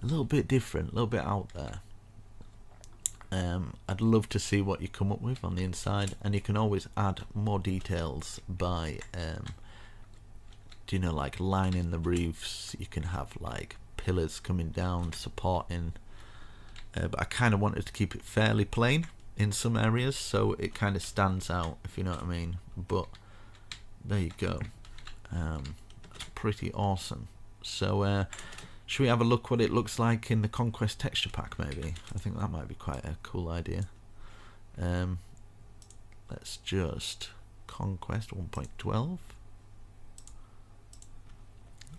a little bit different, a little bit out there. I'd love to see what you come up with on the inside, and you can always add more details by you know, like lining the roofs. You can have like pillars coming down supporting, but I kind of wanted to keep it fairly plain in some areas so it kind of stands out, if you know what I mean. But there you go. It's pretty awesome. So should we have a look what it looks like in the Conquest texture pack maybe? I think that might be quite a cool idea. Let's just Conquest 1.12.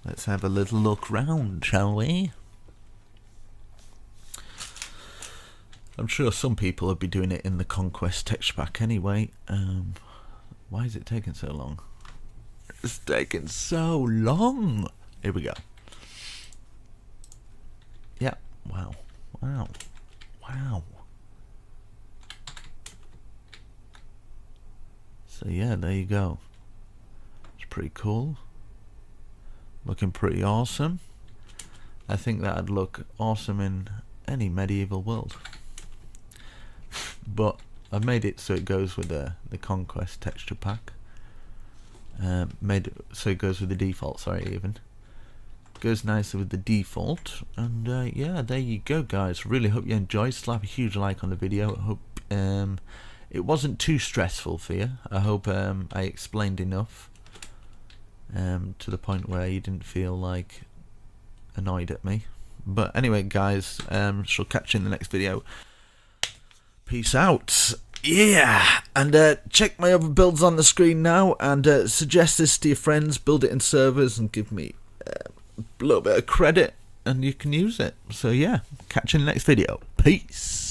Let's have a little look round, shall we? I'm sure some people will be doing it in the Conquest texture pack anyway. Why is it taking so long? It's taking so long. Here we go. Yeah, wow, wow, wow. So yeah, there you go. It's pretty cool. Looking pretty awesome. I think that'd look awesome in any medieval world. But I've made it so it goes with the Conquest texture pack. Made it so it goes with the default, sorry, even. goes nicely with the default. And yeah, there you go, guys. Really hope you enjoyed. Slap a huge like on the video. I hope it wasn't too stressful for you. I hope I explained enough to the point where you didn't feel like annoyed at me. But anyway, guys, shall catch you in the next video. Peace out. Yeah, and check my other builds on the screen now, and suggest this to your friends, build it in servers, and give me a little bit of credit, and you can use it. So yeah, catch you in the next video. Peace.